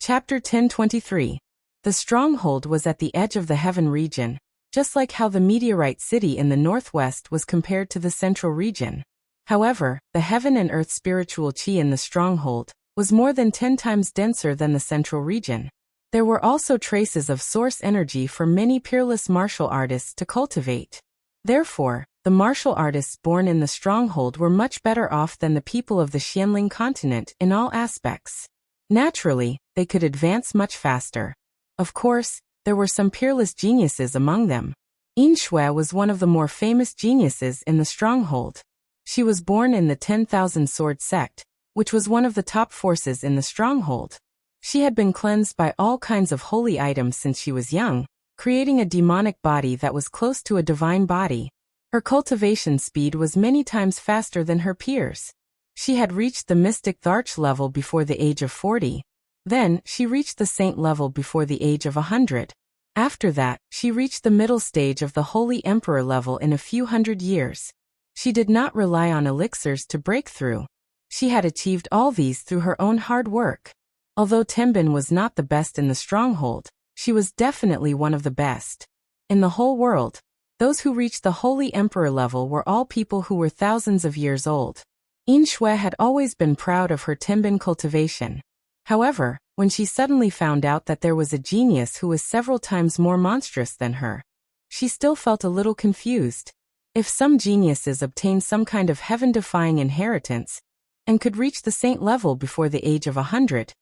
Chapter 1023. The stronghold was at the edge of the heaven region, just like how the meteorite city in the northwest was compared to the central region. However, the heaven and earth spiritual chi in the stronghold was more than 10 times denser than the central region. There were also traces of source energy for many peerless martial artists to cultivate. Therefore, the martial artists born in the stronghold were much better off than the people of the Xianling continent in all aspects. Naturally, they could advance much faster. Of course, there were some peerless geniuses among them. Yin Shui was one of the more famous geniuses in the stronghold. She was born in the 10,000 Sword sect, which was one of the top forces in the stronghold. She had been cleansed by all kinds of holy items since she was young, creating a demonic body that was close to a divine body. Her cultivation speed was many times faster than her peers. She had reached the mystic Tharch level before the age of 40. Then, she reached the saint level before the age of 100. After that, she reached the middle stage of the Holy Emperor level in a few hundred years. She did not rely on elixirs to break through. She had achieved all these through her own hard work. Although Tenbin was not the best in the stronghold, she was definitely one of the best. In the whole world, those who reached the Holy Emperor level were all people who were thousands of years old. Yin Shui had always been proud of her Tenbin cultivation. However, when she suddenly found out that there was a genius who was several times more monstrous than her, she still felt a little confused. If some geniuses obtained some kind of heaven-defying inheritance and could reach the saint level before the age of 100,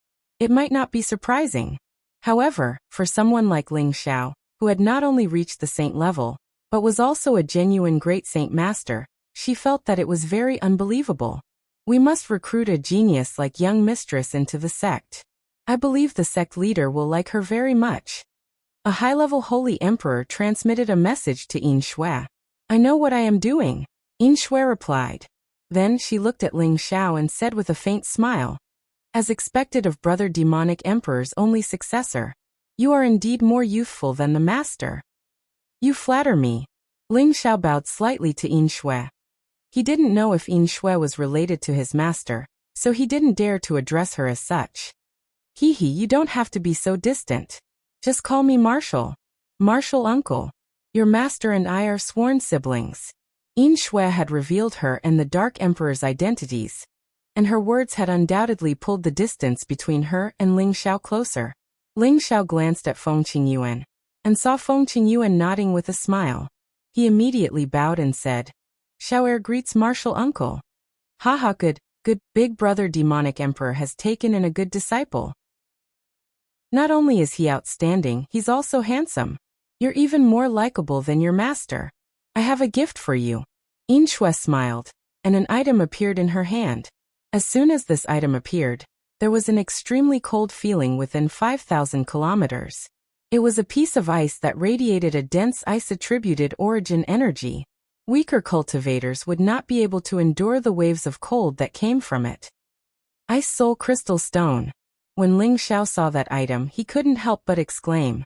it might not be surprising. However, for someone like Ling Xiao, who had not only reached the saint level, but was also a genuine great saint master, she felt that it was very unbelievable. We must recruit a genius like young mistress into the sect. I believe the sect leader will like her very much. A high-level holy emperor transmitted a message to Yin Shui. I know what I am doing, Yin Shui replied. Then she looked at Ling Xiao and said with a faint smile, as expected of brother demonic emperor's only successor, you are indeed more youthful than the master. You flatter me. Ling Xiao bowed slightly to Yin Shui. He didn't know if Yin Shui was related to his master, so he didn't dare to address her as such. Hee, you don't have to be so distant. Just call me Marshal. Marshal uncle. Your master and I are sworn siblings. Yin Shui had revealed her and the Dark Emperor's identities, and her words had undoubtedly pulled the distance between her and Ling Xiao closer. Ling Xiao glanced at Feng Qingyuan, and saw Feng Qingyuan nodding with a smile. He immediately bowed and said, Xiao greets Marshal uncle. Haha, good, big brother demonic emperor has taken in a good disciple. Not only is he outstanding, he's also handsome. You're even more likable than your master. I have a gift for you. Yin Shui smiled, and an item appeared in her hand. As soon as this item appeared, there was an extremely cold feeling within 5,000 kilometers. It was a piece of ice that radiated a dense ice-attributed origin energy. Weaker cultivators would not be able to endure the waves of cold that came from it. Ice Soul Crystal Stone. When Ling Xiao saw that item, he couldn't help but exclaim,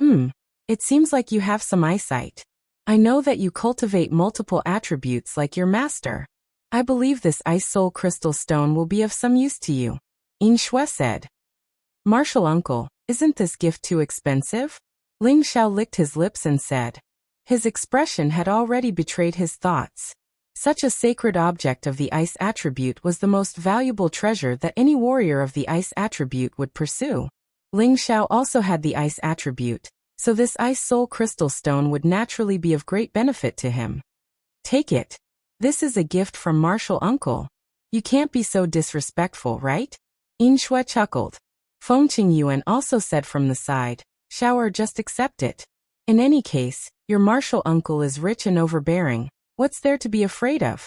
it seems like you have some eyesight. I know that you cultivate multiple attributes like your master. I believe this Ice Soul Crystal Stone will be of some use to you, Yin Shui said. Marshal uncle, isn't this gift too expensive? Ling Xiao licked his lips and said. His expression had already betrayed his thoughts. Such a sacred object of the ice attribute was the most valuable treasure that any warrior of the ice attribute would pursue. Ling Xiao also had the ice attribute, so this Ice Soul Crystal Stone would naturally be of great benefit to him. Take it. This is a gift from Marshal uncle. You can't be so disrespectful, right? Yin Shui chuckled. Feng Qingyuan also said from the side, Xiao, just accept it. In any case, your martial uncle is rich and overbearing. What's there to be afraid of?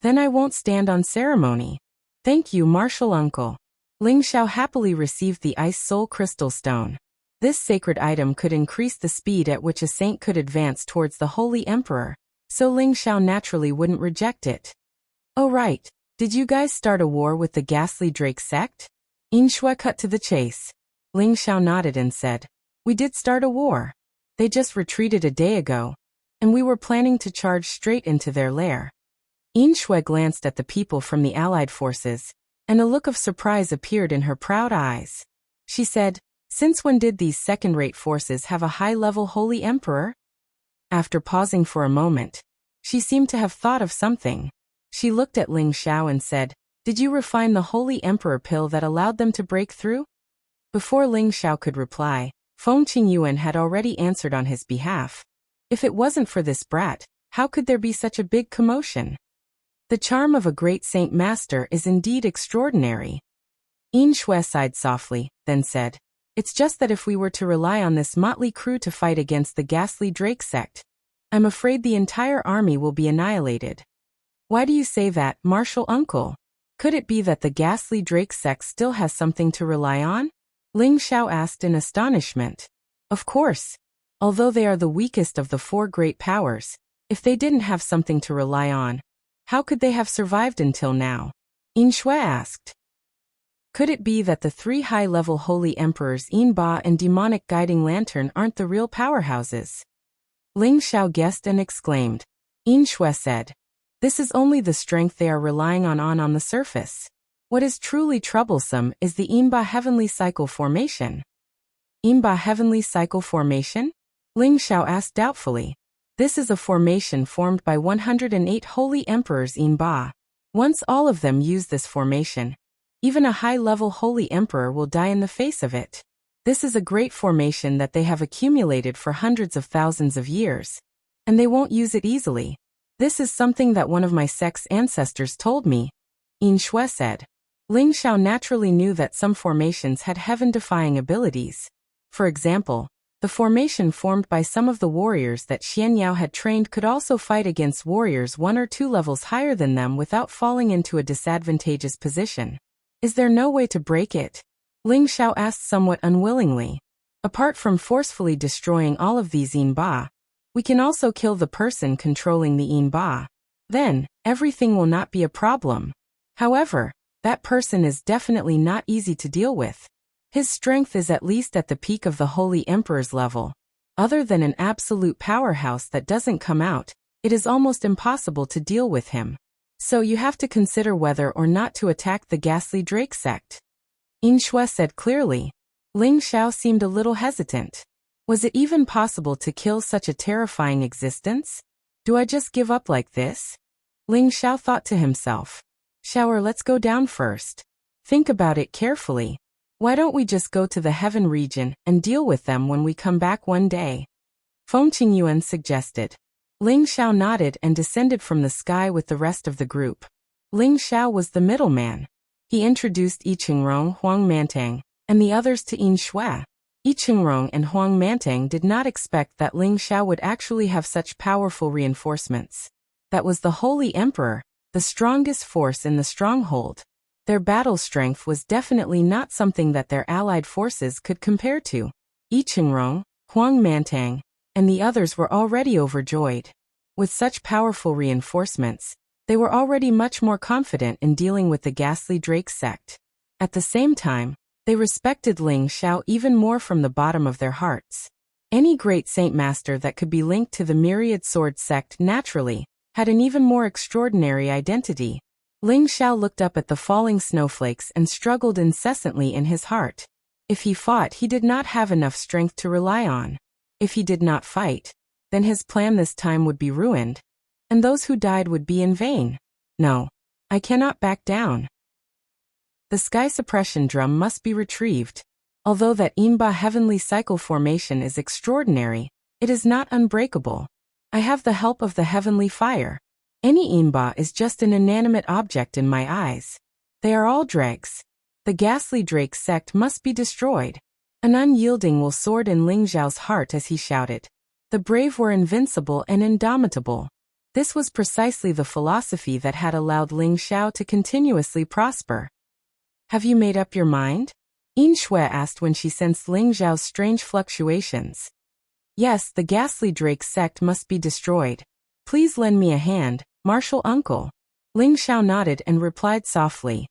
Then I won't stand on ceremony. Thank you, martial uncle. Ling Xiao happily received the Ice Soul Crystal Stone. This sacred item could increase the speed at which a saint could advance towards the Holy Emperor, so Ling Xiao naturally wouldn't reject it. Oh right, did you guys start a war with the Ghastly Drake sect? Yin Shui cut to the chase. Ling Xiao nodded and said, we did start a war. They just retreated a day ago, and we were planning to charge straight into their lair. Yin Shui glanced at the people from the allied forces, and a look of surprise appeared in her proud eyes. She said, "Since when did these second-rate forces have a high-level holy emperor?" After pausing for a moment, she seemed to have thought of something. She looked at Ling Xiao and said, "Did you refine the holy emperor pill that allowed them to break through?" Before Ling Xiao could reply, Feng Qingyuan had already answered on his behalf. If it wasn't for this brat, how could there be such a big commotion? The charm of a great saint master is indeed extraordinary. Yin Shui sighed softly, then said, "It's just that if we were to rely on this motley crew to fight against the ghastly Drake sect, I'm afraid the entire army will be annihilated." "Why do you say that, martial uncle? Could it be that the ghastly Drake sect still has something to rely on?" Ling Xiao asked in astonishment. "Of course. Although they are the weakest of the four great powers, if they didn't have something to rely on, how could they have survived until now?" Yin Shui asked. "Could it be that the three high-level holy emperors Yin Ba and demonic guiding lantern aren't the real powerhouses?" Ling Xiao guessed and exclaimed. Yin Shui said, "This is only the strength they are relying on the surface. What is truly troublesome is the Yin Ba heavenly cycle formation." "Yin Ba heavenly cycle formation?" Ling Xiao asked doubtfully. "This is a formation formed by 108 holy emperors Yin Ba. Once all of them use this formation, even a high-level holy emperor will die in the face of it. This is a great formation that they have accumulated for hundreds of thousands of years, and they won't use it easily. This is something that one of my sect's ancestors told me," Yin Shui said. Ling Xiao naturally knew that some formations had heaven-defying abilities. For example, the formation formed by some of the warriors that Xian Yao had trained could also fight against warriors 1 or 2 levels higher than them without falling into a disadvantageous position. "Is there no way to break it?" Ling Xiao asked somewhat unwillingly. "Apart from forcefully destroying all of these Yin Ba, we can also kill the person controlling the Yin Ba. Then, everything will not be a problem. However, that person is definitely not easy to deal with. His strength is at least at the peak of the Holy Emperor's level. Other than an absolute powerhouse that doesn't come out, it is almost impossible to deal with him. So you have to consider whether or not to attack the ghastly Drake sect." Yin Shui said clearly. Ling Xiao seemed a little hesitant. Was it even possible to kill such a terrifying existence? Do I just give up like this? Ling Xiao thought to himself. "Shower, let's go down first. Think about it carefully. Why don't we just go to the heaven region and deal with them when we come back one day?" Feng Qingyuan suggested. Ling Xiao nodded and descended from the sky with the rest of the group. Ling Xiao was the middleman. He introduced Yi Qingrong, Huang Mantang, and the others to Yin Shui. Yi Qingrong and Huang Mantang did not expect that Ling Xiao would actually have such powerful reinforcements. That was the Holy Emperor, the strongest force in the stronghold. Their battle strength was definitely not something that their allied forces could compare to. Yi Qingrong, Huang Mantang, and the others were already overjoyed. With such powerful reinforcements, they were already much more confident in dealing with the ghastly Drake sect. At the same time, they respected Ling Xiao even more from the bottom of their hearts. Any great saint master that could be linked to the myriad sword sect naturally had an even more extraordinary identity. Ling Xiao looked up at the falling snowflakes and struggled incessantly in his heart. If he fought, he did not have enough strength to rely on. If he did not fight, then his plan this time would be ruined, and those who died would be in vain. No, I cannot back down. The sky suppression drum must be retrieved. Although that Yin Ba heavenly cycle formation is extraordinary, it is not unbreakable. I have the help of the heavenly fire. Any Yin Ba is just an inanimate object in my eyes. They are all dregs. The ghastly Drake sect must be destroyed. An unyielding will soared in Ling Xiao's heart as he shouted. The brave were invincible and indomitable. This was precisely the philosophy that had allowed Ling Xiao to continuously prosper. "Have you made up your mind?" Yin Shui asked when she sensed Ling Xiao's strange fluctuations. "Yes, the ghastly Drake sect must be destroyed. Please lend me a hand, martial uncle." Ling Xiao nodded and replied softly.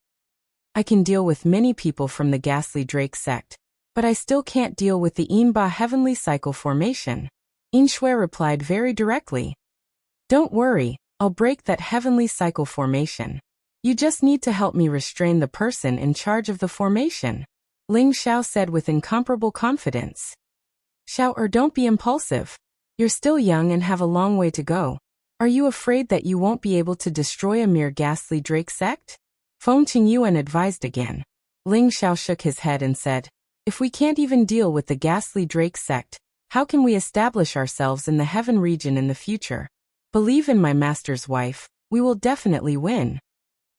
"I can deal with many people from the ghastly Drake sect, but I still can't deal with the Yin Ba heavenly cycle formation." Yin Shui replied very directly. "Don't worry, I'll break that heavenly cycle formation. You just need to help me restrain the person in charge of the formation." Ling Xiao said with incomparable confidence. Xiao don't be impulsive. You're still young and have a long way to go. Are you afraid that you won't be able to destroy a mere ghastly Drake sect? Feng Qingyuan advised again. Ling Xiao shook his head and said, if we can't even deal with the ghastly Drake sect, how can we establish ourselves in the heaven region in the future? Believe in my master's wife, we will definitely win.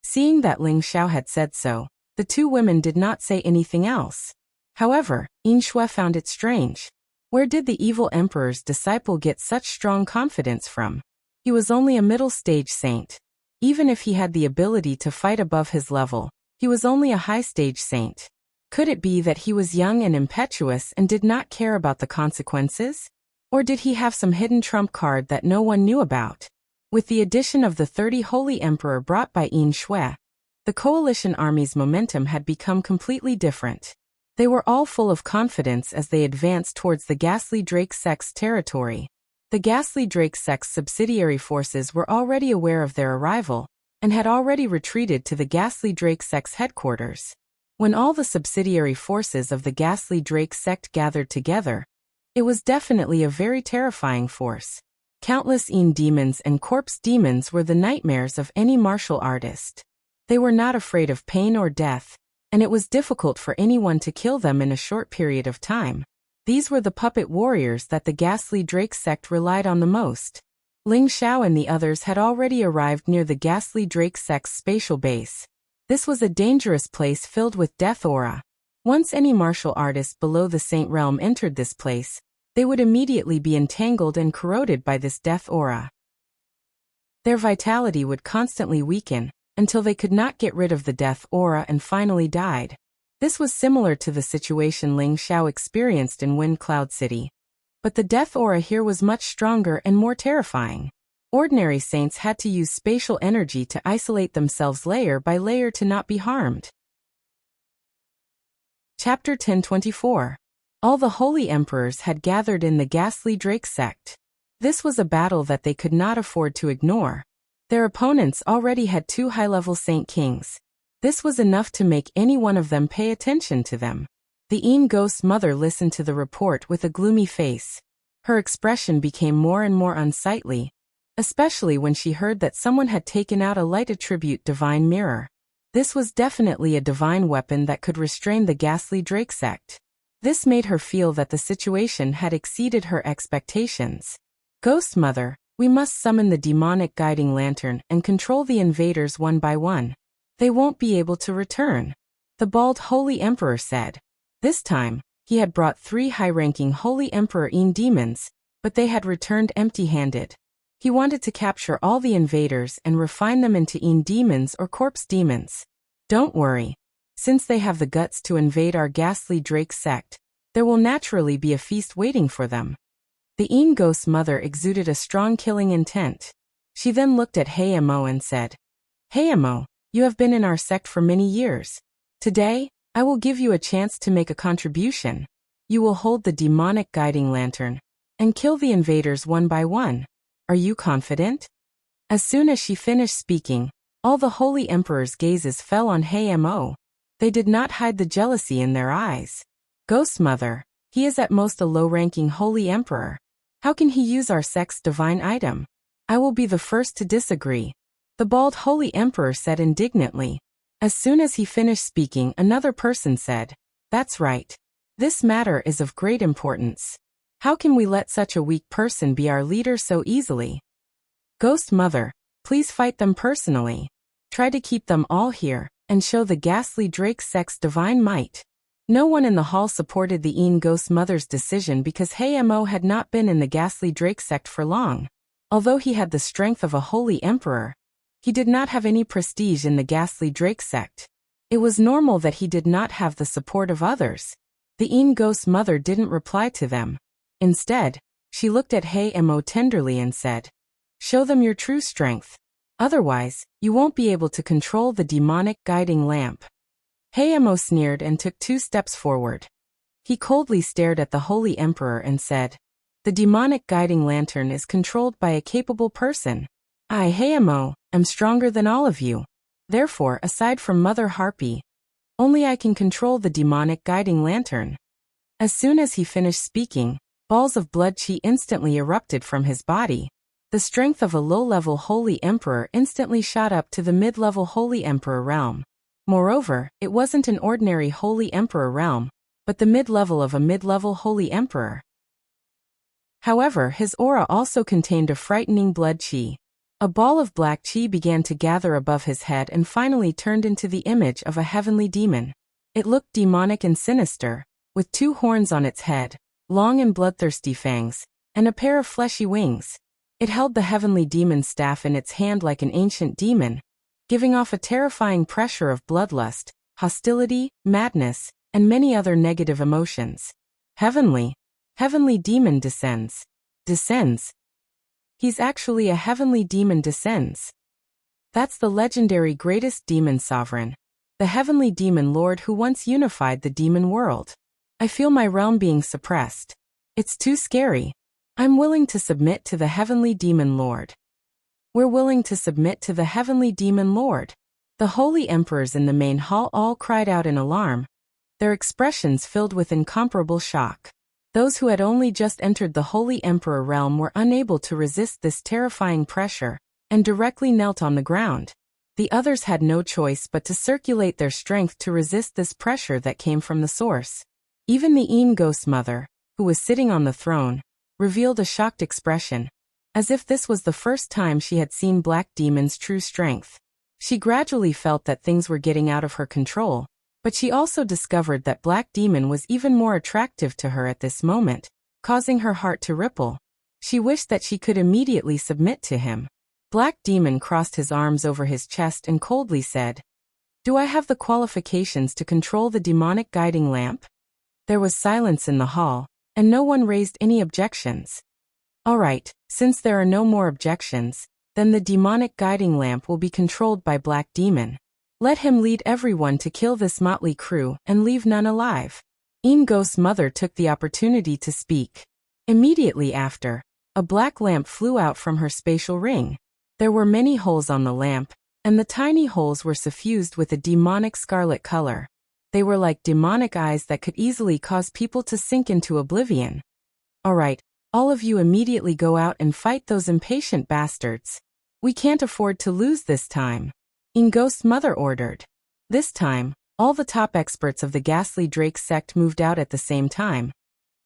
Seeing that Ling Xiao had said so, the two women did not say anything else. However, Yin Shui found it strange. Where did the evil emperor's disciple get such strong confidence from? He was only a middle-stage saint. Even if he had the ability to fight above his level, he was only a high-stage saint. Could it be that he was young and impetuous and did not care about the consequences? Or did he have some hidden trump card that no one knew about? With the addition of the 30 Holy Emperor brought by Yin Shui, the coalition army's momentum had become completely different. They were all full of confidence as they advanced towards the Ghastly Drake sect's territory. The Ghastly Drake sect's subsidiary forces were already aware of their arrival, and had already retreated to the Ghastly Drake sect's headquarters. When all the subsidiary forces of the Ghastly Drake sect gathered together, it was definitely a very terrifying force. Countless Yin demons and corpse demons were the nightmares of any martial artist. They were not afraid of pain or death, and it was difficult for anyone to kill them in a short period of time. These were the puppet warriors that the Ghastly Drake sect relied on the most. Ling Xiao and the others had already arrived near the Ghastly Drake sect's spatial base. This was a dangerous place filled with death aura. Once any martial artist below the Saint Realm entered this place, they would immediately be entangled and corroded by this death aura. Their vitality would constantly weaken, until they could not get rid of the death aura and finally died. This was similar to the situation Ling Xiao experienced in Wind Cloud City. But the death aura here was much stronger and more terrifying. Ordinary saints had to use spatial energy to isolate themselves layer by layer to not be harmed. Chapter 1024. All the holy emperors had gathered in the Ghastly Drake sect. This was a battle that they could not afford to ignore. Their opponents already had 2 high-level saint kings. This was enough to make any one of them pay attention to them. The Yin Ghost's mother listened to the report with a gloomy face. Her expression became more and more unsightly, especially when she heard that someone had taken out a light attribute divine mirror. This was definitely a divine weapon that could restrain the Ghastly Drake sect. This made her feel that the situation had exceeded her expectations. Ghost Mother, we must summon the demonic guiding lantern and control the invaders one by one. They won't be able to return, the bald Holy Emperor said. This time, he had brought 3 high-ranking Holy Emperor Yin demons, but they had returned empty-handed. He wanted to capture all the invaders and refine them into Yin demons or corpse demons. Don't worry. Since they have the guts to invade our Ghastly Drake sect, there will naturally be a feast waiting for them. The Yin Ghost's mother exuded a strong killing intent. She then looked at Mo and said, Mo, you have been in our sect for many years. Today, I will give you a chance to make a contribution. You will hold the demonic guiding lantern and kill the invaders one by one. Are you confident? As soon as she finished speaking, all the Holy Emperor's gazes fell on Mo. They did not hide the jealousy in their eyes. Ghost Mother, he is at most a low-ranking Holy Emperor. How can he use our sect's divine item? I will be the first to disagree, the bald Holy Emperor said indignantly. As soon as he finished speaking, another person said, That's right. This matter is of great importance. How can we let such a weak person be our leader so easily? Ghost Mother, please fight them personally. Try to keep them all here, and show the Ghastly Drake sect's divine might. No one in the hall supported the Yin Ghost Mother's decision because Mo had not been in the Ghastly Drake sect for long. Although he had the strength of a Holy Emperor, he did not have any prestige in the Ghastly Drake sect. It was normal that he did not have the support of others. The Yin Ghost Mother didn't reply to them. Instead, she looked at Mo tenderly and said, Show them your true strength. Otherwise, you won't be able to control the demonic guiding lamp. Mo sneered and took 2 steps forward. He coldly stared at the Holy Emperor and said, The demonic guiding lantern is controlled by a capable person. I, Mo, am stronger than all of you. Therefore, aside from Mother Harpy, Only I can control the demonic guiding lantern. As soon as he finished speaking, balls of blood chi instantly erupted from his body. The strength of a low-level Holy Emperor instantly shot up to the mid-level Holy Emperor realm. Moreover, it wasn't an ordinary Holy Emperor realm, but the mid-level of a mid-level Holy Emperor. However, his aura also contained a frightening blood chi. A ball of black chi began to gather above his head and finally turned into the image of a heavenly demon. It looked demonic and sinister, with 2 horns on its head, long and bloodthirsty fangs, and a pair of fleshy wings. It held the heavenly demon's staff in its hand like an ancient demon, giving off a terrifying pressure of bloodlust, hostility, madness, and many other negative emotions. Heavenly demon descends. Descends. He's actually a heavenly demon descends. That's the legendary greatest demon sovereign, the heavenly demon lord who once unified the demon world. I feel my realm being suppressed. It's too scary. I'm willing to submit to the heavenly demon lord. We're willing to submit to the heavenly demon lord. The holy emperors in the main hall all cried out in alarm, their expressions filled with incomparable shock. Those who had only just entered the Holy Emperor realm were unable to resist this terrifying pressure, and directly knelt on the ground. The others had no choice but to circulate their strength to resist this pressure that came from the source. Even the Ghost Mother, who was sitting on the throne, revealed a shocked expression, as if this was the first time she had seen Black Demon's true strength. She gradually felt that things were getting out of her control, but she also discovered that Black Demon was even more attractive to her at this moment, causing her heart to ripple. She wished that she could immediately submit to him. Black Demon crossed his arms over his chest and coldly said, "Do I have the qualifications to control the demonic guiding lamp?" There was silence in the hall, and no one raised any objections. All right, since there are no more objections, then the demonic guiding lamp will be controlled by Black Demon. Let him lead everyone to kill this motley crew and leave none alive. Ghost's mother took the opportunity to speak. Immediately after, a black lamp flew out from her spatial ring. There were many holes on the lamp, and the tiny holes were suffused with a demonic scarlet color. They were like demonic eyes that could easily cause people to sink into oblivion. All right, all of you immediately go out and fight those impatient bastards. We can't afford to lose this time. Ghost's mother ordered. This time, all the top experts of the ghastly Drake sect moved out at the same time,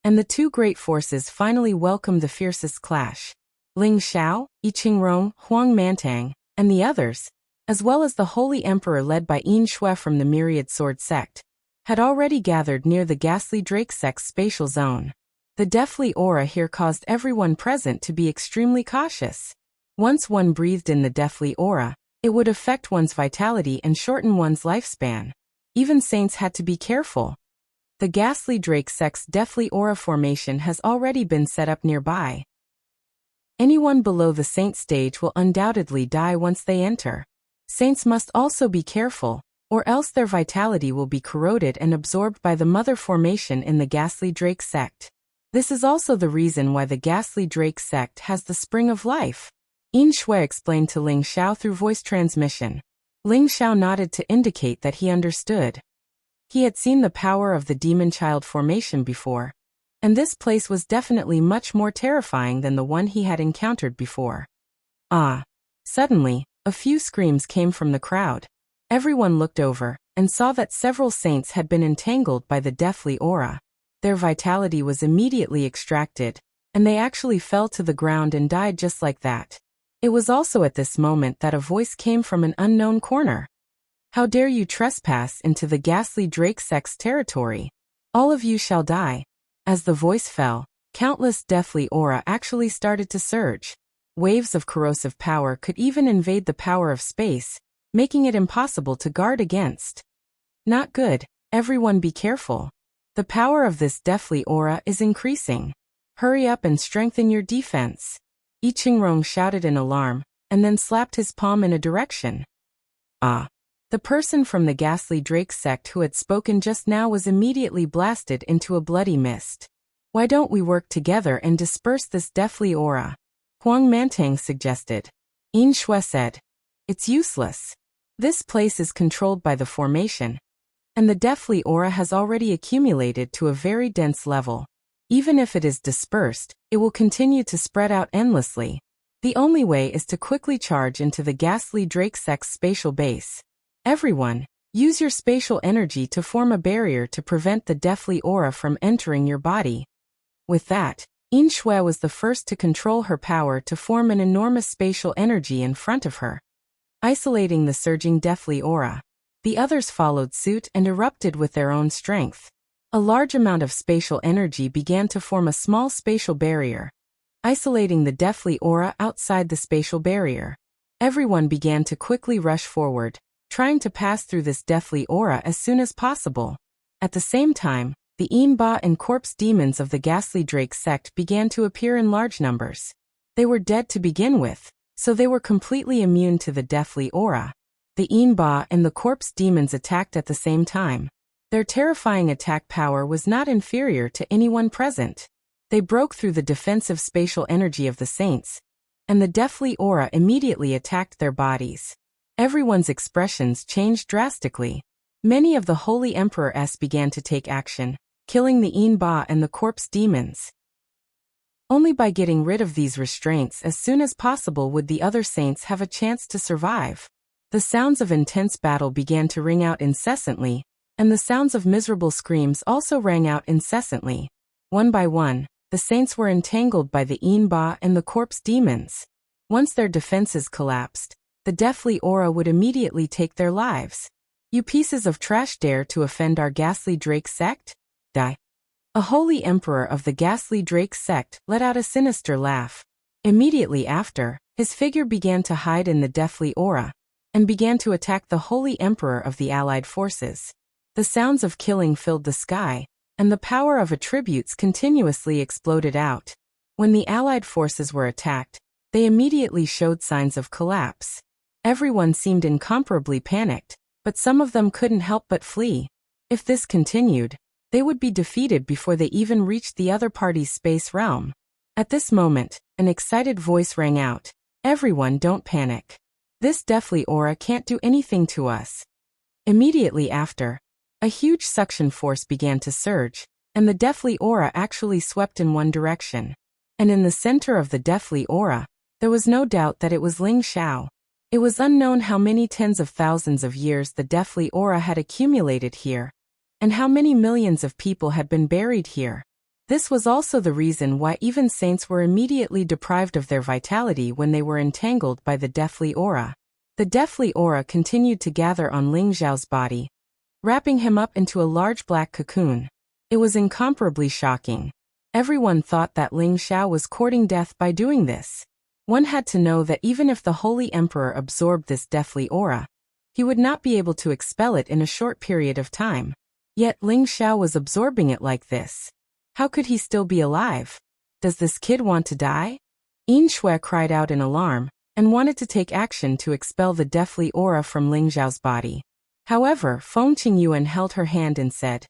and the 2 great forces finally welcomed the fiercest clash. Ling Xiao, I Qingrong, Huang Mantang, and the others, as well as the Holy Emperor led by Yin Shui from the Myriad Sword sect, had already gathered near the ghastly Drake sect's spatial zone. The deathly aura here caused everyone present to be extremely cautious. Once one breathed in the deathly aura, it would affect one's vitality and shorten one's lifespan. Even saints had to be careful. The ghastly Drake sect's deathly aura formation has already been set up nearby. Anyone below the saint stage will undoubtedly die once they enter. Saints must also be careful, or else their vitality will be corroded and absorbed by the mother formation in the ghastly Drake sect. This is also the reason why the ghastly Drake sect has the spring of life. Yin Shui explained to Ling Xiao through voice transmission. Ling Xiao nodded to indicate that he understood. He had seen the power of the demon child formation before, and this place was definitely much more terrifying than the one he had encountered before. Suddenly, a few screams came from the crowd. Everyone looked over, and saw that several saints had been entangled by the deathly aura. Their vitality was immediately extracted, and they actually fell to the ground and died just like that. It was also at this moment that a voice came from an unknown corner. "How dare you trespass into the ghastly Drake sect's territory? All of you shall die." As the voice fell, countless deathly aura actually started to surge. Waves of corrosive power could even invade the power of space, making it impossible to guard against. Not good, everyone be careful. The power of this deathly aura is increasing. Hurry up and strengthen your defense. I Qingrong shouted in alarm, and then slapped his palm in a direction. The person from the ghastly Drake sect who had spoken just now was immediately blasted into a bloody mist. "Why don't we work together and disperse this deathly aura?" Huang Mantang suggested. Yin Shui said, "It's useless. This place is controlled by the formation. and the deathly aura has already accumulated to a very dense level. Even if it is dispersed, it will continue to spread out endlessly. The only way is to quickly charge into the ghastly Drake Sect's spatial base. Everyone, use your spatial energy to form a barrier to prevent the deathly aura from entering your body. With that, Yin Shui was the first to control her power to form an enormous spatial energy in front of her, isolating the surging deathly aura. The others followed suit and erupted with their own strength. A large amount of spatial energy began to form a small spatial barrier, isolating the deathly aura outside the spatial barrier. Everyone began to quickly rush forward, trying to pass through this deathly aura as soon as possible. At the same time, the Ba and corpse demons of the ghastly Drake sect began to appear in large numbers. They were dead to begin with, so they were completely immune to the deathly aura. The Ba and the corpse demons attacked at the same time. Their terrifying attack power was not inferior to anyone present. They broke through the defensive spatial energy of the saints, and the deathly aura immediately attacked their bodies. Everyone's expressions changed drastically. Many of the Holy Emperor-s began to take action, killing the Ba and the corpse demons. Only by getting rid of these restraints as soon as possible would the other saints have a chance to survive. The sounds of intense battle began to ring out incessantly, and the sounds of miserable screams also rang out incessantly. One by one, the saints were entangled by the Ba and the corpse demons. Once their defenses collapsed, the deathly aura would immediately take their lives. You pieces of trash dare to offend our ghastly Drake sect? Die. A holy emperor of the ghastly Drake sect let out a sinister laugh. Immediately after, his figure began to hide in the deathly aura, and began to attack the holy emperor of the allied forces. The sounds of killing filled the sky, and the power of attributes continuously exploded out. When the allied forces were attacked, they immediately showed signs of collapse. Everyone seemed incomparably panicked, but some of them couldn't help but flee. If this continued, they would be defeated before they even reached the other party's space realm. At this moment, an excited voice rang out. Everyone, don't panic. This deathly aura can't do anything to us. Immediately after, a huge suction force began to surge, and the deathly aura actually swept in one direction. And in the center of the deathly aura, there was no doubt that it was Ling Xiao. It was unknown how many tens of thousands of years the deathly aura had accumulated here, and how many millions of people had been buried here. This was also the reason why even saints were immediately deprived of their vitality when they were entangled by the deathly aura. The deathly aura continued to gather on Ling Xiao's body, wrapping him up into a large black cocoon. It was incomparably shocking. Everyone thought that Ling Xiao was courting death by doing this. One had to know that even if the Holy Emperor absorbed this deathly aura, he would not be able to expel it in a short period of time. Yet Ling Xiao was absorbing it like this. How could he still be alive? Does this kid want to die? Yin Shui cried out in alarm, and wanted to take action to expel the deathly aura from Ling Xiao's body. However, Feng Qingyuan held her hand and said,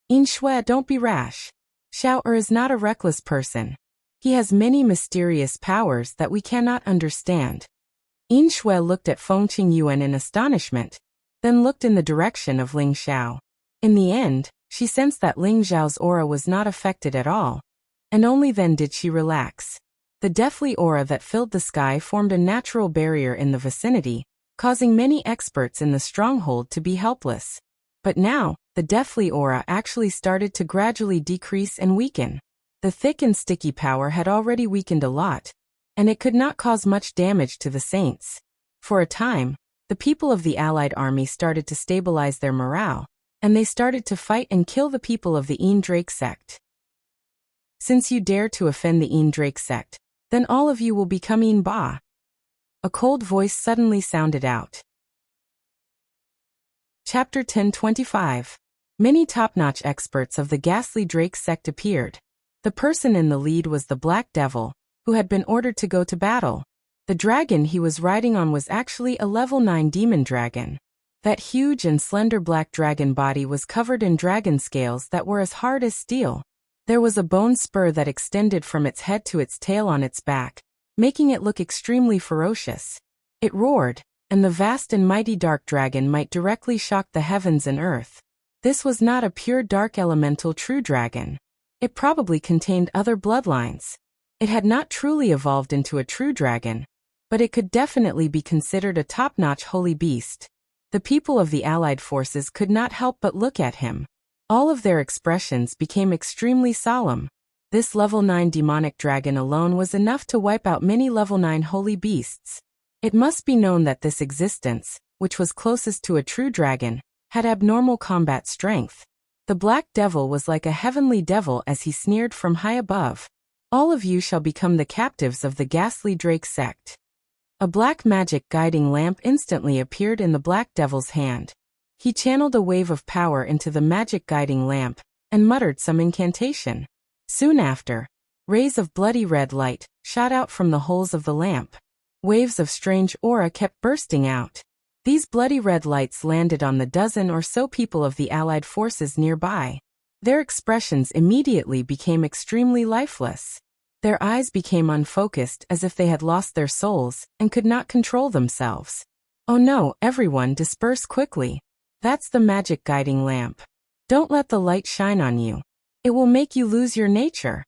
Yin Shui, don't be rash. Xiao is not a reckless person. He has many mysterious powers that we cannot understand. Yin Shui looked at Feng Qingyuan in astonishment, then looked in the direction of Ling Xiao. In the end, she sensed that Ling Xiao's aura was not affected at all, and only then did she relax. The deathly aura that filled the sky formed a natural barrier in the vicinity, causing many experts in the stronghold to be helpless. But now, the deathly aura actually started to gradually decrease and weaken. The thick and sticky power had already weakened a lot, and it could not cause much damage to the saints. For a time, the people of the allied army started to stabilize their morale, and they started to fight and kill the people of the Drake sect. Since you dare to offend the Drake sect, then all of you will become Ba. A cold voice suddenly sounded out. Chapter 1025. Many top-notch experts of the ghastly Drake sect appeared. The person in the lead was the Black Devil, who had been ordered to go to battle. The dragon he was riding on was actually a level 9 demon dragon. That huge and slender black dragon body was covered in dragon scales that were as hard as steel. There was a bone spur that extended from its head to its tail on its back, making it look extremely ferocious. It roared, and the vast and mighty dark dragon might directly shock the heavens and earth. This was not a pure dark elemental true dragon. It probably contained other bloodlines. It had not truly evolved into a true dragon, but it could definitely be considered a top-notch holy beast. The people of the allied forces could not help but look at him. All of their expressions became extremely solemn. This level 9 demonic dragon alone was enough to wipe out many level 9 holy beasts. It must be known that this existence, which was closest to a true dragon, had abnormal combat strength. The Black Devil was like a heavenly devil as he sneered from high above. All of you shall become the captives of the ghastly Drake sect. A black magic guiding lamp instantly appeared in the Black Devil's hand. He channeled a wave of power into the magic guiding lamp, and muttered some incantation. Soon after, rays of bloody red light shot out from the holes of the lamp. Waves of strange aura kept bursting out. These bloody red lights landed on the dozen or so people of the allied forces nearby. Their expressions immediately became extremely lifeless. Their eyes became unfocused as if they had lost their souls and could not control themselves. Oh no, everyone disperse quickly. That's the magic guiding lamp. Don't let the light shine on you. It will make you lose your nature.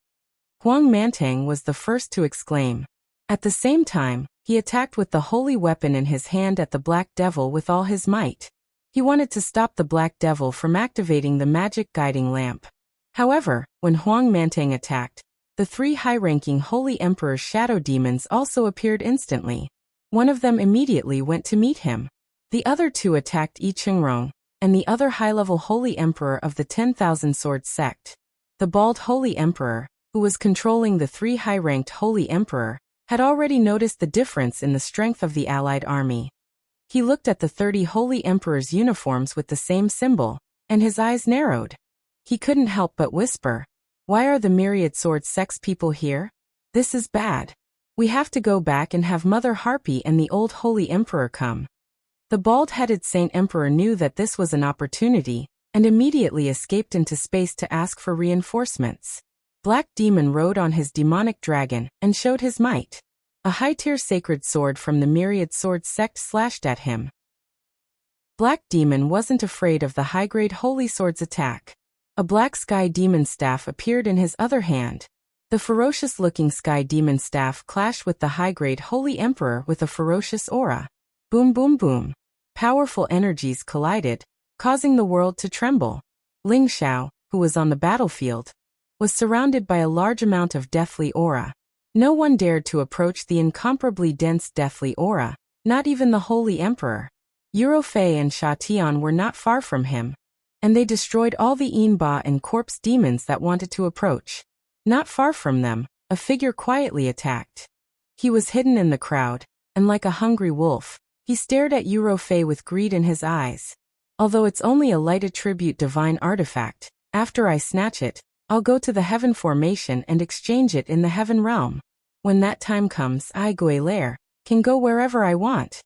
Huang Mantang was the first to exclaim. At the same time, he attacked with the holy weapon in his hand at the Black Devil with all his might. He wanted to stop the Black Devil from activating the magic guiding lamp. However, when Huang Mantang attacked, the 3 high-ranking Holy Emperor's shadow demons also appeared instantly. One of them immediately went to meet him. The other 2 attacked Yi Qingrong, and the other high-level Holy Emperor of the 10,000 Sword sect. The bald Holy Emperor, who was controlling the 3 high-ranked Holy Emperor, had already noticed the difference in the strength of the allied army. He looked at the 30 Holy Emperor's uniforms with the same symbol, and his eyes narrowed. He couldn't help but whisper, "Why are the myriad sword sects people here? This is bad. We have to go back and have Mother Harpy and the old Holy Emperor come." The bald-headed Saint Emperor knew that this was an opportunity, and immediately escaped into space to ask for reinforcements. Black Demon rode on his demonic dragon and showed his might. A high-tier sacred sword from the myriad sword sect slashed at him. Black Demon wasn't afraid of the high-grade holy sword's attack. A black sky demon staff appeared in his other hand. The ferocious-looking sky demon staff clashed with the high-grade holy emperor with a ferocious aura. Boom boom boom. Powerful energies collided, causing the world to tremble. Ling Xiao, who was on the battlefield, was surrounded by a large amount of deathly aura. No one dared to approach the incomparably dense deathly aura, not even the Holy Emperor. Eurofei and Sha Tian were not far from him, and they destroyed all the Yinba and corpse demons that wanted to approach. Not far from them, a figure quietly attacked. He was hidden in the crowd, and like a hungry wolf, he stared at Eurofei with greed in his eyes. Although it's only a light attribute divine artifact, after I snatch it, I'll go to the heaven formation and exchange it in the heaven realm. When that time comes, I, Guelair, can go wherever I want.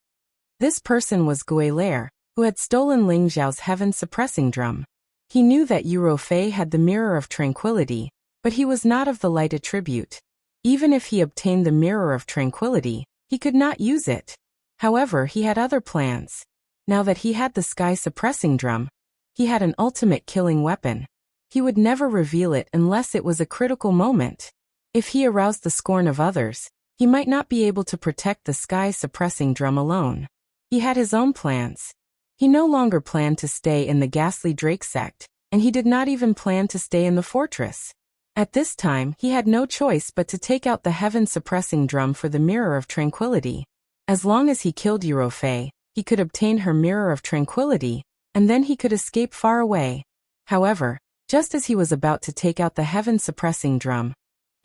This person was Guelair, who had stolen Ling Zhao's heaven-suppressing drum. He knew that Eurofei had the Mirror of Tranquility, but he was not of the light attribute. Even if he obtained the Mirror of Tranquility, he could not use it. However, he had other plans. Now that he had the sky-suppressing drum, he had an ultimate killing weapon. He would never reveal it unless it was a critical moment. If he aroused the scorn of others, he might not be able to protect the sky-suppressing drum alone. He had his own plans. He no longer planned to stay in the ghastly Drake sect, and he did not even plan to stay in the fortress. At this time, he had no choice but to take out the heaven-suppressing drum for the Mirror of Tranquility. As long as he killed Eurofei, he could obtain her Mirror of Tranquility, and then he could escape far away. However, just as he was about to take out the heaven-suppressing drum,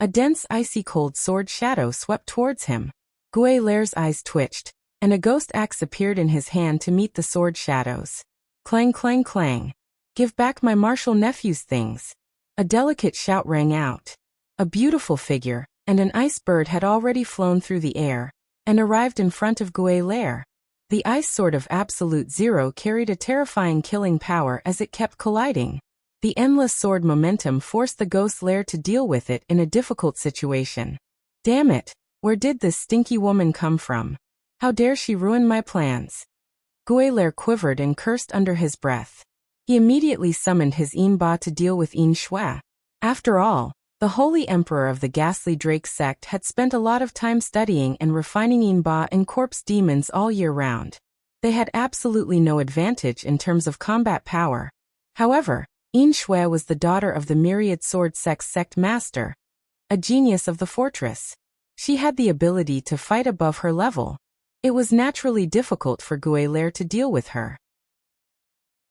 a dense icy-cold sword shadow swept towards him. Guelair's eyes twitched, and a ghost axe appeared in his hand to meet the sword shadows. Clang clang clang. Give back my martial nephew's things. A delicate shout rang out. A beautiful figure, and an ice bird had already flown through the air, and arrived in front of Guelair. The ice sword of Absolute Zero carried a terrifying killing power as it kept colliding. The endless sword momentum forced the ghost lair to deal with it in a difficult situation. Damn it, where did this stinky woman come from? How dare she ruin my plans? Guelair quivered and cursed under his breath. He immediately summoned his Yinba to deal with Yin Shui. After all, the Holy Emperor of the Ghastly Drake sect had spent a lot of time studying and refining Yinba and corpse demons all year round. They had absolutely no advantage in terms of combat power. However, Yin Shui was the daughter of the Myriad Sword sect master, a genius of the fortress. She had the ability to fight above her level. It was naturally difficult for Guelair to deal with her.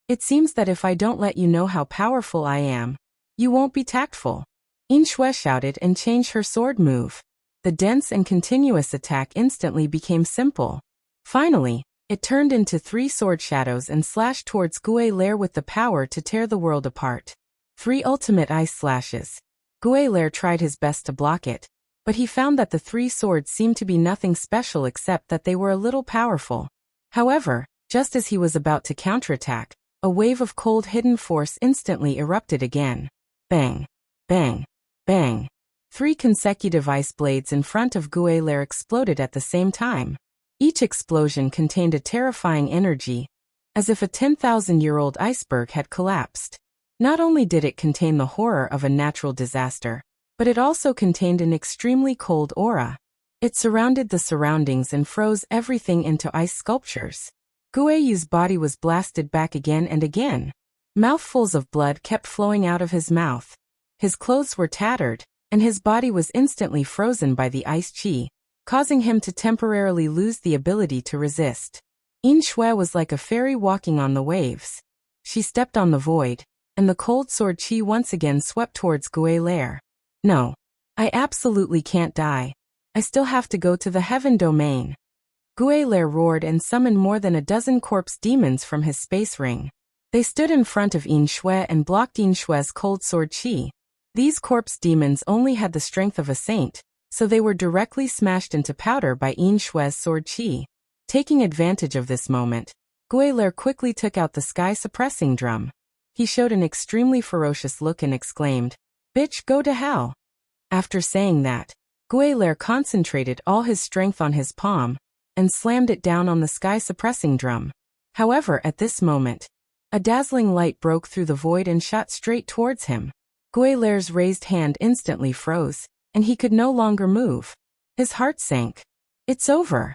It seems that if I don't let you know how powerful I am, you won't be tactful. Yin Shui shouted and changed her sword move. The dense and continuous attack instantly became simple. Finally, it turned into 3 sword shadows and slashed towards Guelair with the power to tear the world apart. 3 ultimate ice slashes. Guelair tried his best to block it, but he found that the 3 swords seemed to be nothing special except that they were a little powerful. However, just as he was about to counterattack, a wave of cold hidden force instantly erupted again. Bang! Bang! Bang! 3 consecutive ice blades in front of Guelair exploded at the same time. Each explosion contained a terrifying energy, as if a 10,000-year-old iceberg had collapsed. Not only did it contain the horror of a natural disaster, but it also contained an extremely cold aura. It surrounded the surroundings and froze everything into ice sculptures. Gueyu's body was blasted back again and again. Mouthfuls of blood kept flowing out of his mouth. His clothes were tattered, and his body was instantly frozen by the ice chi, causing him to temporarily lose the ability to resist. Yin Shui was like a fairy walking on the waves. She stepped on the void, and the cold sword chi once again swept towards Guelair. No. I absolutely can't die. I still have to go to the heaven domain. Guelair roared and summoned more than a dozen corpse demons from his space ring. They stood in front of Yin Shui and blocked Yin Shui's cold sword chi. These corpse demons only had the strength of a saint, so they were directly smashed into powder by Yin Shui's sword chi. Taking advantage of this moment, Guelair quickly took out the sky-suppressing drum. He showed an extremely ferocious look and exclaimed, "Bitch, go to hell." After saying that, Guelair concentrated all his strength on his palm and slammed it down on the sky-suppressing drum. However, at this moment, a dazzling light broke through the void and shot straight towards him. Guelair's raised hand instantly froze, and he could no longer move. His heart sank. It's over.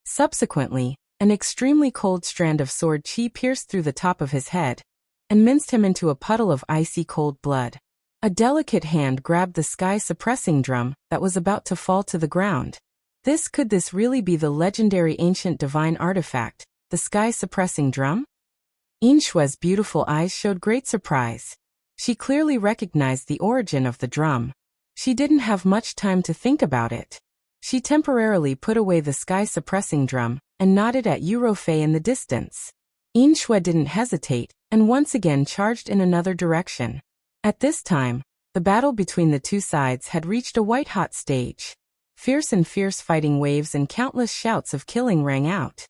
Subsequently, an extremely cold strand of sword chi pierced through the top of his head and minced him into a puddle of icy cold blood. A delicate hand grabbed the sky-suppressing drum that was about to fall to the ground. Could this really be the legendary ancient divine artifact, the sky-suppressing drum? Yin Shui's beautiful eyes showed great surprise. She clearly recognized the origin of the drum. She didn't have much time to think about it. She temporarily put away the sky-suppressing drum and nodded at Eurofei in the distance. Yin Shui didn't hesitate and once again charged in another direction. At this time, the battle between the two sides had reached a white-hot stage. Fierce fighting waves and countless shouts of killing rang out.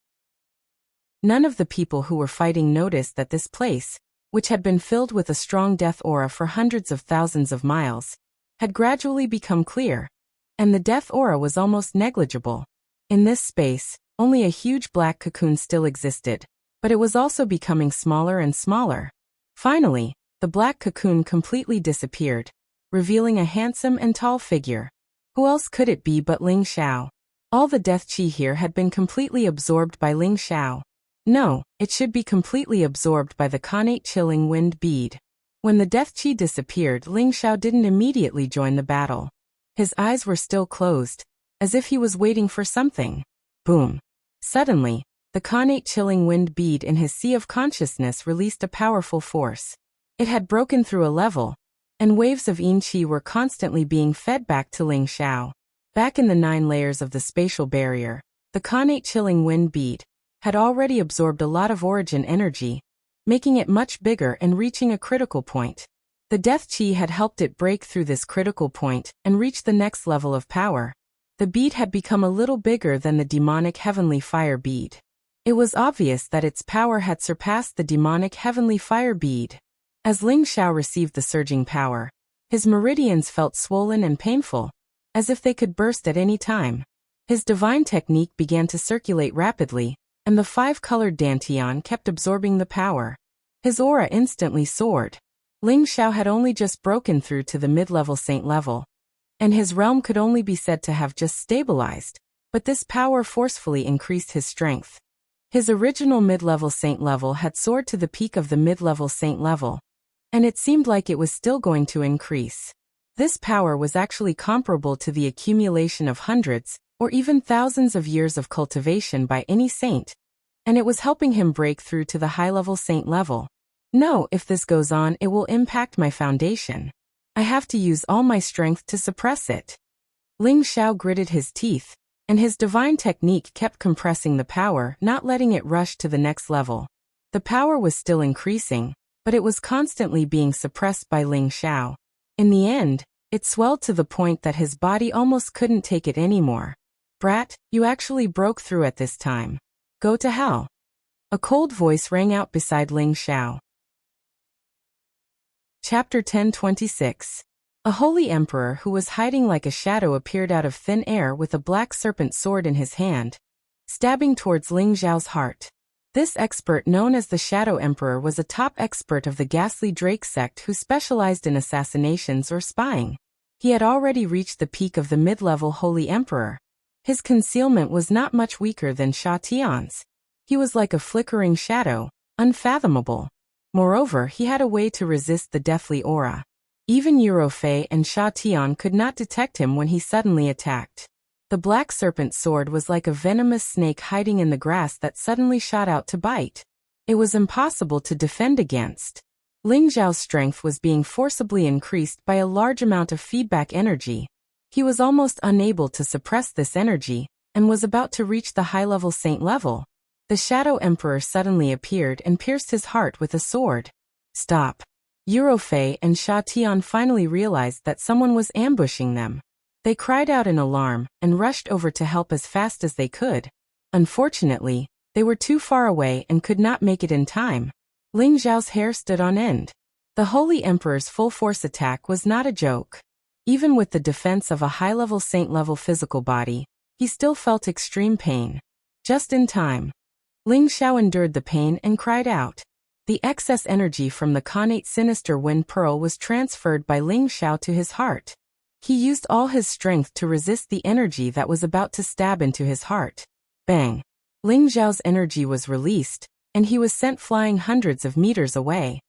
None of the people who were fighting noticed that this place, which had been filled with a strong death aura for hundreds of thousands of miles, had gradually become clear, and the death aura was almost negligible. In this space, only a huge black cocoon still existed, but it was also becoming smaller and smaller. Finally, the black cocoon completely disappeared, revealing a handsome and tall figure. Who else could it be but Ling Xiao? All the death chi here had been completely absorbed by Ling Xiao. No, it should be completely absorbed by the connate chilling wind bead. When the death chi disappeared, Ling Xiao didn't immediately join the battle. His eyes were still closed, as if he was waiting for something. Boom. Suddenly, the connate chilling wind bead in his sea of consciousness released a powerful force. It had broken through a level, and waves of yin chi were constantly being fed back to Ling Xiao. Back in the 9 layers of the spatial barrier, the connate chilling wind bead had already absorbed a lot of origin energy, making it much bigger and reaching a critical point. The death chi had helped it break through this critical point and reach the next level of power. The bead had become a little bigger than the demonic heavenly fire bead. It was obvious that its power had surpassed the demonic heavenly fire bead. As Ling Xiao received the surging power, his meridians felt swollen and painful, as if they could burst at any time. His divine technique began to circulate rapidly, and the 5-colored dantian kept absorbing the power. His aura instantly soared. Ling Xiao had only just broken through to the mid-level saint level, and his realm could only be said to have just stabilized, but this power forcefully increased his strength. His original mid-level saint level had soared to the peak of the mid-level saint level, and it seemed like it was still going to increase. This power was actually comparable to the accumulation of hundreds, or even thousands of years of cultivation by any saint, and it was helping him break through to the high-level saint level. No, if this goes on, it will impact my foundation. I have to use all my strength to suppress it. Ling Xiao gritted his teeth, and his divine technique kept compressing the power, not letting it rush to the next level. The power was still increasing, but it was constantly being suppressed by Ling Xiao. In the end, it swelled to the point that his body almost couldn't take it anymore. Brat, you actually broke through at this time. Go to hell. A cold voice rang out beside Ling Xiao. Chapter 1026. A holy emperor who was hiding like a shadow appeared out of thin air with a black serpent sword in his hand, stabbing towards Ling Xiao's heart. This expert known as the Shadow Emperor was a top expert of the ghastly Drake sect who specialized in assassinations or spying. He had already reached the peak of the mid-level holy emperor. His concealment was not much weaker than Sha Tian's. He was like a flickering shadow, unfathomable. Moreover, he had a way to resist the deathly aura. Even Eurofei and Sha Tian could not detect him when he suddenly attacked. The black serpent sword was like a venomous snake hiding in the grass that suddenly shot out to bite. It was impossible to defend against. Ling Xiao's strength was being forcibly increased by a large amount of feedback energy. He was almost unable to suppress this energy, and was about to reach the high-level saint level. The Shadow Emperor suddenly appeared and pierced his heart with a sword. Stop. Eurofei and Sha Tian finally realized that someone was ambushing them. They cried out in alarm and rushed over to help as fast as they could. Unfortunately, they were too far away and could not make it in time. Ling Xiao's hair stood on end. The Holy Emperor's full-force attack was not a joke. Even with the defense of a high-level saint-level physical body, he still felt extreme pain. Just in time. Ling Xiao endured the pain and cried out. The excess energy from the Khanate Sinister Wind Pearl was transferred by Ling Xiao to his heart. He used all his strength to resist the energy that was about to stab into his heart. Bang! Ling Xiao's energy was released, and he was sent flying hundreds of meters away.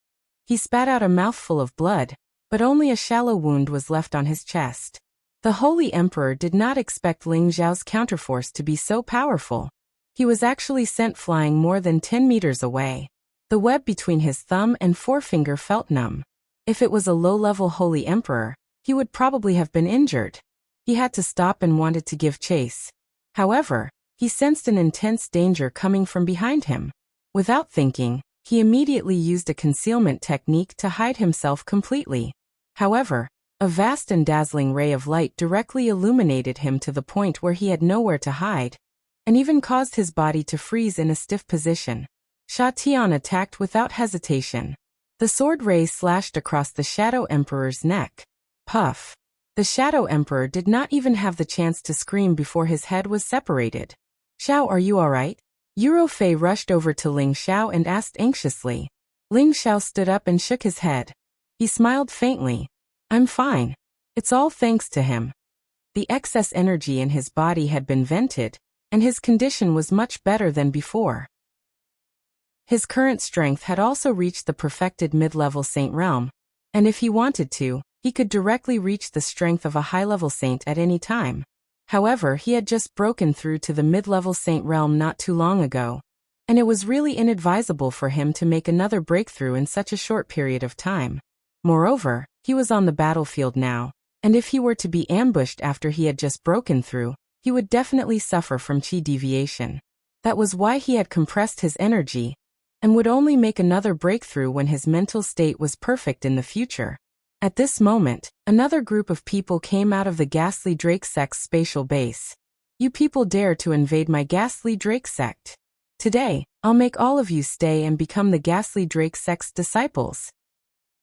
He spat out a mouthful of blood, but only a shallow wound was left on his chest. The Holy Emperor did not expect Ling Xiao's counterforce to be so powerful. He was actually sent flying more than 10 meters away. The web between his thumb and forefinger felt numb. If it was a low-level Holy Emperor, he would probably have been injured. He had to stop and wanted to give chase. However, he sensed an intense danger coming from behind him. Without thinking, he immediately used a concealment technique to hide himself completely. However, a vast and dazzling ray of light directly illuminated him to the point where he had nowhere to hide, and even caused his body to freeze in a stiff position. Sha Tian attacked without hesitation. The sword ray slashed across the Shadow Emperor's neck. Puff. The Shadow Emperor did not even have the chance to scream before his head was separated. Xiao, are you alright? Eurofei rushed over to Ling Xiao and asked anxiously. Ling Xiao stood up and shook his head. He smiled faintly. I'm fine. It's all thanks to him. The excess energy in his body had been vented, and his condition was much better than before. His current strength had also reached the perfected mid-level saint realm, and if he wanted to, he could directly reach the strength of a high-level saint at any time. However, he had just broken through to the mid-level saint realm not too long ago, and it was really inadvisable for him to make another breakthrough in such a short period of time. Moreover, he was on the battlefield now, and if he were to be ambushed after he had just broken through, he would definitely suffer from chi deviation. That was why he had compressed his energy, and would only make another breakthrough when his mental state was perfect in the future. At this moment, another group of people came out of the ghastly Drake sect's spatial base. You people dare to invade my ghastly Drake sect. Today, I'll make all of you stay and become the ghastly Drake sect's disciples.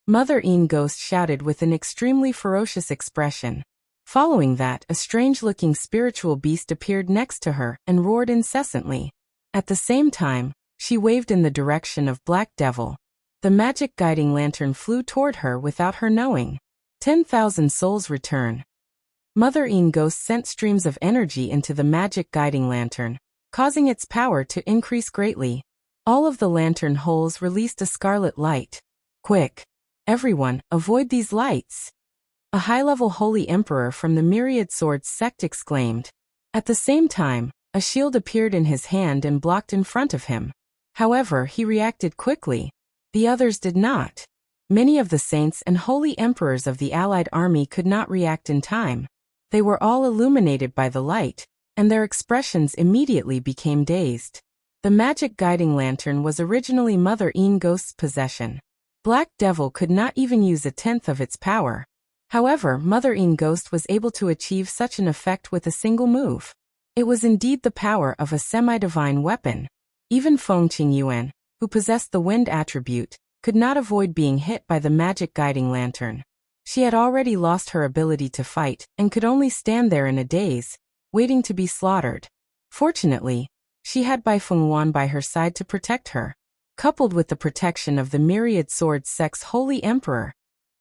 Mother Een Ghost shouted with an extremely ferocious expression. Following that, a strange-looking spiritual beast appeared next to her and roared incessantly. At the same time, she waved in the direction of Black Devil. The magic guiding lantern flew toward her without her knowing. 10,000 souls return. Mother Een Ghost sent streams of energy into the magic guiding lantern, causing its power to increase greatly. All of the lantern holes released a scarlet light. Quick! Everyone, avoid these lights! A high-level holy emperor from the Myriad Swords sect exclaimed. At the same time, a shield appeared in his hand and blocked in front of him. However, he reacted quickly. The others did not. Many of the saints and holy emperors of the allied army could not react in time. They were all illuminated by the light, and their expressions immediately became dazed. The magic guiding lantern was originally Mother Een Ghost's possession. Black Devil could not even use a tenth of its power. However, Mother Een Ghost was able to achieve such an effect with a single move. It was indeed the power of a semi-divine weapon. Even Feng Qingyuan, who possessed the wind attribute, could not avoid being hit by the magic guiding lantern. She had already lost her ability to fight and could only stand there in a daze, waiting to be slaughtered. Fortunately, she had Bai Fenghuan by her side to protect her. Coupled with the protection of the Myriad Swords sect's holy emperor,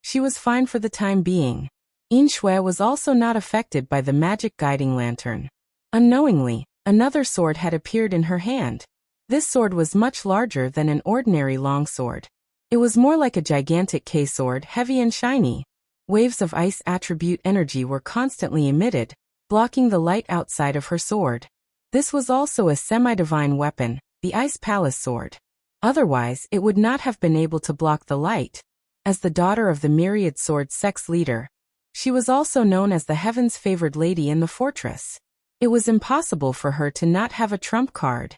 she was fine for the time being. Yin Shui was also not affected by the magic guiding lantern. Unknowingly, another sword had appeared in her hand. This sword was much larger than an ordinary longsword. It was more like a gigantic K-sword, heavy and shiny. Waves of ice attribute energy were constantly emitted, blocking the light outside of her sword. This was also a semi-divine weapon, the Ice Palace sword. Otherwise, it would not have been able to block the light. As the daughter of the Myriad Swords sect's leader, she was also known as the Heaven's favored lady in the fortress. It was impossible for her to not have a trump card.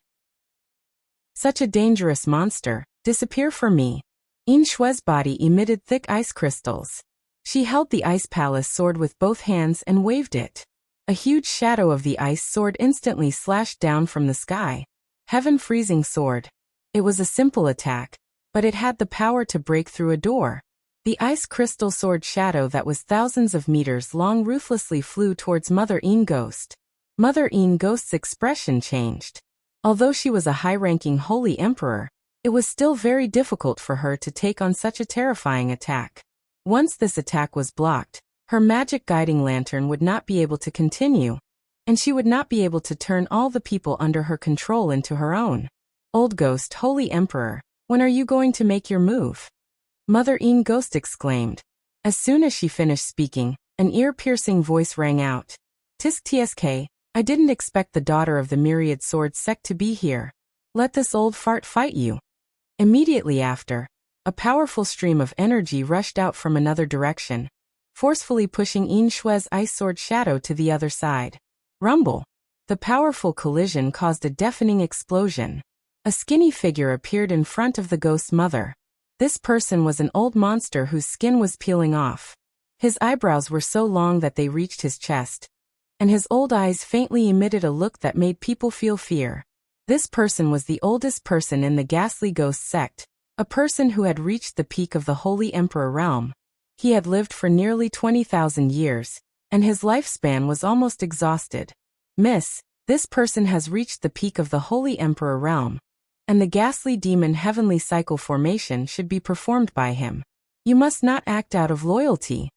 Such a dangerous monster, disappear for me. Yin Shui's body emitted thick ice crystals. She held the Ice Palace sword with both hands and waved it. A huge shadow of the ice sword instantly slashed down from the sky. Heaven Freezing Sword. It was a simple attack, but it had the power to break through a door. The ice crystal sword shadow that was thousands of meters long ruthlessly flew towards Mother Een Ghost. Mother Een Ghost's expression changed. Although she was a high-ranking holy emperor, it was still very difficult for her to take on such a terrifying attack. Once this attack was blocked, her magic guiding lantern would not be able to continue, and she would not be able to turn all the people under her control into her own. Old Ghost, Holy Emperor, when are you going to make your move? Mother Een Ghost exclaimed. As soon as she finished speaking, an ear-piercing voice rang out. Tisk tsk, I didn't expect the daughter of the Myriad Swords sect to be here. Let this old fart fight you. Immediately after, a powerful stream of energy rushed out from another direction, forcefully pushing Yin Shui's ice sword shadow to the other side. Rumble! The powerful collision caused a deafening explosion. A skinny figure appeared in front of the ghost's mother. This person was an old monster whose skin was peeling off. His eyebrows were so long that they reached his chest, and his old eyes faintly emitted a look that made people feel fear. This person was the oldest person in the Ghastly Ghost sect, a person who had reached the peak of the Holy Emperor realm. He had lived for nearly 20,000 years, and his lifespan was almost exhausted. Miss, this person has reached the peak of the Holy Emperor realm, and the ghastly demon heavenly cycle formation should be performed by him. You must not act out of loyalty.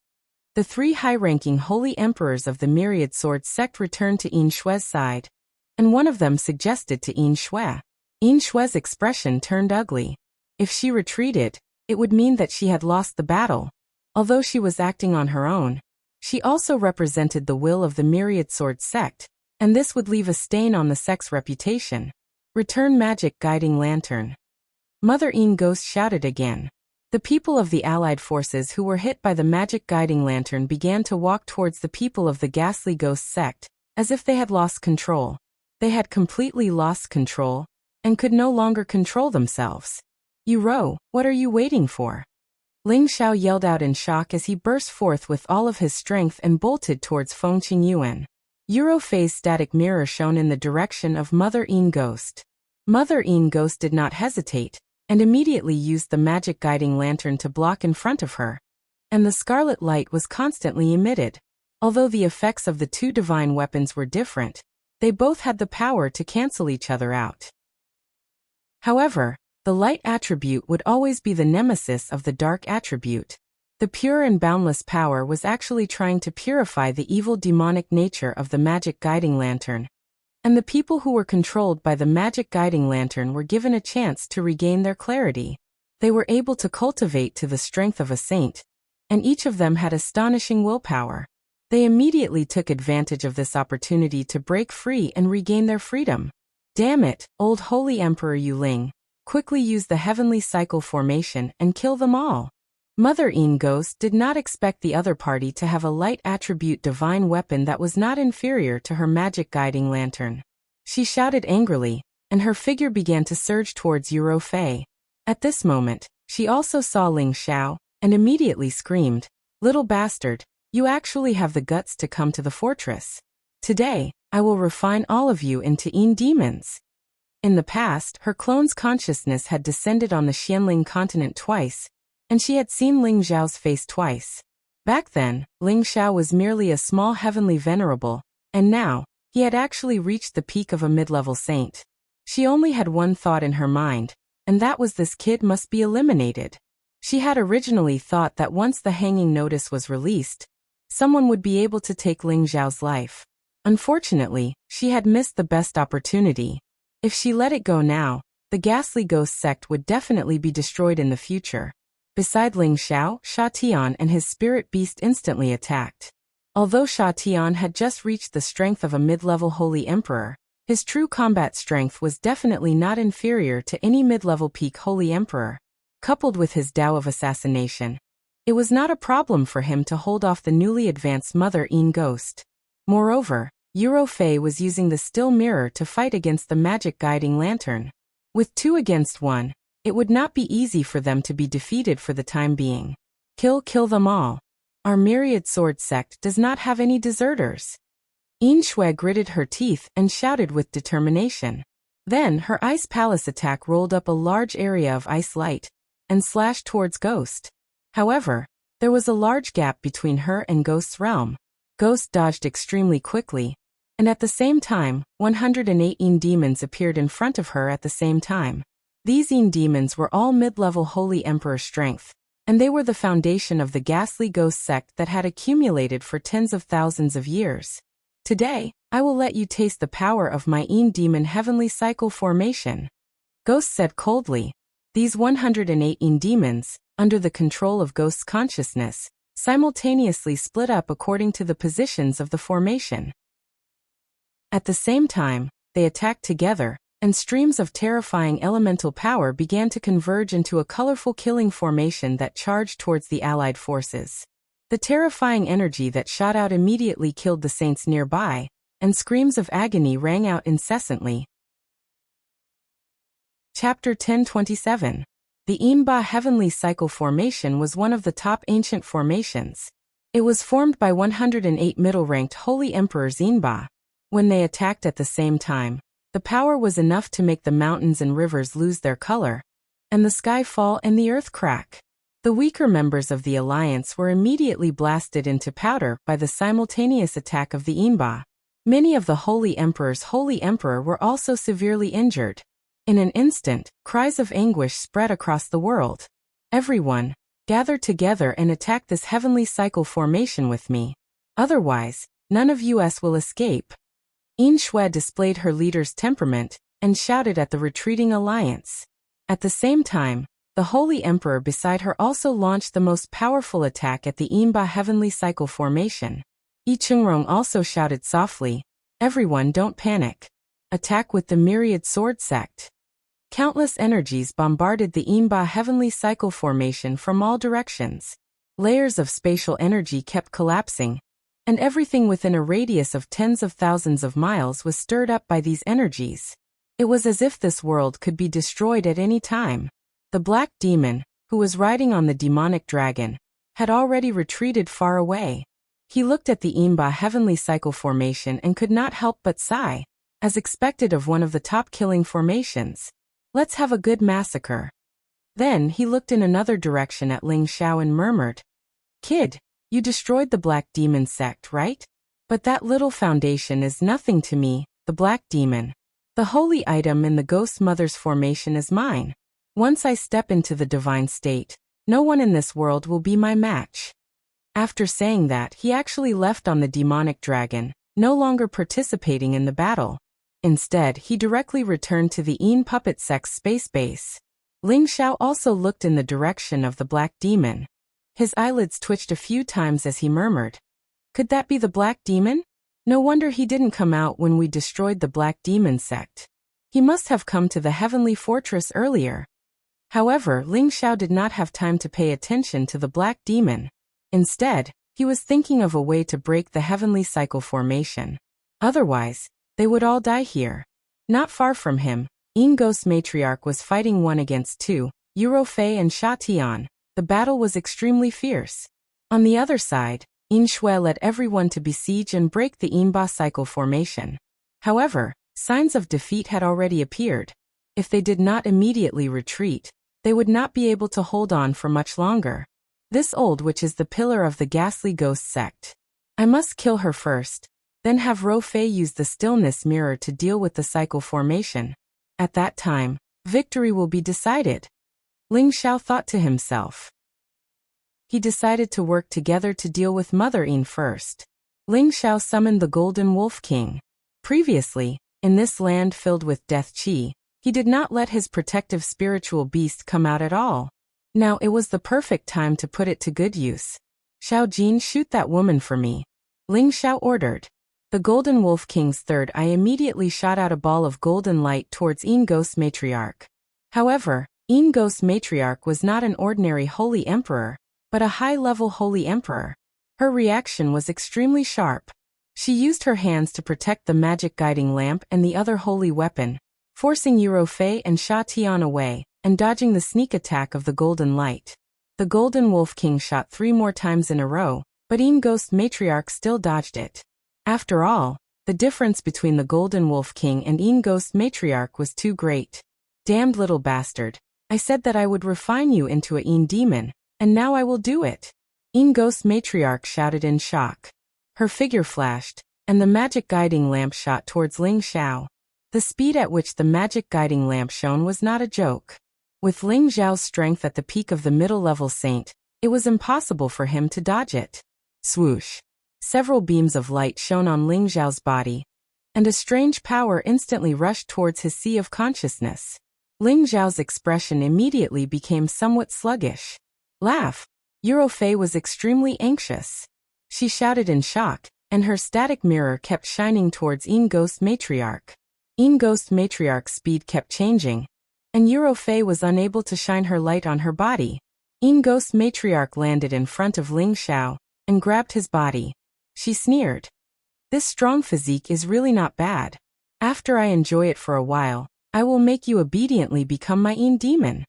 The three high-ranking Holy Emperors of the Myriad Swords sect returned to Yin Shui's side, and one of them suggested to Yin Shui. Yin Shui's expression turned ugly. If she retreated, it would mean that she had lost the battle. Although she was acting on her own, she also represented the will of the Myriad Swords sect, and this would leave a stain on the sect's reputation. Return magic guiding lantern. Mother Een Ghost shouted again. The people of the allied forces who were hit by the magic guiding lantern began to walk towards the people of the Ghastly Ghost sect, as if they had lost control. They had completely lost control, and could no longer control themselves. Yuro, what are you waiting for? Ling Xiao yelled out in shock as he burst forth with all of his strength and bolted towards Feng Qingyuan. Yuro Fei's static mirror shone in the direction of Mother Een Ghost. Mother Een Ghost did not hesitate, and immediately used the magic guiding lantern to block in front of her, and the scarlet light was constantly emitted. Although the effects of the two divine weapons were different, they both had the power to cancel each other out. However, The light attribute would always be the nemesis of the dark attribute. The pure and boundless power was actually trying to purify the evil demonic nature of the magic guiding lantern. And the people who were controlled by the magic guiding lantern were given a chance to regain their clarity. They were able to cultivate to the strength of a saint, and each of them had astonishing willpower. They immediately took advantage of this opportunity to break free and regain their freedom. Damn it, old Holy Emperor Yuling. Quickly use the heavenly cycle formation and kill them all. Mother Yin Ghost did not expect the other party to have a light attribute divine weapon that was not inferior to her magic guiding lantern. She shouted angrily, and her figure began to surge towards Euro Fei. At this moment, she also saw Ling Xiao, and immediately screamed, "Little bastard, you actually have the guts to come to the fortress. Today, I will refine all of you into Yin demons." In the past, her clone's consciousness had descended on the Xianling continent twice, and she had seen Ling Xiao's face twice. Back then, Ling Xiao was merely a small heavenly venerable, and now, he had actually reached the peak of a mid-level saint. She only had one thought in her mind, and that was this kid must be eliminated. She had originally thought that once the hanging notice was released, someone would be able to take Ling Xiao's life. Unfortunately, she had missed the best opportunity. If she let it go now, the ghastly ghost sect would definitely be destroyed in the future. Beside Ling Xiao, Sha Tian and his spirit beast instantly attacked. Although Sha Tian had just reached the strength of a mid-level holy emperor, his true combat strength was definitely not inferior to any mid-level peak holy emperor. Coupled with his Tao of assassination, it was not a problem for him to hold off the newly advanced Mother Yin Ghost. Moreover, Euro Fei was using the still mirror to fight against the magic guiding lantern. With 2 against 1, it would not be easy for them to be defeated for the time being. Kill them all. Our myriad sword sect does not have any deserters. Yin Shui gritted her teeth and shouted with determination. Then her ice palace attack rolled up a large area of ice light and slashed towards Ghost. However, there was a large gap between her and Ghost's realm. Ghost dodged extremely quickly, and at the same time, 108 Yin demons appeared in front of her at the same time. These Yin demons were all mid-level Holy Emperor strength, and they were the foundation of the ghastly ghost sect that had accumulated for tens of thousands of years. Today, I will let you taste the power of my Yin demon heavenly cycle formation. Ghost said coldly. These 108 Yin demons, under the control of Ghost's consciousness, simultaneously split up according to the positions of the formation. At the same time, they attacked together, and streams of terrifying elemental power began to converge into a colorful killing formation that charged towards the allied forces. The terrifying energy that shot out immediately killed the saints nearby, and screams of agony rang out incessantly. Chapter 1027. The Yinba Heavenly Cycle Formation was one of the top ancient formations. It was formed by 108 middle-ranked Holy Emperors Yinba. When they attacked at the same time, the power was enough to make the mountains and rivers lose their color, and the sky fall and the earth crack. The weaker members of the alliance were immediately blasted into powder by the simultaneous attack of the Yinba. Many of the Holy Emperor's Holy Emperor were also severely injured. In an instant, cries of anguish spread across the world. Everyone, gather together and attack this heavenly cycle formation with me. Otherwise, none of us will escape. Yin Shui displayed her leader's temperament and shouted at the retreating alliance. At the same time, the Holy Emperor beside her also launched the most powerful attack at the Yinba Heavenly Cycle formation. Yi Chungrong also shouted softly, "Everyone don't panic. Attack with the myriad sword sect." Countless energies bombarded the Yinba Heavenly Cycle formation from all directions. Layers of spatial energy kept collapsing, and everything within a radius of tens of thousands of miles was stirred up by these energies. It was as if this world could be destroyed at any time. The Black Demon, who was riding on the demonic dragon, had already retreated far away. He looked at the Yinba Heavenly Cycle formation and could not help but sigh, as expected of one of the top killing formations. Let's have a good massacre. Then he looked in another direction at Ling Xiao and murmured, "Kid, you destroyed the Black Demon sect, right? But that little foundation is nothing to me, the Black Demon. The holy item in the Ghost Mother's formation is mine. Once I step into the divine state, no one in this world will be my match. After saying that, he actually left on the demonic dragon, no longer participating in the battle. Instead, he directly returned to the Een Puppet Sect's space base. Ling Xiao also looked in the direction of the black demon. His eyelids twitched a few times as he murmured, "Could that be the black demon? No wonder he didn't come out when we destroyed the black demon sect. He must have come to the heavenly fortress earlier." However, Ling Xiao did not have time to pay attention to the black demon. Instead, he was thinking of a way to break the heavenly cycle formation. Otherwise, they would all die here. Not far from him, Een Ghost Matriarch was fighting 1 against 2, Yuro Fei and Sha Tian. The battle was extremely fierce. On the other side, Een Shui led everyone to besiege and break the Enba cycle formation. However, signs of defeat had already appeared. If they did not immediately retreat, they would not be able to hold on for much longer. This old witch is the pillar of the ghastly ghost sect. I must kill her first, then have Ro Fei use the stillness mirror to deal with the cycle formation. At that time, victory will be decided. Ling Xiao thought to himself. He decided to work together to deal with Mother Een first. Ling Xiao summoned the Golden Wolf King. Previously, in this land filled with death qi, he did not let his protective spiritual beast come out at all. Now it was the perfect time to put it to good use. "Xiao Jin, shoot that woman for me," Ling Xiao ordered. The Golden Wolf King's third eye immediately shot out a ball of golden light towards Een Ghost Matriarch. However, Een Ghost Matriarch was not an ordinary holy emperor, but a high-level holy emperor. Her reaction was extremely sharp. She used her hands to protect the magic guiding lamp and the other holy weapon, forcing Yuro Fei and Sha Tian away, and dodging the sneak attack of the golden light. The Golden Wolf King shot 3 more times in a row, but Een Ghost Matriarch still dodged it. After all, the difference between the Golden Wolf King and Een Ghost Matriarch was too great. "Damned little bastard, I said that I would refine you into a Een demon, and now I will do it," Een Ghost Matriarch shouted in shock. Her figure flashed, and the magic guiding lamp shot towards Ling Xiao. The speed at which the magic guiding lamp shone was not a joke. With Ling Xiao's strength at the peak of the middle-level saint, it was impossible for him to dodge it. Swoosh! Several beams of light shone on Ling Xiao's body, and a strange power instantly rushed towards his sea of consciousness. Ling Xiao's expression immediately became somewhat sluggish. "Laugh!" Yuro Fei was extremely anxious. She shouted in shock, and her static mirror kept shining towards Een Ghost Matriarch. Een Ghost Matriarch's speed kept changing, and Yuro Fei was unable to shine her light on her body. Een Ghost Matriarch landed in front of Ling Xiao, and grabbed his body. She sneered. "This strong physique is really not bad. After I enjoy it for a while, I will make you obediently become my Een demon."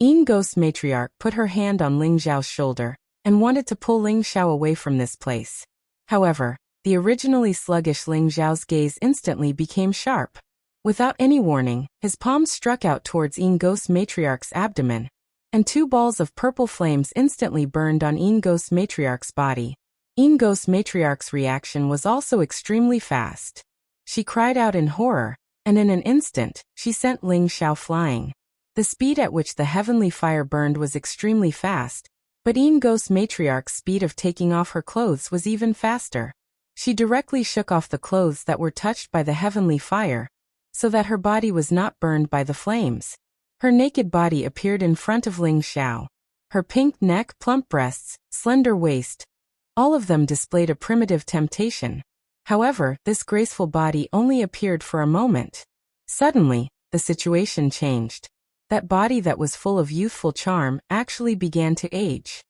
Een Ghost Matriarch put her hand on Ling Xiao's shoulder, and wanted to pull Ling Xiao away from this place. However, the originally sluggish Ling Xiao's gaze instantly became sharp. Without any warning, his palm struck out towards Een Ghost Matriarch's abdomen, and 2 balls of purple flames instantly burned on Een Ghost Matriarch's body. Een Ghost Matriarch's reaction was also extremely fast. She cried out in horror, and in an instant, she sent Ling Xiao flying. The speed at which the heavenly fire burned was extremely fast, but Een Ghost Matriarch's speed of taking off her clothes was even faster. She directly shook off the clothes that were touched by the heavenly fire, so that her body was not burned by the flames. Her naked body appeared in front of Ling Xiao. Her pink neck, plump breasts, slender waist, all of them displayed a primitive temptation. However, this graceful body only appeared for a moment. Suddenly, the situation changed. That body that was full of youthful charm actually began to age.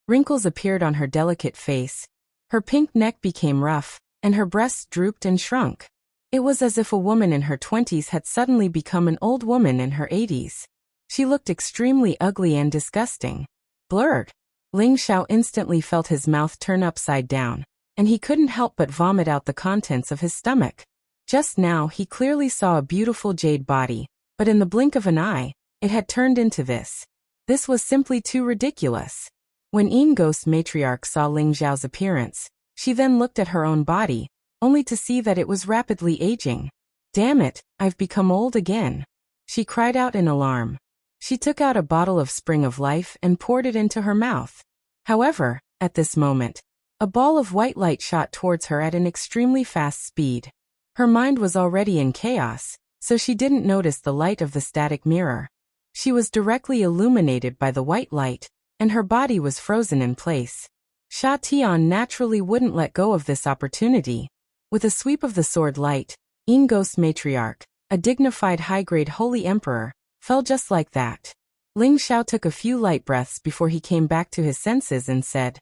Wrinkles appeared on her delicate face, her pink neck became rough, and her breasts drooped and shrunk. It was as if a woman in her 20s had suddenly become an old woman in her 80s. She looked extremely ugly and disgusting. Blurred. Ling Xiao instantly felt his mouth turn upside down, and he couldn't help but vomit out the contents of his stomach. Just now he clearly saw a beautiful jade body, but in the blink of an eye, it had turned into this. This was simply too ridiculous. When Een Ghost Matriarch saw Ling Xiao's appearance, she then looked at her own body, only to see that it was rapidly aging. "Damn it, I've become old again." She cried out in alarm. She took out a bottle of Spring of Life and poured it into her mouth. However, at this moment, a ball of white light shot towards her at an extremely fast speed. Her mind was already in chaos, so she didn't notice the light of the static mirror. She was directly illuminated by the white light, and her body was frozen in place. Sha Tian naturally wouldn't let go of this opportunity. With a sweep of the sword light, Yin Ghost Matriarch, a dignified high-grade holy emperor, fell just like that. Ling Xiao took a few light breaths before he came back to his senses and said,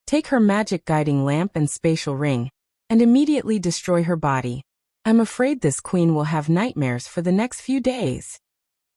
"Take her magic guiding lamp and spatial ring, and immediately destroy her body. I'm afraid this queen will have nightmares for the next few days."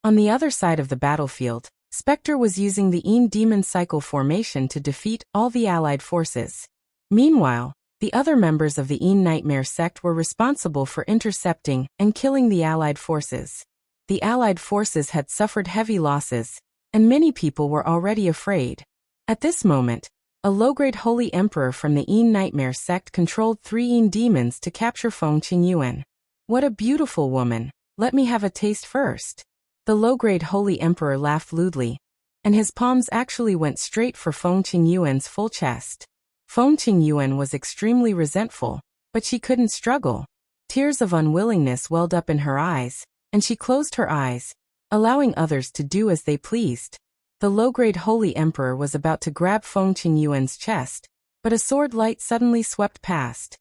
On the other side of the battlefield, Spectre was using the Yin Demon Cycle formation to defeat all the allied forces. Meanwhile, the other members of the Yin Nightmare sect were responsible for intercepting and killing the allied forces. The allied forces had suffered heavy losses, and many people were already afraid. At this moment, a low-grade holy emperor from the Yin Nightmare sect controlled 3 Yin demons to capture Feng Qingyuan. "What a beautiful woman, let me have a taste first." The low-grade holy emperor laughed lewdly, and his palms actually went straight for Feng Qingyuan's full chest. Feng Qingyuan was extremely resentful, but she couldn't struggle. Tears of unwillingness welled up in her eyes, and she closed her eyes, allowing others to do as they pleased. The low-grade holy emperor was about to grab Feng Qingyuan's chest, but a sword light suddenly swept past.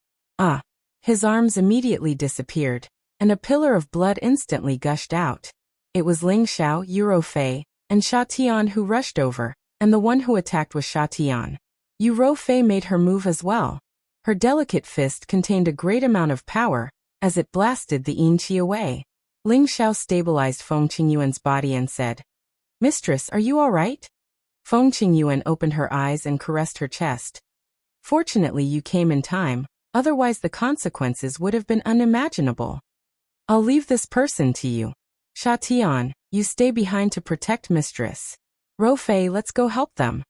His arms immediately disappeared, and a pillar of blood instantly gushed out. It was Ling Xiao, Yuro Fei, and Sha Tian who rushed over, and the one who attacked was Sha Tian. Yuro Fei made her move as well. Her delicate fist contained a great amount of power, as it blasted the Yin Qi away. Ling Xiao stabilized Feng Qingyuan's body and said, "Mistress, are you all right?" Feng Qingyuan opened her eyes and caressed her chest. "Fortunately you came in time, otherwise the consequences would have been unimaginable. I'll leave this person to you. Sha Tian, you stay behind to protect mistress. Ro Fei, let's go help them."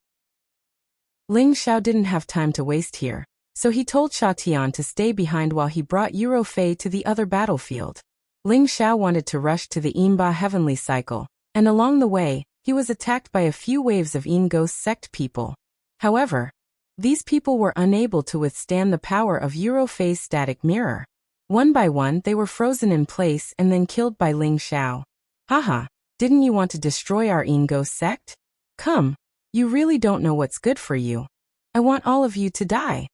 Ling Xiao didn't have time to waste here, so he told Sha Tian to stay behind while he brought Yuro Fei to the other battlefield. Ling Xiao wanted to rush to the Yinba Heavenly Cycle, and along the way, he was attacked by a few waves of Yin Ghost sect people. However, these people were unable to withstand the power of Yuro Fei's static mirror. One by one they were frozen in place and then killed by Ling Xiao. "Haha, didn't you want to destroy our Yin Ghost sect? Come, you really don't know what's good for you. I want all of you to die."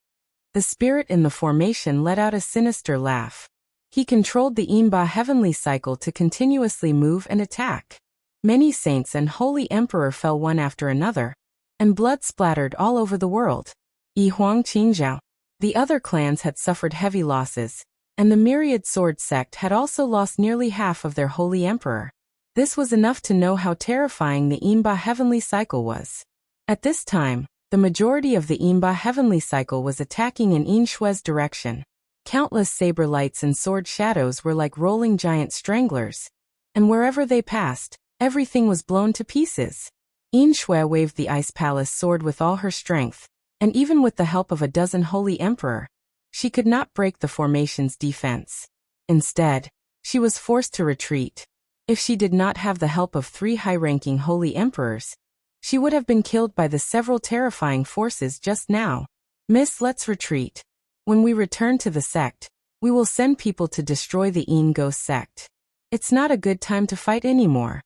The spirit in the formation let out a sinister laugh. He controlled the Yinba Heavenly Cycle to continuously move and attack. Many saints and holy emperor fell one after another, and blood splattered all over the world. Yi Huang Qingzhao. The other clans had suffered heavy losses, and the myriad sword sect had also lost nearly half of their holy emperor. This was enough to know how terrifying the Yinba Heavenly Cycle was. At this time, the majority of the Yinba Heavenly Cycle was attacking in Yin Shue's direction. Countless saber lights and sword shadows were like rolling giant stranglers, and wherever they passed, everything was blown to pieces. Yin Shui waved the Ice Palace sword with all her strength, and even with the help of a dozen holy emperor, she could not break the formation's defense. Instead, she was forced to retreat. If she did not have the help of 3 high-ranking holy emperors, she would have been killed by the several terrifying forces just now. "Miss, let's retreat. When we return to the sect, we will send people to destroy the Yin Ghost sect. It's not a good time to fight anymore."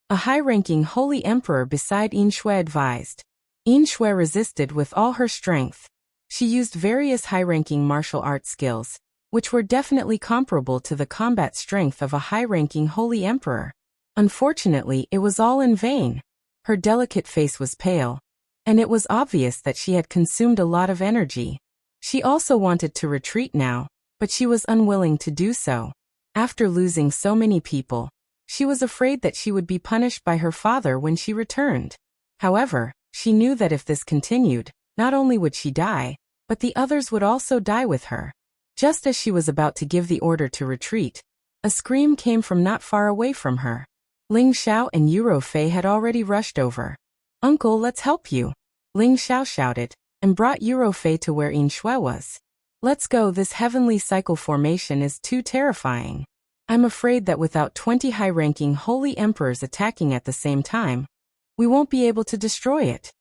A high-ranking holy emperor beside Yin Shui advised. Yin Shui resisted with all her strength. She used various high-ranking martial arts skills, which were definitely comparable to the combat strength of a high-ranking holy emperor. Unfortunately, it was all in vain. Her delicate face was pale, and it was obvious that she had consumed a lot of energy. She also wanted to retreat now, but she was unwilling to do so. After losing so many people, she was afraid that she would be punished by her father when she returned. However, she knew that if this continued, not only would she die, but the others would also die with her. Just as she was about to give the order to retreat, a scream came from not far away from her. Ling Xiao and Yuro Fei had already rushed over. "Uncle, let's help you," Ling Xiao shouted, and brought Yuro Fei to where Yin Shui was. "Let's go, this heavenly cycle formation is too terrifying. I'm afraid that without 20 high-ranking holy emperors attacking at the same time, we won't be able to destroy it.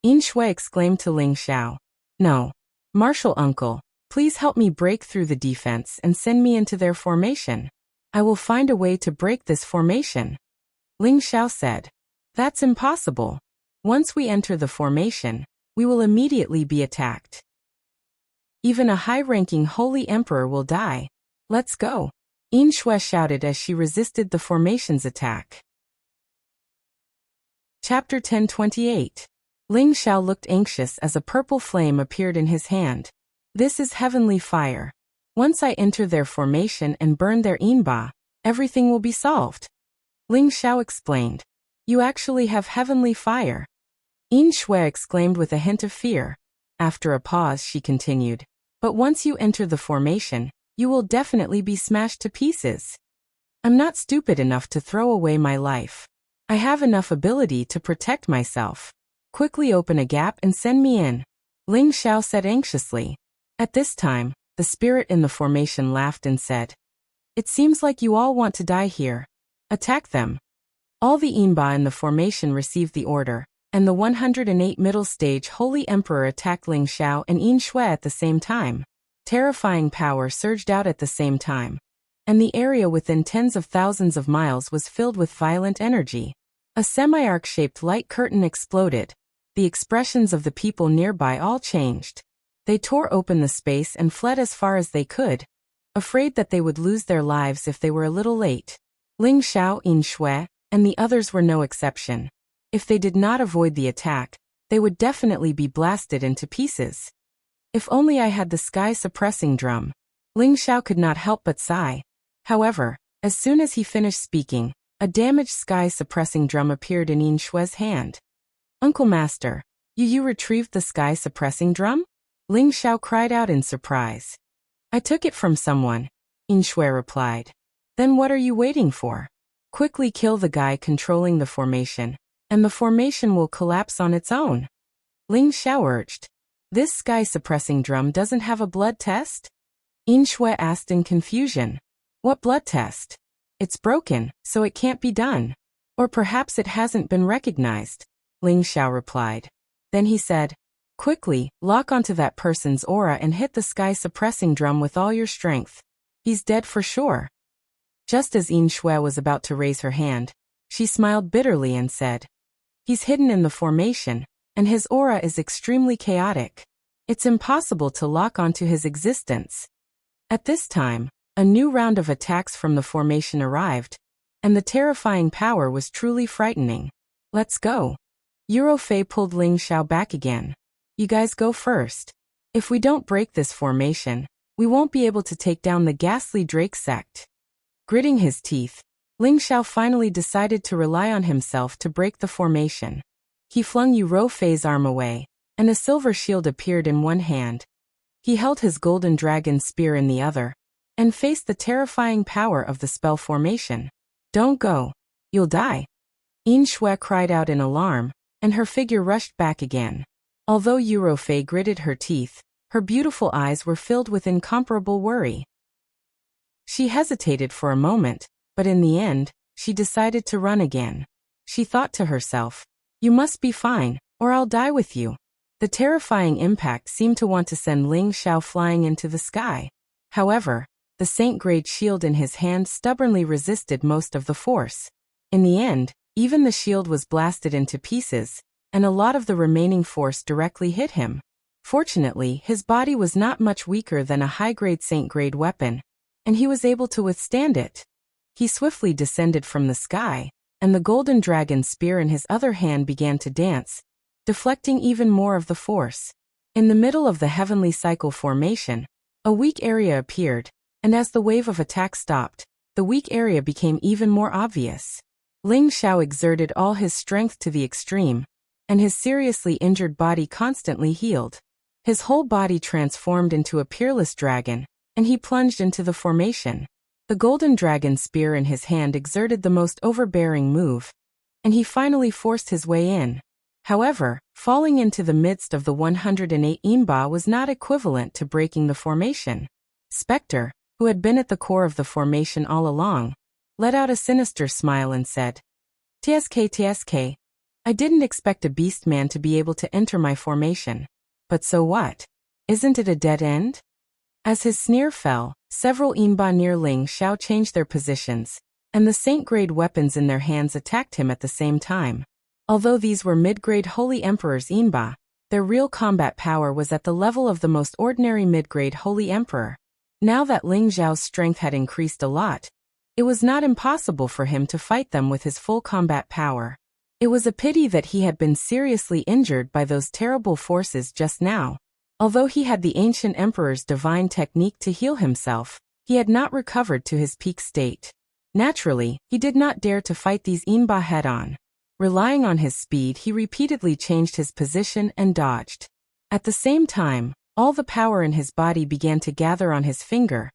Yin Shui exclaimed to Ling Xiao. No. Martial uncle, please help me break through the defense and send me into their formation. I will find a way to break this formation. Ling Xiao said. That's impossible. Once we enter the formation, we will immediately be attacked. Even a high-ranking holy emperor will die. Let's go. Yin Shui shouted as she resisted the formation's attack. Chapter 1028. Ling Xiao looked anxious as a purple flame appeared in his hand. This is heavenly fire. Once I enter their formation and burn their inba, everything will be solved. Ling Xiao explained. You actually have heavenly fire. Yin Shui exclaimed with a hint of fear. After a pause, she continued. But once you enter the formation, you will definitely be smashed to pieces. I'm not stupid enough to throw away my life. I have enough ability to protect myself. Quickly open a gap and send me in. Ling Xiao said anxiously. At this time, the spirit in the formation laughed and said, It seems like you all want to die here. Attack them. All the inba in the formation received the order, and the 108 middle stage Holy Emperor attacked Ling Xiao and Yin Shui at the same time. Terrifying power surged out at the same time, and the area within tens of thousands of miles was filled with violent energy. A semi-arc-shaped light curtain exploded. The expressions of the people nearby all changed. They tore open the space and fled as far as they could, afraid that they would lose their lives if they were a little late. Ling Xiao, Yin Shui, and the others were no exception. If they did not avoid the attack, they would definitely be blasted into pieces. If only I had the sky-suppressing drum. Ling Xiao could not help but sigh. However, as soon as he finished speaking, a damaged sky-suppressing drum appeared in Yin Shui's hand. Uncle Master, you retrieved the sky-suppressing drum? Ling Xiao cried out in surprise. I took it from someone, Yin Shui replied. Then what are you waiting for? Quickly kill the guy controlling the formation, and the formation will collapse on its own. Ling Xiao urged. This sky-suppressing drum doesn't have a blood test? Yin Shui asked in confusion. What blood test? It's broken, so it can't be done. Or perhaps it hasn't been recognized. Ling Xiao replied. Then he said, Quickly, lock onto that person's aura and hit the sky-suppressing drum with all your strength. He's dead for sure. Just as Yin Shui was about to raise her hand, she smiled bitterly and said, He's hidden in the formation, and his aura is extremely chaotic. It's impossible to lock onto his existence. At this time, a new round of attacks from the formation arrived, and the terrifying power was truly frightening. Let's go. Eurofei pulled Ling Xiao back again. You guys go first. If we don't break this formation, we won't be able to take down the ghastly Drake sect. Gritting his teeth, Ling Xiao finally decided to rely on himself to break the formation. He flung Eurofei's arm away, and a silver shield appeared in one hand. He held his golden dragon spear in the other, and faced the terrifying power of the spell formation. Don't go. You'll die. Yin Shui cried out in alarm, and her figure rushed back again. Although Eurofei gritted her teeth, her beautiful eyes were filled with incomparable worry. She hesitated for a moment, but in the end, she decided to run again. She thought to herself, You must be fine, or I'll die with you. The terrifying impact seemed to want to send Ling Xiao flying into the sky. However, the saint-grade shield in his hand stubbornly resisted most of the force. In the end, even the shield was blasted into pieces, and a lot of the remaining force directly hit him. Fortunately, his body was not much weaker than a high-grade saint-grade weapon, and he was able to withstand it. He swiftly descended from the sky, and the golden dragon spear in his other hand began to dance, deflecting even more of the force. In the middle of the heavenly cycle formation, a weak area appeared, and as the wave of attack stopped, the weak area became even more obvious. Ling Xiao exerted all his strength to the extreme, and his seriously injured body constantly healed. His whole body transformed into a peerless dragon, and he plunged into the formation. The golden dragon spear in his hand exerted the most overbearing move, and he finally forced his way in. However, falling into the midst of the 108 Inba was not equivalent to breaking the formation. Spectre, who had been at the core of the formation all along, let out a sinister smile and said, "Tsk. I didn't expect a beast man to be able to enter my formation. But so what? Isn't it a dead end?" As his sneer fell, several Yinba near Ling Xiao changed their positions, and the saint-grade weapons in their hands attacked him at the same time. Although these were mid-grade Holy Emperor's Yinba, their real combat power was at the level of the most ordinary mid-grade Holy Emperor. Now that Ling Xiao's strength had increased a lot, it was not impossible for him to fight them with his full combat power. It was a pity that he had been seriously injured by those terrible forces just now. Although he had the ancient emperor's divine technique to heal himself, he had not recovered to his peak state. Naturally, he did not dare to fight these Yinba head-on. Relying on his speed, he repeatedly changed his position and dodged. At the same time, all the power in his body began to gather on his finger,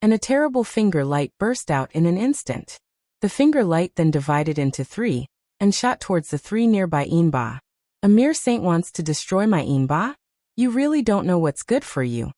and a terrible finger light burst out in an instant. The finger light then divided into 3, and shot towards the 3 nearby Yinba. "A mere saint wants to destroy my Yinba? You really don't know what's good for you."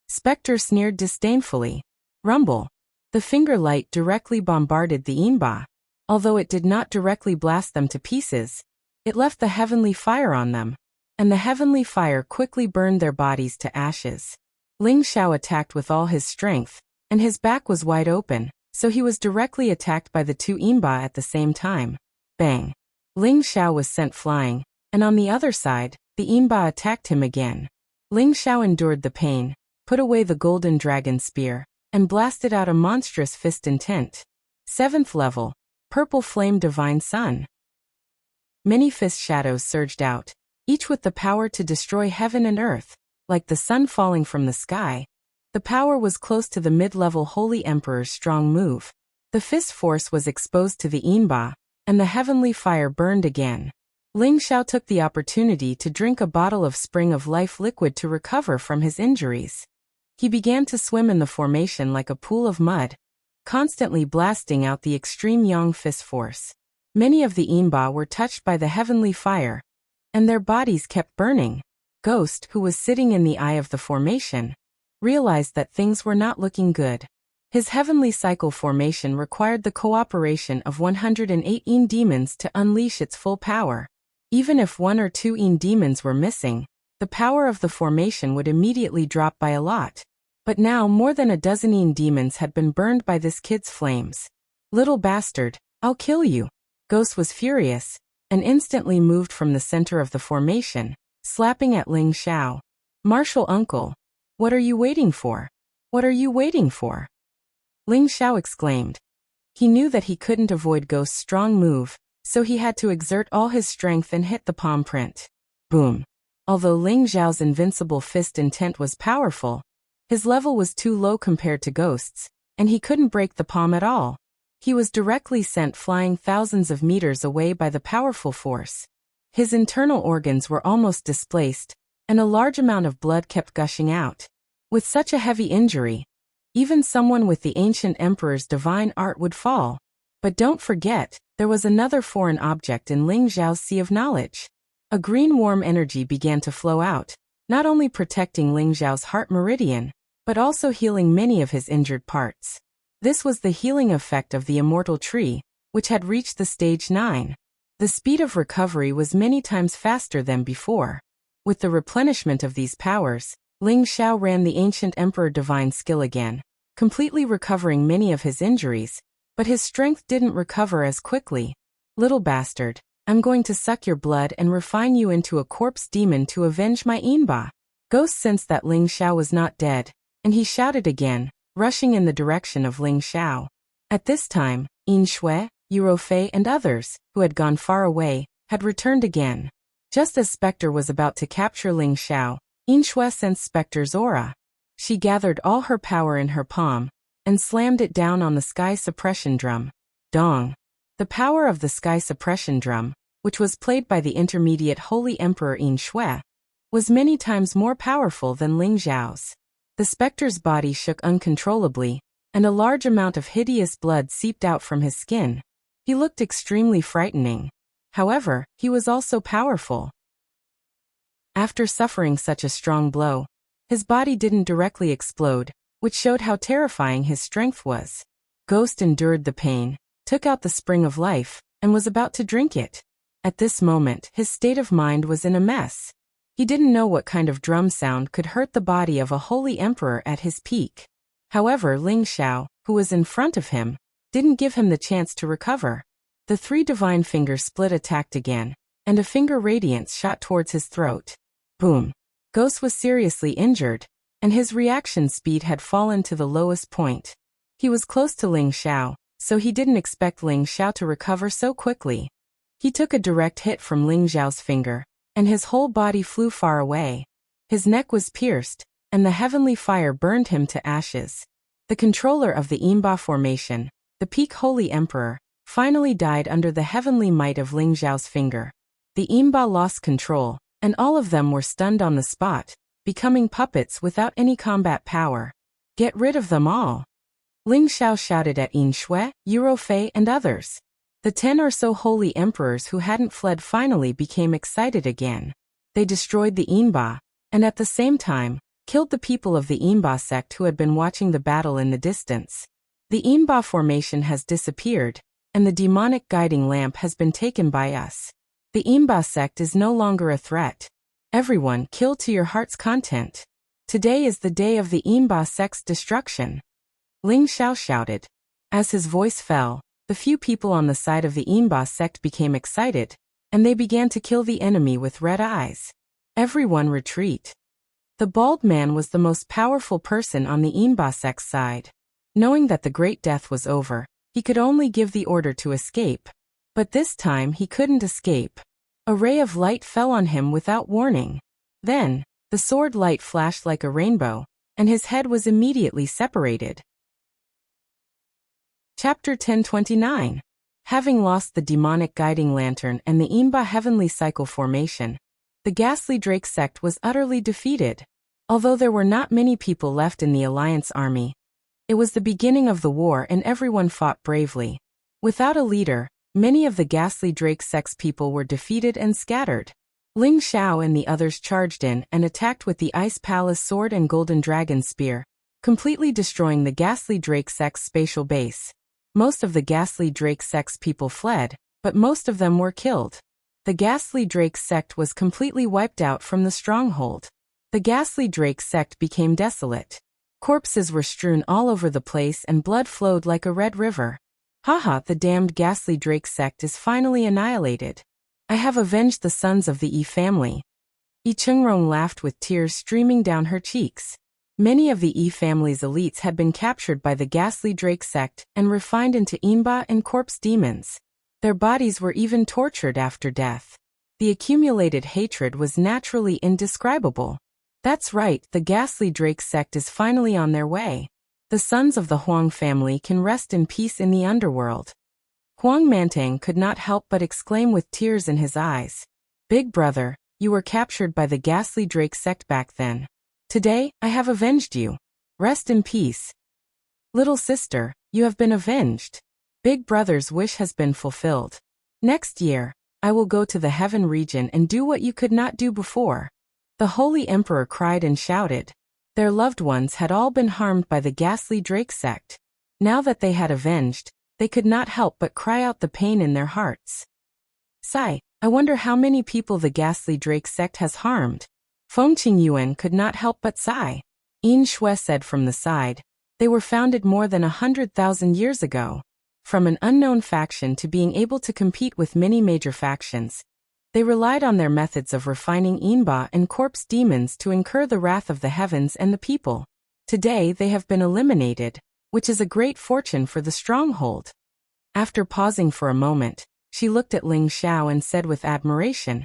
Spectre sneered disdainfully. Rumble. The finger light directly bombarded the Yinba. Although it did not directly blast them to pieces, it left the heavenly fire on them, and the heavenly fire quickly burned their bodies to ashes. Ling Xiao attacked with all his strength, and his back was wide open, so he was directly attacked by the 2 Yinba at the same time. Bang! Ling Xiao was sent flying, and on the other side, the Yinba attacked him again. Ling Xiao endured the pain, put away the golden dragon spear, and blasted out a monstrous fist intent. 7th level, Purple Flame Divine Sun. Many fist shadows surged out, each with the power to destroy heaven and earth, like the sun falling from the sky. The power was close to the mid-level Holy Emperor's strong move. The fist force was exposed to the Yinba, and the heavenly fire burned again. Ling Xiao took the opportunity to drink a bottle of Spring of Life liquid to recover from his injuries. He began to swim in the formation like a pool of mud, constantly blasting out the extreme Yang fist force. Many of the Yinba were touched by the heavenly fire, and their bodies kept burning. Ghost, who was sitting in the eye of the formation, realized that things were not looking good. His heavenly cycle formation required the cooperation of 108 Yin demons to unleash its full power. Even if 1 or 2 Yin demons were missing, the power of the formation would immediately drop by a lot. But now more than a dozen Yin demons had been burned by this kid's flames. "Little bastard, I'll kill you." Ghost was furious, and instantly moved from the center of the formation, slapping at Ling Xiao. "Martial uncle, what are you waiting for? What are you waiting for?" Ling Xiao exclaimed. He knew that he couldn't avoid Ghost's strong move, so he had to exert all his strength and hit the palm print. Boom. Although Ling Xiao's invincible fist intent was powerful, his level was too low compared to Ghost's, and he couldn't break the palm at all. He was directly sent flying thousands of meters away by the powerful force. His internal organs were almost displaced, and a large amount of blood kept gushing out. With such a heavy injury, even someone with the ancient emperor's divine art would fall. But don't forget, there was another foreign object in Ling Xiao's sea of knowledge. A green warm energy began to flow out, not only protecting Ling Xiao's heart meridian, but also healing many of his injured parts. This was the healing effect of the immortal tree, which had reached the stage 9. The speed of recovery was many times faster than before. With the replenishment of these powers, Ling Xiao ran the ancient emperor divine skill again, completely recovering many of his injuries, but his strength didn't recover as quickly. "Little bastard, I'm going to suck your blood and refine you into a corpse demon to avenge my Yinba." Ghost sensed that Ling Xiao was not dead, and he shouted again, rushing in the direction of Ling Xiao. At this time, Yin Shui, Eurofei and others, who had gone far away, had returned again. Just as Spectre was about to capture Ling Xiao, Yin Shui sensed Spectre's aura. She gathered all her power in her palm, and slammed it down on the sky suppression drum. Dong! The power of the sky suppression drum, which was played by the intermediate Holy Emperor Yin Shui, was many times more powerful than Ling Xiao's. The Spectre's body shook uncontrollably, and a large amount of hideous blood seeped out from his skin. He looked extremely frightening. However, he was also powerful. After suffering such a strong blow, his body didn't directly explode, which showed how terrifying his strength was. Ghost endured the pain, took out the spring of life, and was about to drink it. At this moment, his state of mind was in a mess. He didn't know what kind of drum sound could hurt the body of a holy emperor at his peak. However, Ling Xiao, who was in front of him, didn't give him the chance to recover. The three divine fingers split attacked again, and a finger radiance shot towards his throat. Boom! Ghost was seriously injured, and his reaction speed had fallen to the lowest point. He was close to Ling Xiao, so he didn't expect Ling Xiao to recover so quickly. He took a direct hit from Ling Xiao's finger, and his whole body flew far away. His neck was pierced, and the heavenly fire burned him to ashes. The controller of the Imba formation, the peak holy emperor, finally died under the heavenly might of Ling Xiao's finger. The Imba lost control, and all of them were stunned on the spot, becoming puppets without any combat power. Get rid of them all! Ling Xiao shouted at Yin Shui, Eurofei, and others. The 10 or so holy emperors who hadn't fled finally became excited again. They destroyed the Imba, and at the same time, killed the people of the Imba sect who had been watching the battle in the distance. The Imba formation has disappeared, and the demonic guiding lamp has been taken by us. The Imba sect is no longer a threat. Everyone, kill to your heart's content. Today is the day of the Imba sect's destruction. Ling Xiao shouted. As his voice fell, the few people on the side of the Imba sect became excited, and they began to kill the enemy with red eyes. Everyone retreat. The bald man was the most powerful person on the Imba sect's side. Knowing that the great death was over, he could only give the order to escape. But this time he couldn't escape. A ray of light fell on him without warning. Then, the sword light flashed like a rainbow, and his head was immediately separated. Chapter 1029. Having lost the demonic guiding lantern and the Imba heavenly cycle formation, the ghastly Drake sect was utterly defeated. Although there were not many people left in the Alliance army, it was the beginning of the war and everyone fought bravely. Without a leader, many of the ghastly Drake sect's people were defeated and scattered. Ling Xiao and the others charged in and attacked with the Ice Palace sword and Golden Dragon spear, completely destroying the ghastly Drake sect's spatial base. Most of the ghastly Drake sect's people fled, but most of them were killed. The ghastly Drake sect was completely wiped out from the stronghold. The ghastly Drake sect became desolate. Corpses were strewn all over the place and blood flowed like a red river. Haha, the damned ghastly Drake sect is finally annihilated. I have avenged the sons of the Yi family. Yi Chengrong laughed with tears streaming down her cheeks. Many of the Yi family's elites had been captured by the ghastly Drake sect and refined into Imba and corpse demons. Their bodies were even tortured after death. The accumulated hatred was naturally indescribable. That's right, the ghastly Drake sect is finally on their way. The sons of the Huang family can rest in peace in the underworld. Huang Mantang could not help but exclaim with tears in his eyes. Big brother, you were captured by the ghastly Drake sect back then. Today, I have avenged you. Rest in peace. Little sister, you have been avenged. Big brother's wish has been fulfilled. Next year, I will go to the heaven region and do what you could not do before. The holy emperor cried and shouted. Their loved ones had all been harmed by the ghastly Drake sect. Now that they had avenged, they could not help but cry out the pain in their hearts. Sigh, I wonder how many people the ghastly Drake sect has harmed. Feng Qingyuan could not help but sigh. Yin Shui said from the side. They were founded more than 100,000 years ago. From an unknown faction to being able to compete with many major factions, they relied on their methods of refining Imba and corpse demons to incur the wrath of the heavens and the people. Today they have been eliminated, which is a great fortune for the stronghold. After pausing for a moment, she looked at Ling Xiao and said with admiration,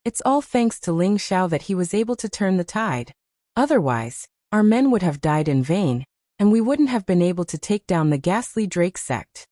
"It's all thanks to Ling Xiao that he was able to turn the tide. Otherwise, our men would have died in vain, and we wouldn't have been able to take down the ghastly Drake sect."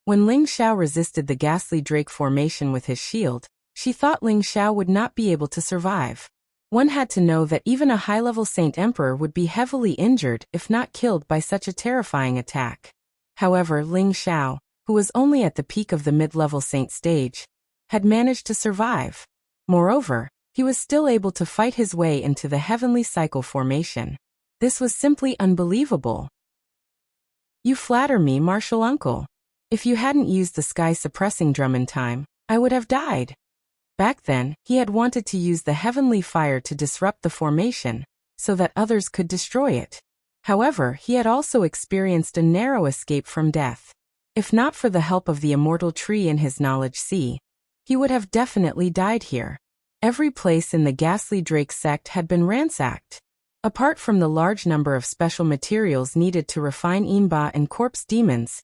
When Ling Xiao resisted the ghastly Drake formation with his shield, she thought Ling Xiao would not be able to survive. One had to know that even a high-level Saint Emperor would be heavily injured if not killed by such a terrifying attack. However, Ling Xiao, who was only at the peak of the mid-level Saint stage, had managed to survive. Moreover, he was still able to fight his way into the heavenly cycle formation. This was simply unbelievable. You flatter me, martial uncle. If you hadn't used the sky-suppressing drum in time, I would have died. Back then, he had wanted to use the heavenly fire to disrupt the formation, so that others could destroy it. However, he had also experienced a narrow escape from death. If not for the help of the immortal tree in his knowledge sea, he would have definitely died here. Every place in the ghastly Drake sect had been ransacked. Apart from the large number of special materials needed to refine Imba and corpse demons,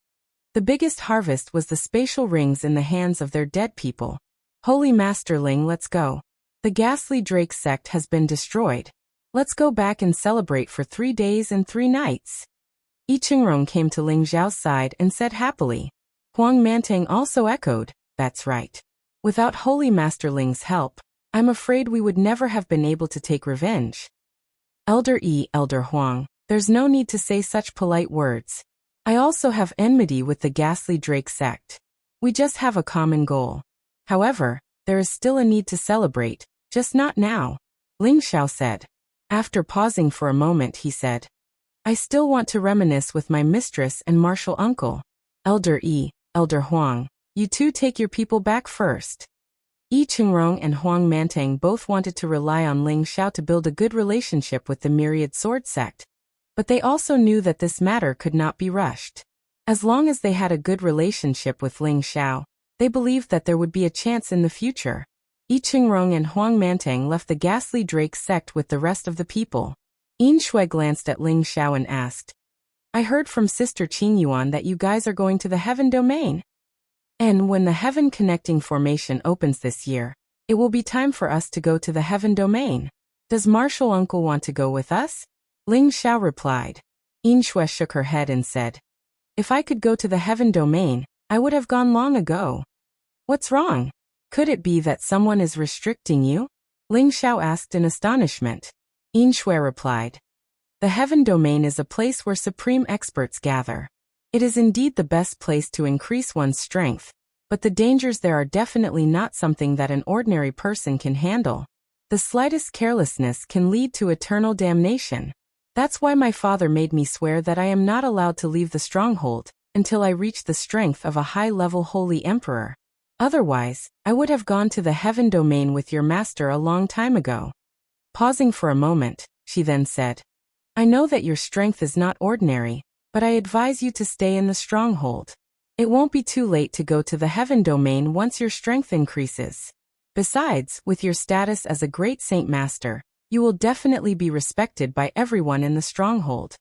the biggest harvest was the spatial rings in the hands of their dead people. Holy Master Ling, let's go. The ghastly Drake sect has been destroyed. Let's go back and celebrate for 3 days and 3 nights. I Chengrong came to Ling Xiao's side and said happily. Huang Mantang also echoed, that's right. Without Holy Master Ling's help, I'm afraid we would never have been able to take revenge. Elder Huang, there's no need to say such polite words. I also have enmity with the ghastly Drake sect. We just have a common goal. However, there is still a need to celebrate, just not now, Ling Xiao said. After pausing for a moment, he said, I still want to reminisce with my mistress and martial uncle. Elder Huang, you two take your people back first. I Chengrong and Huang Mantang both wanted to rely on Ling Xiao to build a good relationship with the Myriad Sword sect, but they also knew that this matter could not be rushed. As long as they had a good relationship with Ling Xiao, they believed that there would be a chance in the future. I Chengrong and Huang Mantang left the ghastly Drake sect with the rest of the people. Yin Shui glanced at Ling Xiao and asked, I heard from Sister Qing Yuan that you guys are going to the Heaven Domain. And when the Heaven Connecting Formation opens this year, it will be time for us to go to the Heaven Domain. Does Martial Uncle want to go with us? Ling Xiao replied. Yin Shui shook her head and said, If I could go to the Heaven Domain, I would have gone long ago. What's wrong? Could it be that someone is restricting you? Ling Xiao asked in astonishment. Yin Shui replied, The Heaven Domain is a place where supreme experts gather. It is indeed the best place to increase one's strength, but the dangers there are definitely not something that an ordinary person can handle. The slightest carelessness can lead to eternal damnation. That's why my father made me swear that I am not allowed to leave the stronghold until I reach the strength of a high-level holy emperor. Otherwise, I would have gone to the Heaven Domain with your master a long time ago. Pausing for a moment, she then said, I know that your strength is not ordinary, but I advise you to stay in the stronghold. It won't be too late to go to the Heaven Domain once your strength increases. Besides, with your status as a great Saint Master, you will definitely be respected by everyone in the stronghold.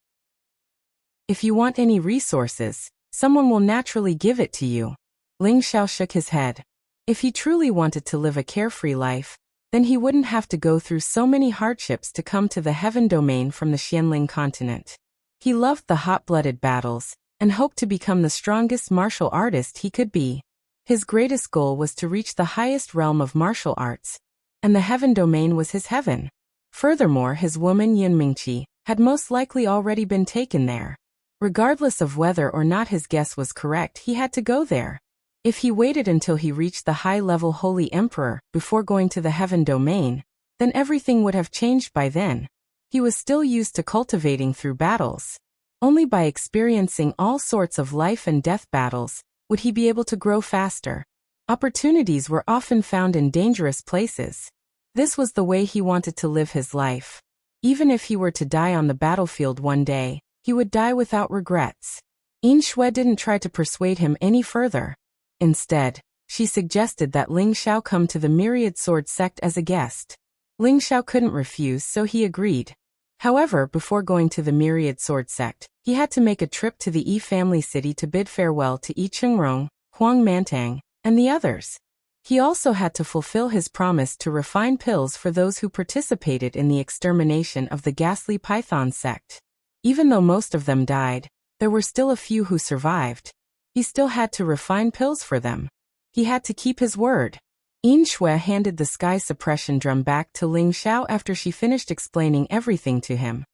If you want any resources, someone will naturally give it to you. Ling Xiao shook his head. If he truly wanted to live a carefree life, then he wouldn't have to go through so many hardships to come to the Heaven Domain from the Xianling continent. He loved the hot-blooded battles, and hoped to become the strongest martial artist he could be. His greatest goal was to reach the highest realm of martial arts, and the Heaven Domain was his heaven. Furthermore, his woman Yunmingqi had most likely already been taken there. Regardless of whether or not his guess was correct, he had to go there. If he waited until he reached the high-level Holy Emperor before going to the Heaven Domain, then everything would have changed by then. He was still used to cultivating through battles. Only by experiencing all sorts of life and death battles would he be able to grow faster. Opportunities were often found in dangerous places. This was the way he wanted to live his life. Even if he were to die on the battlefield one day, he would die without regrets. Yin Shui didn't try to persuade him any further. Instead, she suggested that Ling Xiao come to the Myriad Sword sect as a guest. Ling Xiao couldn't refuse, so he agreed. However, before going to the Myriad Sword sect, he had to make a trip to the Yi family city to bid farewell to Yi Chengrong, Huang Mantang, and the others. He also had to fulfill his promise to refine pills for those who participated in the extermination of the ghastly Python sect. Even though most of them died, there were still a few who survived. He still had to refine pills for them. He had to keep his word. Yin Shui handed the sky suppression drum back to Ling Xiao after she finished explaining everything to him.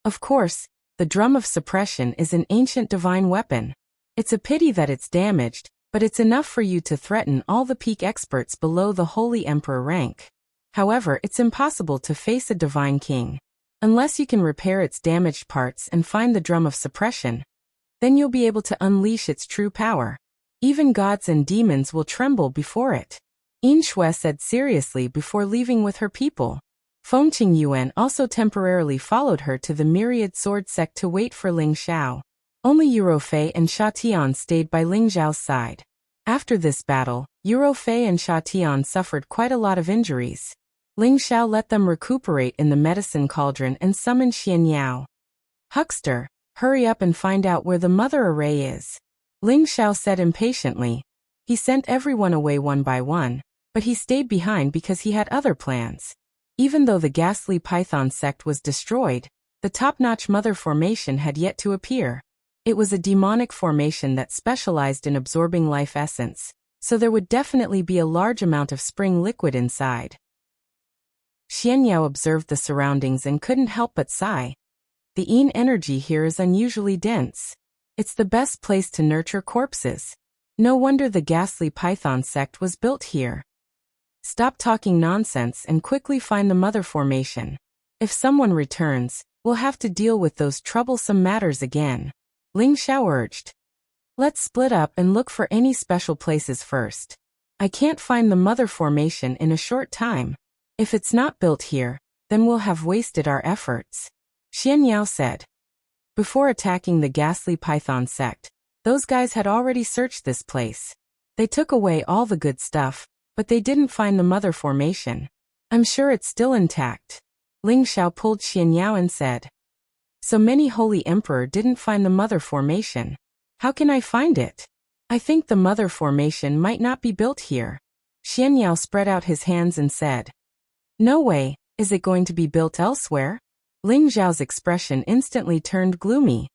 Of course, the drum of suppression is an ancient divine weapon. It's a pity that it's damaged, but it's enough for you to threaten all the peak experts below the Holy Emperor rank. However, it's impossible to face a divine king. Unless you can repair its damaged parts and find the drum of suppression, then you'll be able to unleash its true power. Even gods and demons will tremble before it. Yin Shui said seriously before leaving with her people. Fengqing Yuan also temporarily followed her to the myriad sword sect to wait for Ling Xiao. Only Eurofei and Sha Tian stayed by Ling Zhao's side. After this battle, Eurofei and Sha Tian suffered quite a lot of injuries. Ling Xiao let them recuperate in the medicine cauldron and summoned Xian Yao. Huckster, hurry up and find out where the mother array is. Ling Xiao said impatiently. He sent everyone away one by one, but he stayed behind because he had other plans. Even though the ghastly Python sect was destroyed, the top-notch mother formation had yet to appear. It was a demonic formation that specialized in absorbing life essence, so there would definitely be a large amount of spring liquid inside. Xian Yao observed the surroundings and couldn't help but sigh. The Yin energy here is unusually dense. It's the best place to nurture corpses. No wonder the ghastly Python sect was built here. Stop talking nonsense and quickly find the mother formation. If someone returns, we'll have to deal with those troublesome matters again. Ling Xiao urged. Let's split up and look for any special places first. I can't find the mother formation in a short time. If it's not built here, then we'll have wasted our efforts. Xian Yao said. Before attacking the ghastly Python sect, those guys had already searched this place. They took away all the good stuff, but they didn't find the mother formation. I'm sure it's still intact. Ling Xiao pulled Xian Yao and said. So many Holy Emperor didn't find the mother formation. How can I find it? I think the mother formation might not be built here. Xian Yao spread out his hands and said. No way, is it going to be built elsewhere? Ling Zhao's expression instantly turned gloomy.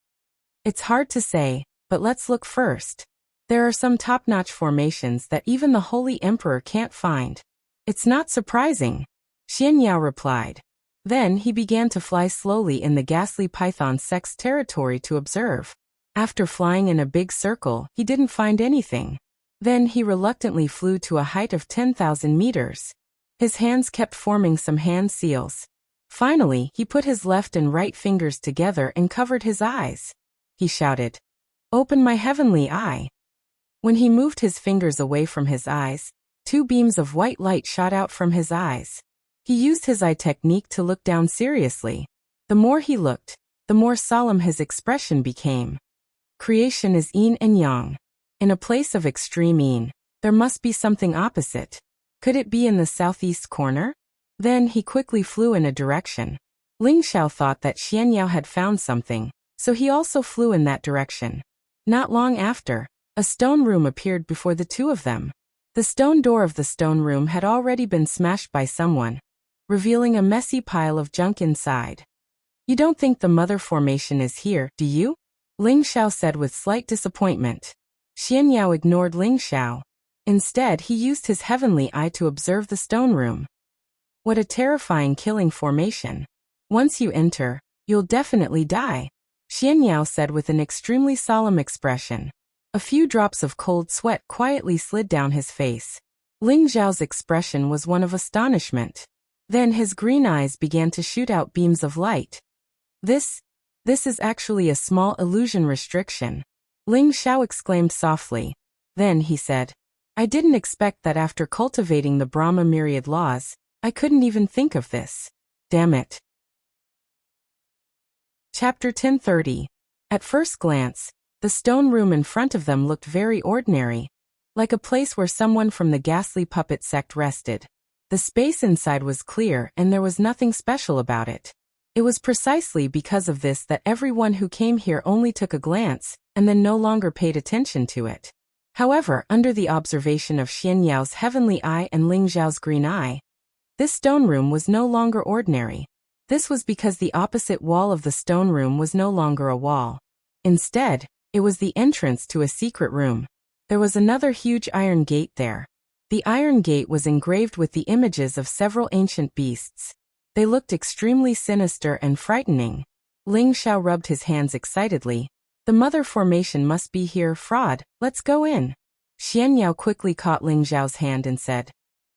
It's hard to say, but let's look first. There are some top-notch formations that even the Holy Emperor can't find. It's not surprising. Xian Yao replied. Then he began to fly slowly in the ghastly Python sect's territory to observe. After flying in a big circle, he didn't find anything. Then he reluctantly flew to a height of 10,000 meters. His hands kept forming some hand seals. Finally, he put his left and right fingers together and covered his eyes. He shouted, Open my heavenly eye. When he moved his fingers away from his eyes, 2 beams of white light shot out from his eyes. He used his eye technique to look down seriously. The more he looked, the more solemn his expression became. Creation is yin and yang. In a place of extreme yin, there must be something opposite. Could it be in the southeast corner? Then he quickly flew in a direction. Ling Xiao thought that Xian Yao had found something, so he also flew in that direction. Not long after, a stone room appeared before the two of them. The stone door of the stone room had already been smashed by someone, revealing a messy pile of junk inside. You don't think the mother formation is here, do you? Ling Xiao said with slight disappointment. Xian Yao ignored Ling Xiao. Instead, he used his heavenly eye to observe the stone room. What a terrifying killing formation. Once you enter, you'll definitely die, Xian Yao said with an extremely solemn expression. A few drops of cold sweat quietly slid down his face. Ling Zhao's expression was one of astonishment. Then his green eyes began to shoot out beams of light. This is actually a small illusion restriction. Ling Xiao exclaimed softly. Then he said, I didn't expect that after cultivating the Brahma myriad laws, I couldn't even think of this. Damn it. Chapter 1030. At first glance, the stone room in front of them looked very ordinary, like a place where someone from the ghastly puppet sect rested. The space inside was clear and there was nothing special about it. It was precisely because of this that everyone who came here only took a glance and then no longer paid attention to it. However, under the observation of Xian Yao's heavenly eye and Ling Zhao's green eye, this stone room was no longer ordinary. This was because the opposite wall of the stone room was no longer a wall. Instead, it was the entrance to a secret room. There was another huge iron gate there. The iron gate was engraved with the images of several ancient beasts. They looked extremely sinister and frightening. Ling Xiao rubbed his hands excitedly. The mother formation must be here, fraud, let's go in. Xian Yao quickly caught Ling Zhao's hand and said,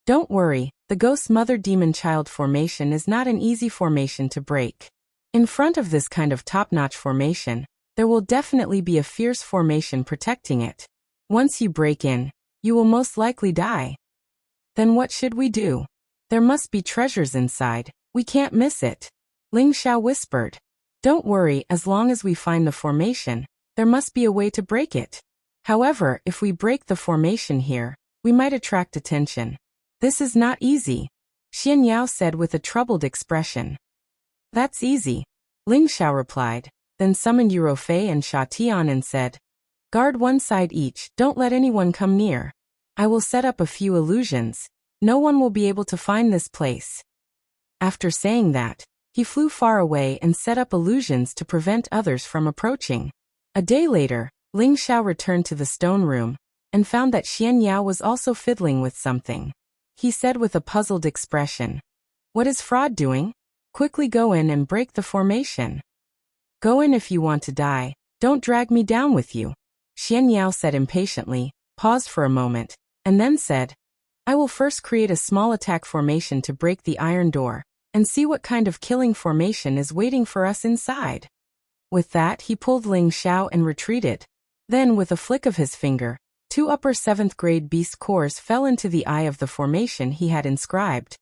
Don't worry, the ghost mother demon child formation is not an easy formation to break. In front of this kind of top-notch formation, there will definitely be a fierce formation protecting it. Once you break in, you will most likely die. Then what should we do? There must be treasures inside. We can't miss it. Ling Xiao whispered. Don't worry, as long as we find the formation, there must be a way to break it. However, if we break the formation here, we might attract attention. This is not easy, Xian Yao said with a troubled expression. That's easy, Ling Xiao replied, then summoned Eurofei and Sha Tian and said, guard one side each, don't let anyone come near. I will set up a few illusions. No one will be able to find this place. After saying that, he flew far away and set up illusions to prevent others from approaching. A day later, Ling Xiao returned to the stone room and found that Xian Yao was also fiddling with something. He said with a puzzled expression, what is fraud doing? Quickly go in and break the formation. Go in if you want to die, don't drag me down with you, Xian Yao said impatiently, paused for a moment, and then said, I will first create a small attack formation to break the iron door, and see what kind of killing formation is waiting for us inside. With that, he pulled Ling Xiao and retreated. Then, with a flick of his finger, 2 upper 7th grade beast cores fell into the eye of the formation he had inscribed.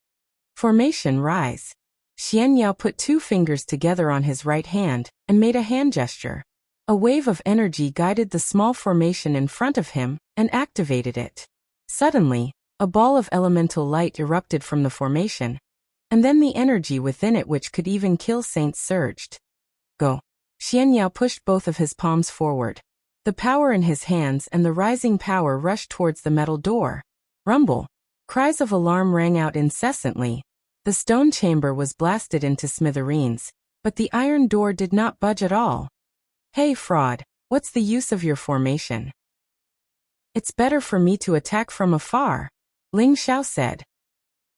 Formation rise. Xian Yao put 2 fingers together on his right hand and made a hand gesture. A wave of energy guided the small formation in front of him and activated it. Suddenly, a ball of elemental light erupted from the formation, and then the energy within it which could even kill saints surged. Go. Xian Yao pushed both of his palms forward. The power in his hands and the rising power rushed towards the metal door. Rumble. Cries of alarm rang out incessantly. The stone chamber was blasted into smithereens, but the iron door did not budge at all. Hey fraud, what's the use of your formation? It's better for me to attack from afar, Ling Xiao said.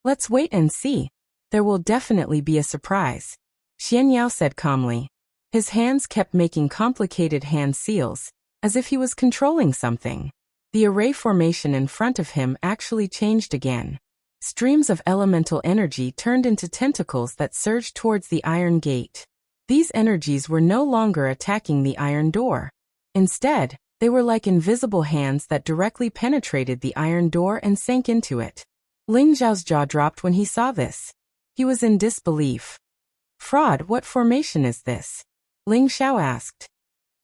Let's wait and see. There will definitely be a surprise, Xian Yao said calmly. His hands kept making complicated hand seals, as if he was controlling something. The array formation in front of him actually changed again. Streams of elemental energy turned into tentacles that surged towards the iron gate. These energies were no longer attacking the iron door. Instead, they were like invisible hands that directly penetrated the iron door and sank into it. Ling Xiao's jaw dropped when he saw this. He was in disbelief. Fraud, what formation is this? Ling Xiao asked.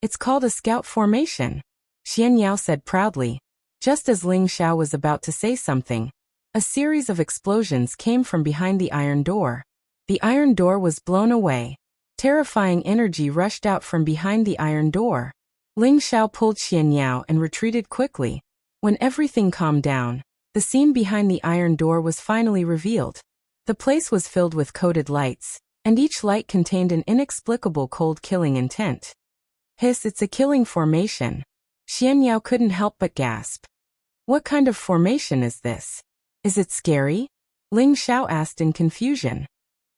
It's called a scout formation, Xian Yao said proudly. Just as Ling Xiao was about to say something, a series of explosions came from behind the iron door. The iron door was blown away. Terrifying energy rushed out from behind the iron door. Ling Xiao pulled Xian Yao and retreated quickly. When everything calmed down, the scene behind the iron door was finally revealed. The place was filled with coated lights, and each light contained an inexplicable cold killing intent. Hiss, it's a killing formation. Xian Yao couldn't help but gasp. What kind of formation is this? Is it scary? Ling Xiao asked in confusion.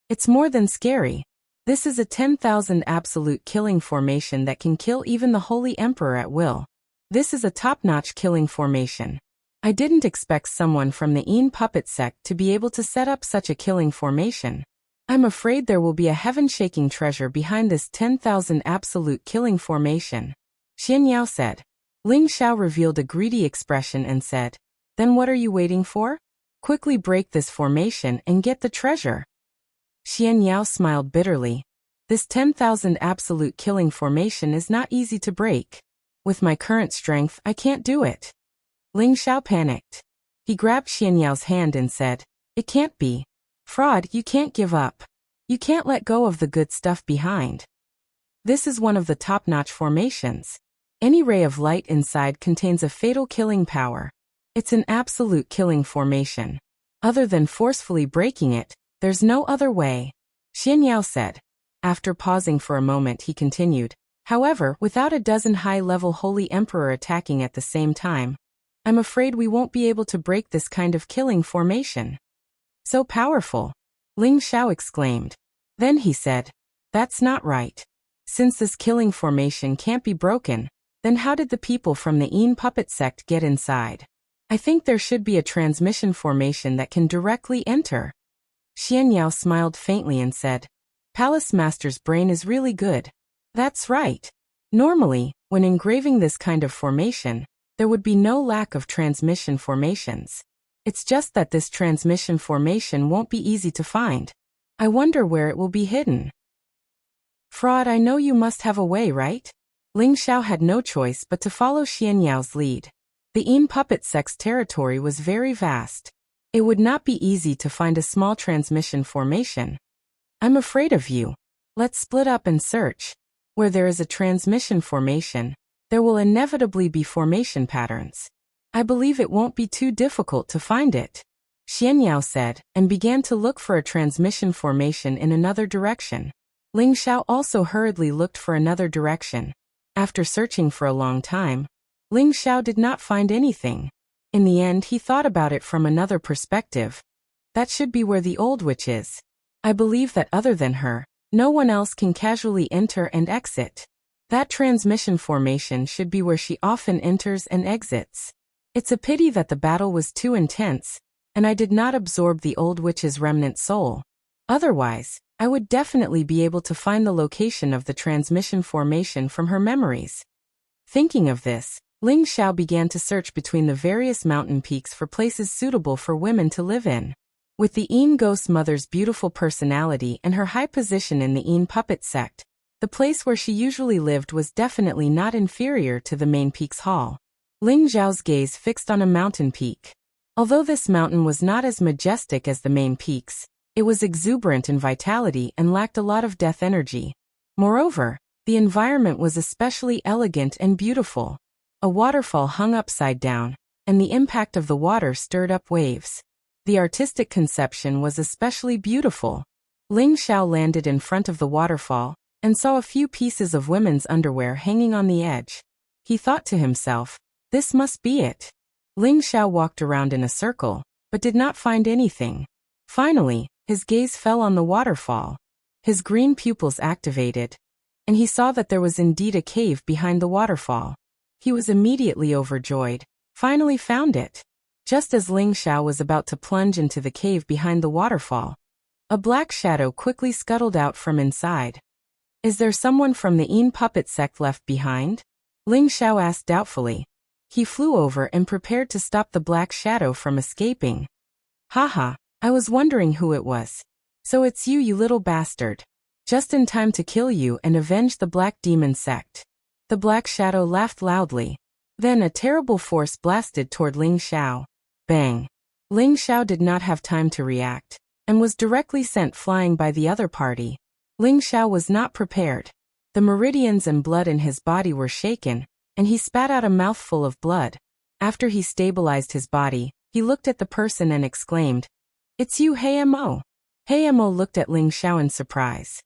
It's more than scary. This is a 10,000 absolute killing formation that can kill even the Holy Emperor at will. This is a top-notch killing formation. I didn't expect someone from the Yin puppet sect to be able to set up such a killing formation. I'm afraid there will be a heaven-shaking treasure behind this 10,000 absolute killing formation, Xian Yao said. Ling Xiao revealed a greedy expression and said, then what are you waiting for? Quickly break this formation and get the treasure. Xian Yao smiled bitterly. This 10,000 absolute killing formation is not easy to break. With my current strength, I can't do it. Ling Xiao panicked. He grabbed Xian Yao's hand and said, it can't be. Fraud, you can't give up. You can't let go of the good stuff behind. This is one of the top-notch formations. Any ray of light inside contains a fatal killing power. It's an absolute killing formation. Other than forcefully breaking it, there's no other way, Xian Yao said. After pausing for a moment he continued, however, without a dozen high-level Holy Emperor attacking at the same time, I'm afraid we won't be able to break this kind of killing formation. So powerful, Ling Xiao exclaimed. Then he said, that's not right. Since this killing formation can't be broken, then how did the people from the Yin puppet sect get inside? I think there should be a transmission formation that can directly enter. Xian Yao smiled faintly and said, Palace Master's brain is really good. That's right. Normally, when engraving this kind of formation, there would be no lack of transmission formations. It's just that this transmission formation won't be easy to find. I wonder where it will be hidden. Fraud, I know you must have a way, right? Ling Xiao had no choice but to follow Xian Yao's lead. The Yin puppet sect's territory was very vast. It would not be easy to find a small transmission formation. I'm afraid of you. Let's split up and search. Where there is a transmission formation, there will inevitably be formation patterns. I believe it won't be too difficult to find it, Xian Yao said, and began to look for a transmission formation in another direction. Ling Xiao also hurriedly looked for another direction. After searching for a long time, Ling Xiao did not find anything. In the end, he thought about it from another perspective. That should be where the old witch is. I believe that other than her, no one else can casually enter and exit. That transmission formation should be where she often enters and exits. It's a pity that the battle was too intense, and I did not absorb the old witch's remnant soul. Otherwise, I would definitely be able to find the location of the transmission formation from her memories. Thinking of this, Ling Xiao began to search between the various mountain peaks for places suitable for women to live in. With the Yin ghost mother's beautiful personality and her high position in the Yin puppet sect, the place where she usually lived was definitely not inferior to the main peak's hall. Ling Xiao's gaze fixed on a mountain peak. Although this mountain was not as majestic as the main peaks, it was exuberant in vitality and lacked a lot of death energy. Moreover, the environment was especially elegant and beautiful. A waterfall hung upside down, and the impact of the water stirred up waves. The artistic conception was especially beautiful. Ling Xiao landed in front of the waterfall and saw a few pieces of women's underwear hanging on the edge. He thought to himself, this must be it. Ling Xiao walked around in a circle, but did not find anything. Finally, his gaze fell on the waterfall. His green pupils activated, and he saw that there was indeed a cave behind the waterfall. He was immediately overjoyed. Finally found it. Just as Ling Xiao was about to plunge into the cave behind the waterfall, a black shadow quickly scuttled out from inside. Is there someone from the Yin puppet sect left behind? Ling Xiao asked doubtfully. He flew over and prepared to stop the black shadow from escaping. Haha, I was wondering who it was. So it's you, you little bastard. Just in time to kill you and avenge the black demon sect. The black shadow laughed loudly. Then a terrible force blasted toward Ling Xiao. Bang! Ling Xiao did not have time to react, and was directly sent flying by the other party. Ling Xiao was not prepared. The meridians and blood in his body were shaken, and he spat out a mouthful of blood. After he stabilized his body, he looked at the person and exclaimed, "It's you, Hey Mo." Hey Mo looked at Ling Xiao in surprise.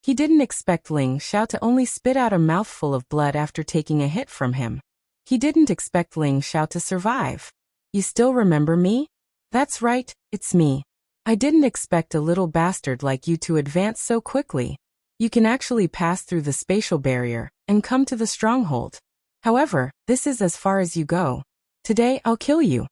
He didn't expect Ling Xiao to only spit out a mouthful of blood after taking a hit from him. He didn't expect Ling Xiao to survive. You still remember me? That's right, it's me. I didn't expect a little bastard like you to advance so quickly. You can actually pass through the spatial barrier and come to the stronghold. However, this is as far as you go. Today I'll kill you.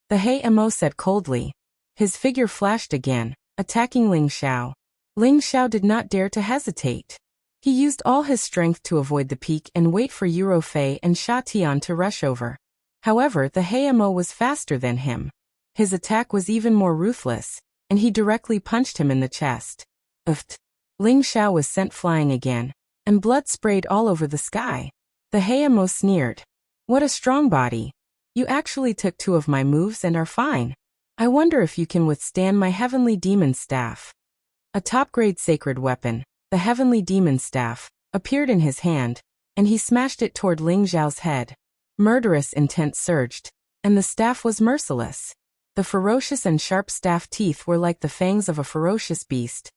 The Hey Mo said coldly. His figure flashed again, attacking Ling Xiao. Ling Xiao did not dare to hesitate. He used all his strength to avoid the peak and wait for Eurofei and Sha Tian to rush over. However, the Hey Mo was faster than him. His attack was even more ruthless, and he directly punched him in the chest. Uft! Ling Xiao was sent flying again, and blood sprayed all over the sky. The Hey Mo sneered. What a strong body. You actually took 2 of my moves and are fine. I wonder if you can withstand my heavenly demon staff. A top-grade sacred weapon, the heavenly demon staff, appeared in his hand, and he smashed it toward Ling Xiao's head. Murderous intent surged, and the staff was merciless. The ferocious and sharp staff teeth were like the fangs of a ferocious beast,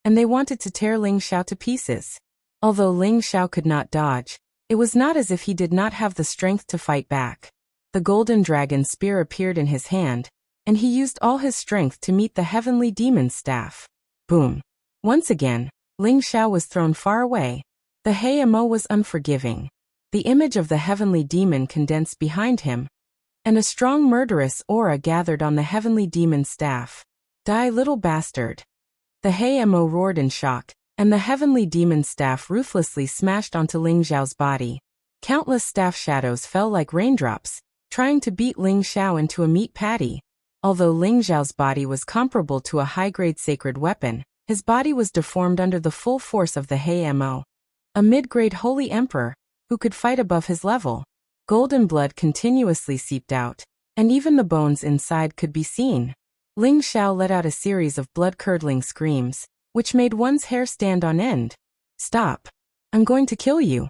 and they wanted to tear Ling Xiao to pieces. Although Ling Xiao could not dodge, it was not as if he did not have the strength to fight back. The golden dragon spear appeared in his hand, and he used all his strength to meet the heavenly demon staff. Boom! Once again, Ling Xiao was thrown far away. The Hey Mo was unforgiving. The image of the heavenly demon condensed behind him, and a strong murderous aura gathered on the heavenly demon staff. Die, little bastard. The Hamo roared in shock, and the heavenly demon staff ruthlessly smashed onto Ling Xiao's body. Countless staff shadows fell like raindrops, trying to beat Ling Xiao into a meat patty. Although Ling Xiao's body was comparable to a high-grade sacred weapon, his body was deformed under the full force of the Hamo, a mid-grade holy emperor, who could fight above his level. Golden blood continuously seeped out, and even the bones inside could be seen. Ling Xiao let out a series of blood-curdling screams, which made one's hair stand on end. "Stop! I'm going to kill you!"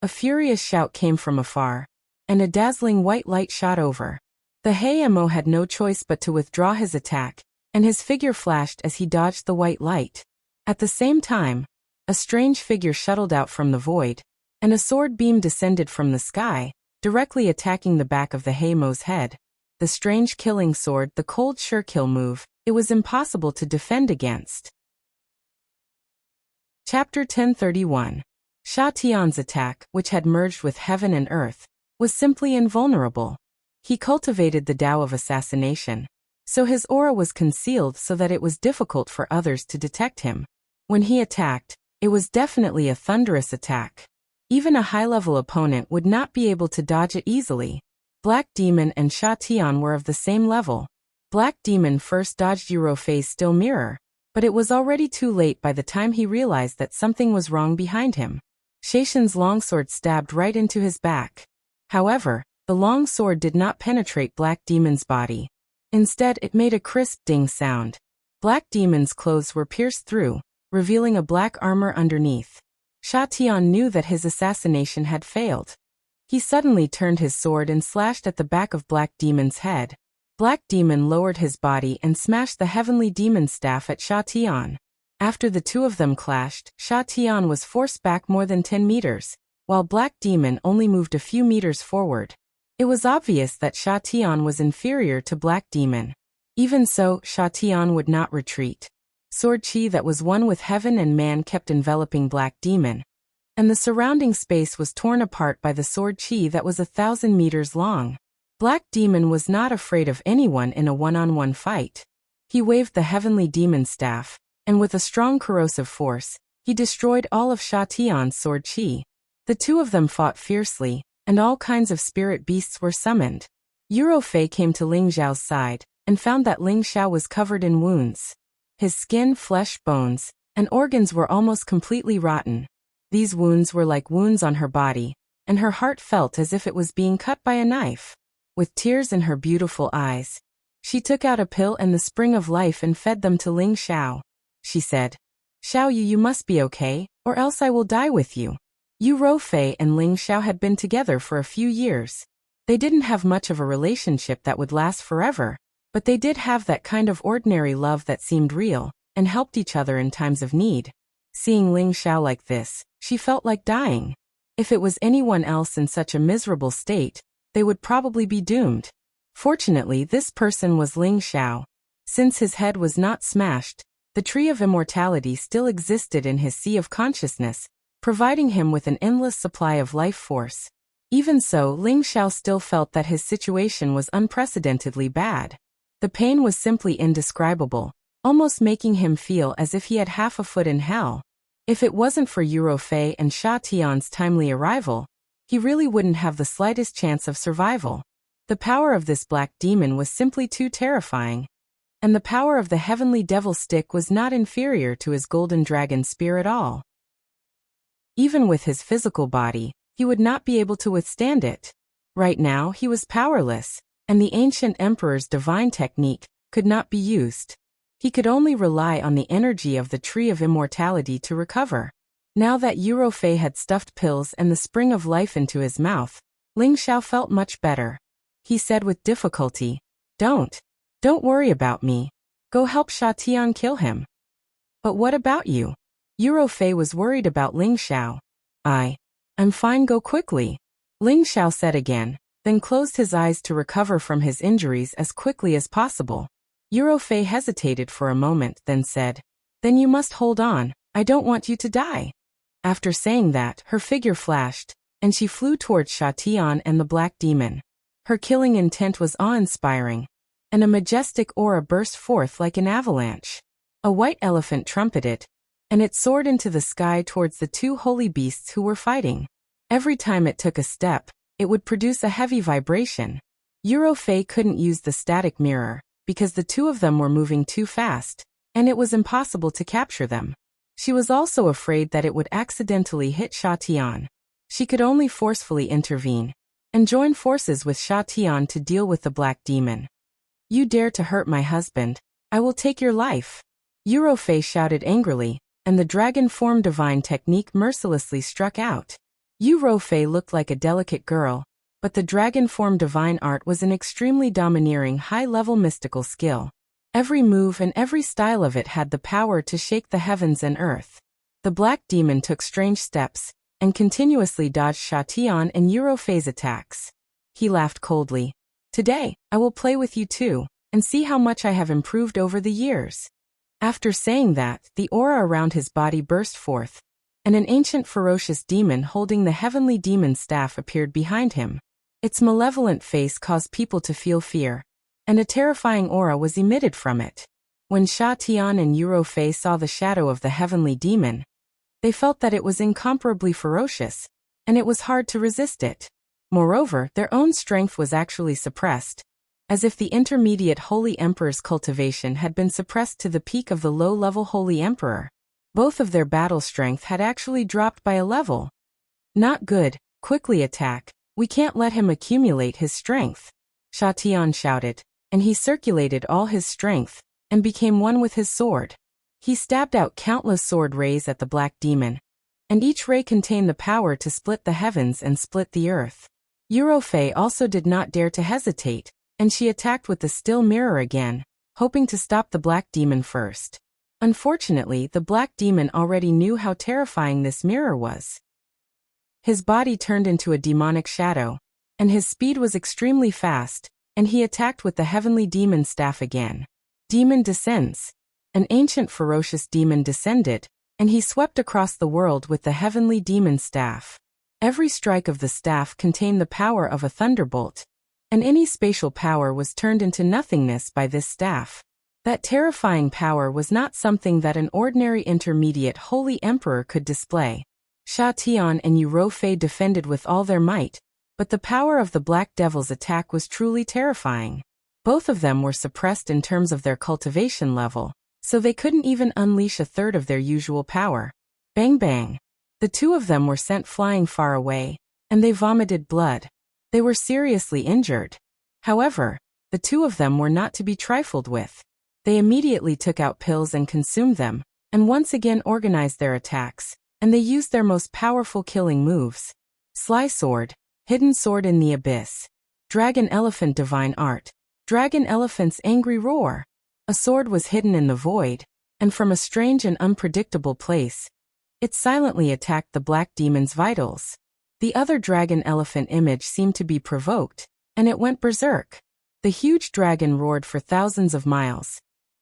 A furious shout came from afar, and a dazzling white light shot over. The Hamo had no choice but to withdraw his attack, and his figure flashed as he dodged the white light. At the same time, a strange figure shuttled out from the void, and a sword beam descended from the sky, directly attacking the back of the Hamo's head. The strange killing sword, the cold sure kill move, it was impossible to defend against. Chapter 1031. Sha Tian's attack, which had merged with heaven and earth, was simply invulnerable. He cultivated the Tao of assassination, so his aura was concealed so that it was difficult for others to detect him. When he attacked, it was definitely a thunderous attack. Even a high-level opponent would not be able to dodge it easily. Black Demon and Sha Tian were of the same level. Black Demon first dodged Eurofei's still mirror, but it was already too late by the time he realized that something was wrong behind him. Shaishan's longsword stabbed right into his back. However, the long sword did not penetrate Black Demon's body. Instead, it made a crisp ding sound. Black Demon's clothes were pierced through, revealing a black armor underneath. Sha Tian knew that his assassination had failed. He suddenly turned his sword and slashed at the back of Black Demon's head. Black Demon lowered his body and smashed the heavenly demon staff at Sha Tian. After the two of them clashed, Sha Tian was forced back more than 10 meters, while Black Demon only moved a few meters forward. It was obvious that Sha Tian was inferior to Black Demon. Even so, Sha Tian would not retreat. Sword chi that was one with heaven and man kept enveloping Black Demon, and the surrounding space was torn apart by the sword chi that was 1,000 meters long. Black Demon was not afraid of anyone in a one-on-one fight. He waved the heavenly demon staff, and with a strong corrosive force, he destroyed all of Sha Tian's sword chi. The two of them fought fiercely, and all kinds of spirit beasts were summoned. Eurofei came to Ling Xiao's side, and found that Ling Xiao was covered in wounds. His skin, flesh, bones, and organs were almost completely rotten. These wounds were like wounds on her body, and her heart felt as if it was being cut by a knife. With tears in her beautiful eyes, she took out a pill and the spring of life and fed them to Ling Xiao. She said, "Xiao Yu, you must be okay, or else I will die with you." Eurofei and Ling Xiao had been together for a few years. They didn't have much of a relationship that would last forever, but they did have that kind of ordinary love that seemed real, and helped each other in times of need. Seeing Ling Xiao like this, she felt like dying. If it was anyone else in such a miserable state, they would probably be doomed. Fortunately, this person was Ling Xiao. Since his head was not smashed, the tree of immortality still existed in his sea of consciousness, providing him with an endless supply of life force. Even so, Ling Xiao still felt that his situation was unprecedentedly bad. The pain was simply indescribable, almost making him feel as if he had half a foot in hell. If it wasn't for Eurofei and Sha Tian's timely arrival, he really wouldn't have the slightest chance of survival. The power of this Black Demon was simply too terrifying. And the power of the heavenly devil stick was not inferior to his golden dragon spear at all. Even with his physical body, he would not be able to withstand it. Right now, he was powerless, and the ancient emperor's divine technique could not be used. He could only rely on the energy of the tree of immortality to recover. Now that Eurofei had stuffed pills and the spring of life into his mouth, Ling Xiao felt much better. He said with difficulty, Don't worry about me. Go help Sha Tian kill him." "But what about you?" Eurofei was worried about Ling Xiao. I'm fine, go quickly," Ling Xiao said again, then closed his eyes to recover from his injuries as quickly as possible. Eurofei hesitated for a moment, then said, "Then you must hold on, I don't want you to die." After saying that, her figure flashed, and she flew towards Sha Tian and the Black Demon. Her killing intent was awe-inspiring, and a majestic aura burst forth like an avalanche. A white elephant trumpeted, and it soared into the sky towards the two holy beasts who were fighting. Every time it took a step, it would produce a heavy vibration. Eurofei couldn't use the static mirror, because the two of them were moving too fast, and it was impossible to capture them. She was also afraid that it would accidentally hit Sha Tian. She could only forcefully intervene, and join forces with Sha Tian to deal with the black demon. "You dare to hurt my husband, I will take your life." Eurofei shouted angrily, and the dragon form divine technique mercilessly struck out. Eurofei looked like a delicate girl, but the dragon form divine art was an extremely domineering high-level mystical skill. Every move and every style of it had the power to shake the heavens and earth. The black demon took strange steps, and continuously dodged Sha Tian and Eurofei's attacks. He laughed coldly. "Today, I will play with you too, and see how much I have improved over the years." After saying that, the aura around his body burst forth, and an ancient ferocious demon holding the heavenly demon staff appeared behind him. Its malevolent face caused people to feel fear, and a terrifying aura was emitted from it. When Sha Tian and Eurofei saw the shadow of the heavenly demon, they felt that it was incomparably ferocious, and it was hard to resist it. Moreover, their own strength was actually suppressed, as if the intermediate Holy Emperor's cultivation had been suppressed to the peak of the low-level Holy Emperor. Both of their battle strength had actually dropped by a level. "Not good, quickly attack, we can't let him accumulate his strength," Sha Tian shouted, and he circulated all his strength, and became one with his sword. He stabbed out countless sword rays at the black demon, and each ray contained the power to split the heavens and split the earth. Eurofei also did not dare to hesitate, and she attacked with the still mirror again, hoping to stop the black demon first. Unfortunately, the black demon already knew how terrifying this mirror was. His body turned into a demonic shadow, and his speed was extremely fast, and he attacked with the heavenly demon staff again. Demon descends. An ancient ferocious demon descended, and he swept across the world with the heavenly demon staff. Every strike of the staff contained the power of a thunderbolt, and any spatial power was turned into nothingness by this staff. That terrifying power was not something that an ordinary intermediate Holy Emperor could display. Sha Tian and Eurofei defended with all their might, but the power of the Black Devil's attack was truly terrifying. Both of them were suppressed in terms of their cultivation level, so they couldn't even unleash a third of their usual power. Bang bang. The two of them were sent flying far away, and they vomited blood. They were seriously injured. However, the two of them were not to be trifled with. They immediately took out pills and consumed them, and once again organized their attacks, and they used their most powerful killing moves. Sly Sword, Hidden Sword in the Abyss. Dragon Elephant Divine Art. Dragon Elephant's Angry Roar. A sword was hidden in the void, and from a strange and unpredictable place, it silently attacked the black demon's vitals. The other dragon elephant image seemed to be provoked, and it went berserk. The huge dragon roared for thousands of miles,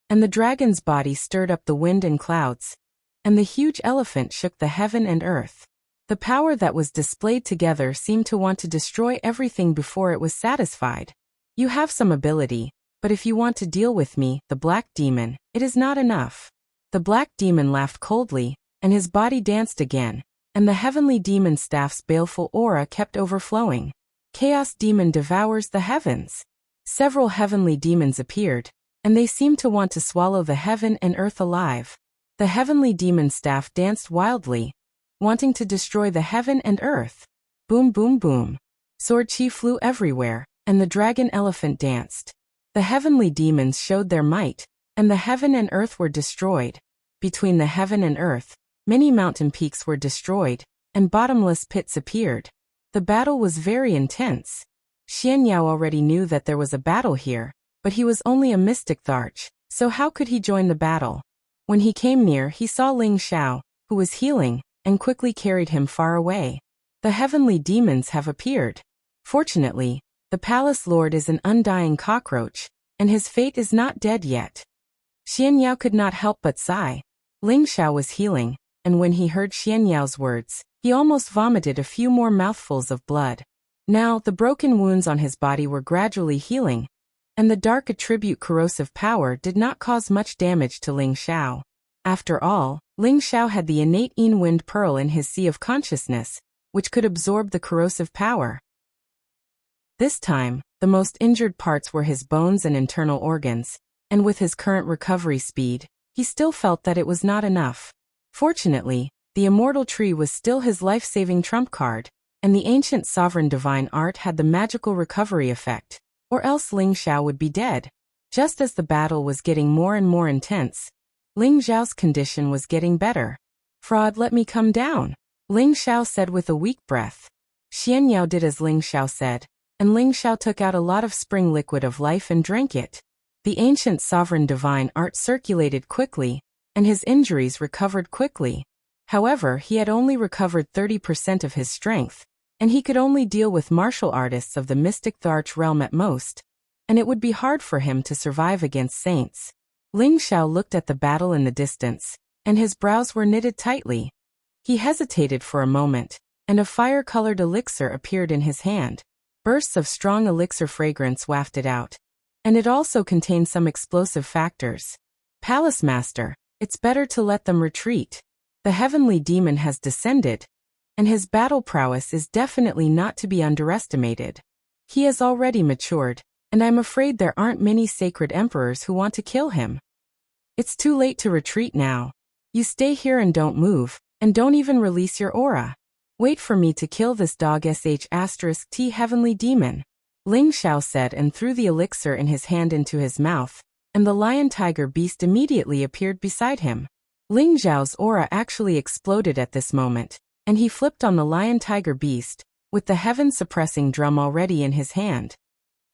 and the dragon's body stirred up the wind and clouds, and the huge elephant shook the heaven and earth. The power that was displayed together seemed to want to destroy everything before it was satisfied. You have some ability, but if you want to deal with me, the black demon, it is not enough. The black demon laughed coldly, and his body danced again, and the heavenly demon staff's baleful aura kept overflowing. Chaos demon devours the heavens. Several heavenly demons appeared, and they seemed to want to swallow the heaven and earth alive. The heavenly demon staff danced wildly, wanting to destroy the heaven and earth. Boom boom boom. Sword chi flew everywhere, and the dragon elephant danced. The heavenly demons showed their might, and the heaven and earth were destroyed. Between the heaven and earth, many mountain peaks were destroyed, and bottomless pits appeared. The battle was very intense. Xian Yao already knew that there was a battle here, but he was only a mystic Tharch, so how could he join the battle? When he came near, he saw Ling Xiao, who was healing, and quickly carried him far away. The heavenly demons have appeared. Fortunately, the palace lord is an undying cockroach, and his fate is not dead yet. Xian Yao could not help but sigh. Ling Xiao was healing, and when he heard Xian Yao's words, he almost vomited a few more mouthfuls of blood. Now, the broken wounds on his body were gradually healing, and the dark attribute corrosive power did not cause much damage to Ling Xiao. After all, Ling Xiao had the innate wind pearl in his sea of consciousness, which could absorb the corrosive power. This time, the most injured parts were his bones and internal organs, and with his current recovery speed, he still felt that it was not enough. Fortunately, the immortal tree was still his life-saving trump card, and the ancient sovereign divine art had the magical recovery effect, or else Ling Xiao would be dead. Just as the battle was getting more and more intense, Ling Xiao's condition was getting better. "Fraud, let me come down," Ling Xiao said with a weak breath. Xian Yao did as Ling Xiao said, and Ling Xiao took out a lot of spring liquid of life and drank it. The ancient sovereign divine art circulated quickly, and his injuries recovered quickly. However, he had only recovered 30% of his strength, and he could only deal with martial artists of the mystic Tharch realm at most, and it would be hard for him to survive against saints. Ling Xiao looked at the battle in the distance, and his brows were knitted tightly. He hesitated for a moment, and a fire-colored elixir appeared in his hand. Bursts of strong elixir fragrance wafted out, and it also contained some explosive factors. "Palace Master, it's better to let them retreat. The heavenly demon has descended, and his battle prowess is definitely not to be underestimated. He has already matured, and I'm afraid there aren't many sacred emperors who want to kill him. It's too late to retreat now. You stay here and don't move, and don't even release your aura. Wait for me to kill this dog *T heavenly demon," Ling Xiao said and threw the elixir in his hand into his mouth, and the lion-tiger beast immediately appeared beside him. Ling Xiao's aura actually exploded at this moment, and he flipped on the lion-tiger beast, with the heaven-suppressing drum already in his hand.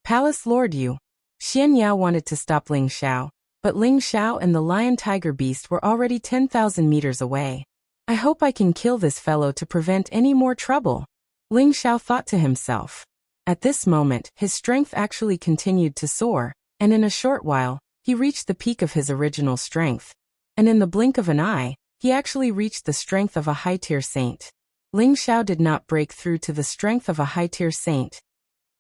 "Palace Lord Yu." Xian Yao wanted to stop Ling Xiao, but Ling Xiao and the lion-tiger beast were already 10,000 meters away. "I hope I can kill this fellow to prevent any more trouble," Ling Xiao thought to himself. At this moment, his strength actually continued to soar, and in a short while, he reached the peak of his original strength. And in the blink of an eye, he actually reached the strength of a high-tier saint. Ling Xiao did not break through to the strength of a high-tier saint,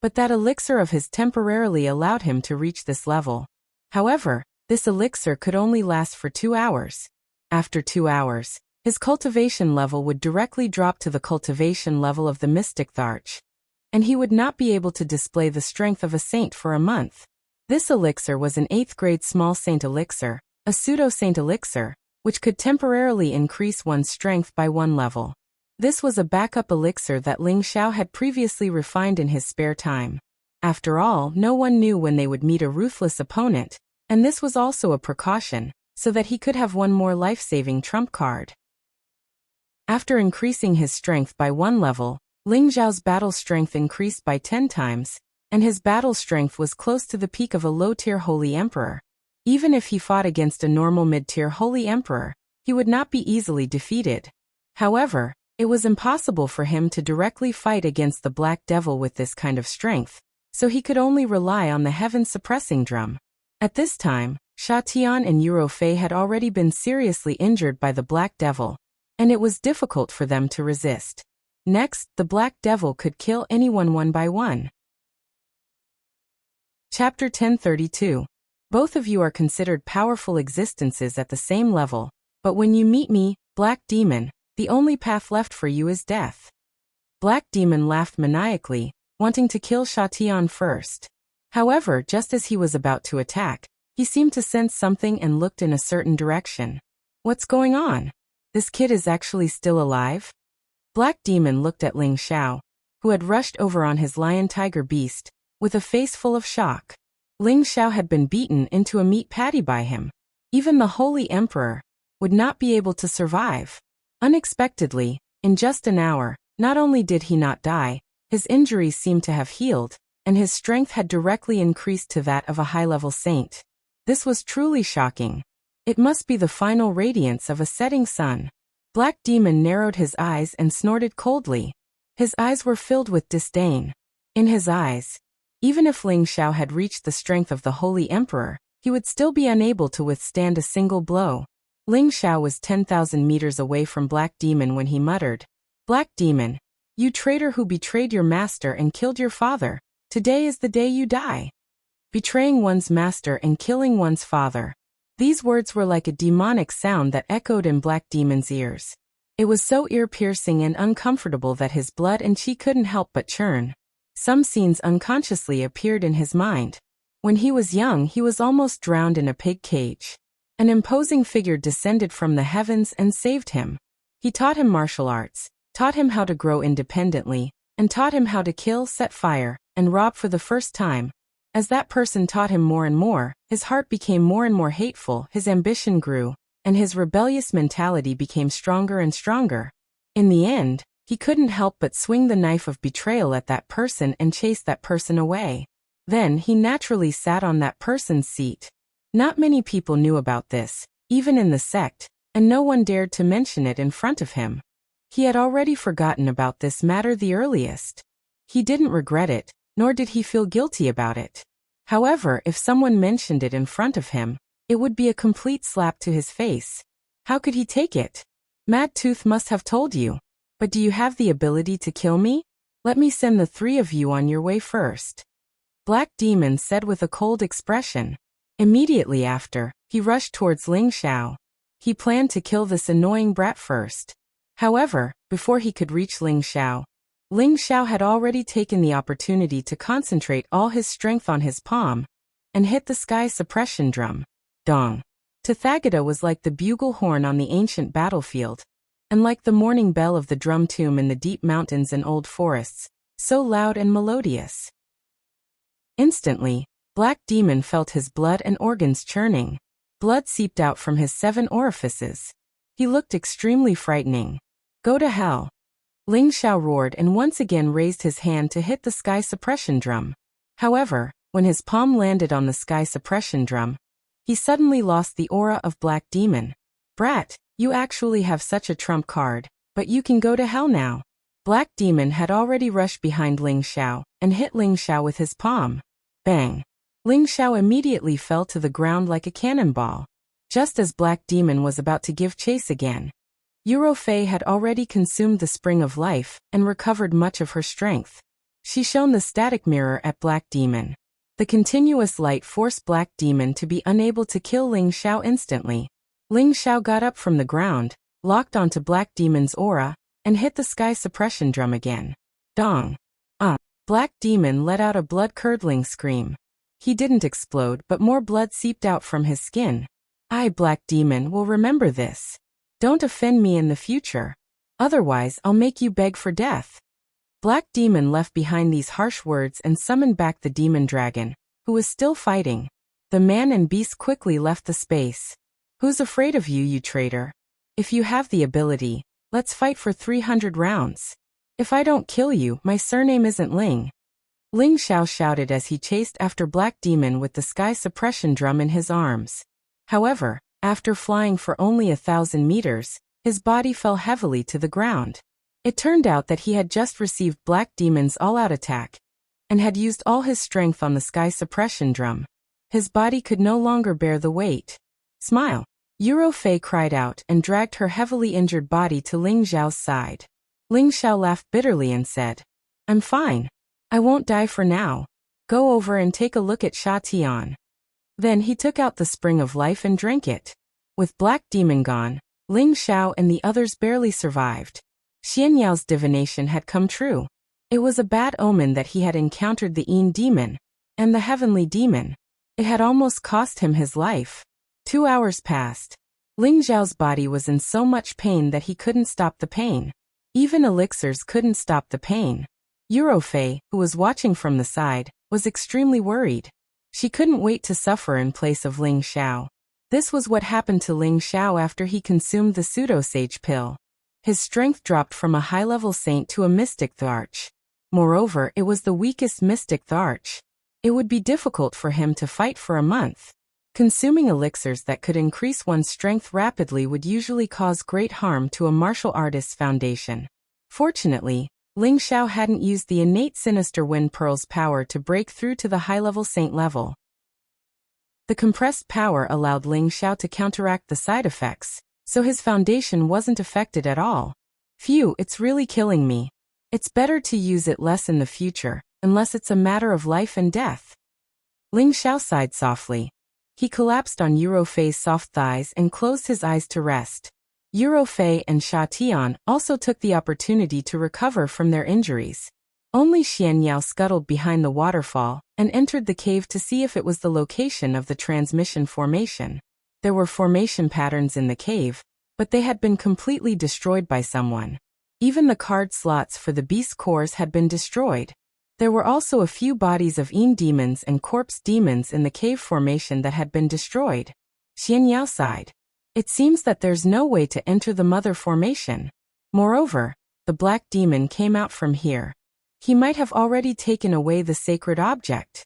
but that elixir of his temporarily allowed him to reach this level. However, this elixir could only last for 2 hours. After 2 hours, his cultivation level would directly drop to the cultivation level of the mystic Tharch, and he would not be able to display the strength of a saint for a month. This elixir was an 8th grade small saint elixir, a pseudo-saint elixir, which could temporarily increase one's strength by 1 level. This was a backup elixir that Ling Xiao had previously refined in his spare time. After all, no one knew when they would meet a ruthless opponent, and this was also a precaution, so that he could have one more life-saving trump card. After increasing his strength by 1 level, Ling Xiao's battle strength increased by 10 times, and his battle strength was close to the peak of a low-tier holy emperor. Even if he fought against a normal mid-tier holy emperor, he would not be easily defeated. However, it was impossible for him to directly fight against the Black Devil with this kind of strength, so he could only rely on the heaven-suppressing drum. At this time, Sha Tian and Yuro Fei had already been seriously injured by the Black Devil, and it was difficult for them to resist. Next, the Black Devil could kill anyone one by one. Chapter 1032. Both of you are considered powerful existences at the same level, but when you meet me, Black Demon, the only path left for you is death. Black Demon laughed maniacally, wanting to kill Sha Tian first. However, just as he was about to attack, he seemed to sense something and looked in a certain direction. "What's going on? This kid is actually still alive?" Black Demon looked at Ling Xiao, who had rushed over on his lion-tiger beast, with a face full of shock. Ling Xiao had been beaten into a meat patty by him. Even the Holy Emperor would not be able to survive. Unexpectedly, in just an hour, not only did he not die, his injuries seemed to have healed, and his strength had directly increased to that of a high-level saint. This was truly shocking. It must be the final radiance of a setting sun. Black Demon narrowed his eyes and snorted coldly. His eyes were filled with disdain. In his eyes, even if Ling Xiao had reached the strength of the Holy Emperor, he would still be unable to withstand a single blow. Ling Xiao was 10,000 meters away from Black Demon when he muttered, "Black Demon, you traitor who betrayed your master and killed your father, today is the day you die." betraying one's master and killing one's father. These words were like a demonic sound that echoed in Black Demon's ears. It was so ear-piercing and uncomfortable that his blood and chi couldn't help but churn. Some scenes unconsciously appeared in his mind. When he was young, he was almost drowned in a pig cage. An imposing figure descended from the heavens and saved him. He taught him martial arts, taught him how to grow independently, and taught him how to kill, set fire, and rob for the first time. As that person taught him more and more, his heart became more and more hateful, his ambition grew, and his rebellious mentality became stronger and stronger. In the end, he couldn't help but swing the knife of betrayal at that person and chase that person away. Then he naturally sat on that person's seat. Not many people knew about this, even in the sect, and no one dared to mention it in front of him. He had already forgotten about this matter the earliest. He didn't regret it, nor did he feel guilty about it. However, if someone mentioned it in front of him, it would be a complete slap to his face. How could he take it? Mad Tooth must have told you. But do you have the ability to kill me? Let me send the three of you on your way first. Black Demon said with a cold expression. Immediately after, he rushed towards Ling Xiao. He planned to kill this annoying brat first. However, before he could reach Ling Xiao had already taken the opportunity to concentrate all his strength on his palm and hit the sky suppression drum. Dong. Tathagata was like the bugle horn on the ancient battlefield, and like the morning bell of the drum tomb in the deep mountains and old forests, so loud and melodious. Instantly, Black Demon felt his blood and organs churning. Blood seeped out from his 7 orifices. He looked extremely frightening. Go to hell. Ling Xiao roared and once again raised his hand to hit the sky suppression drum. However, when his palm landed on the sky suppression drum, he suddenly lost the aura of Black Demon. Brat, you actually have such a trump card, but you can go to hell now. Black Demon had already rushed behind Ling Xiao and hit Ling Xiao with his palm. Bang! Ling Xiao immediately fell to the ground like a cannonball. Just as Black Demon was about to give chase again, Eurofei had already consumed the spring of life and recovered much of her strength. She shone the static mirror at Black Demon. The continuous light forced Black Demon to be unable to kill Ling Xiao instantly. Ling Xiao got up from the ground, locked onto Black Demon's aura, and hit the sky suppression drum again. Dong! Black Demon let out a blood-curdling scream. He didn't explode, but more blood seeped out from his skin. I, Black Demon, will remember this. Don't offend me in the future. Otherwise, I'll make you beg for death. Black Demon left behind these harsh words and summoned back the demon dragon, who was still fighting. The man and beast quickly left the space. Who's afraid of you, you traitor? If you have the ability, let's fight for 300 rounds. If I don't kill you, my surname isn't Ling. Ling Xiao shouted as he chased after Black Demon with the sky suppression drum in his arms. However, after flying for only 1,000 meters, his body fell heavily to the ground. It turned out that he had just received Black Demon's all-out attack and had used all his strength on the sky suppression drum. His body could no longer bear the weight. Smile! Eurofei cried out and dragged her heavily injured body to Ling Xiao's side. Ling Xiao laughed bitterly and said, I'm fine. I won't die for now. Go over and take a look at Sha Tian. Then he took out the spring of life and drank it. With Black Demon gone, Ling Xiao and the others barely survived. Xian Yao's divination had come true. It was a bad omen that he had encountered the Yin demon and the heavenly demon. It had almost cost him his life. 2 hours passed. Ling Xiao's body was in so much pain that he couldn't stop the pain. Even elixirs couldn't stop the pain. Eurofei, who was watching from the side, was extremely worried. She couldn't wait to suffer in place of Ling Xiao. This was what happened to Ling Xiao after he consumed the pseudo-sage pill. His strength dropped from a high-level saint to a mystic Tharch. Moreover, it was the weakest mystic Tharch. It would be difficult for him to fight for a month. Consuming elixirs that could increase one's strength rapidly would usually cause great harm to a martial artist's foundation. Fortunately, Ling Xiao hadn't used the innate sinister wind pearl's power to break through to the high-level saint level. The compressed power allowed Ling Xiao to counteract the side effects, so his foundation wasn't affected at all. Phew, it's really killing me. It's better to use it less in the future, unless it's a matter of life and death. Ling Xiao sighed softly. He collapsed on Eurofei's soft thighs and closed his eyes to rest. Eurofei and Sha Tian also took the opportunity to recover from their injuries. Only Xian Yao scuttled behind the waterfall and entered the cave to see if it was the location of the transmission formation. There were formation patterns in the cave, but they had been completely destroyed by someone. Even the card slots for the beast cores had been destroyed. There were also a few bodies of Yin demons and corpse demons in the cave formation that had been destroyed. Xian Yao sighed. It seems that there's no way to enter the mother formation. Moreover, the black demon came out from here. He might have already taken away the sacred object.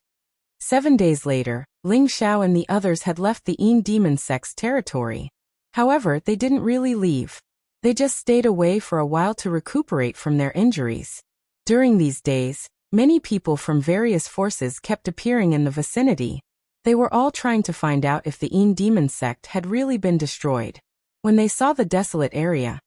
7 days later, Ling Xiao and the others had left the Yin demon sect's territory. However, they didn't really leave. They just stayed away for a while to recuperate from their injuries. During these days, many people from various forces kept appearing in the vicinity. They were all trying to find out if the Yin demon sect had really been destroyed. When they saw the desolate area,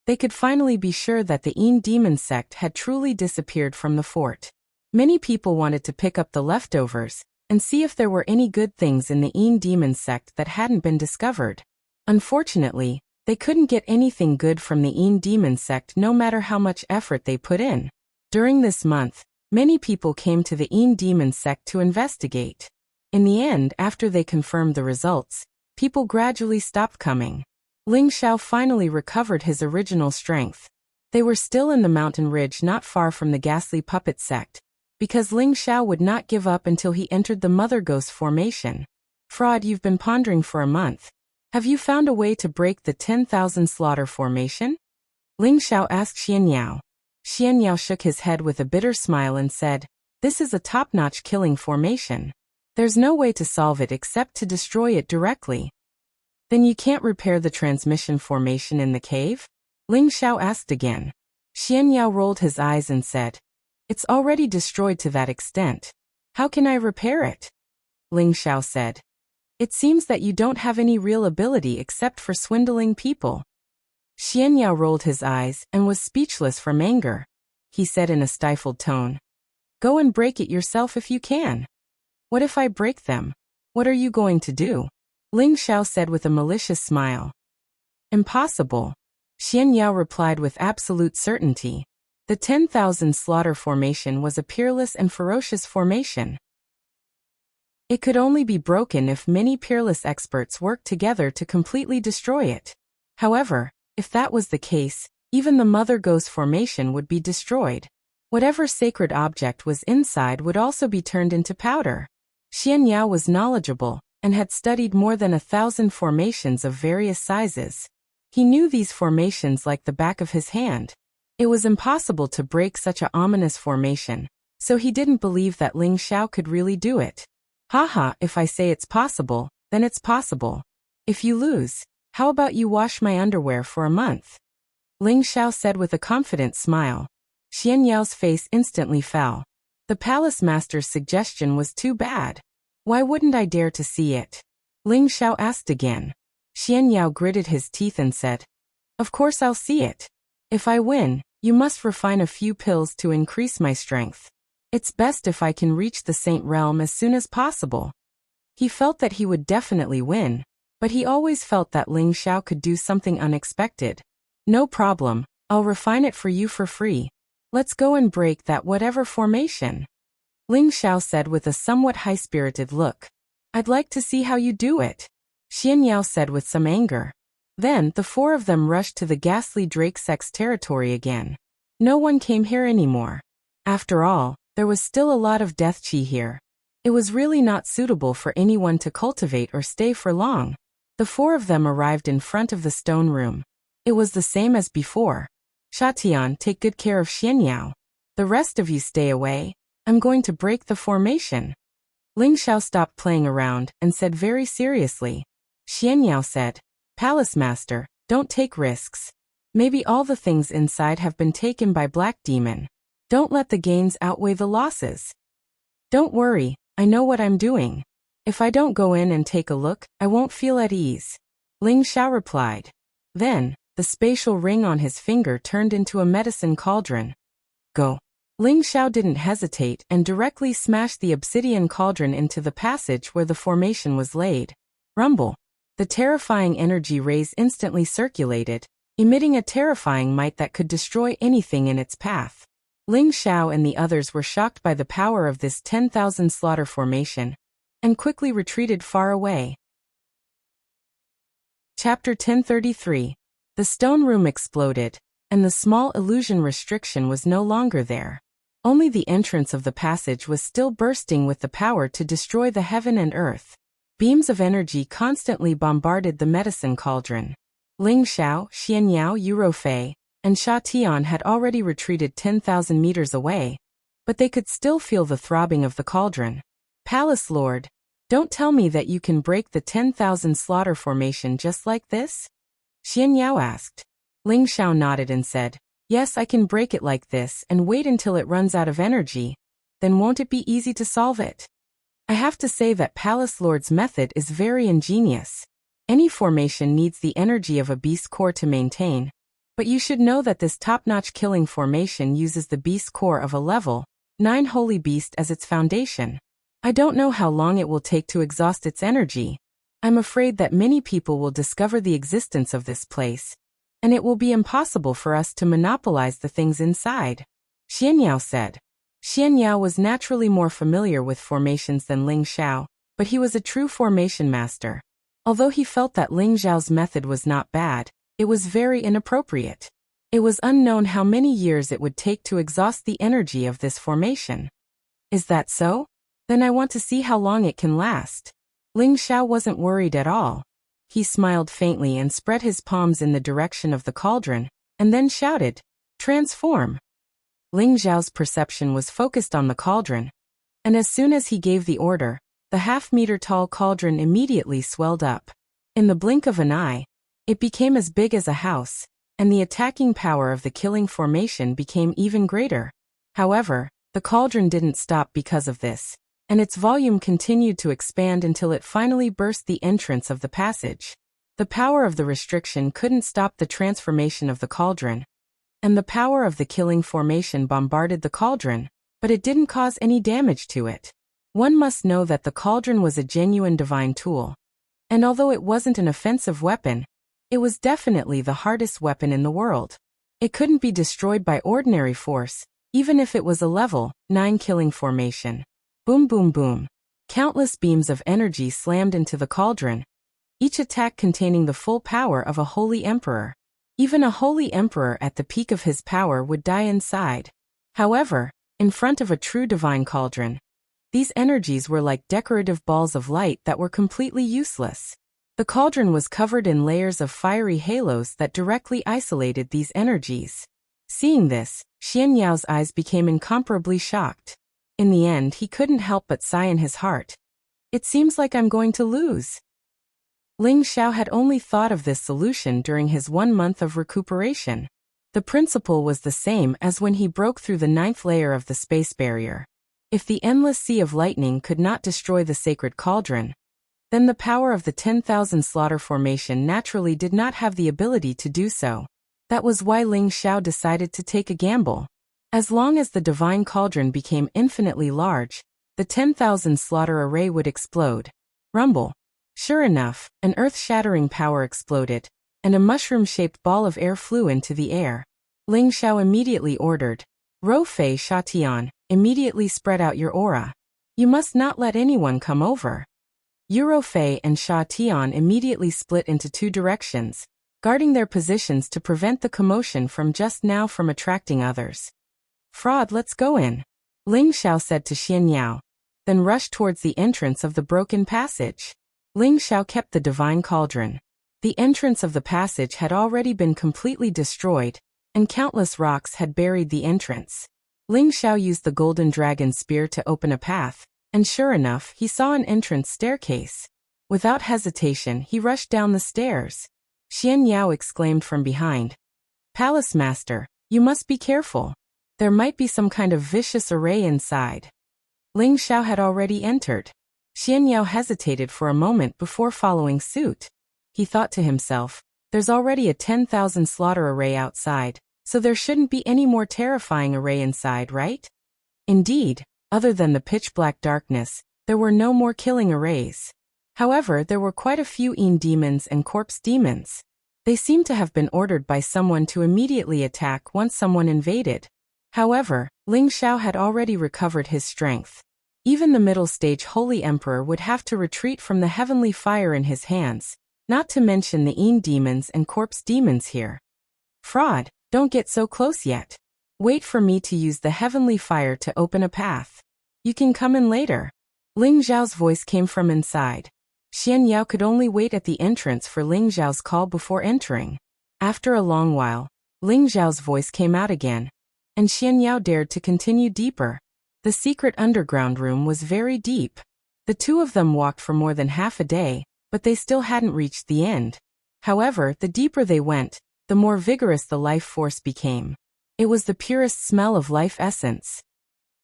they could finally be sure that the Yin demon sect had truly disappeared from the fort. Many people wanted to pick up the leftovers and see if there were any good things in the Yin demon sect that hadn't been discovered. Unfortunately, they couldn't get anything good from the Yin demon sect no matter how much effort they put in. During this month, many people came to the Yin demon sect to investigate. In the end, after they confirmed the results, people gradually stopped coming. Ling Xiao finally recovered his original strength. They were still in the mountain ridge not far from the ghastly puppet sect, because Ling Xiao would not give up until he entered the Mother Ghost formation. Fraud, you've been pondering for a month. Have you found a way to break the 10,000 slaughter formation? Ling Xiao asked Xian Yao. Xian Yao shook his head with a bitter smile and said, "This is a top-notch killing formation. There's no way to solve it except to destroy it directly." Then you can't repair the transmission formation in the cave? Ling Xiao asked again. Xian Yao rolled his eyes and said, "It's already destroyed to that extent. How can I repair it?" Ling Xiao said, "It seems that you don't have any real ability except for swindling people." Xian Yao rolled his eyes and was speechless from anger. He said in a stifled tone, "Go and break it yourself if you can." "What if I break them? What are you going to do?" Ling Xiao said with a malicious smile. "Impossible." Xian Yao replied with absolute certainty. The 10,000 slaughter formation was a peerless and ferocious formation. It could only be broken if many peerless experts worked together to completely destroy it. However, if that was the case, even the Mother Ghost formation would be destroyed. Whatever sacred object was inside would also be turned into powder. Xian Yao was knowledgeable and had studied more than 1,000 formations of various sizes. He knew these formations like the back of his hand. It was impossible to break such an ominous formation, so he didn't believe that Ling Xiao could really do it. "Haha, if I say it's possible, then it's possible. If you lose, how about you wash my underwear for a month?" Ling Xiao said with a confident smile. Xian Yao's face instantly fell. The palace master's suggestion was too bad. Why wouldn't I dare to see it? Ling Xiao asked again. Xian Yao gritted his teeth and said, "Of course I'll see it. If I win, you must refine a few pills to increase my strength. It's best if I can reach the Saint Realm as soon as possible." He felt that he would definitely win, but he always felt that Ling Xiao could do something unexpected. "No problem, I'll refine it for you for free. Let's go and break that whatever formation." Ling Xiao said with a somewhat high-spirited look. "I'd like to see how you do it," Xian Yao said with some anger. Then the four of them rushed to the ghastly Drake sect's territory again. No one came here anymore. After all, there was still a lot of death chi here. It was really not suitable for anyone to cultivate or stay for long. The four of them arrived in front of the stone room. It was the same as before. "Sha Tian, take good care of Xian Yao. The rest of you stay away. I'm going to break the formation." Ling Xiao stopped playing around and said very seriously. Xian Yao said, "Palace Master, don't take risks. Maybe all the things inside have been taken by Black Demon. Don't let the gains outweigh the losses." "Don't worry, I know what I'm doing. If I don't go in and take a look, I won't feel at ease," Ling Xiao replied. Then, the spatial ring on his finger turned into a medicine cauldron. "Go." Ling Xiao didn't hesitate and directly smashed the obsidian cauldron into the passage where the formation was laid. Rumble. The terrifying energy rays instantly circulated, emitting a terrifying might that could destroy anything in its path. Ling Xiao and the others were shocked by the power of this 10,000 slaughter formation, and quickly retreated far away. Chapter 1033. The stone room exploded, and the small illusion restriction was no longer there. Only the entrance of the passage was still bursting with the power to destroy the heaven and earth. Beams of energy constantly bombarded the medicine cauldron. Ling Xiao, Xianyao, Yurofei, and Sha Tian had already retreated 10,000 meters away, but they could still feel the throbbing of the cauldron. Palace Lord, don't tell me that you can break the 10,000 slaughter formation just like this? Xianyao asked. Ling Xiao nodded and said, yes, I can break it like this and wait until it runs out of energy. Then won't it be easy to solve it? I have to say that Palace Lord's method is very ingenious. Any formation needs the energy of a beast core to maintain, but you should know that this top-notch killing formation uses the beast core of a level 9 holy beast as its foundation. I don't know how long it will take to exhaust its energy. I'm afraid that many people will discover the existence of this place, and it will be impossible for us to monopolize the things inside, Xianyao said. Xianyao was naturally more familiar with formations than Ling Xiao, but he was a true formation master. Although he felt that Ling Xiao's method was not bad, it was very inappropriate. It was unknown how many years it would take to exhaust the energy of this formation. Is that so? Then I want to see how long it can last. Ling Xiao wasn't worried at all. He smiled faintly and spread his palms in the direction of the cauldron, and then shouted, transform. Ling Xiao's perception was focused on the cauldron, and as soon as he gave the order, the half-meter-tall cauldron immediately swelled up. In the blink of an eye, it became as big as a house, and the attacking power of the killing formation became even greater. However, the cauldron didn't stop because of this, and its volume continued to expand until it finally burst the entrance of the passage. The power of the restriction couldn't stop the transformation of the cauldron, and the power of the killing formation bombarded the cauldron, but it didn't cause any damage to it. One must know that the cauldron was a genuine divine tool, and although it wasn't an offensive weapon, it was definitely the hardest weapon in the world. It couldn't be destroyed by ordinary force, even if it was a level 9 killing formation. Boom boom boom. Countless beams of energy slammed into the cauldron, each attack containing the full power of a holy emperor. Even a holy emperor at the peak of his power would die inside. However, in front of a true divine cauldron, these energies were like decorative balls of light that were completely useless. The cauldron was covered in layers of fiery halos that directly isolated these energies. Seeing this, Xianyao's eyes became incomparably shocked. In the end, he couldn't help but sigh in his heart. It seems like I'm going to lose. Ling Xiao had only thought of this solution during his 1 month of recuperation. The principle was the same as when he broke through the 9th layer of the space barrier. If the endless sea of lightning could not destroy the sacred cauldron, then the power of the 10,000 slaughter formation naturally did not have the ability to do so. That was why Ling Xiao decided to take a gamble. As long as the divine cauldron became infinitely large, the 10,000 slaughter array would explode. Rumble. Sure enough, an earth-shattering power exploded, and a mushroom-shaped ball of air flew into the air. Ling Xiao immediately ordered, Ro Fei Sha Tian, immediately spread out your aura. You must not let anyone come over. Yuro Fei and Sha Tian immediately split into 2 directions, guarding their positions to prevent the commotion from just now from attracting others. Fraud, let's go in, Ling Xiao said to Xianyao, then rushed towards the entrance of the broken passage. Ling Xiao kept the divine cauldron. The entrance of the passage had already been completely destroyed, and countless rocks had buried the entrance. Ling Xiao used the golden dragon spear to open a path, and sure enough, he saw an entrance staircase. Without hesitation, he rushed down the stairs. Xianyao exclaimed from behind, Palace Master, you must be careful. There might be some kind of vicious array inside. Ling Xiao had already entered. Xianyao hesitated for a moment before following suit. He thought to himself, there's already a 10,000 slaughter array outside, so there shouldn't be any more terrifying array inside, right? Indeed, other than the pitch-black darkness, there were no more killing arrays. However, there were quite a few demons and corpse demons. They seemed to have been ordered by someone to immediately attack once someone invaded. However, Ling Xiao had already recovered his strength. Even the middle-stage Holy Emperor would have to retreat from the heavenly fire in his hands, not to mention the demons and corpse demons here. Fraud, don't get so close yet. Wait for me to use the heavenly fire to open a path. You can come in later. Ling Xiao's voice came from inside. Xian Yao could only wait at the entrance for Ling Xiao's call before entering. After a long while, Ling Xiao's voice came out again, and Xian Yao dared to continue deeper. The secret underground room was very deep. The two of them walked for more than half a day, but they still hadn't reached the end. However, the deeper they went, the more vigorous the life force became. It was the purest smell of life essence.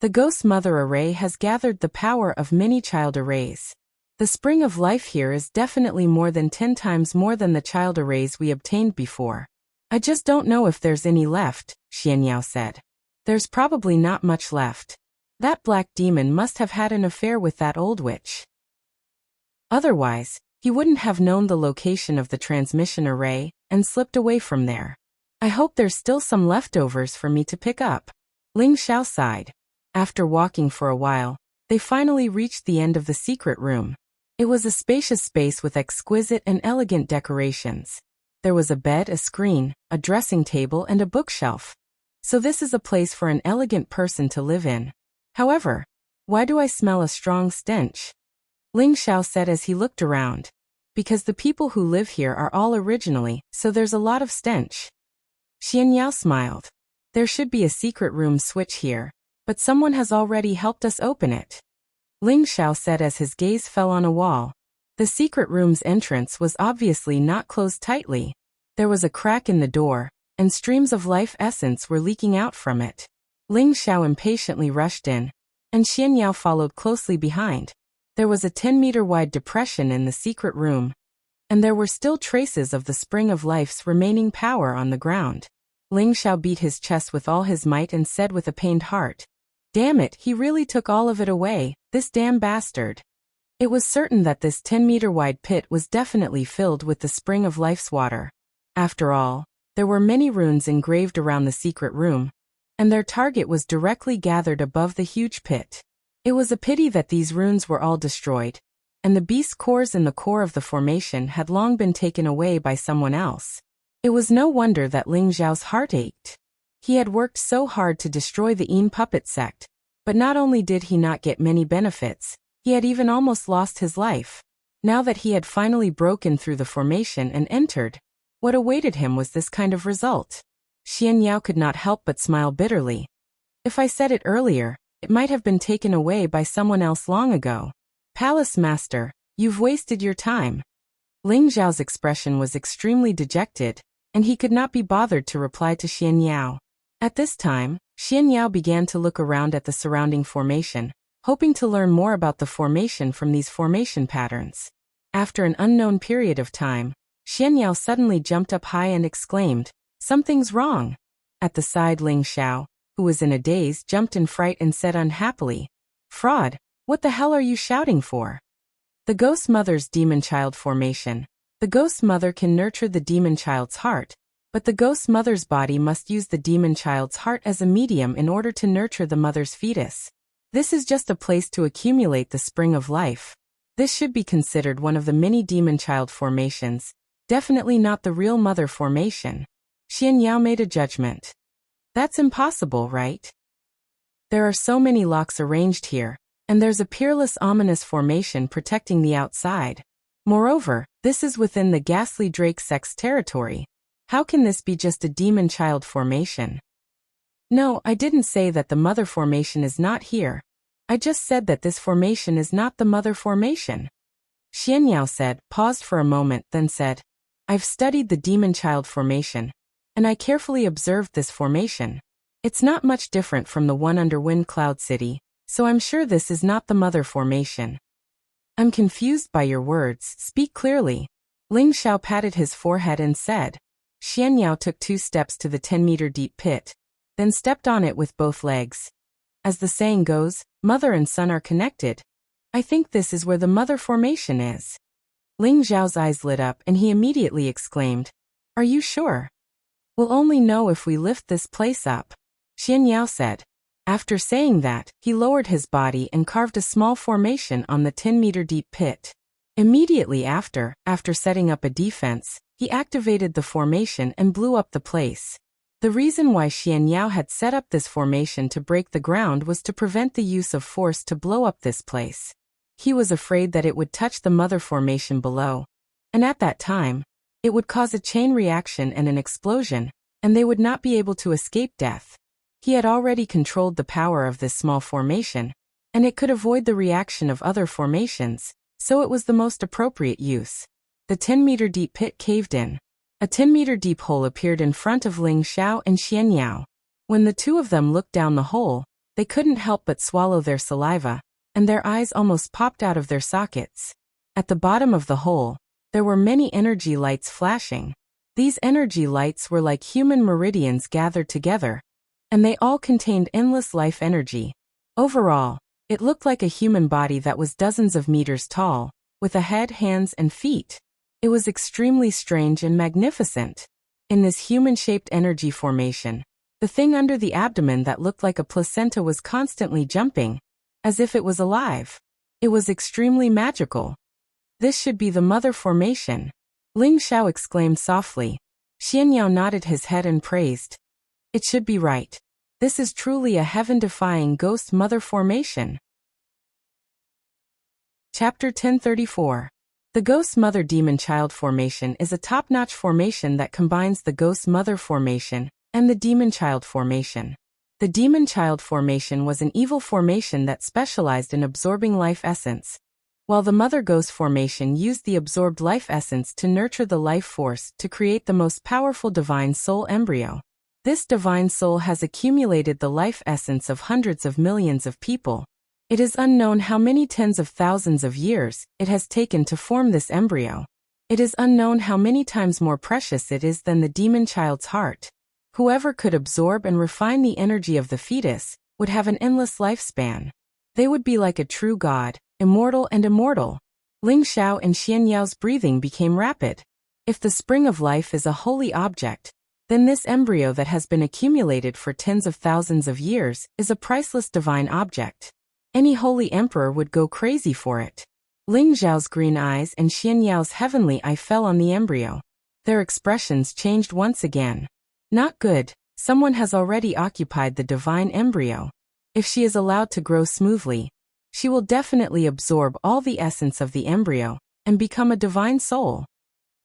The Ghost Mother Array has gathered the power of many child arrays. The spring of life here is definitely more than 10 times more than the child arrays we obtained before. I just don't know if there's any left, Xian Yao said. There's probably not much left. That black demon must have had an affair with that old witch. Otherwise, he wouldn't have known the location of the transmission array and slipped away from there. I hope there's still some leftovers for me to pick up. Ling Xiao sighed. After walking for a while, they finally reached the end of the secret room. It was a spacious space with exquisite and elegant decorations. There was a bed, a screen, a dressing table, and a bookshelf. So this is a place for an elegant person to live in. However, why do I smell a strong stench? Ling Xiao said as he looked around. Because the people who live here are all originally, so there's a lot of stench. Xian Yao smiled. There should be a secret room switch here, but someone has already helped us open it. Ling Xiao said as his gaze fell on a wall. The secret room's entrance was obviously not closed tightly. There was a crack in the door, and streams of life essence were leaking out from it. Ling Xiao impatiently rushed in, and Xian Yao followed closely behind. There was a 10-meter-wide depression in the secret room, and there were still traces of the spring of life's remaining power on the ground. Ling Xiao beat his chest with all his might and said with a pained heart, "Damn it, he really took all of it away, this damn bastard." It was certain that this 10-meter-wide pit was definitely filled with the spring of life's water. After all, there were many runes engraved around the secret room, and their target was directly gathered above the huge pit. It was a pity that these runes were all destroyed, and the beast cores in the core of the formation had long been taken away by someone else. It was no wonder that Ling Xiao's heart ached. He had worked so hard to destroy the puppet sect, but not only did he not get many benefits, he had even almost lost his life. Now that he had finally broken through the formation and entered, what awaited him was this kind of result. Xian Yao could not help but smile bitterly. If I said it earlier, it might have been taken away by someone else long ago. Palace Master, you've wasted your time. Ling Xiao's expression was extremely dejected, and he could not be bothered to reply to Xian Yao. At this time, Xian Yao began to look around at the surrounding formation, hoping to learn more about the formation from these formation patterns. After an unknown period of time, Xian Yao suddenly jumped up high and exclaimed, "Something's wrong." At the side, Ling Xiao, who was in a daze, jumped in fright and said unhappily, "Fraud, what the hell are you shouting for?" The Ghost Mother's Demon Child Formation. The Ghost Mother can nurture the Demon Child's heart, but the Ghost Mother's body must use the Demon Child's heart as a medium in order to nurture the mother's fetus. This is just a place to accumulate the spring of life. This should be considered one of the many Demon Child formations, definitely not the real mother formation. Xian Yao made a judgment. That's impossible, right? There are so many locks arranged here, and there's a peerless ominous formation protecting the outside. Moreover, this is within the ghastly Drake sect's territory. How can this be just a demon child formation? No, I didn't say that the mother formation is not here. I just said that this formation is not the mother formation. Xian Yao said, paused for a moment, then said, I've studied the demon child formation, and I carefully observed this formation. It's not much different from the one under Wind Cloud City, so I'm sure this is not the mother formation. I'm confused by your words, speak clearly. Ling Xiao patted his forehead and said, Xianyao took 2 steps to the 10-meter deep pit, then stepped on it with both legs. As the saying goes, mother and son are connected. I think this is where the mother formation is. Ling Zhao's eyes lit up and he immediately exclaimed, "Are you sure?" "We'll only know if we lift this place up," Xianyao said. After saying that, he lowered his body and carved a small formation on the 10-meter deep pit. Immediately after setting up a defense, he activated the formation and blew up the place. The reason why Xianyao had set up this formation to break the ground was to prevent the use of force to blow up this place. He was afraid that it would touch the mother formation below, and at that time, it would cause a chain reaction and an explosion, and they would not be able to escape death. He had already controlled the power of this small formation, and it could avoid the reaction of other formations, so it was the most appropriate use. The 10-meter deep pit caved in. A 10-meter deep hole appeared in front of Ling Zhao and Xianyao. When the two of them looked down the hole, they couldn't help but swallow their saliva, and their eyes almost popped out of their sockets. At the bottom of the hole, there were many energy lights flashing. These energy lights were like human meridians gathered together, and they all contained endless life energy. Overall, it looked like a human body that was dozens of meters tall, with a head, hands, and feet. It was extremely strange and magnificent. In this human-shaped energy formation, the thing under the abdomen that looked like a placenta was constantly jumping, as if it was alive. It was extremely magical. "This should be the mother formation," Ling Zhao exclaimed softly. Xianyao nodded his head and praised. "It should be right. This is truly a heaven-defying ghost mother formation." Chapter 1034. The Ghost Mother Demon Child Formation is a top-notch formation that combines the Ghost Mother Formation and the Demon Child Formation. The Demon Child Formation was an evil formation that specialized in absorbing life essence, while the Mother Ghost Formation used the absorbed life essence to nurture the life force to create the most powerful divine soul embryo. This divine soul has accumulated the life essence of hundreds of millions of people. It is unknown how many tens of thousands of years it has taken to form this embryo. It is unknown how many times more precious it is than the demon child's heart. Whoever could absorb and refine the energy of the fetus would have an endless lifespan. They would be like a true god, immortal and immortal. Ling Zhao and Xianyao's breathing became rapid. If the spring of life is a holy object, then this embryo that has been accumulated for tens of thousands of years is a priceless divine object. Any holy emperor would go crazy for it. Ling Zhao's green eyes and Xianyao's heavenly eye fell on the embryo. Their expressions changed once again. Not good. Someone has already occupied the divine embryo. If she is allowed to grow smoothly, she will definitely absorb all the essence of the embryo and become a divine soul.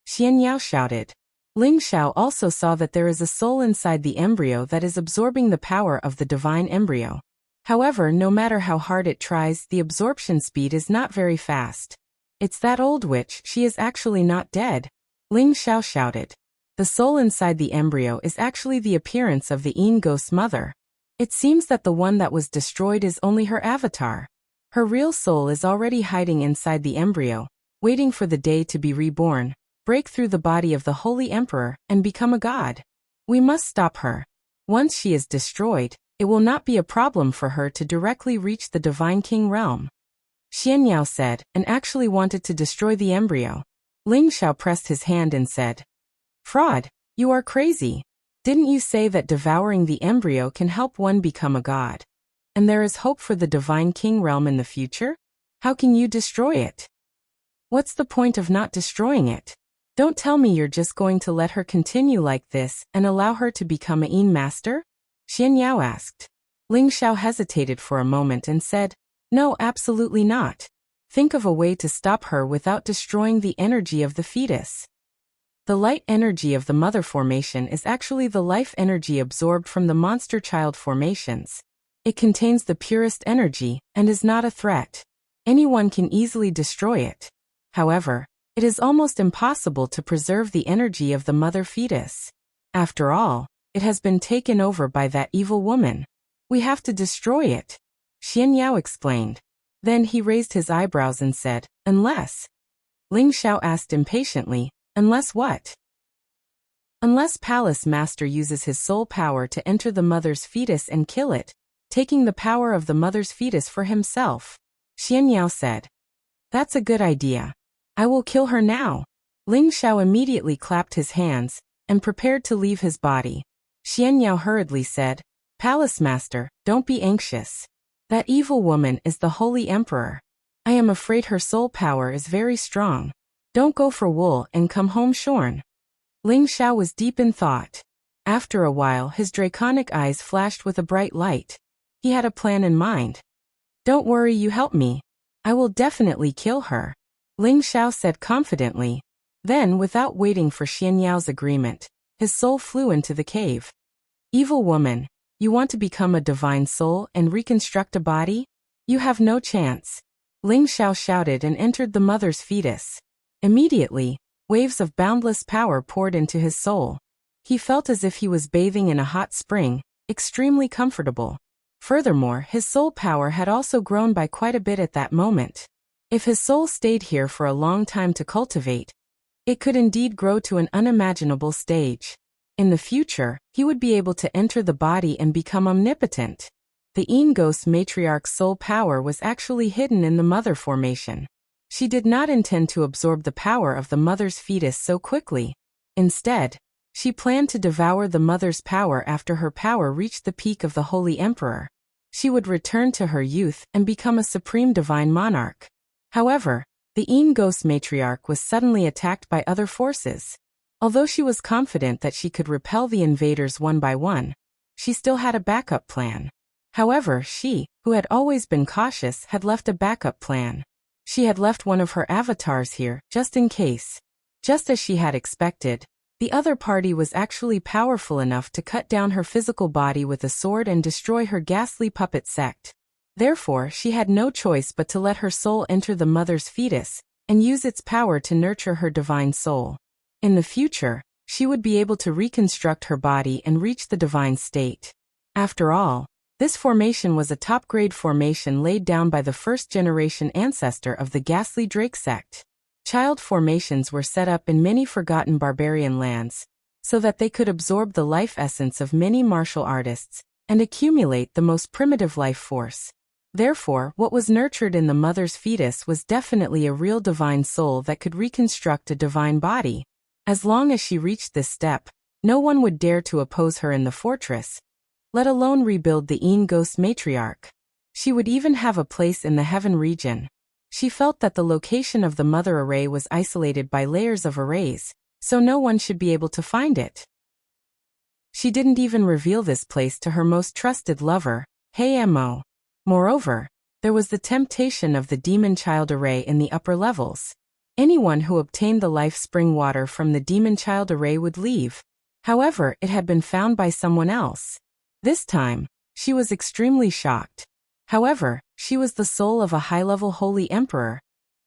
Xianyao shouted. Ling Zhao also saw that there is a soul inside the embryo that is absorbing the power of the divine embryo. However, no matter how hard it tries, the absorption speed is not very fast. "It's that old witch, she is actually not dead," Ling Zhao shouted. The soul inside the embryo is actually the appearance of the Yin Ghost Mother. It seems that the one that was destroyed is only her avatar. Her real soul is already hiding inside the embryo, waiting for the day to be reborn, break through the body of the Holy Emperor, and become a god. We must stop her. Once she is destroyed, it will not be a problem for her to directly reach the Divine King realm. Xianyao said, and actually wanted to destroy the embryo. Ling Zhao pressed his hand and said, "Fraud, you are crazy. Didn't you say that devouring the embryo can help one become a god? And there is hope for the Divine King realm in the future? How can you destroy it? What's the point of not destroying it? Don't tell me you're just going to let her continue like this and allow her to become a Yin master?" Xianyao asked. Ling Zhao hesitated for a moment and said, "No, absolutely not. Think of a way to stop her without destroying the energy of the fetus." The light energy of the mother formation is actually the life energy absorbed from the monster child formations. It contains the purest energy and is not a threat. Anyone can easily destroy it. However, it is almost impossible to preserve the energy of the mother fetus. After all, it has been taken over by that evil woman. We have to destroy it, Xianyao explained. Then he raised his eyebrows and said, "Unless?" Ling Zhao asked impatiently, "Unless what?" unless Palace Master uses his soul power to enter the mother's fetus and kill it, taking the power of the mother's fetus for himself. Xianyao said. That's a good idea. I will kill her now. Ling Xiao immediately clapped his hands and prepared to leave his body. Xianyao hurriedly said, Palace Master, don't be anxious. That evil woman is the Holy Emperor. I am afraid her soul power is very strong. Don't go for wool and come home shorn. Ling Xiao was deep in thought. After a while his draconic eyes flashed with a bright light. He had a plan in mind. Don't worry, you help me. I will definitely kill her. Ling Xiao said confidently. Then, without waiting for Xianyao's agreement, his soul flew into the cave. Evil woman, you want to become a divine soul and reconstruct a body? You have no chance. Ling Xiao shouted and entered the mother's fetus. Immediately, waves of boundless power poured into his soul. He felt as if he was bathing in a hot spring, extremely comfortable. Furthermore, his soul power had also grown by quite a bit at that moment. If his soul stayed here for a long time to cultivate, it could indeed grow to an unimaginable stage. In the future, he would be able to enter the body and become omnipotent. The Ghost matriarch's soul power was actually hidden in the mother formation. She did not intend to absorb the power of the mother's fetus so quickly. Instead, she planned to devour the mother's power after her power reached the peak of the Holy Emperor. She would return to her youth and become a supreme divine monarch. However, the Ghost matriarch was suddenly attacked by other forces. Although she was confident that she could repel the invaders one by one, she still had a backup plan. However, she, who had always been cautious, had left a backup plan. She had left one of her avatars here, just in case. Just as she had expected, the other party was actually powerful enough to cut down her physical body with a sword and destroy her ghastly puppet sect. Therefore, she had no choice but to let her soul enter the mother's fetus and use its power to nurture her divine soul. In the future, she would be able to reconstruct her body and reach the divine state. After all, this formation was a top-grade formation laid down by the first-generation ancestor of the ghastly Drake sect. Child formations were set up in many forgotten barbarian lands, so that they could absorb the life essence of many martial artists and accumulate the most primitive life force. Therefore, what was nurtured in the mother's fetus was definitely a real divine soul that could reconstruct a divine body. As long as she reached this step, no one would dare to oppose her in the fortress, let alone rebuild the Ghost matriarch. She would even have a place in the heaven region. She felt that the location of the mother array was isolated by layers of arrays, so no one should be able to find it. She didn't even reveal this place to her most trusted lover, Hey Mo. Moreover, there was the temptation of the demon child array in the upper levels. Anyone who obtained the life spring water from the demon child array would leave. However, it had been found by someone else. This time, she was extremely shocked. However, she was the soul of a high-level Holy Emperor,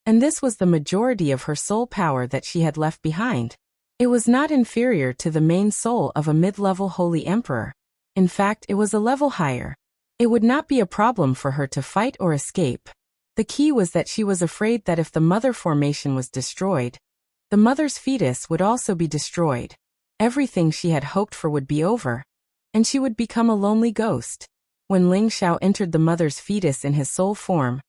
and this was the majority of her soul power that she had left behind. It was not inferior to the main soul of a mid-level Holy Emperor. In fact, it was a level higher. It would not be a problem for her to fight or escape. The key was that she was afraid that if the mother formation was destroyed, the mother's fetus would also be destroyed. Everything she had hoped for would be over, and she would become a lonely ghost. When Ling Xiao entered the mother's fetus in his soul form,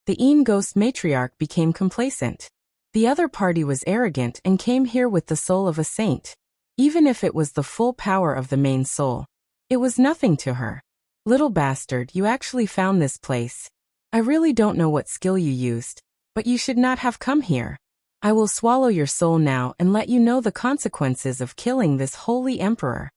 the Ghost matriarch became complacent. The other party was arrogant and came here with the soul of a saint. Even if it was the full power of the main soul, it was nothing to her. Little bastard, you actually found this place. I really don't know what skill you used, but you should not have come here. I will swallow your soul now and let you know the consequences of killing this holy emperor.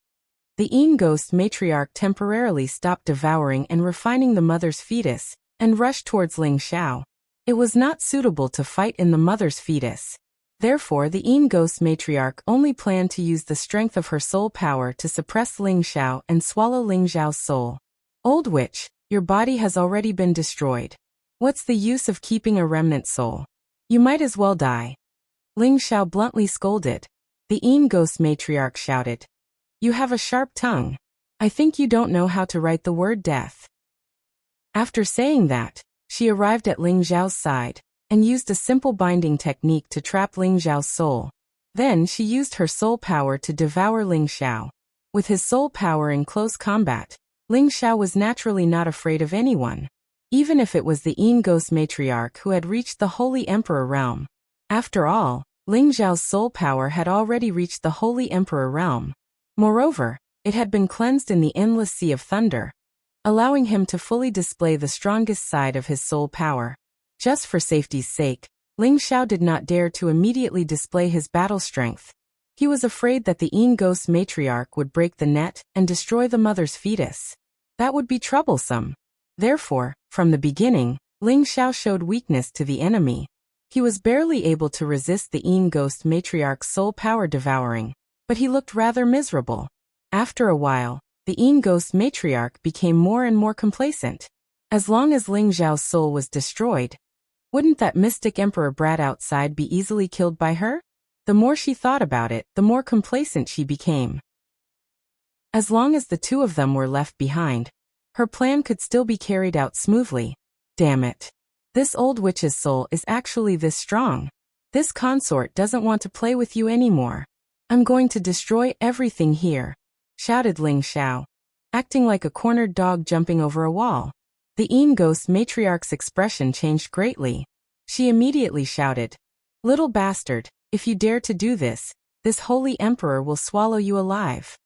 The Ghost matriarch temporarily stopped devouring and refining the mother's fetus, and rushed towards Ling Xiao. It was not suitable to fight in the mother's fetus. Therefore, the Ghost matriarch only planned to use the strength of her soul power to suppress Ling Xiao and swallow Ling Xiao's soul. Old witch, your body has already been destroyed. What's the use of keeping a remnant soul? You might as well die. Ling Xiao bluntly scolded. The Ghost matriarch shouted. You have a sharp tongue. I think you don't know how to write the word death. After saying that, she arrived at Ling Xiao's side, and used a simple binding technique to trap Ling Xiao's soul. Then she used her soul power to devour Ling Xiao. With his soul power in close combat, Ling Xiao was naturally not afraid of anyone, even if it was the Yin Ghost Matriarch who had reached the Holy Emperor realm. After all, Ling Xiao's soul power had already reached the Holy Emperor realm. Moreover, it had been cleansed in the endless sea of thunder, allowing him to fully display the strongest side of his soul power. Just for safety's sake, Ling Xiao did not dare to immediately display his battle strength. He was afraid that the Yin Ghost Matriarch would break the net and destroy the mother's fetus. That would be troublesome. Therefore, from the beginning, Ling Xiao showed weakness to the enemy. He was barely able to resist the Yin Ghost Matriarch's soul power devouring, but he looked rather miserable. After a while, the Yin Ghost Matriarch became more and more complacent. As long as Ling Xiao's soul was destroyed, wouldn't that mystic emperor brat outside be easily killed by her? The more she thought about it, the more complacent she became. As long as the two of them were left behind, her plan could still be carried out smoothly. Damn it. This old witch's soul is actually this strong. This consort doesn't want to play with you anymore. I'm going to destroy everything here, shouted Ling Xiao, acting like a cornered dog jumping over a wall. The Yin Ghost Matriarch's expression changed greatly. She immediately shouted, "Little bastard, if you dare to do this, this holy emperor will swallow you alive."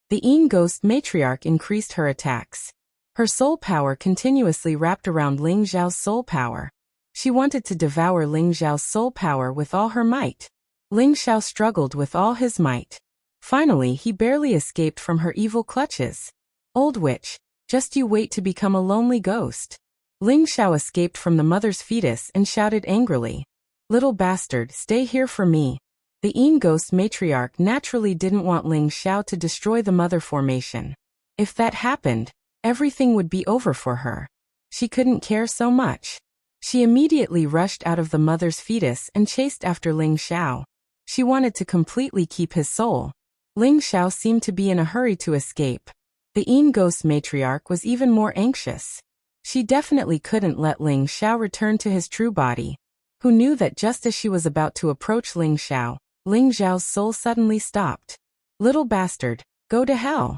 The Yin Ghost Matriarch increased her attacks. Her soul power continuously wrapped around Ling Xiao's soul power. She wanted to devour Ling Xiao's soul power with all her might. Ling Xiao struggled with all his might. Finally, he barely escaped from her evil clutches. Old witch, just you wait to become a lonely ghost. Ling Xiao escaped from the mother's fetus and shouted angrily, "Little bastard, stay here for me." The Yin Ghost Matriarch naturally didn't want Ling Xiao to destroy the mother formation. If that happened, everything would be over for her. She couldn't care so much. She immediately rushed out of the mother's fetus and chased after Ling Xiao. She wanted to completely keep his soul. Ling Xiao seemed to be in a hurry to escape. The Yin Ghost Matriarch was even more anxious. She definitely couldn't let Ling Xiao return to his true body. Who knew that just as she was about to approach Ling Xiao, Ling Xiao's soul suddenly stopped. "Little bastard, go to hell!"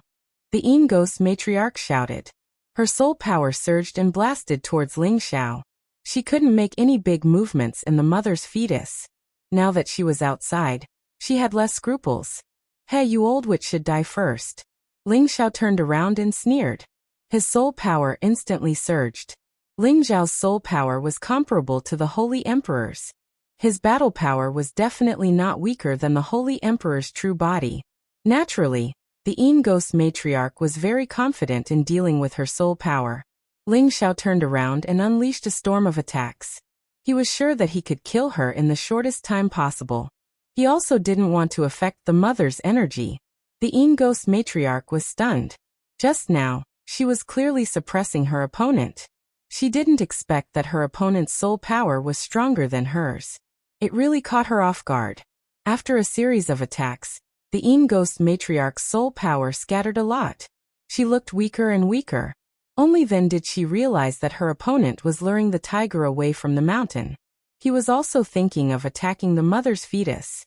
The Yin Ghost Matriarch shouted. Her soul power surged and blasted towards Ling Xiao. She couldn't make any big movements in the mother's fetus. Now that she was outside, she had less scruples. "Hey, you old witch should die first." Ling Xiao turned around and sneered. His soul power instantly surged. Ling Xiao's soul power was comparable to the Holy Emperor's. His battle power was definitely not weaker than the Holy Emperor's true body. Naturally, the Yin Ghost Matriarch was very confident in dealing with her soul power. Ling Xiao turned around and unleashed a storm of attacks. He was sure that he could kill her in the shortest time possible. He also didn't want to affect the mother's energy. The Yin Ghost Matriarch was stunned. Just now, she was clearly suppressing her opponent. She didn't expect that her opponent's soul power was stronger than hers. It really caught her off guard. After a series of attacks, the Yin Ghost Matriarch's soul power scattered a lot. She looked weaker and weaker. Only then did she realize that her opponent was luring the tiger away from the mountain. He was also thinking of attacking the mother's fetus.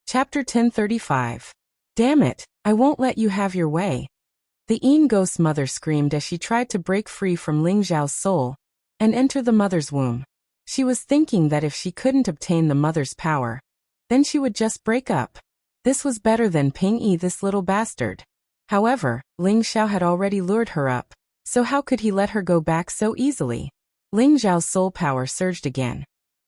Chapter 1035. Damn it, I won't let you have your way. The Yin Ghost mother screamed as she tried to break free from Ling Xiao's soul and enter the mother's womb. She was thinking that if she couldn't obtain the mother's power, then she would just break up. This was better than Ping Yi, this little bastard. However, Ling Xiao had already lured her up, so how could he let her go back so easily? Ling Xiao's soul power surged again.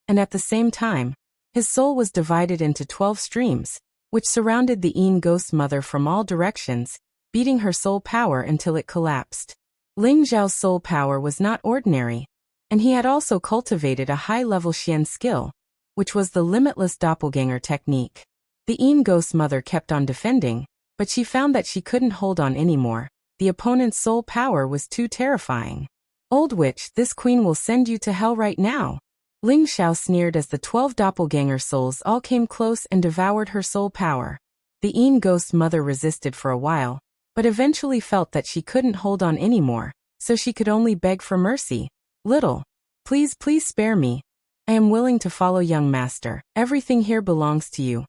And at the same time, his soul was divided into 12 streams, which surrounded the Yin Ghost mother from all directions, beating her soul power until it collapsed. Ling Xiao's soul power was not ordinary, and he had also cultivated a high-level Xian skill, which was the limitless doppelganger technique. The Yin Ghost mother kept on defending, but she found that she couldn't hold on anymore. The opponent's soul power was too terrifying. "Old witch, this queen will send you to hell right now." Ling Xiao sneered as the 12 doppelganger souls all came close and devoured her soul power. The Yin Ghost mother resisted for a while, but eventually felt that she couldn't hold on anymore, so she could only beg for mercy. "Little, please spare me." I am willing to follow young master. Everything here belongs to you.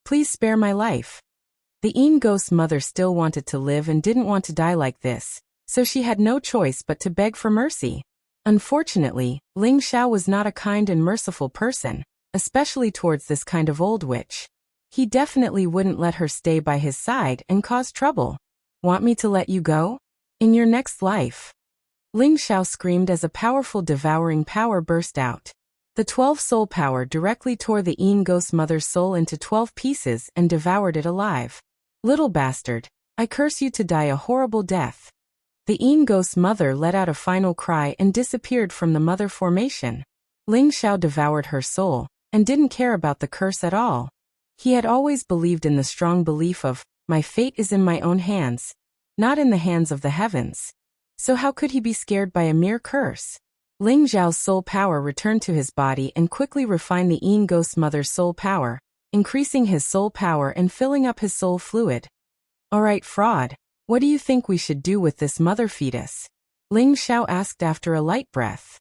Please spare my life. The ghost's mother still wanted to live and didn't want to die like this, so she had no choice but to beg for mercy. Unfortunately, Ling Xiao was not a kind and merciful person, especially towards this kind of old witch. He definitely wouldn't let her stay by his side and cause trouble. Want me to let you go? In your next life. Ling Xiao screamed as a powerful devouring power burst out. The 12 soul power directly tore the ghost's mother's soul into 12 pieces and devoured it alive. Little bastard, I curse you to die a horrible death. The ghost's mother let out a final cry and disappeared from the mother formation. Ling Xiao devoured her soul and didn't care about the curse at all. He had always believed in the strong belief of, my fate is in my own hands, not in the hands of the heavens. So how could he be scared by a mere curse? Ling Xiao's soul power returned to his body and quickly refined the ghost's mother's soul power, increasing his soul power and filling up his soul fluid. Alright, fraud, what do you think we should do with this mother fetus? Ling Xiao asked after a light breath.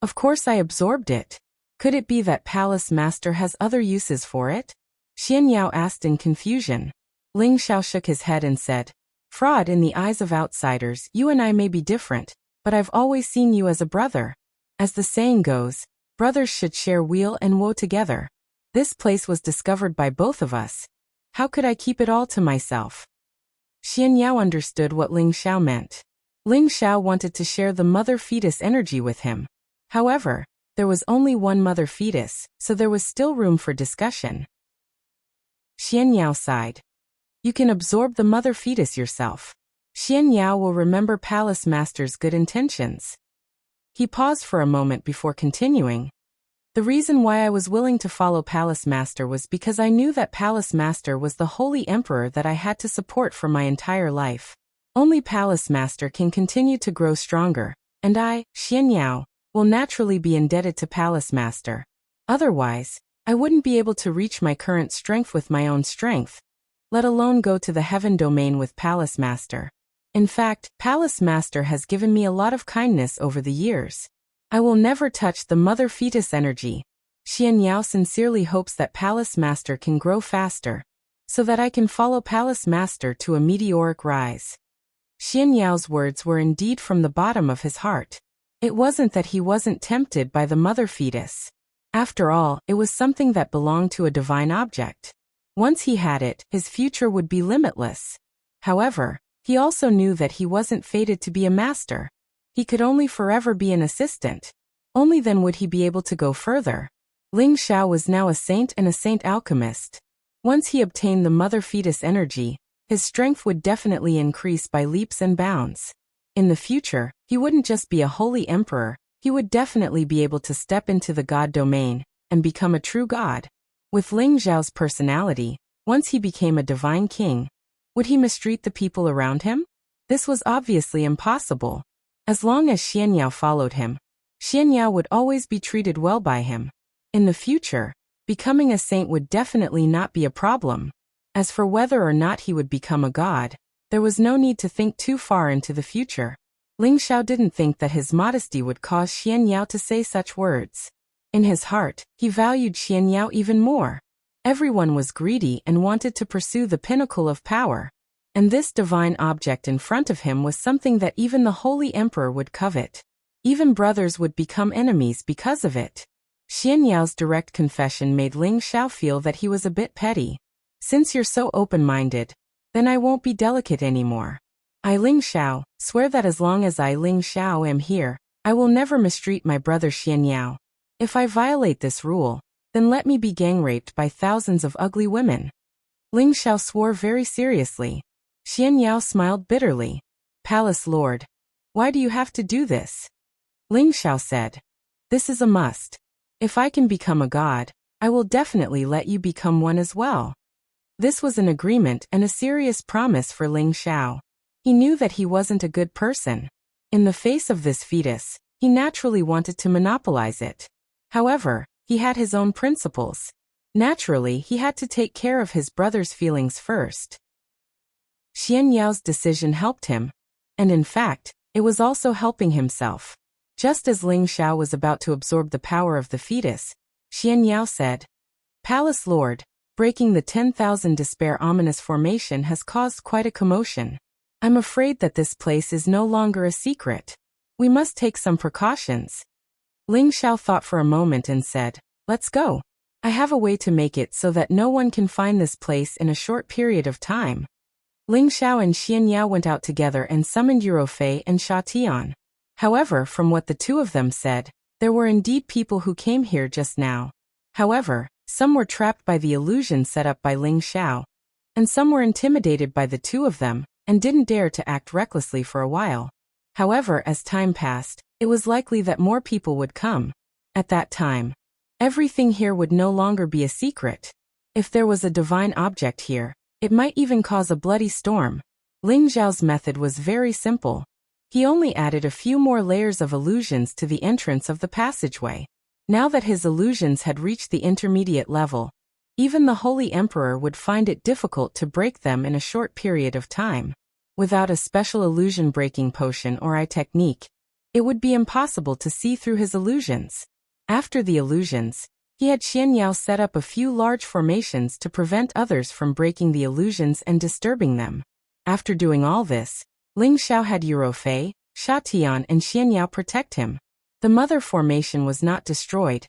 Of course I absorbed it. Could it be that Palace Master has other uses for it? Xian Yao asked in confusion. Ling Xiao shook his head and said, fraud, in the eyes of outsiders, you and I may be different, but I've always seen you as a brother. As the saying goes, brothers should share weal and woe together. This place was discovered by both of us. How could I keep it all to myself? Xian Yao understood what Ling Xiao meant. Ling Xiao wanted to share the mother fetus energy with him. However, there was only one mother fetus, so there was still room for discussion. Xian Yao sighed. You can absorb the mother fetus yourself. Xian Yao will remember Palace Master's good intentions. He paused for a moment before continuing. The reason why I was willing to follow Palace Master was because I knew that Palace Master was the holy emperor that I had to support for my entire life. Only Palace Master can continue to grow stronger, and I, Xian Yao, will naturally be indebted to Palace Master. Otherwise, I wouldn't be able to reach my current strength with my own strength, let alone go to the heaven domain with Palace Master. In fact, Palace Master has given me a lot of kindness over the years. I will never touch the mother fetus energy. Xian Yao sincerely hopes that Palace Master can grow faster, so that I can follow Palace Master to a meteoric rise. Xian Yao's words were indeed from the bottom of his heart. It wasn't that he wasn't tempted by the mother fetus. After all, it was something that belonged to a divine object. Once he had it, his future would be limitless. However, he also knew that he wasn't fated to be a master. He could only forever be an assistant. Only then would he be able to go further. Ling Xiao was now a saint and a saint alchemist. Once he obtained the mother fetus energy, his strength would definitely increase by leaps and bounds. In the future, he wouldn't just be a holy emperor, he would definitely be able to step into the god domain and become a true god. With Ling Xiao's personality, once he became a divine king, would he mistreat the people around him? This was obviously impossible. As long as Xian Yao followed him, Xian Yao would always be treated well by him. In the future, becoming a saint would definitely not be a problem. As for whether or not he would become a god, there was no need to think too far into the future. Ling Xiao didn't think that his modesty would cause Xian Yao to say such words. In his heart, he valued Xian Yao even more. Everyone was greedy and wanted to pursue the pinnacle of power. And this divine object in front of him was something that even the holy emperor would covet. Even brothers would become enemies because of it. Xian Yao's direct confession made Ling Xiao feel that he was a bit petty. Since you're so open-minded, then I won't be delicate anymore. I, Ling Xiao, swear that as long as I, Ling Xiao, am here, I will never mistreat my brother Xian Yao. If I violate this rule, then let me be gang-raped by thousands of ugly women. Ling Xiao swore very seriously. Xian Yao smiled bitterly. Palace Lord, why do you have to do this? Ling Xiao said, this is a must. If I can become a god, I will definitely let you become one as well. This was an agreement and a serious promise for Ling Xiao. He knew that he wasn't a good person. In the face of this fetus, he naturally wanted to monopolize it. However, he had his own principles. Naturally, he had to take care of his brother's feelings first. Xian Yao's decision helped him, and in fact, it was also helping himself. Just as Ling Xiao was about to absorb the power of the fetus, Xian Yao said, "Palace Lord, breaking the 10,000 despair ominous formation has caused quite a commotion. I'm afraid that this place is no longer a secret. We must take some precautions." Ling Xiao thought for a moment and said, "Let's go. I have a way to make it so that no one can find this place in a short period of time." Ling Xiao and Xian Yao went out together and summoned Eurofei and Sha Tian. However, from what the two of them said, there were indeed people who came here just now. However, some were trapped by the illusion set up by Ling Xiao, and some were intimidated by the two of them and didn't dare to act recklessly for a while. However, as time passed, it was likely that more people would come. At that time, everything here would no longer be a secret. If there was a divine object here, it might even cause a bloody storm. Ling Xiao's method was very simple. He only added a few more layers of illusions to the entrance of the passageway. Now that his illusions had reached the intermediate level, even the Holy Emperor would find it difficult to break them in a short period of time. Without a special illusion-breaking potion or eye technique, it would be impossible to see through his illusions. After the illusions, he had Xian Yao set up a few large formations to prevent others from breaking the illusions and disturbing them. After doing all this, Ling Xiao had Eurofei, Sha Tian and Xian Yao protect him. The mother formation was not destroyed,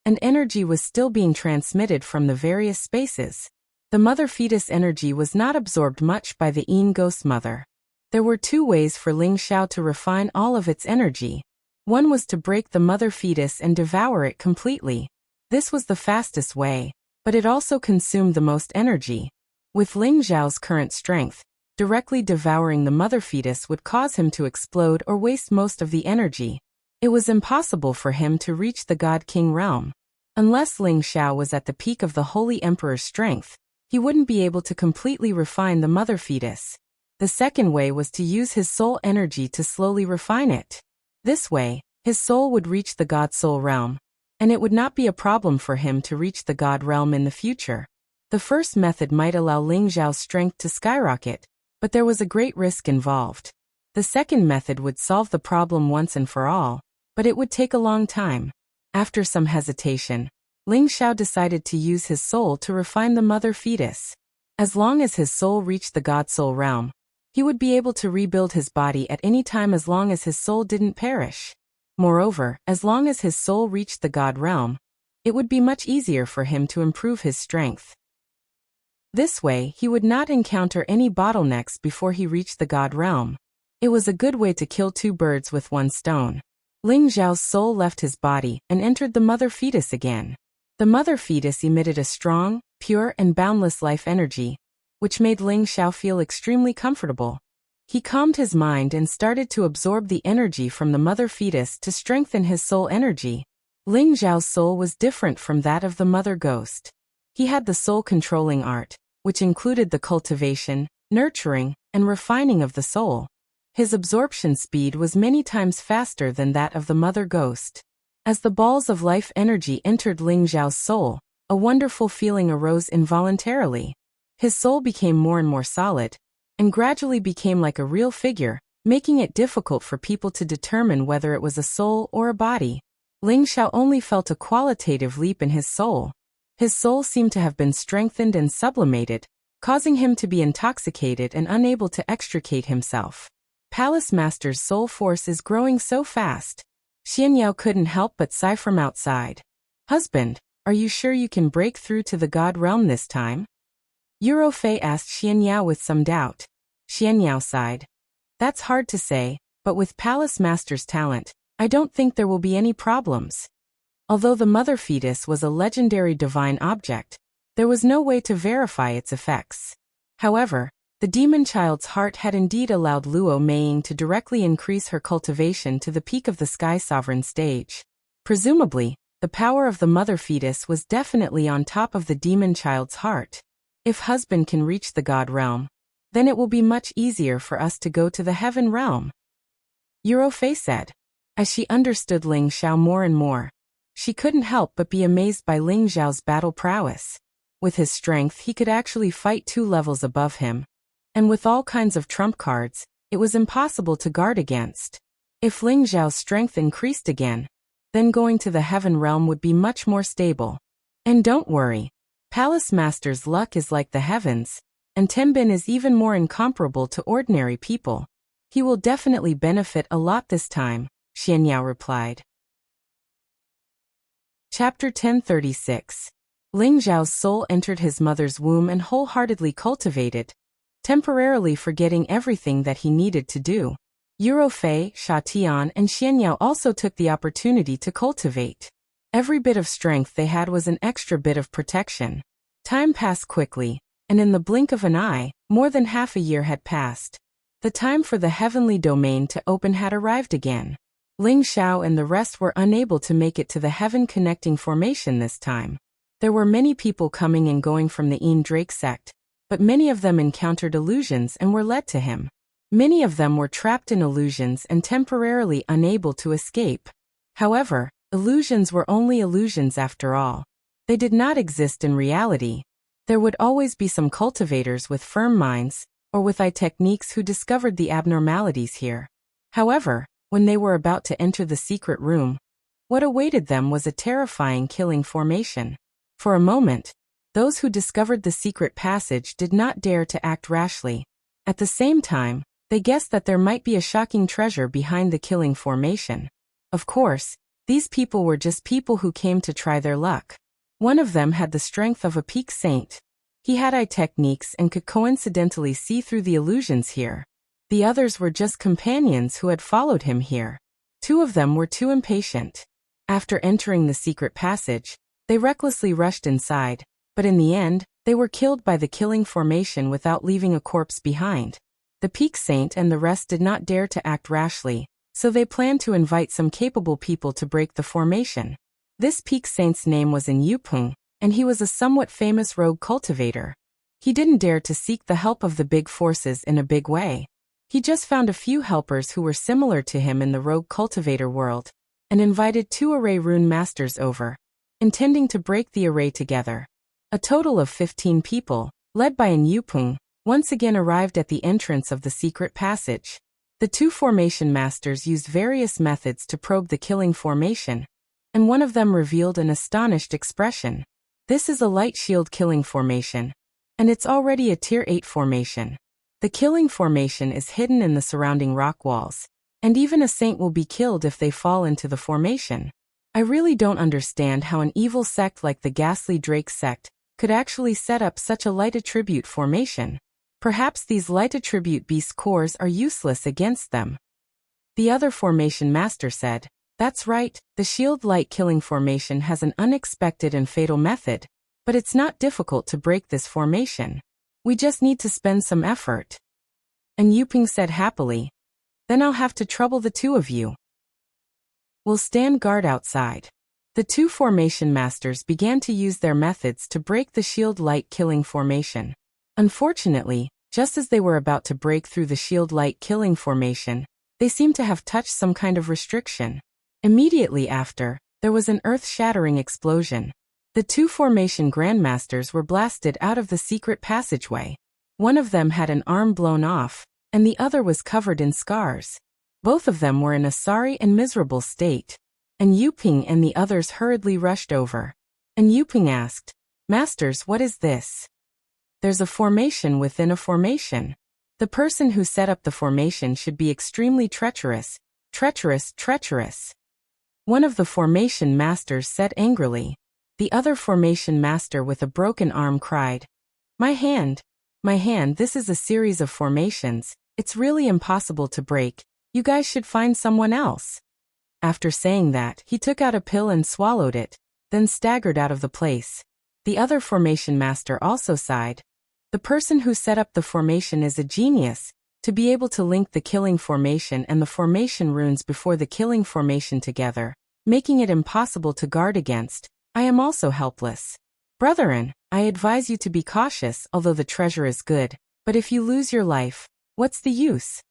and energy was still being transmitted from the various spaces. The mother fetus energy was not absorbed much by the Yin ghost mother. There were two ways for Ling Xiao to refine all of its energy. One was to break the mother fetus and devour it completely. This was the fastest way, but it also consumed the most energy. With Ling Xiao's current strength, directly devouring the mother fetus would cause him to explode or waste most of the energy. It was impossible for him to reach the God King realm. Unless Ling Xiao was at the peak of the Holy Emperor's strength, he wouldn't be able to completely refine the mother fetus. The second way was to use his soul energy to slowly refine it. This way, his soul would reach the God Soul realm, and it would not be a problem for him to reach the God realm in the future. The first method might allow Ling Xiao's strength to skyrocket, but there was a great risk involved. The second method would solve the problem once and for all, but it would take a long time. After some hesitation, Ling Xiao decided to use his soul to refine the mother fetus. As long as his soul reached the God Soul realm, he would be able to rebuild his body at any time as long as his soul didn't perish. Moreover, as long as his soul reached the God realm, it would be much easier for him to improve his strength. This way, he would not encounter any bottlenecks before he reached the God realm. It was a good way to kill two birds with one stone. Ling Xiao's soul left his body and entered the mother fetus again. The mother fetus emitted a strong, pure and boundless life energy, which made Ling Xiao feel extremely comfortable. He calmed his mind and started to absorb the energy from the mother fetus to strengthen his soul energy. Ling Xiao's soul was different from that of the mother ghost. He had the soul-controlling art, which included the cultivation, nurturing, and refining of the soul. His absorption speed was many times faster than that of the mother ghost. As the balls of life energy entered Ling Xiao's soul, a wonderful feeling arose involuntarily. His soul became more and more solid, and gradually became like a real figure, making it difficult for people to determine whether it was a soul or a body. Ling Xiao only felt a qualitative leap in his soul. His soul seemed to have been strengthened and sublimated, causing him to be intoxicated and unable to extricate himself. Palace Master's soul force is growing so fast. Xian Yao couldn't help but sigh from outside. "Husband, are you sure you can break through to the God realm this time?" Eurofei asked Xian Yao with some doubt. Xian Yao sighed. "That's hard to say, but with Palace Master's talent, I don't think there will be any problems." Although the mother fetus was a legendary divine object, there was no way to verify its effects. However, the demon child's heart had indeed allowed Luo Meiying to directly increase her cultivation to the peak of the Sky Sovereign stage. Presumably, the power of the mother fetus was definitely on top of the demon child's heart. If husband can reach the God realm, then it will be much easier for us to go to the heaven realm, Eurofei said. As she understood Ling Xiao more and more, she couldn't help but be amazed by Ling Xiao's battle prowess. With his strength, he could actually fight 2 levels above him. And with all kinds of trump cards, it was impossible to guard against. If Ling Zhao's strength increased again, then going to the heaven realm would be much more stable. And don't worry, Palace Master's luck is like the heavens, and Tenbin is even more incomparable to ordinary people. He will definitely benefit a lot this time, Xianyao replied. Chapter 1036. Ling Zhao's soul entered his mother's womb and wholeheartedly cultivated, temporarily forgetting everything that he needed to do. Eurofei, Sha Tian, and Xianyao also took the opportunity to cultivate. Every bit of strength they had was an extra bit of protection. Time passed quickly, and in the blink of an eye, more than half a year had passed. The time for the heavenly domain to open had arrived again. Ling Xiao and the rest were unable to make it to the heaven-connecting formation this time. There were many people coming and going from the Een Drake sect, but many of them encountered illusions and were led to him. Many of them were trapped in illusions and temporarily unable to escape. However, illusions were only illusions after all. They did not exist in reality. There would always be some cultivators with firm minds, or with eye techniques who discovered the abnormalities here. However, when they were about to enter the secret room, what awaited them was a terrifying killing formation. For a moment, those who discovered the secret passage did not dare to act rashly. At the same time, they guessed that there might be a shocking treasure behind the killing formation. Of course, these people were just people who came to try their luck. One of them had the strength of a peak saint. He had eye techniques and could coincidentally see through the illusions here. The others were just companions who had followed him here. Two of them were too impatient. After entering the secret passage, they recklessly rushed inside, but in the end, they were killed by the killing formation without leaving a corpse behind. The Peak Saint and the rest did not dare to act rashly, so they planned to invite some capable people to break the formation. This Peak Saint's name was In Yupeng, and he was a somewhat famous rogue cultivator. He didn't dare to seek the help of the big forces in a big way. He just found a few helpers who were similar to him in the rogue cultivator world, and invited 2 array rune masters over, intending to break the array together. A total of 15 people, led by In Yupeng, once again arrived at the entrance of the secret passage. The 2 formation masters used various methods to probe the killing formation, and one of them revealed an astonished expression. This is a light shield killing formation, and it's already a tier 8 formation. The killing formation is hidden in the surrounding rock walls, and even a saint will be killed if they fall into the formation. I really don't understand how an evil sect like the Ghastly Drake sect could actually set up such a light attribute formation. Perhaps these light attribute beast cores are useless against them. The other formation master said, "That's right, the shield light killing formation has an unexpected and fatal method, but it's not difficult to break this formation. We just need to spend some effort." And Yuping said happily, "Then I'll have to trouble the 2 of you. We'll stand guard outside." The 2 formation masters began to use their methods to break the shield light killing formation. Unfortunately, just as they were about to break through the shield light killing formation, they seemed to have touched some kind of restriction. Immediately after, there was an earth-shattering explosion. The 2 formation grandmasters were blasted out of the secret passageway. One of them had an arm blown off, and the other was covered in scars. Both of them were in a sorry and miserable state. And Yuping and the others hurriedly rushed over. And Yuping asked, "Masters, what is this?" "There's a formation within a formation. The person who set up the formation should be extremely treacherous, treacherous. One of the formation masters said angrily. The other formation master with a broken arm cried, my hand, this is a series of formations, it's really impossible to break, you guys should find someone else." After saying that, he took out a pill and swallowed it, then staggered out of the place. The other formation master also sighed. The person who set up the formation is a genius, to be able to link the killing formation and the formation runes before the killing formation together, making it impossible to guard against. I am also helpless. Brethren, I advise you to be cautious, although the treasure is good, but if you lose your life, what's the use?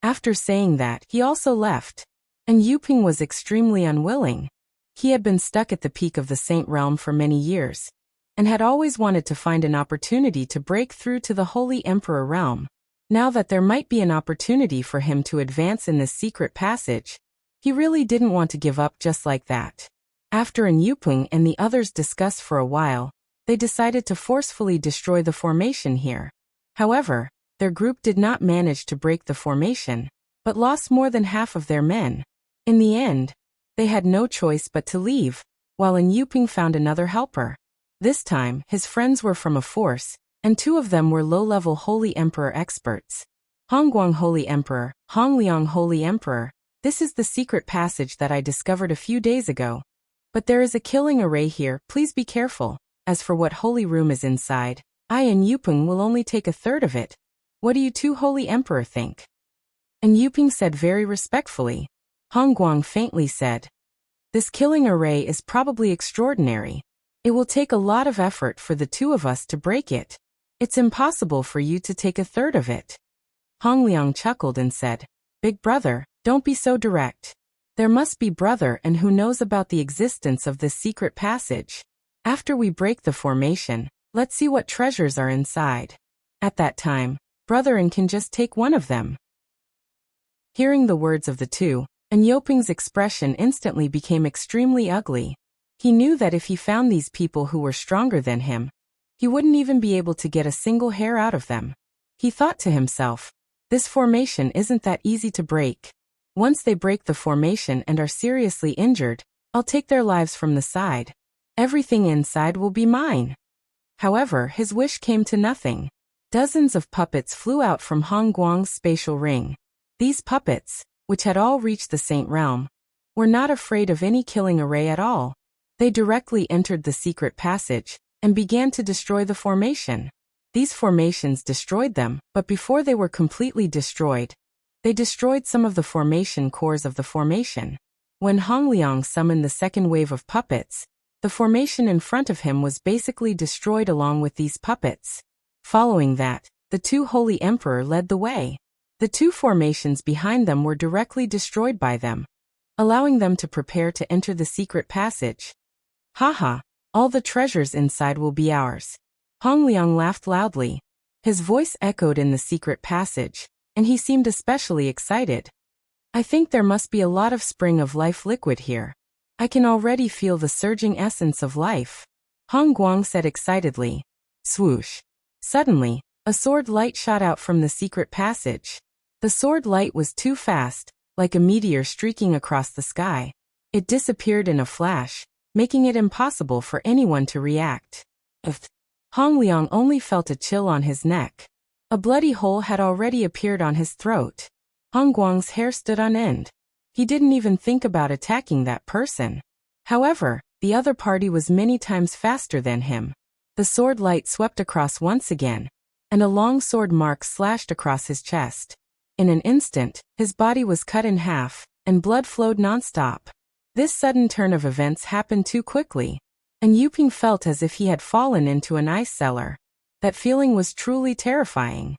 After saying that, he also left. And Yuping was extremely unwilling. He had been stuck at the peak of the Saint Realm for many years, and had always wanted to find an opportunity to break through to the Holy Emperor Realm. Now that there might be an opportunity for him to advance in this secret passage, he really didn't want to give up just like that. After Yuping and the others discussed for a while, they decided to forcefully destroy the formation here. However, their group did not manage to break the formation, but lost more than half of their men. In the end, they had no choice but to leave, while Yuping found another helper. This time, his friends were from a force, and 2 of them were low-level Holy Emperor experts. Hongguang Holy Emperor, Hongliang Holy Emperor, this is the secret passage that I discovered a few days ago. But there is a killing array here, please be careful. As for what holy room is inside, I and Yuping will only take a third of it. What do you 2 Holy Emperor think? And Yuping said very respectfully. Hongguang faintly said, this killing array is probably extraordinary. It will take a lot of effort for the 2 of us to break it. It's impossible for you to take a third of it. Hongliang chuckled and said, Big brother, don't be so direct. There must be brother and who knows about the existence of this secret passage. After we break the formation, let's see what treasures are inside. At that time, brother and can just take one of them. Hearing the words of the 2, Yuping's expression instantly became extremely ugly. He knew that if he found these people who were stronger than him, he wouldn't even be able to get a single hair out of them. He thought to himself, this formation isn't that easy to break. Once they break the formation and are seriously injured, I'll take their lives from the side. Everything inside will be mine. However, his wish came to nothing. Dozens of puppets flew out from Hongguang's spatial ring. These puppets, which had all reached the Saint Realm, were not afraid of any killing array at all. They directly entered the secret passage and began to destroy the formation. These formations destroyed them, but before they were completely destroyed, they destroyed some of the formation cores of the formation. When Hongliang summoned the second wave of puppets, the formation in front of him was basically destroyed along with these puppets. Following that, the 2 Holy Emperor led the way. The 2 formations behind them were directly destroyed by them, allowing them to prepare to enter the secret passage. Haha, all the treasures inside will be ours. Hongliang laughed loudly. His voice echoed in the secret passage, and he seemed especially excited. I think there must be a lot of spring of life liquid here. I can already feel the surging essence of life. Hongguang said excitedly. Swoosh. Suddenly, a sword light shot out from the secret passage. The sword light was too fast, like a meteor streaking across the sky. It disappeared in a flash, making it impossible for anyone to react. Hongliang only felt a chill on his neck. A bloody hole had already appeared on his throat. Hongguang's hair stood on end. He didn't even think about attacking that person. However, the other party was many times faster than him. The sword light swept across once again, and a long sword mark slashed across his chest. In an instant, his body was cut in half, and blood flowed non-stop. This sudden turn of events happened too quickly, and Yuping felt as if he had fallen into an ice cellar. That feeling was truly terrifying.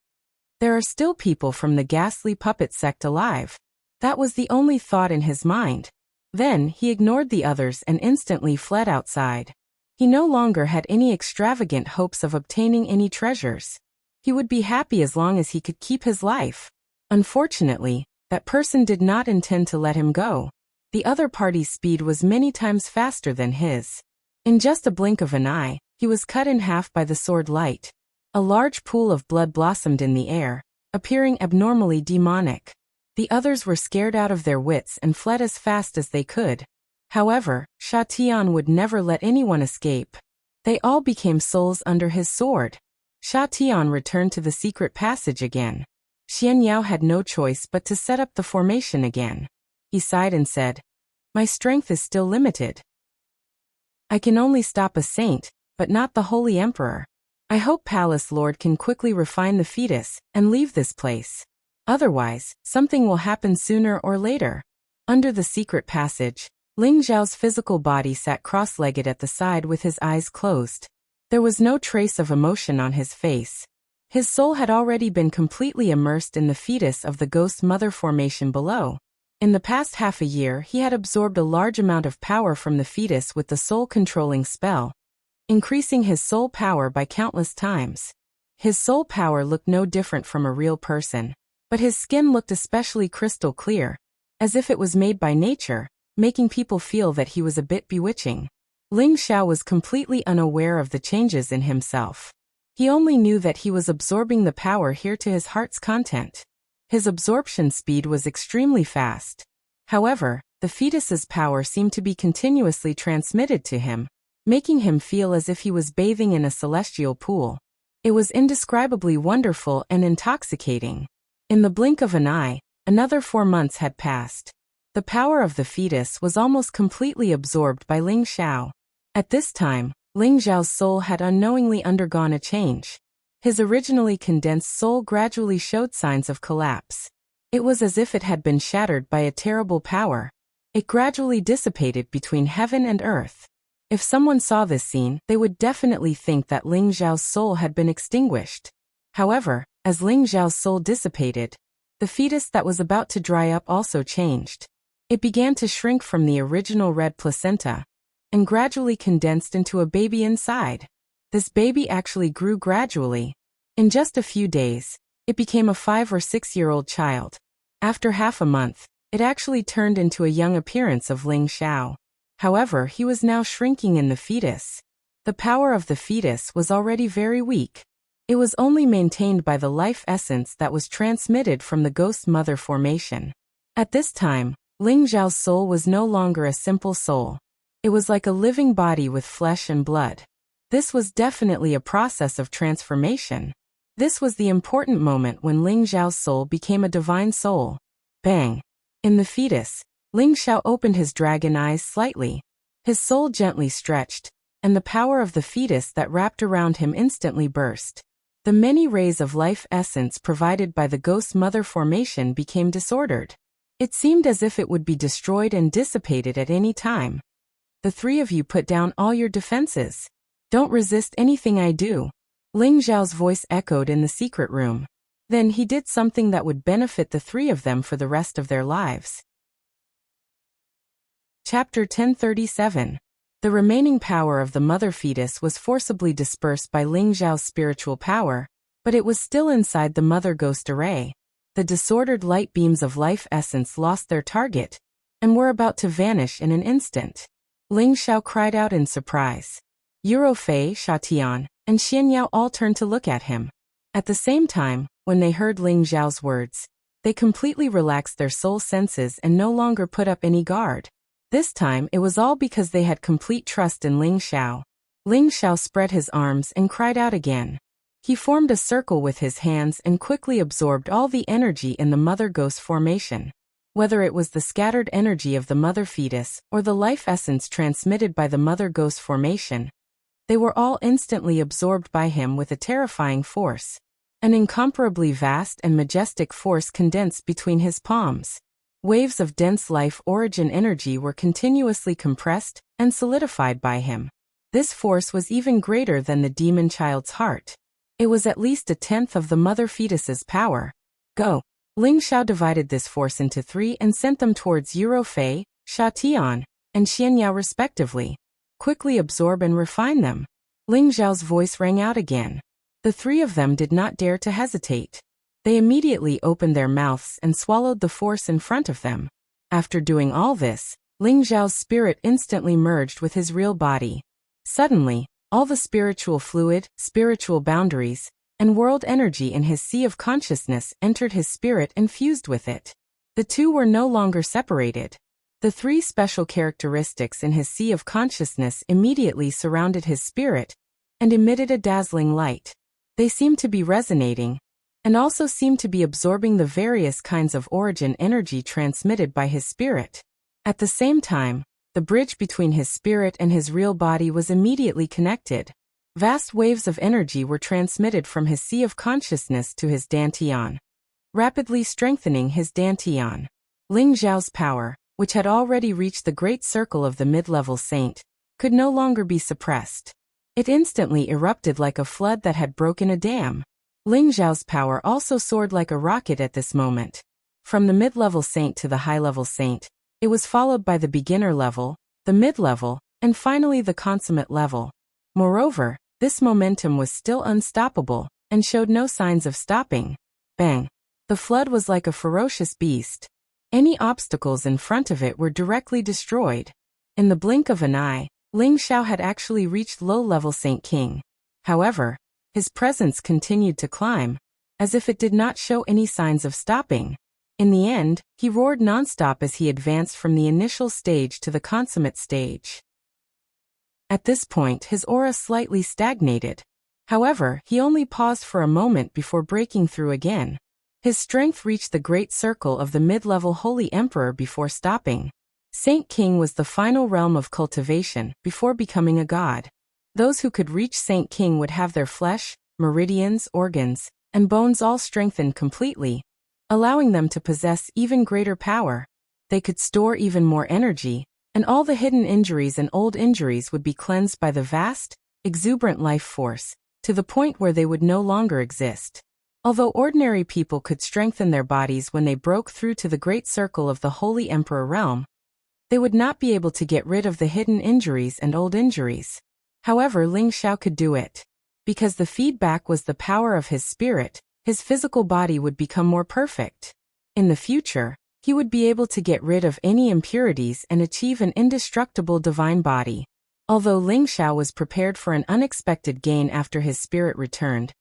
There are still people from the ghastly puppet sect alive. That was the only thought in his mind. Then, he ignored the others and instantly fled outside. He no longer had any extravagant hopes of obtaining any treasures. He would be happy as long as he could keep his life. Unfortunately, that person did not intend to let him go. The other party's speed was many times faster than his. In just a blink of an eye, he was cut in half by the sword light. A large pool of blood blossomed in the air, appearing abnormally demonic. The others were scared out of their wits and fled as fast as they could. However, Sha Tian would never let anyone escape. They all became souls under his sword. Sha Tian returned to the secret passage again. Xian Yao had no choice but to set up the formation again. He sighed and said, My strength is still limited. I can only stop a saint, but not the Holy Emperor. I hope Palace Lord can quickly refine the fetus and leave this place. Otherwise, something will happen sooner or later. Under the secret passage, Ling Zhao's physical body sat cross-legged at the side with his eyes closed. There was no trace of emotion on his face. His soul had already been completely immersed in the fetus of the ghost mother formation below. In the past half a year, he had absorbed a large amount of power from the fetus with the soul-controlling spell, increasing his soul power by countless times. His soul power looked no different from a real person, but his skin looked especially crystal clear, as if it was made by nature, making people feel that he was a bit bewitching. Ling Xiao was completely unaware of the changes in himself. He only knew that he was absorbing the power here to his heart's content. His absorption speed was extremely fast. However, the fetus's power seemed to be continuously transmitted to him, making him feel as if he was bathing in a celestial pool. It was indescribably wonderful and intoxicating. In the blink of an eye, another 4 months had passed. The power of the fetus was almost completely absorbed by Ling Xiao. At this time, Ling Xiao's soul had unknowingly undergone a change. His originally condensed soul gradually showed signs of collapse. It was as if it had been shattered by a terrible power. It gradually dissipated between heaven and earth. If someone saw this scene, they would definitely think that Ling Xiao's soul had been extinguished. However, as Ling Xiao's soul dissipated, the fetus that was about to dry up also changed. It began to shrink from the original red placenta and gradually condensed into a baby inside. This baby actually grew gradually. In just a few days, it became a 5 or 6-year-old child. After half a month, it actually turned into a young appearance of Ling Xiao. However, he was now shrinking in the fetus. The power of the fetus was already very weak. It was only maintained by the life essence that was transmitted from the ghost mother formation. At this time, Ling Xiao's soul was no longer a simple soul. It was like a living body with flesh and blood. This was definitely a process of transformation. This was the important moment when Ling Xiao's soul became a divine soul. Bang! In the fetus, Ling Xiao opened his dragon eyes slightly. His soul gently stretched, and the power of the fetus that wrapped around him instantly burst. The many rays of life essence provided by the ghost mother formation became disordered. It seemed as if it would be destroyed and dissipated at any time. The 3 of you put down all your defenses. Don't resist anything I do. Ling Xiao's voice echoed in the secret room. Then he did something that would benefit the 3 of them for the rest of their lives. Chapter 1037. The remaining power of the mother fetus was forcibly dispersed by Ling Xiao's spiritual power, but it was still inside the mother ghost array. The disordered light beams of life essence lost their target and were about to vanish in an instant. Ling Xiao cried out in surprise. Yuro Fei, Sha Tian, and Xian Yao all turned to look at him. At the same time, when they heard Ling Xiao's words, they completely relaxed their soul senses and no longer put up any guard. This time it was all because they had complete trust in Ling Xiao. Ling Xiao spread his arms and cried out again. He formed a circle with his hands and quickly absorbed all the energy in the mother ghost formation. Whether it was the scattered energy of the mother fetus or the life essence transmitted by the mother ghost formation, they were all instantly absorbed by him with a terrifying force. An incomparably vast and majestic force condensed between his palms. Waves of dense life origin energy were continuously compressed and solidified by him. This force was even greater than the demon child's heart. It was at least 1/10 of the mother fetus's power. Go! Ling Xiao divided this force into 3 and sent them towards Yuro Fei, Sha Tian, and Xian Yao respectively. Quickly absorb and refine them. Ling Xiao's voice rang out again. The 3 of them did not dare to hesitate. They immediately opened their mouths and swallowed the force in front of them. After doing all this, Ling Xiao's spirit instantly merged with his real body. Suddenly, all the spiritual fluid, spiritual boundaries, and world energy in his sea of consciousness entered his spirit and fused with it. The 2 were no longer separated. The 3 special characteristics in his sea of consciousness immediately surrounded his spirit and emitted a dazzling light. They seemed to be resonating, and also seemed to be absorbing the various kinds of origin energy transmitted by his spirit. At the same time, the bridge between his spirit and his real body was immediately connected. Vast waves of energy were transmitted from his sea of consciousness to his dantian, rapidly strengthening his dantian. Ling Xiao's power, which had already reached the great circle of the mid-level saint, could no longer be suppressed. It instantly erupted like a flood that had broken a dam. Ling Xiao's power also soared like a rocket at this moment. From the mid-level saint to the high-level saint, it was followed by the beginner level, the mid-level, and finally the consummate level. Moreover, this momentum was still unstoppable, and showed no signs of stopping. Bang! The flood was like a ferocious beast. Any obstacles in front of it were directly destroyed. In the blink of an eye, Ling Xiao had actually reached low-level Saint King. However, his presence continued to climb, as if it did not show any signs of stopping. In the end, he roared nonstop as he advanced from the initial stage to the consummate stage. At this point, his aura slightly stagnated. However, he only paused for a moment before breaking through again. His strength reached the great circle of the mid-level Holy Emperor before stopping. Saint King was the final realm of cultivation before becoming a god. Those who could reach Saint King would have their flesh, meridians, organs, and bones all strengthened completely, allowing them to possess even greater power. They could store even more energy, and all the hidden injuries and old injuries would be cleansed by the vast, exuberant life force, to the point where they would no longer exist. Although ordinary people could strengthen their bodies when they broke through to the great circle of the Holy Emperor realm, they would not be able to get rid of the hidden injuries and old injuries. However, Ling Xiao could do it. Because the feedback was the power of his spirit, his physical body would become more perfect. In the future, he would be able to get rid of any impurities and achieve an indestructible divine body. Although Ling Xiao was prepared for an unexpected gain after his spirit returned,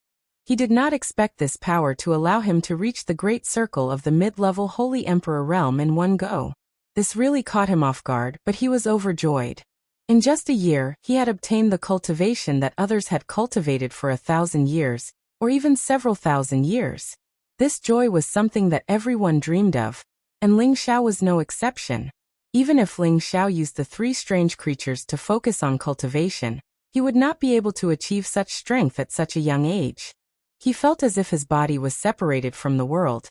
he did not expect this power to allow him to reach the great circle of the mid-level Holy Emperor realm in one go. This really caught him off guard, but he was overjoyed. In just a year, he had obtained the cultivation that others had cultivated for 1,000 years, or even several thousand years. This joy was something that everyone dreamed of, and Ling Xiao was no exception. Even if Ling Xiao used the three strange creatures to focus on cultivation, he would not be able to achieve such strength at such a young age. He felt as if his body was separated from the world,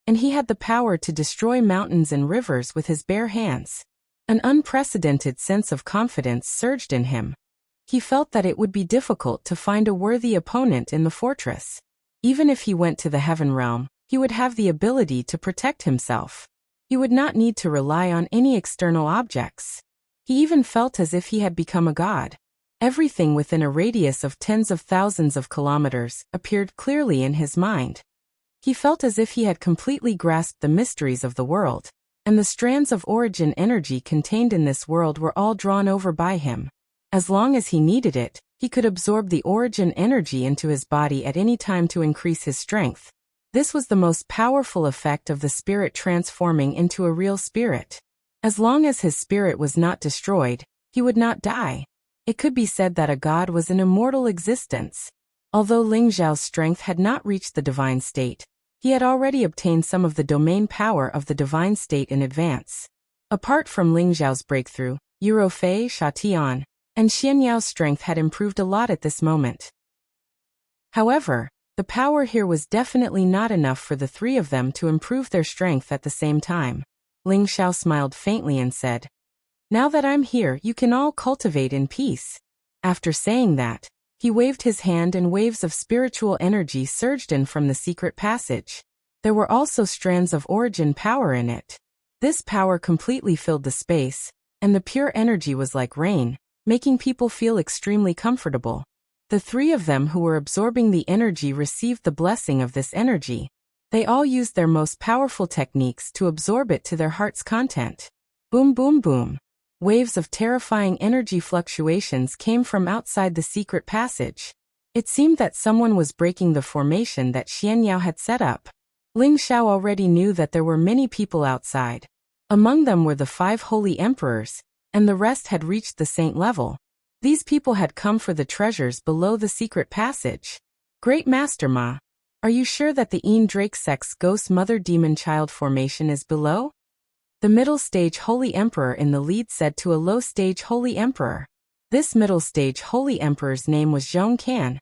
and he had the power to destroy mountains and rivers with his bare hands. An unprecedented sense of confidence surged in him. He felt that it would be difficult to find a worthy opponent in the fortress. Even if he went to the heaven realm, he would have the ability to protect himself. He would not need to rely on any external objects. He even felt as if he had become a god. Everything within a radius of tens of thousands of kilometers appeared clearly in his mind. He felt as if he had completely grasped the mysteries of the world, and the strands of origin energy contained in this world were all drawn over by him. As long as he needed it, he could absorb the origin energy into his body at any time to increase his strength. This was the most powerful effect of the spirit transforming into a real spirit. As long as his spirit was not destroyed, he would not die. It could be said that a god was an immortal existence. Although Ling Xiao's strength had not reached the divine state, he had already obtained some of the domain power of the divine state in advance. Apart from Ling Xiao's breakthrough, Yurofei, Sha Tian, and Xianyao's strength had improved a lot at this moment. However, the power here was definitely not enough for the three of them to improve their strength at the same time. Ling Xiao smiled faintly and said, "Now that I'm here, you can all cultivate in peace." After saying that, he waved his hand and waves of spiritual energy surged in from the secret passage. There were also strands of origin power in it. This power completely filled the space, and the pure energy was like rain, making people feel extremely comfortable. The three of them who were absorbing the energy received the blessing of this energy. They all used their most powerful techniques to absorb it to their heart's content. Boom, boom, boom. Waves of terrifying energy fluctuations came from outside the secret passage. It seemed that someone was breaking the formation that Xianyao had set up. Ling Xiao already knew that there were many people outside. Among them were the 5 holy emperors, and the rest had reached the saint level. These people had come for the treasures below the secret passage. Great Master Ma, are you sure that the Een Drake Sect's Ghost Mother Demon Child formation is below? The middle stage Holy Emperor in the lead said to a low stage Holy Emperor. This middle stage Holy Emperor's name was Zhong Can,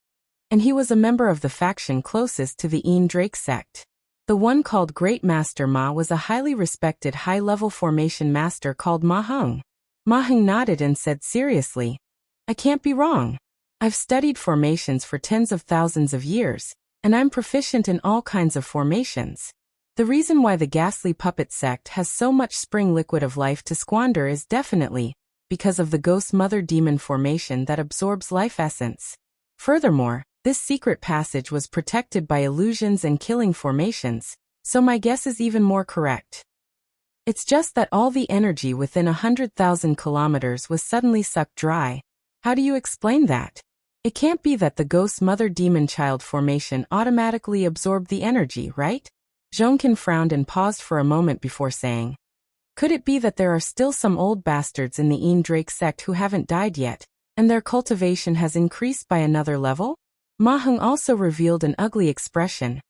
and he was a member of the faction closest to the Een Drake Sect. The one called Great Master Ma was a highly respected high-level formation master called Ma Heng. Ma Heng nodded and said seriously, "I can't be wrong. I've studied formations for tens of thousands of years, and I'm proficient in all kinds of formations. The reason why the ghastly puppet sect has so much spring liquid of life to squander is definitely because of the Ghost Mother Demon formation that absorbs life essence. Furthermore, This secret passage was protected by illusions and killing formations, so my guess is even more correct. It's just that all the energy within 100,000 kilometers was suddenly sucked dry. How do you explain that? It can't be that the ghost mother demon child formation automatically absorbed the energy, right? Zhongkin frowned and paused for a moment before saying, could it be that there are still some old bastards in the Drake sect who haven't died yet, and their cultivation has increased by another level? Ma Heng also revealed an ugly expression.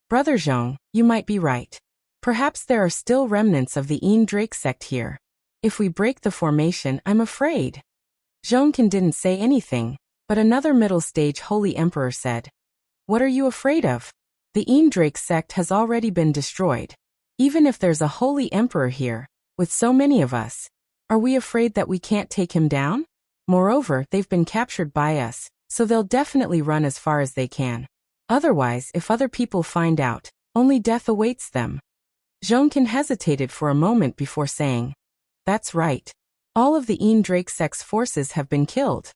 Brother Zhong, you might be right. Perhaps there are still remnants of the Drake sect here. If we break the formation, I'm afraid. Zhongkin didn't say anything, but another middle-stage holy emperor said, what are you afraid of? The Drake sect has already been destroyed. Even if there's a holy emperor here, with so many of us, are we afraid that we can't take him down? Moreover, they've been captured by us, so they'll definitely run as far as they can. Otherwise, if other people find out, only death awaits them. Zhongkin hesitated for a moment before saying, that's right. All of the Drake sect's forces have been killed.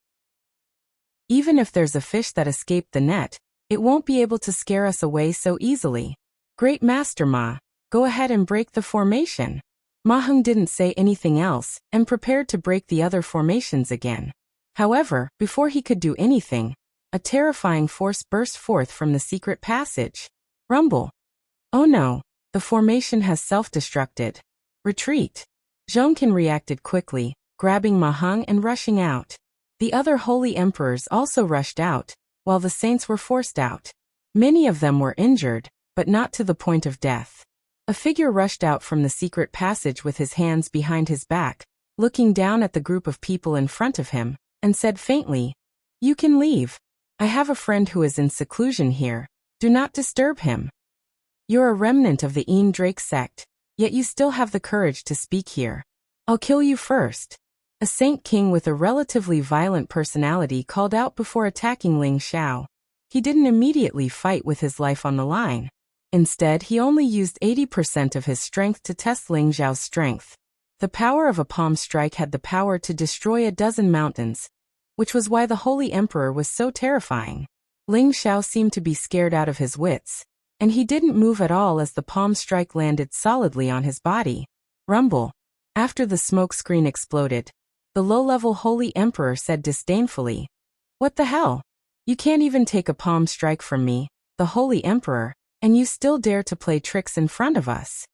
Even if there's a fish that escaped the net, it won't be able to scare us away so easily. Great Master Ma, go ahead and break the formation. Ma Heng didn't say anything else and prepared to break the other formations again. However, before he could do anything, a terrifying force burst forth from the secret passage. Rumble. Oh no, the formation has self-destructed. Retreat. Zhongkin reacted quickly, grabbing Ma Heng and rushing out. The other holy emperors also rushed out, while the saints were forced out. Many of them were injured, but not to the point of death. A figure rushed out from the secret passage with his hands behind his back, looking down at the group of people in front of him, and said faintly, you can leave. I have a friend who is in seclusion here. Do not disturb him. You're a remnant of the Drake sect, yet you still have the courage to speak here. I'll kill you first. A saint king with a relatively violent personality called out before attacking Ling Xiao. He didn't immediately fight with his life on the line. Instead, he only used 80% of his strength to test Ling Xiao's strength. The power of a palm strike had the power to destroy a dozen mountains, which was why the Holy Emperor was so terrifying. Ling Xiao seemed to be scared out of his wits, and he didn't move at all as the palm strike landed solidly on his body. Rumble. After the smoke screen exploded, the low-level Holy Emperor said disdainfully, what the hell? You can't even take a palm strike from me, the Holy Emperor, and you still dare to play tricks in front of us.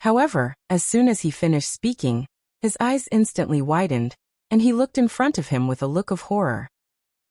However, as soon as he finished speaking, his eyes instantly widened, and he looked in front of him with a look of horror.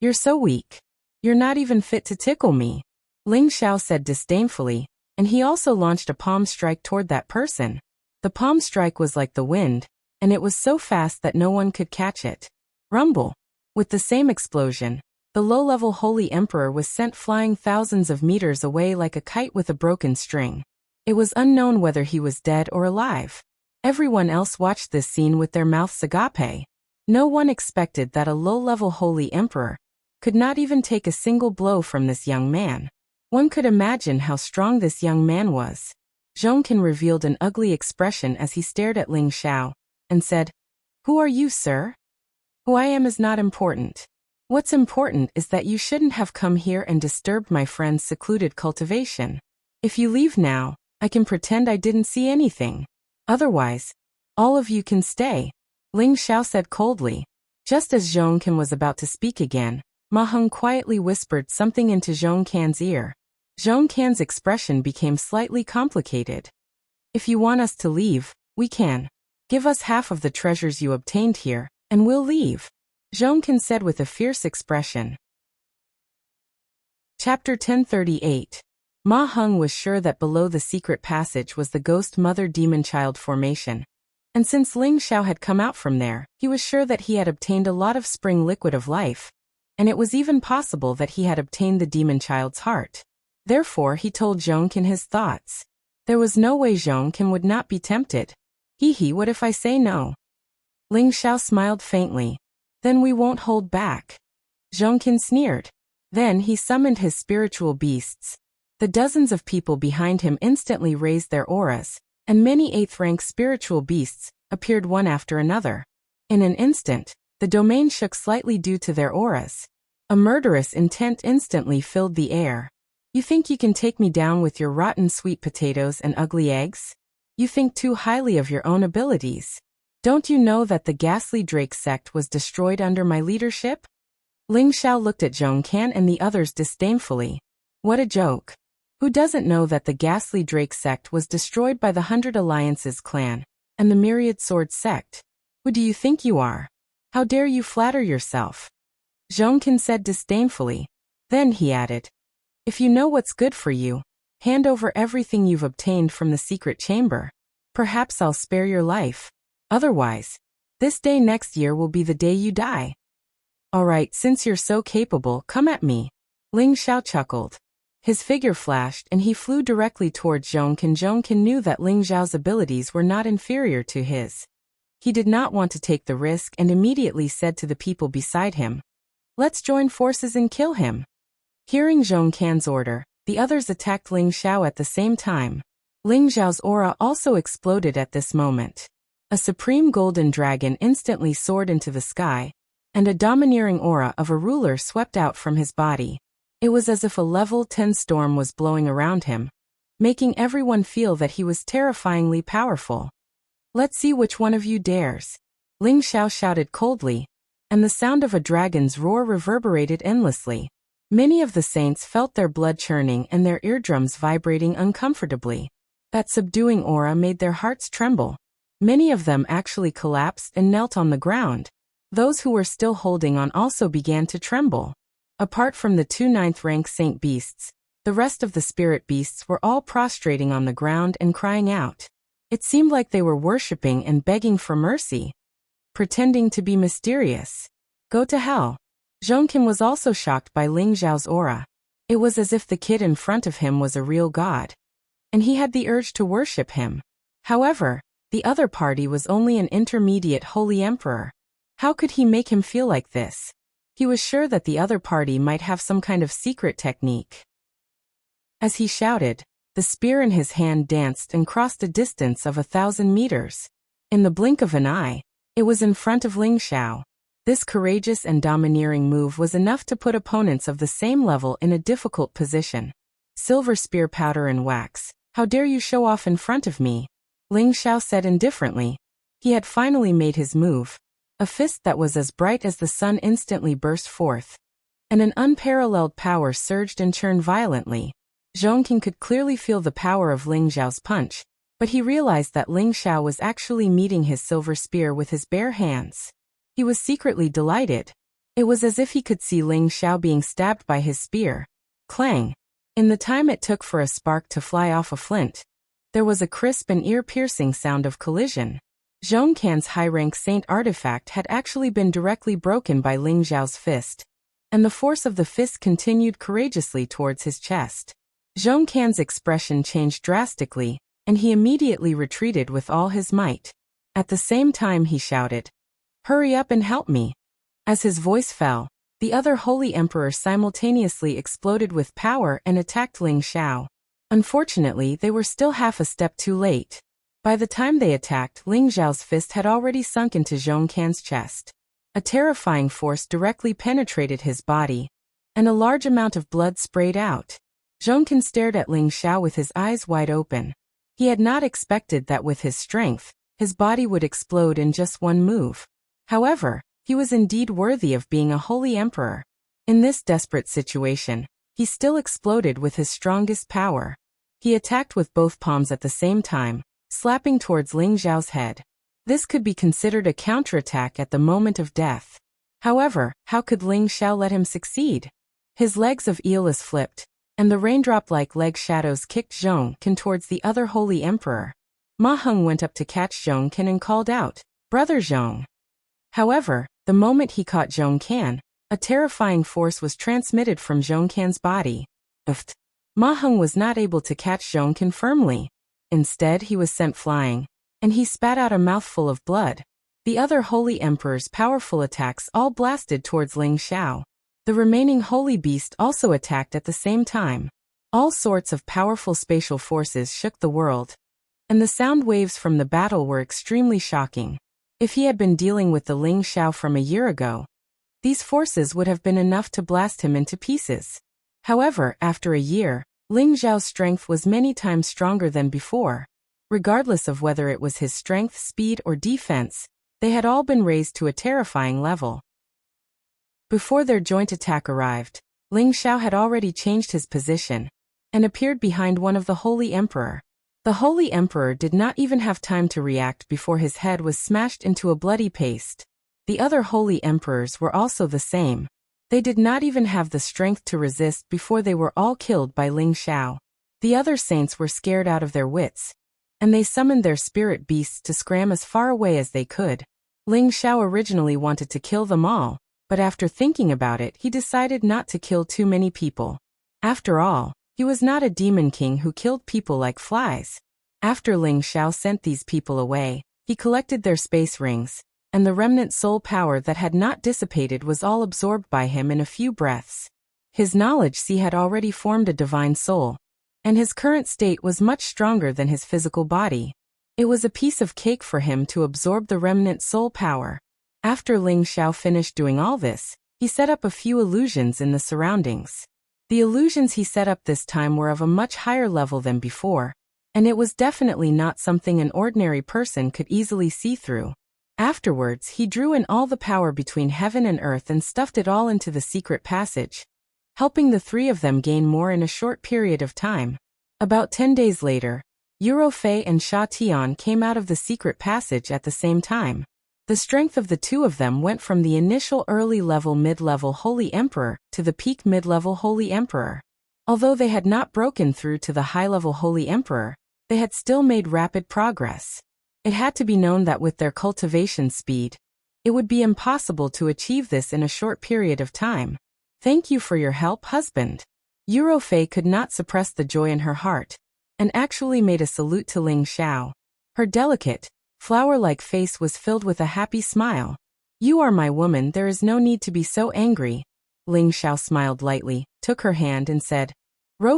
You're so weak. You're not even fit to tickle me. Ling Xiao said disdainfully, and he also launched a palm strike toward that person. The palm strike was like the wind, and it was so fast that no one could catch it. Rumble. With the same explosion, the low-level Holy Emperor was sent flying thousands of meters away like a kite with a broken string. It was unknown whether he was dead or alive. Everyone else watched this scene with their mouths agape. No one expected that a low-level Holy Emperor could not even take a single blow from this young man. One could imagine how strong this young man was. Zhongkin revealed an ugly expression as he stared at Ling Xiao, and said, who are you, sir? Who I am is not important. What's important is that you shouldn't have come here and disturbed my friend's secluded cultivation. If you leave now, I can pretend I didn't see anything. Otherwise, all of you can stay. Ling Xiao said coldly. Just as Zhongkin was about to speak again, Ma Heng quietly whispered something into Zhongkin's ear. Zhongkin's expression became slightly complicated. If you want us to leave, we can. Give us half of the treasures you obtained here, and we'll leave. Zhongkin said with a fierce expression. Chapter 1038. Ma Heng was sure that below the secret passage was the ghost mother demon child formation. And since Ling Xiao had come out from there, he was sure that he had obtained a lot of spring liquid of life. And it was even possible that he had obtained the demon child's heart. Therefore, he told Zhongkin his thoughts. There was no way Zhongkin would not be tempted. Hee, what if I say no? Ling Xiao smiled faintly. Then we won't hold back. Zhongkin sneered. Then he summoned his spiritual beasts. The dozens of people behind him instantly raised their auras, and many 8th-rank spiritual beasts appeared one after another. In an instant, the domain shook slightly due to their auras. A murderous intent instantly filled the air. You think you can take me down with your rotten sweet potatoes and ugly eggs? You think too highly of your own abilities. Don't you know that the ghastly Drake sect was destroyed under my leadership? Ling Xiao looked at Zhong Can and the others disdainfully. What a joke. Who doesn't know that the ghastly Drake sect was destroyed by the 100 Alliances clan and the Myriad Sword sect? Who do you think you are? How dare you flatter yourself? Zhong Can said disdainfully. Then he added, if you know what's good for you, hand over everything you've obtained from the secret chamber. Perhaps I'll spare your life. Otherwise, this day next year will be the day you die. All right, since you're so capable, come at me. Ling Xiao chuckled. His figure flashed and he flew directly towards Zhong Can. Zhong Can knew that Ling Xiao's abilities were not inferior to his. He did not want to take the risk and immediately said to the people beside him, let's join forces and kill him. Hearing Zhong Can's order, the others attacked Ling Xiao at the same time. Ling Xiao's aura also exploded at this moment. A supreme golden dragon instantly soared into the sky, and a domineering aura of a ruler swept out from his body. It was as if a level 10 storm was blowing around him, making everyone feel that he was terrifyingly powerful. Let's see which one of you dares. Ling Xiao shouted coldly, and the sound of a dragon's roar reverberated endlessly. Many of the saints felt their blood churning and their eardrums vibrating uncomfortably. That subduing aura made their hearts tremble. Many of them actually collapsed and knelt on the ground. Those who were still holding on also began to tremble. Apart from the 2 9th-rank saint beasts, the rest of the spirit beasts were all prostrating on the ground and crying out. It seemed like they were worshipping and begging for mercy, pretending to be mysterious. Go to hell. Zhong Can was also shocked by Ling Xiao's aura. It was as if the kid in front of him was a real god, and he had the urge to worship him. However, the other party was only an intermediate holy emperor. How could he make him feel like this? He was sure that the other party might have some kind of secret technique. As he shouted, the spear in his hand danced and crossed a distance of 1,000 meters. In the blink of an eye, it was in front of Ling Xiao. This courageous and domineering move was enough to put opponents of the same level in a difficult position. Silver spear powder and wax, how dare you show off in front of me? Ling Xiao said indifferently. He had finally made his move. A fist that was as bright as the sun instantly burst forth, and an unparalleled power surged and churned violently. Zhong Can could clearly feel the power of Ling Xiao's punch, but he realized that Ling Xiao was actually meeting his silver spear with his bare hands. He was secretly delighted. It was as if he could see Ling Xiao being stabbed by his spear. Clang! In the time it took for a spark to fly off a flint, there was a crisp and ear-piercing sound of collision. Zhong Can's high-rank saint artifact had actually been directly broken by Ling Xiao's fist, and the force of the fist continued courageously towards his chest. Zhong Can's expression changed drastically, and he immediately retreated with all his might. At the same time he shouted, "Hurry up and help me." As his voice fell, the other holy emperor simultaneously exploded with power and attacked Ling Xiao. Unfortunately, they were still half a step too late. By the time they attacked, Ling Xiao's fist had already sunk into Zhong Can's chest. A terrifying force directly penetrated his body, and a large amount of blood sprayed out. Zhong Can stared at Ling Xiao with his eyes wide open. He had not expected that with his strength, his body would explode in just one move. However, he was indeed worthy of being a holy emperor. In this desperate situation, he still exploded with his strongest power. He attacked with both palms at the same time, slapping towards Ling Xiao's head. This could be considered a counterattack at the moment of death. However, how could Ling Xiao let him succeed? His legs of Aeolus flipped, and the raindrop-like leg shadows kicked Zhong Can towards the other holy emperor. Ma Heng went up to catch Zhong Can and called out, "Brother Zhong." However, the moment he caught Zhong Can, a terrifying force was transmitted from Zhong Can's body. Ma Heng was not able to catch Zhong Can firmly. Instead, he was sent flying, and he spat out a mouthful of blood. The other holy emperor's powerful attacks all blasted towards Ling Xiao. The remaining holy beast also attacked at the same time. All sorts of powerful spatial forces shook the world, and the sound waves from the battle were extremely shocking. If he had been dealing with the Ling Xiao from a year ago, These forces would have been enough to blast him into pieces. However, after a year, Ling Xiao's strength was many times stronger than before. Regardless of whether it was his strength, speed, or defense, they had all been raised to a terrifying level. Before their joint attack arrived, Ling Xiao had already changed his position and appeared behind one of the Holy Emperor. The Holy Emperor did not even have time to react before his head was smashed into a bloody paste. The other Holy Emperors were also the same. They did not even have the strength to resist before they were all killed by Ling Xiao. The other saints were scared out of their wits, and they summoned their spirit beasts to scram as far away as they could. Ling Xiao originally wanted to kill them all, but after thinking about it, he decided not to kill too many people. After all, he was not a demon king who killed people like flies. After Ling Xiao sent these people away, he collected their space rings, and the remnant soul power that had not dissipated was all absorbed by him in a few breaths. His knowledge sea had already formed a divine soul, and his current state was much stronger than his physical body. It was a piece of cake for him to absorb the remnant soul power. After Ling Xiao finished doing all this, he set up a few illusions in the surroundings. The illusions he set up this time were of a much higher level than before, and it was definitely not something an ordinary person could easily see through. Afterwards, he drew in all the power between heaven and earth and stuffed it all into the secret passage, helping the three of them gain more in a short period of time. About 10 days later, Fei and Sha Tian came out of the secret passage at the same time. The strength of the two of them went from the initial early-level mid-level Holy Emperor to the peak mid-level Holy Emperor. Although they had not broken through to the high-level Holy Emperor, they had still made rapid progress. It had to be known that with their cultivation speed, it would be impossible to achieve this in a short period of time. Thank you for your help, husband. Fei could not suppress the joy in her heart, and actually made a salute to Ling Xiao. Her delicate, flower-like face was filled with a happy smile. You are my woman, there is no need to be so angry. Ling Xiao smiled lightly, took her hand and said,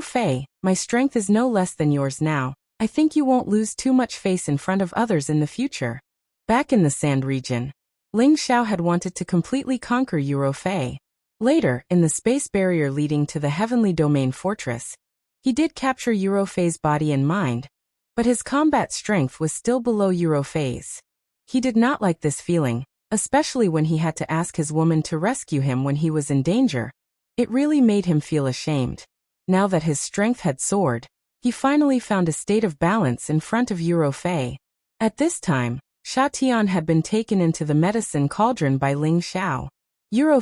Fei, my strength is no less than yours now. I think you won't lose too much face in front of others in the future. Back in the Sand region, Ling Xiao had wanted to completely conquer Fei. Later, in the space barrier leading to the Heavenly Domain Fortress, he did capture Fei's body and mind, but his combat strength was still below Fei's. He did not like this feeling, especially when he had to ask his woman to rescue him when he was in danger. It really made him feel ashamed. Now that his strength had soared, he finally found a state of balance in front of Fei. At this time, Sha Tian had been taken into the medicine cauldron by Ling Xiao.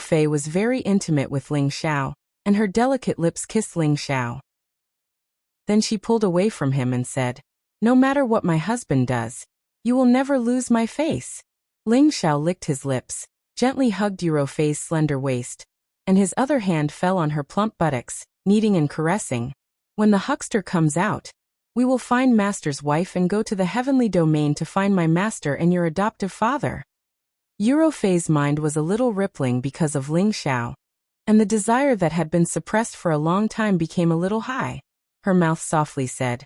Fei was very intimate with Ling Xiao, and her delicate lips kissed Ling Xiao. Then she pulled away from him and said, No matter what my husband does, you will never lose my face. Ling Xiao licked his lips, gently hugged Fei's slender waist, and his other hand fell on her plump buttocks, kneading and caressing. When the huckster comes out, we will find Master's wife and go to the Heavenly Domain to find my master and your adoptive father. Fei's mind was a little rippling because of Ling Xiao, and the desire that had been suppressed for a long time became a little high. Her mouth softly said,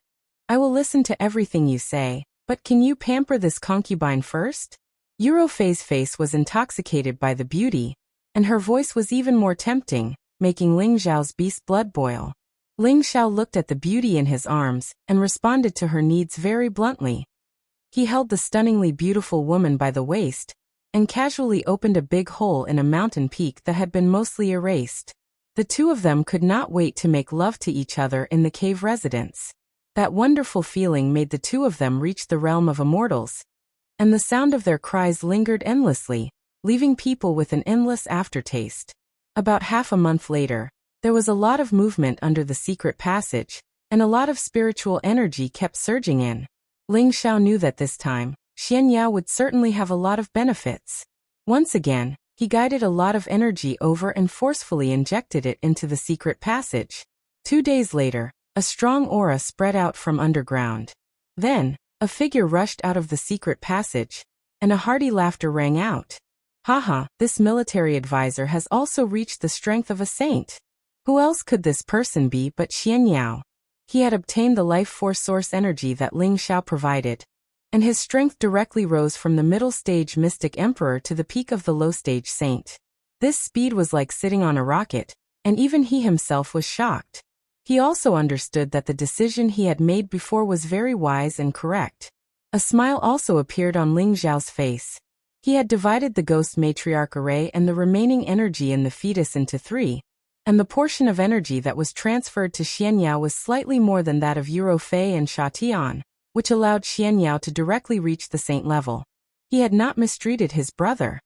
I will listen to everything you say, but can you pamper this concubine first? Fei's face was intoxicated by the beauty, and her voice was even more tempting, making Ling Xiao's beast blood boil. Ling Xiao looked at the beauty in his arms and responded to her needs very bluntly. He held the stunningly beautiful woman by the waist and casually opened a big hole in a mountain peak that had been mostly erased. The two of them could not wait to make love to each other in the cave residence. That wonderful feeling made the two of them reach the realm of immortals, and the sound of their cries lingered endlessly, leaving people with an endless aftertaste. About half a month later, there was a lot of movement under the secret passage, and a lot of spiritual energy kept surging in. Ling Xiao knew that this time, Xian Yao would certainly have a lot of benefits. Once again, he guided a lot of energy over and forcefully injected it into the secret passage. 2 days later, a strong aura spread out from underground. Then, a figure rushed out of the secret passage, and a hearty laughter rang out. Haha, this military advisor has also reached the strength of a saint. Who else could this person be but Xian Yao? He had obtained the life force source energy that Ling Xiao provided, and his strength directly rose from the middle stage mystic emperor to the peak of the low stage saint. This speed was like sitting on a rocket, and even he himself was shocked. He also understood that the decision he had made before was very wise and correct. A smile also appeared on Ling Xiao's face. He had divided the ghost matriarch array and the remaining energy in the fetus into 3, and the portion of energy that was transferred to Xianyao was slightly more than that of Eurofei and Sha Tian, which allowed Xianyao to directly reach the saint level. He had not mistreated his brother.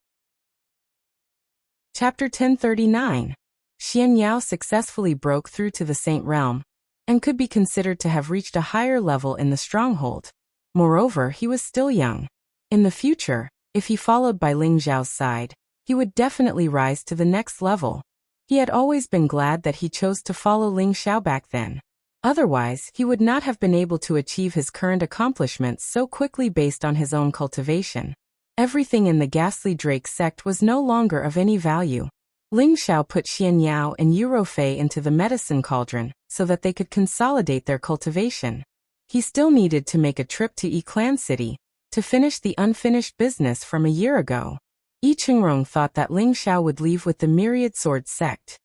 Chapter 1039. Xianyao successfully broke through to the saint realm, and could be considered to have reached a higher level in the stronghold. Moreover, he was still young. In the future, if he followed by Ling Xiao's side, he would definitely rise to the next level. He had always been glad that he chose to follow Ling Xiao back then. Otherwise, he would not have been able to achieve his current accomplishments so quickly based on his own cultivation. Everything in the ghastly Drake sect was no longer of any value. Ling Xiao put Xianyao and Eurofei into the medicine cauldron so that they could consolidate their cultivation. He still needed to make a trip to Clan City to finish the unfinished business from a year ago. Yi Qingrong thought that Ling Xiao would leave with the Myriad Sword sect.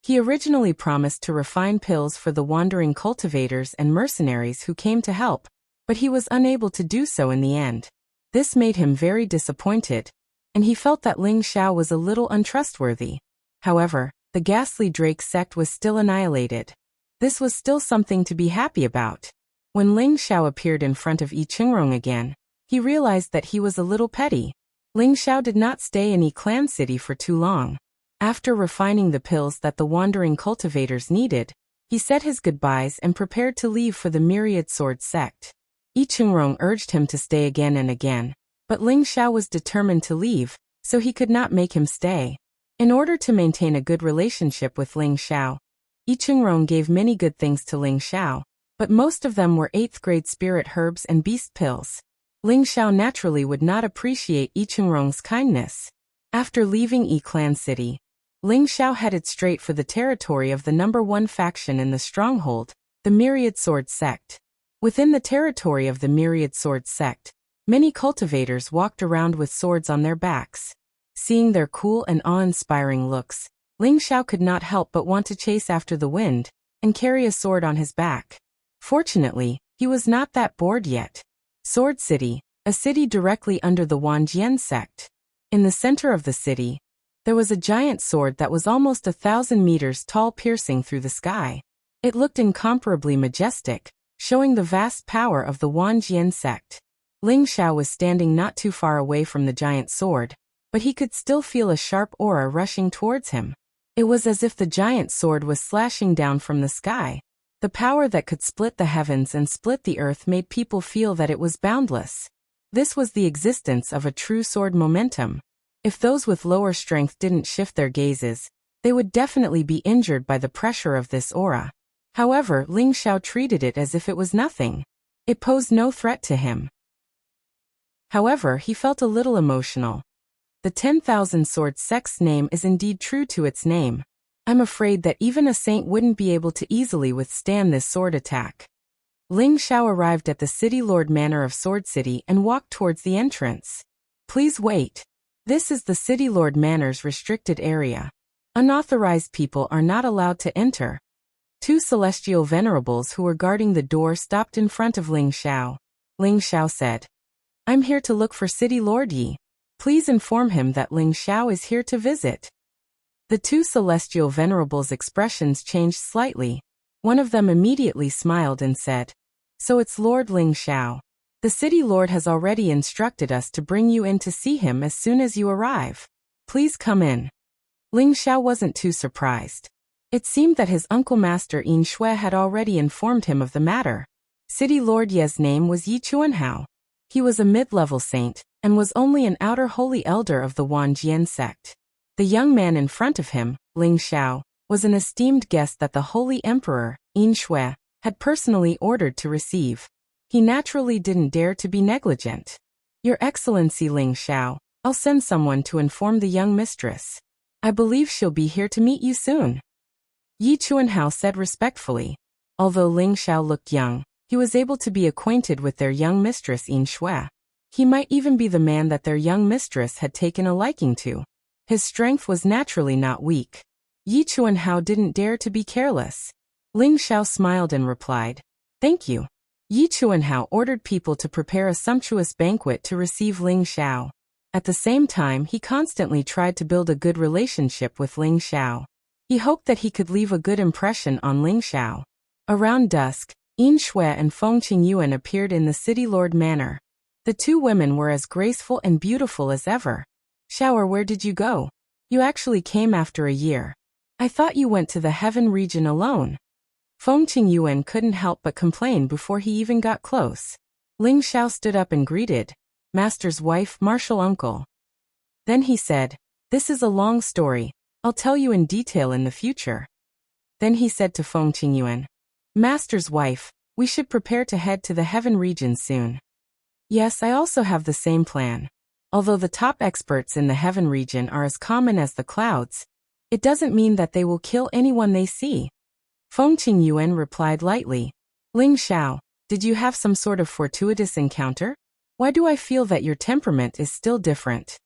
He originally promised to refine pills for the wandering cultivators and mercenaries who came to help, but he was unable to do so in the end. This made him very disappointed, and he felt that Ling Xiao was a little untrustworthy. However, the ghastly Drake sect was still annihilated. This was still something to be happy about. When Ling Xiao appeared in front of Yi Qingrong again, he realized that he was a little petty. Ling Xiao did not stay in Clan City for too long. After refining the pills that the wandering cultivators needed, he said his goodbyes and prepared to leave for the Myriad Sword sect. Yi Qingrong urged him to stay again and again, but Ling Xiao was determined to leave, so he could not make him stay. In order to maintain a good relationship with Ling Xiao, Yi Qingrong gave many good things to Ling Xiao, but most of them were 8th grade spirit herbs and beast pills. Ling Xiao naturally would not appreciate Yi Qingrong's kindness. After leaving Clan City, Ling Xiao headed straight for the territory of the #1 faction in the stronghold, the Myriad Sword sect. Within the territory of the Myriad Sword sect, many cultivators walked around with swords on their backs. Seeing their cool and awe-inspiring looks, Ling Xiao could not help but want to chase after the wind and carry a sword on his back. Fortunately, he was not that bored yet. Sword City, a city directly under the Wanjian sect. In the center of the city, there was a giant sword that was almost 1,000 meters tall, piercing through the sky. It looked incomparably majestic, showing the vast power of the Wanjian sect. Ling Xiao was standing not too far away from the giant sword, but he could still feel a sharp aura rushing towards him. It was as if the giant sword was slashing down from the sky. The power that could split the heavens and split the earth made people feel that it was boundless. This was the existence of a true sword momentum. If those with lower strength didn't shift their gazes, they would definitely be injured by the pressure of this aura. However, Ling Xiao treated it as if it was nothing. It posed no threat to him. However, he felt a little emotional. The 10,000 Sword sect's name is indeed true to its name. I'm afraid that even a saint wouldn't be able to easily withstand this sword attack. Ling Xiao arrived at the City Lord Manor of Sword City and walked towards the entrance. Please wait. This is the City Lord Manor's restricted area. Unauthorized people are not allowed to enter. 2 celestial venerables who were guarding the door stopped in front of Ling Xiao. Ling Xiao said, "I'm here to look for City Lord Yi. Please inform him that Ling Xiao is here to visit." The 2 celestial venerables' expressions changed slightly. One of them immediately smiled and said, "So it's Lord Ling Xiao. The City Lord has already instructed us to bring you in to see him as soon as you arrive. Please come in." Ling Xiao wasn't too surprised. It seemed that his uncle Master Yin Shui had already informed him of the matter. City Lord Ye's name was Yi Chuanhao. He was a mid-level saint, and was only an outer holy elder of the Wanjian sect. The young man in front of him, Ling Xiao, was an esteemed guest that the Holy Emperor, Yin Shui, had personally ordered to receive. He naturally didn't dare to be negligent. "Your Excellency Ling Xiao, I'll send someone to inform the young mistress. I believe she'll be here to meet you soon," Yi Chuanhao said respectfully. Although Ling Xiao looked young, he was able to be acquainted with their young mistress Yin Shui. He might even be the man that their young mistress had taken a liking to. His strength was naturally not weak. Yi Chuanhao didn't dare to be careless. Ling Xiao smiled and replied, "Thank you." Yi Chuanhao ordered people to prepare a sumptuous banquet to receive Ling Xiao. At the same time, he constantly tried to build a good relationship with Ling Xiao. He hoped that he could leave a good impression on Ling Xiao. Around dusk, Yin Shui and Feng Qingyuan appeared in the city lord manor. The two women were as graceful and beautiful as ever. "Xiao, where did you go? You actually came after a year. I thought you went to the heaven region alone." Feng Qingyuan couldn't help but complain before he even got close. Ling Xiao stood up and greeted, "Master's wife, martial uncle." Then he said, "This is a long story. I'll tell you in detail in the future." Then he said to Feng Qingyuan, "Master's wife, we should prepare to head to the heaven region soon." "Yes, I also have the same plan. Although the top experts in the heaven region are as common as the clouds, it doesn't mean that they will kill anyone they see." Feng Qingyuan replied lightly, "Ling Xiao, did you have some sort of fortuitous encounter? Why do I feel that your temperament is still different?"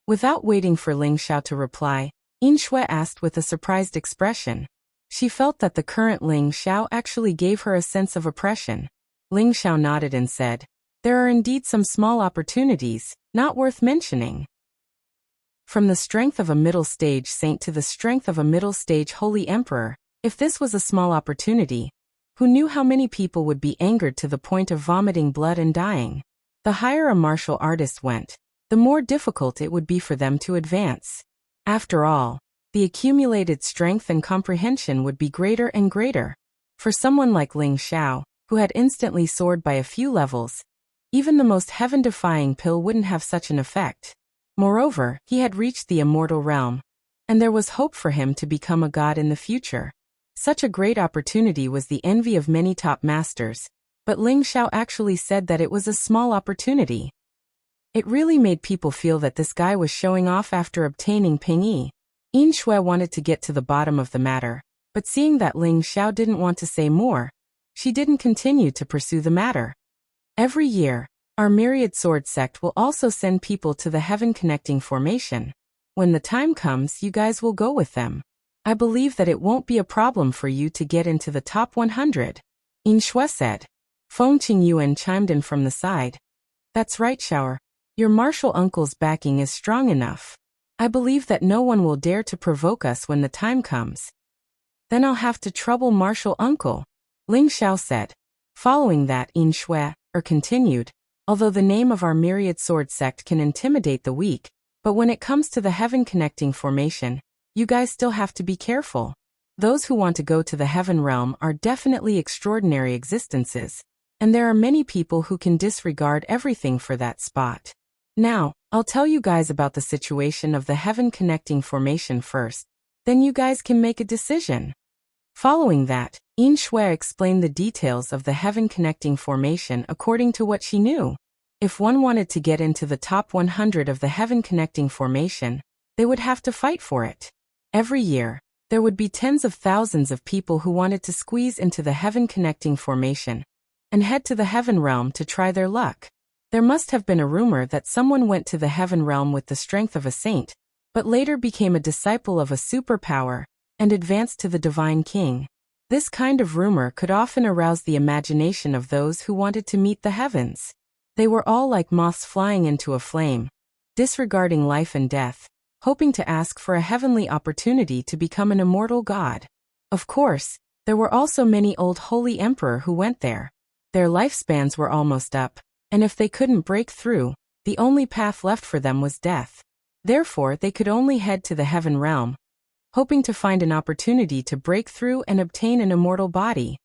Without waiting for Ling Xiao to reply, Yin Shui asked with a surprised expression. She felt that the current Ling Xiao actually gave her a sense of oppression. Ling Xiao nodded and said, "There are indeed some small opportunities, not worth mentioning." From the strength of a middle stage saint to the strength of a middle stage holy emperor, if this was a small opportunity, who knew how many people would be angered to the point of vomiting blood and dying? The higher a martial artist went, the more difficult it would be for them to advance. After all, the accumulated strength and comprehension would be greater and greater. For someone like Ling Xiao, who had instantly soared by a few levels, even the most heaven-defying pill wouldn't have such an effect. Moreover, he had reached the immortal realm, and there was hope for him to become a god in the future. Such a great opportunity was the envy of many top masters, but Ling Xiao actually said that it was a small opportunity. It really made people feel that this guy was showing off after obtaining Pingyi. Yin Shui wanted to get to the bottom of the matter, but seeing that Ling Xiao didn't want to say more, she didn't continue to pursue the matter. Every year, our myriad sword sect will also send people to the heaven connecting formation. When the time comes, you guys will go with them. I believe that it won't be a problem for you to get into the top 100. Yin Shui said. Feng Qingyuan chimed in from the side. "That's right, Xiao. Your martial uncle's backing is strong enough. I believe that no one will dare to provoke us when the time comes." "Then I'll have to trouble martial uncle," Ling Xiao said. Following that, Yin Shui continued, "Although the name of our myriad sword sect can intimidate the weak, but when it comes to the heaven connecting formation, you guys still have to be careful. Those who want to go to the heaven realm are definitely extraordinary existences, and there are many people who can disregard everything for that spot. Now, I'll tell you guys about the situation of the heaven connecting formation first, then you guys can make a decision." Following that, Yin Shui explained the details of the heaven connecting formation according to what she knew. If one wanted to get into the top 100 of the heaven connecting formation, they would have to fight for it. Every year, there would be tens of thousands of people who wanted to squeeze into the heaven connecting formation and head to the heaven realm to try their luck. There must have been a rumor that someone went to the heaven realm with the strength of a saint, but later became a disciple of a superpower and advanced to the divine king. This kind of rumor could often arouse the imagination of those who wanted to meet the heavens. They were all like moths flying into a flame, disregarding life and death, hoping to ask for a heavenly opportunity to become an immortal god. Of course, there were also many old holy emperor who went there. Their lifespans were almost up, and if they couldn't break through, the only path left for them was death. Therefore, they could only head to the heaven realm, hoping to find an opportunity to break through and obtain an immortal body.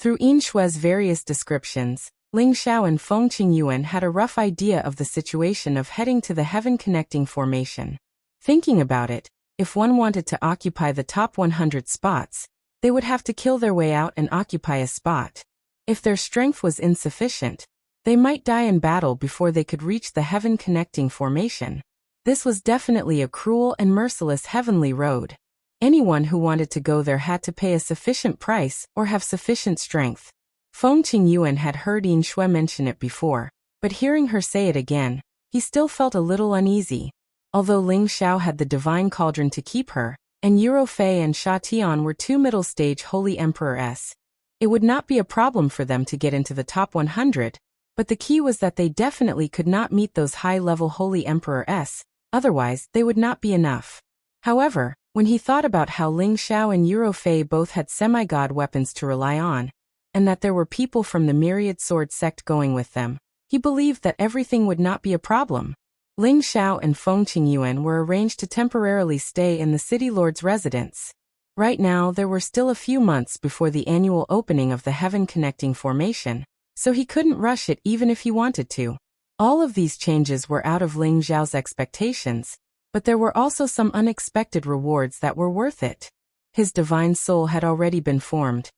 Through Yin Shui's various descriptions, Ling Xiao and Feng Qingyuan had a rough idea of the situation of heading to the heaven connecting formation. Thinking about it, if one wanted to occupy the top 100 spots, they would have to kill their way out and occupy a spot. If their strength was insufficient, they might die in battle before they could reach the heaven connecting formation. This was definitely a cruel and merciless heavenly road. Anyone who wanted to go there had to pay a sufficient price or have sufficient strength. Feng Qingyuan had heard Yin Shui mention it before, but hearing her say it again, he still felt a little uneasy. Although Ling Xiao had the divine cauldron to keep her, and Yuro Fei and Sha Tian were two middle-stage holy emperors, it would not be a problem for them to get into the top 100, but the key was that they definitely could not meet those high-level holy emperors, otherwise they would not be enough. However, when he thought about how Ling Xiao and Yuro Fei both had semi-god weapons to rely on, and that there were people from the Myriad Sword sect going with them, he believed that everything would not be a problem. Ling Xiao and Feng Qingyuan were arranged to temporarily stay in the city lord's residence. Right now there were still a few months before the annual opening of the Heaven Connecting Formation, so he couldn't rush it even if he wanted to. All of these changes were out of Ling Xiao's expectations, but there were also some unexpected rewards that were worth it. His divine soul had already been formed,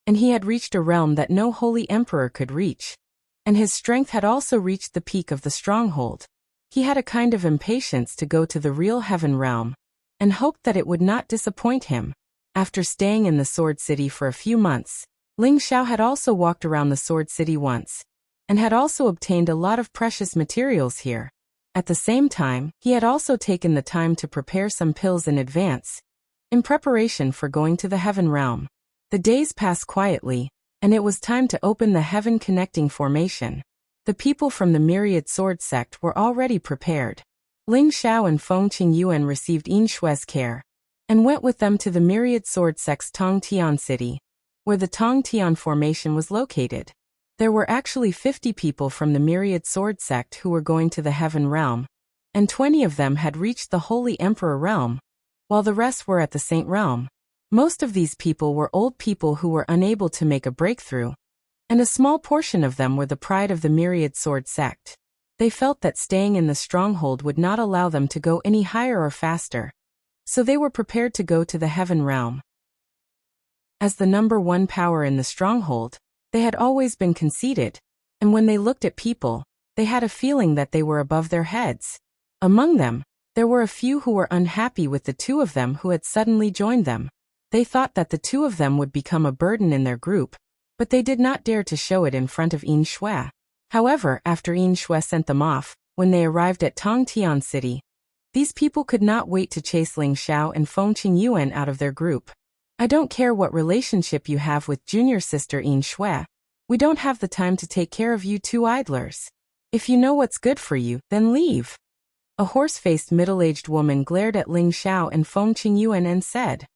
and he had reached a realm that no holy emperor could reach, and his strength had also reached the peak of the stronghold. He had a kind of impatience to go to the real heaven realm, and hoped that it would not disappoint him. After staying in the Sword City for a few months, Ling Xiao had also walked around the Sword City once, and had also obtained a lot of precious materials here. At the same time, he had also taken the time to prepare some pills in advance, in preparation for going to the heaven realm. The days passed quietly, and it was time to open the Heaven Connecting Formation. The people from the Myriad Sword sect were already prepared. Ling Xiao and Feng Qingyuan received Yin Shue's care, and went with them to the Myriad Sword sect's Tongtian city, where the Tongtian Formation was located. There were actually 50 people from the Myriad Sword sect who were going to the Heaven realm, and 20 of them had reached the Holy Emperor realm, while the rest were at the Saint realm. Most of these people were old people who were unable to make a breakthrough, and a small portion of them were the pride of the Myriad Sword sect. They felt that staying in the stronghold would not allow them to go any higher or faster, so they were prepared to go to the Heaven realm. As the number one power in the stronghold, they had always been conceited, and when they looked at people, they had a feeling that they were above their heads. Among them, there were a few who were unhappy with the two of them who had suddenly joined them. They thought that the two of them would become a burden in their group, but they did not dare to show it in front of Yin Shui. However, after Yin Shui sent them off, when they arrived at Tongtian City, these people could not wait to chase Ling Xiao and Feng Qingyuan out of their group. I don't care what relationship you have with junior sister Yin Shui. We don't have the time to take care of you two idlers. If you know what's good for you, then leave. A horse-faced middle-aged woman glared at Ling Xiao and Feng Qingyuan and said.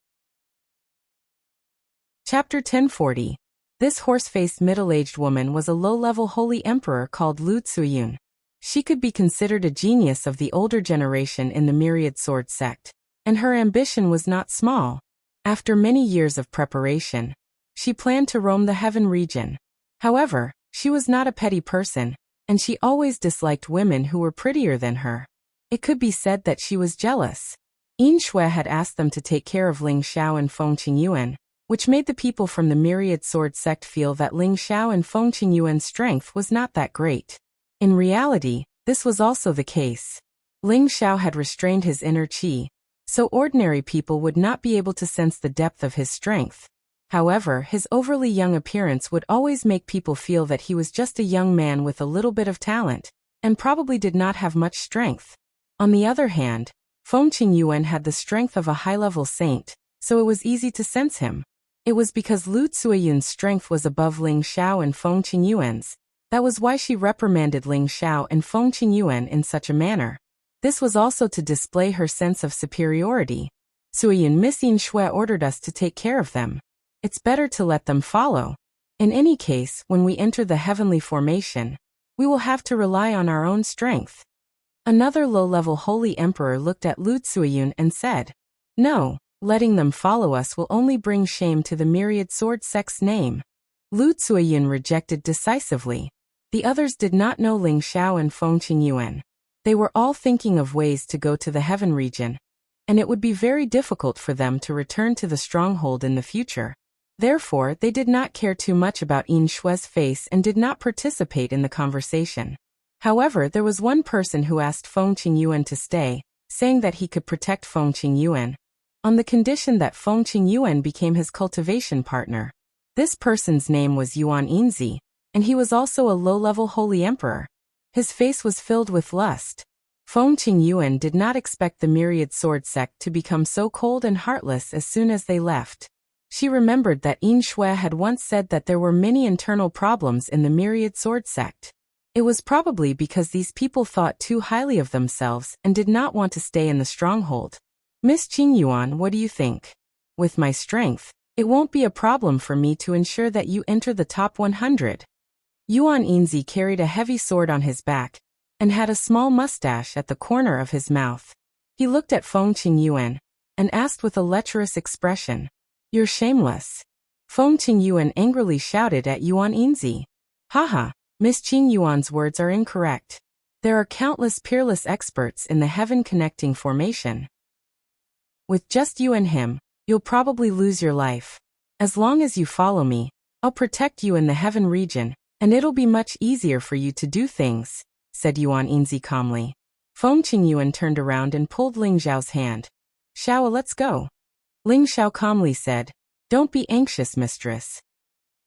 Chapter 1040. This horse-faced middle-aged woman was a low-level holy emperor called Lu Tsuyun. She could be considered a genius of the older generation in the Myriad Sword sect, and her ambition was not small. After many years of preparation, she planned to roam the Heaven region. However, she was not a petty person, and she always disliked women who were prettier than her. It could be said that she was jealous. Yin Shui had asked them to take care of Ling Xiao and Feng Qingyuan, which made the people from the Myriad Sword sect feel that Ling Xiao and Feng Qingyuan's strength was not that great. In reality, this was also the case. Ling Xiao had restrained his inner qi, so ordinary people would not be able to sense the depth of his strength. However, his overly young appearance would always make people feel that he was just a young man with a little bit of talent, and probably did not have much strength. On the other hand, Feng Qingyuan had the strength of a high-level saint, so it was easy to sense him. It was because Lu Tsuyun's strength was above Ling Xiao and Feng Qingyuan's. That was why she reprimanded Ling Xiao and Feng Qingyuan in such a manner. This was also to display her sense of superiority. Tsuyun Miss Yin Shui ordered us to take care of them. It's better to let them follow. In any case, when we enter the heavenly formation, we will have to rely on our own strength. Another low-level holy emperor looked at Lu Tsuyun and said, "No, letting them follow us will only bring shame to the Myriad Sword sect's name." Lu Tsuyun rejected decisively. The others did not know Ling Xiao and Feng Qingyuan. They were all thinking of ways to go to the Heaven region, and it would be very difficult for them to return to the stronghold in the future. Therefore, they did not care too much about Yin Shui's face and did not participate in the conversation. However, there was one person who asked Feng Qingyuan to stay, saying that he could protect Feng Qingyuan, on the condition that Feng Qingyuan became his cultivation partner. This person's name was Yuan Yinzi, and he was also a low-level holy emperor. His face was filled with lust. Feng Qingyuan did not expect the myriad sword sect to become so cold and heartless as soon as they left. She remembered that Yin Shui had once said that there were many internal problems in the myriad sword sect. It was probably because these people thought too highly of themselves and did not want to stay in the stronghold. Miss Qingyuan, what do you think? With my strength, it won't be a problem for me to ensure that you enter the top 100. Yuan Yinzi carried a heavy sword on his back and had a small mustache at the corner of his mouth. He looked at Feng Qingyuan and asked with a lecherous expression, "You're shameless." Feng Qingyuan angrily shouted at Yuan Yinzi. Haha, Miss Qingyuan's words are incorrect. There are countless peerless experts in the heaven-connecting formation. With just you and him, you'll probably lose your life. As long as you follow me, I'll protect you in the heaven region, and it'll be much easier for you to do things, said Yuan Yinzi calmly. Feng Qingyuan turned around and pulled Ling Zhao's hand. Xiao, let's go. Ling Xiao calmly said, Don't be anxious, mistress.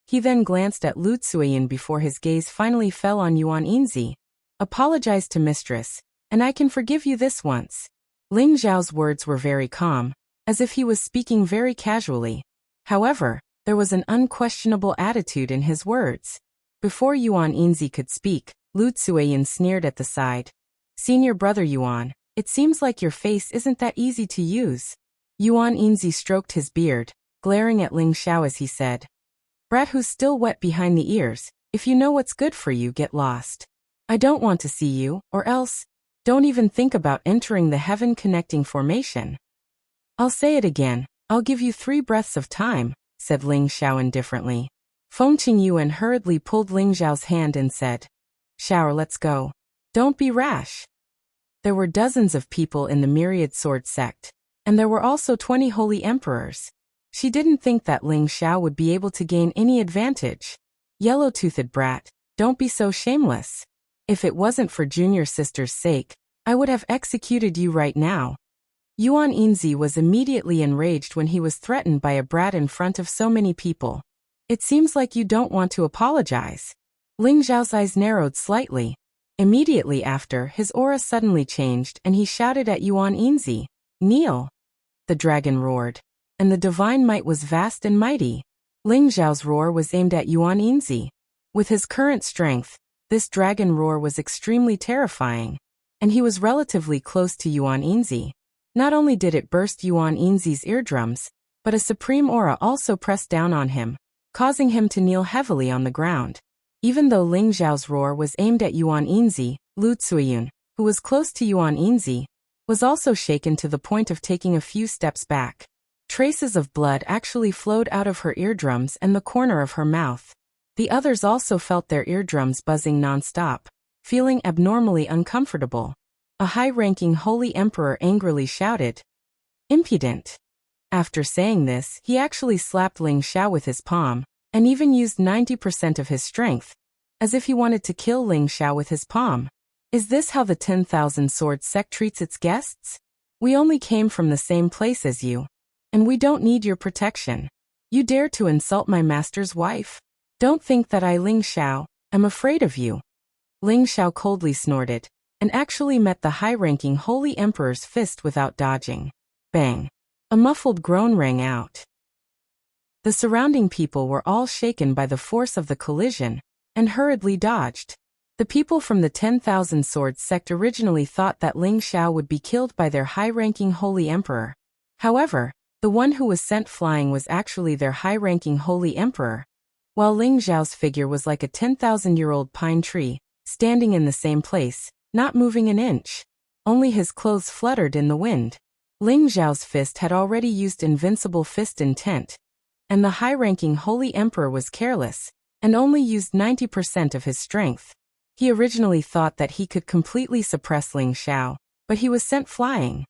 He then glanced at Lu Tsuyin before his gaze finally fell on Yuan Yinzi. Apologize to mistress, and I can forgive you this once. Ling Zhao's words were very calm, as if he was speaking very casually. However, there was an unquestionable attitude in his words. Before Yuan Yinzi could speak, Lu Tsuyin sneered at the side. Senior brother Yuan, it seems like your face isn't that easy to use. Yuan Yinzi stroked his beard, glaring at Ling Xiao as he said, Brat who's still wet behind the ears, if you know what's good for you, get lost. I don't want to see you, or else, don't even think about entering the heaven-connecting formation. I'll say it again, I'll give you 3 breaths of time, said Ling Xiao indifferently. Feng Qingyuan hurriedly pulled Ling Zhao's hand and said, Xiao, let's go. Don't be rash. There were dozens of people in the myriad sword sect, and there were also 20 holy emperors. She didn't think that Ling Xiao would be able to gain any advantage. Yellow-toothed brat, don't be so shameless. If it wasn't for junior sister's sake, I would have executed you right now. Yuan Yinzi was immediately enraged when he was threatened by a brat in front of so many people. It seems like you don't want to apologize. Ling Zhao's eyes narrowed slightly. Immediately after, his aura suddenly changed and he shouted at Yuan Yinzi, Kneel! The dragon roared, and the divine might was vast and mighty. Ling Zhao's roar was aimed at Yuan Yinzi. With his current strength, this dragon roar was extremely terrifying, and he was relatively close to Yuan Yinzi. Not only did it burst Yuan Yinzi's eardrums, but a supreme aura also pressed down on him, causing him to kneel heavily on the ground. Even though Ling Zhao's roar was aimed at Yuan Yinzi, Lu Tsuyin, who was close to Yuan Yinzi, was also shaken to the point of taking a few steps back. Traces of blood actually flowed out of her eardrums and the corner of her mouth. The others also felt their eardrums buzzing non-stop, feeling abnormally uncomfortable. A high-ranking holy emperor angrily shouted, Impudent! After saying this, he actually slapped Ling Xiao with his palm, and even used 90% of his strength, as if he wanted to kill Ling Xiao with his palm. Is this how the 10,000 Sword sect treats its guests? We only came from the same place as you, and we don't need your protection. You dare to insult my master's wife? Don't think that I, Ling Xiao, am afraid of you. Ling Xiao coldly snorted, and actually met the high-ranking holy emperor's fist without dodging. Bang! A muffled groan rang out. The surrounding people were all shaken by the force of the collision, and hurriedly dodged. The people from the 10,000 Swords sect originally thought that Ling Xiao would be killed by their high-ranking holy emperor. However, the one who was sent flying was actually their high-ranking holy emperor, while Ling Zhao's figure was like a 10,000-year-old pine tree, standing in the same place, not moving an inch. Only his clothes fluttered in the wind. Ling Zhao's fist had already used invincible fist intent, and the high-ranking holy emperor was careless, and only used 90% of his strength. He originally thought that he could completely suppress Ling Xiao, but he was sent flying.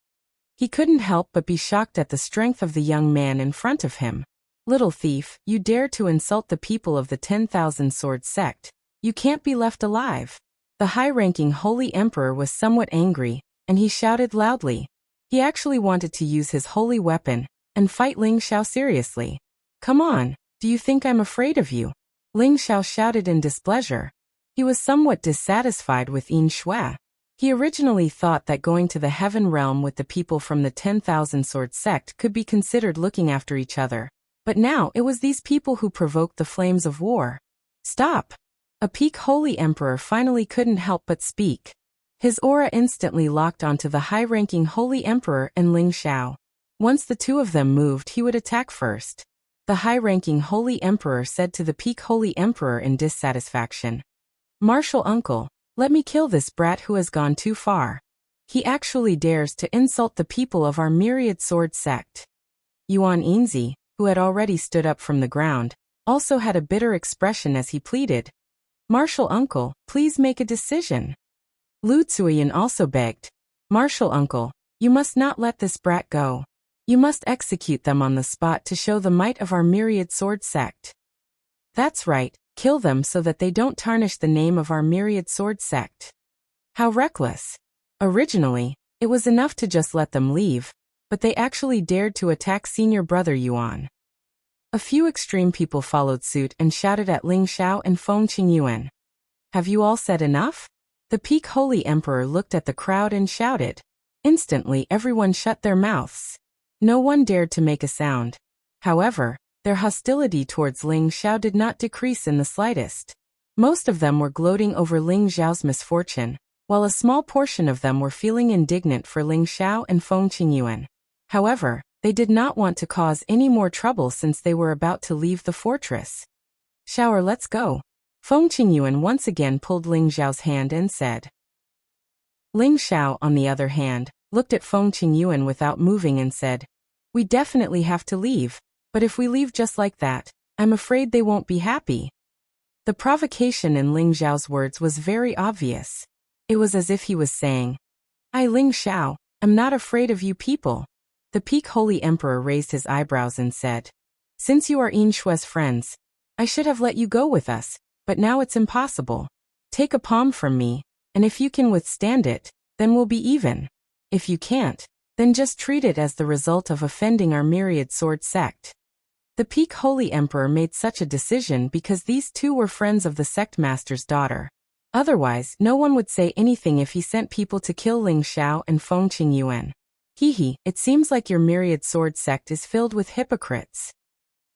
He couldn't help but be shocked at the strength of the young man in front of him. Little thief, you dare to insult the people of the 10,000 Sword sect. You can't be left alive. The high-ranking holy emperor was somewhat angry, and he shouted loudly. He actually wanted to use his holy weapon and fight Ling Xiao seriously. Come on, do you think I'm afraid of you? Ling Xiao shouted in displeasure. He was somewhat dissatisfied with Yin Shui. He originally thought that going to the Heaven Realm with the people from the 10,000 Sword sect could be considered looking after each other, but now it was these people who provoked the flames of war. Stop! A peak Holy Emperor finally couldn't help but speak. His aura instantly locked onto the high-ranking Holy Emperor and Ling Xiao. Once the two of them moved, he would attack first. The high-ranking Holy Emperor said to the peak Holy Emperor in dissatisfaction, "Martial uncle, let me kill this brat who has gone too far. He actually dares to insult the people of our myriad sword sect." Yuan Yinzi, who had already stood up from the ground, also had a bitter expression as he pleaded, "Martial uncle, please make a decision." Lu Zuoyan also begged, "Martial uncle, you must not let this brat go. You must execute them on the spot to show the might of our myriad sword sect." "That's right, kill them so that they don't tarnish the name of our myriad sword sect." How reckless. Originally, it was enough to just let them leave, but they actually dared to attack senior brother Yuan. A few extreme people followed suit and shouted at Ling Xiao and Feng Qingyuan. "Have you all said enough?" The peak Holy Emperor looked at the crowd and shouted. Instantly everyone shut their mouths. No one dared to make a sound. However, their hostility towards Ling Xiao did not decrease in the slightest. Most of them were gloating over Ling Xiao's misfortune, while a small portion of them were feeling indignant for Ling Xiao and Feng Qingyuan. However, they did not want to cause any more trouble since they were about to leave the fortress. "Shower, let's go." Feng Qingyuan once again pulled Ling Xiao's hand and said. Ling Xiao, on the other hand, looked at Feng Qingyuan without moving and said, "We definitely have to leave, but if we leave just like that, I'm afraid they won't be happy." The provocation in Ling Xiao's words was very obvious. It was as if he was saying, "I, Ling Xiao, am not afraid of you people." The peak Holy Emperor raised his eyebrows and said, "Since you are Yin Shui's friends, I should have let you go with us, but now it's impossible. Take a palm from me, and if you can withstand it, then we'll be even. If you can't, then just treat it as the result of offending our myriad sword sect." The peak Holy Emperor made such a decision because these two were friends of the sect master's daughter. Otherwise, no one would say anything if he sent people to kill Ling Xiao and Feng Qingyuan. "Hee, it seems like your myriad sword sect is filled with hypocrites."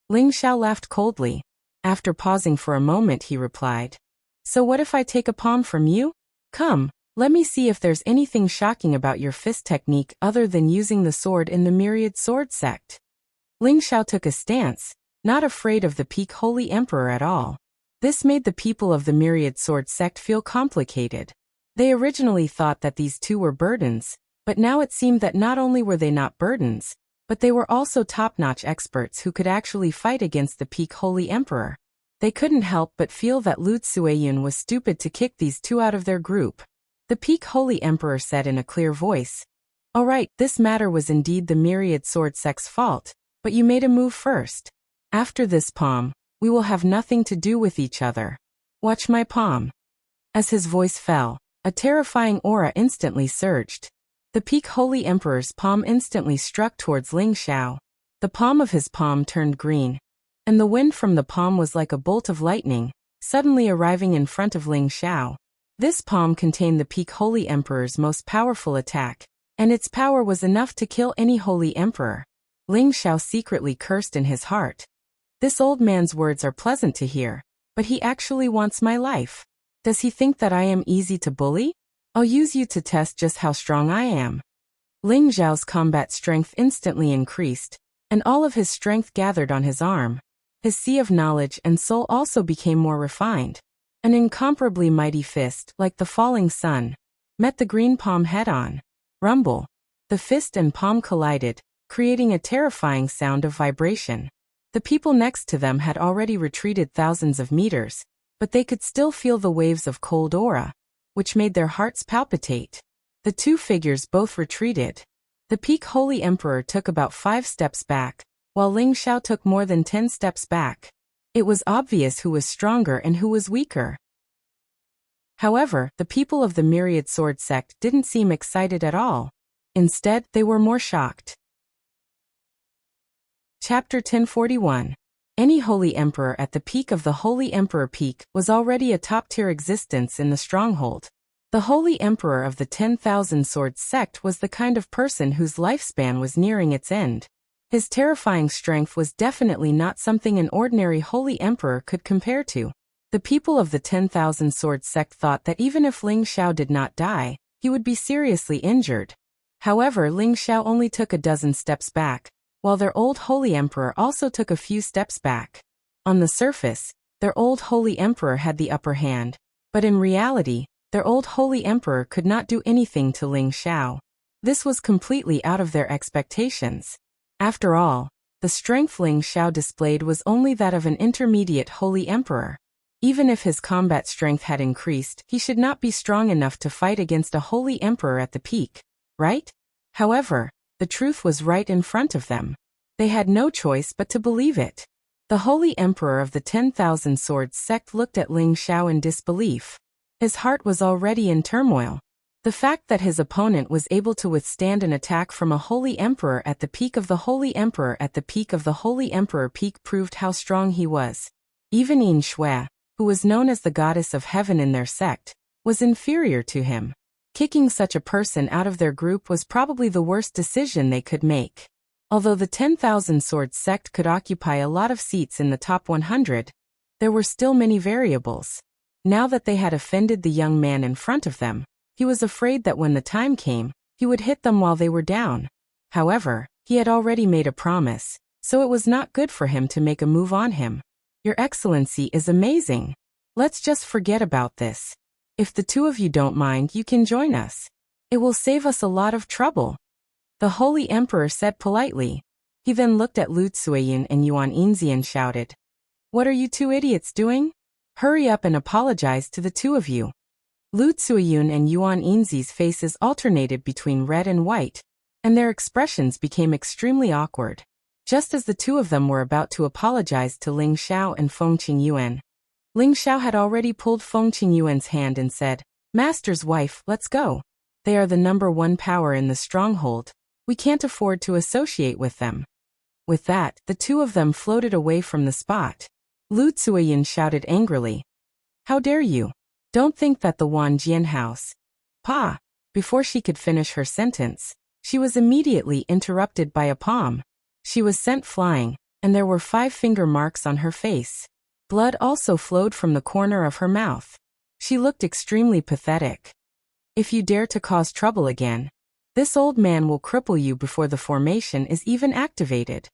Ling Xiao laughed coldly. After pausing for a moment, he replied, "So what if I take a palm from you? Come, let me see if there's anything shocking about your fist technique other than using the sword in the myriad sword sect." Ling Xiao took a stance, not afraid of the peak Holy Emperor at all. This made the people of the myriad sword sect feel complicated. They originally thought that these two were burdens, but now it seemed that not only were they not burdens, but they were also top-notch experts who could actually fight against the peak Holy Emperor. They couldn't help but feel that Lu Zuoyan was stupid to kick these two out of their group. The peak Holy Emperor said in a clear voice, "All right, this matter was indeed the myriad sword sect's fault, but you made a move first. After this palm, we will have nothing to do with each other. Watch my palm." As his voice fell, a terrifying aura instantly surged. The peak Holy Emperor's palm instantly struck towards Ling Xiao. The palm of his palm turned green, and the wind from the palm was like a bolt of lightning, suddenly arriving in front of Ling Xiao. This palm contained the peak Holy Emperor's most powerful attack, and its power was enough to kill any Holy Emperor. Ling Xiao secretly cursed in his heart. This old man's words are pleasant to hear, but he actually wants my life. Does he think that I am easy to bully? I'll use you to test just how strong I am. Ling Xiao's combat strength instantly increased, and all of his strength gathered on his arm. His sea of knowledge and soul also became more refined. An incomparably mighty fist, like the falling sun, met the green palm head-on. Rumble. The fist and palm collided, creating a terrifying sound of vibration. The people next to them had already retreated thousands of meters, but they could still feel the waves of cold aura, which made their hearts palpitate. The two figures both retreated. The peak Holy Emperor took about 5 steps back, while Ling Xiao took more than 10 steps back. It was obvious who was stronger and who was weaker. However, the people of the myriad sword sect didn't seem excited at all. Instead, they were more shocked. Chapter 1041. Any Holy Emperor at the peak of the Holy Emperor Peak was already a top-tier existence in the stronghold. The Holy Emperor of the 10,000 Swords sect was the kind of person whose lifespan was nearing its end. His terrifying strength was definitely not something an ordinary Holy Emperor could compare to. The people of the 10,000 Swords sect thought that even if Ling Xiao did not die, he would be seriously injured. However, Ling Xiao only took a dozen steps back, while their old Holy Emperor also took a few steps back. On the surface, their old Holy Emperor had the upper hand, but in reality, their old Holy Emperor could not do anything to Ling Xiao. This was completely out of their expectations. After all, the strength Ling Xiao displayed was only that of an intermediate Holy Emperor. Even if his combat strength had increased, he should not be strong enough to fight against a Holy Emperor at the peak, right? However, the truth was right in front of them. They had no choice but to believe it. The Holy Emperor of the 10,000 Swords sect looked at Ling Xiao in disbelief. His heart was already in turmoil. The fact that his opponent was able to withstand an attack from a Holy Emperor at the peak of the Holy Emperor at the peak of the Holy Emperor peak proved how strong he was. Even Yin Shui, who was known as the goddess of heaven in their sect, was inferior to him. Kicking such a person out of their group was probably the worst decision they could make. Although the 10,000 Swords sect could occupy a lot of seats in the top 100, there were still many variables. Now that they had offended the young man in front of them, he was afraid that when the time came, he would hit them while they were down. However, he had already made a promise, so it was not good for him to make a move on him. Your Excellency is amazing. Let's just forget about this. If the two of you don't mind, you can join us. It will save us a lot of trouble. The Holy Emperor said politely. He then looked at Lu Tsuyin and Yuan Yinzi and shouted, "What are you two idiots doing? Hurry up and apologize to the two of you." Lu Tsuyin and Yuan Yinzi's faces alternated between red and white, and their expressions became extremely awkward. Just as the two of them were about to apologize to Ling Xiao and Feng Qingyuan, Ling Xiao had already pulled Feng Qingyuan's hand and said, "Master's wife, let's go. They are the #1 power in the stronghold. We can't afford to associate with them." With that, the two of them floated away from the spot. Lu Tsuyin shouted angrily, "How dare you? Don't think that the Wan Jian house." Pa! Before she could finish her sentence, she was immediately interrupted by a palm. She was sent flying, and there were 5 finger marks on her face. Blood also flowed from the corner of her mouth. She looked extremely pathetic. "If you dare to cause trouble again, this old man will cripple you before the formation is even activated."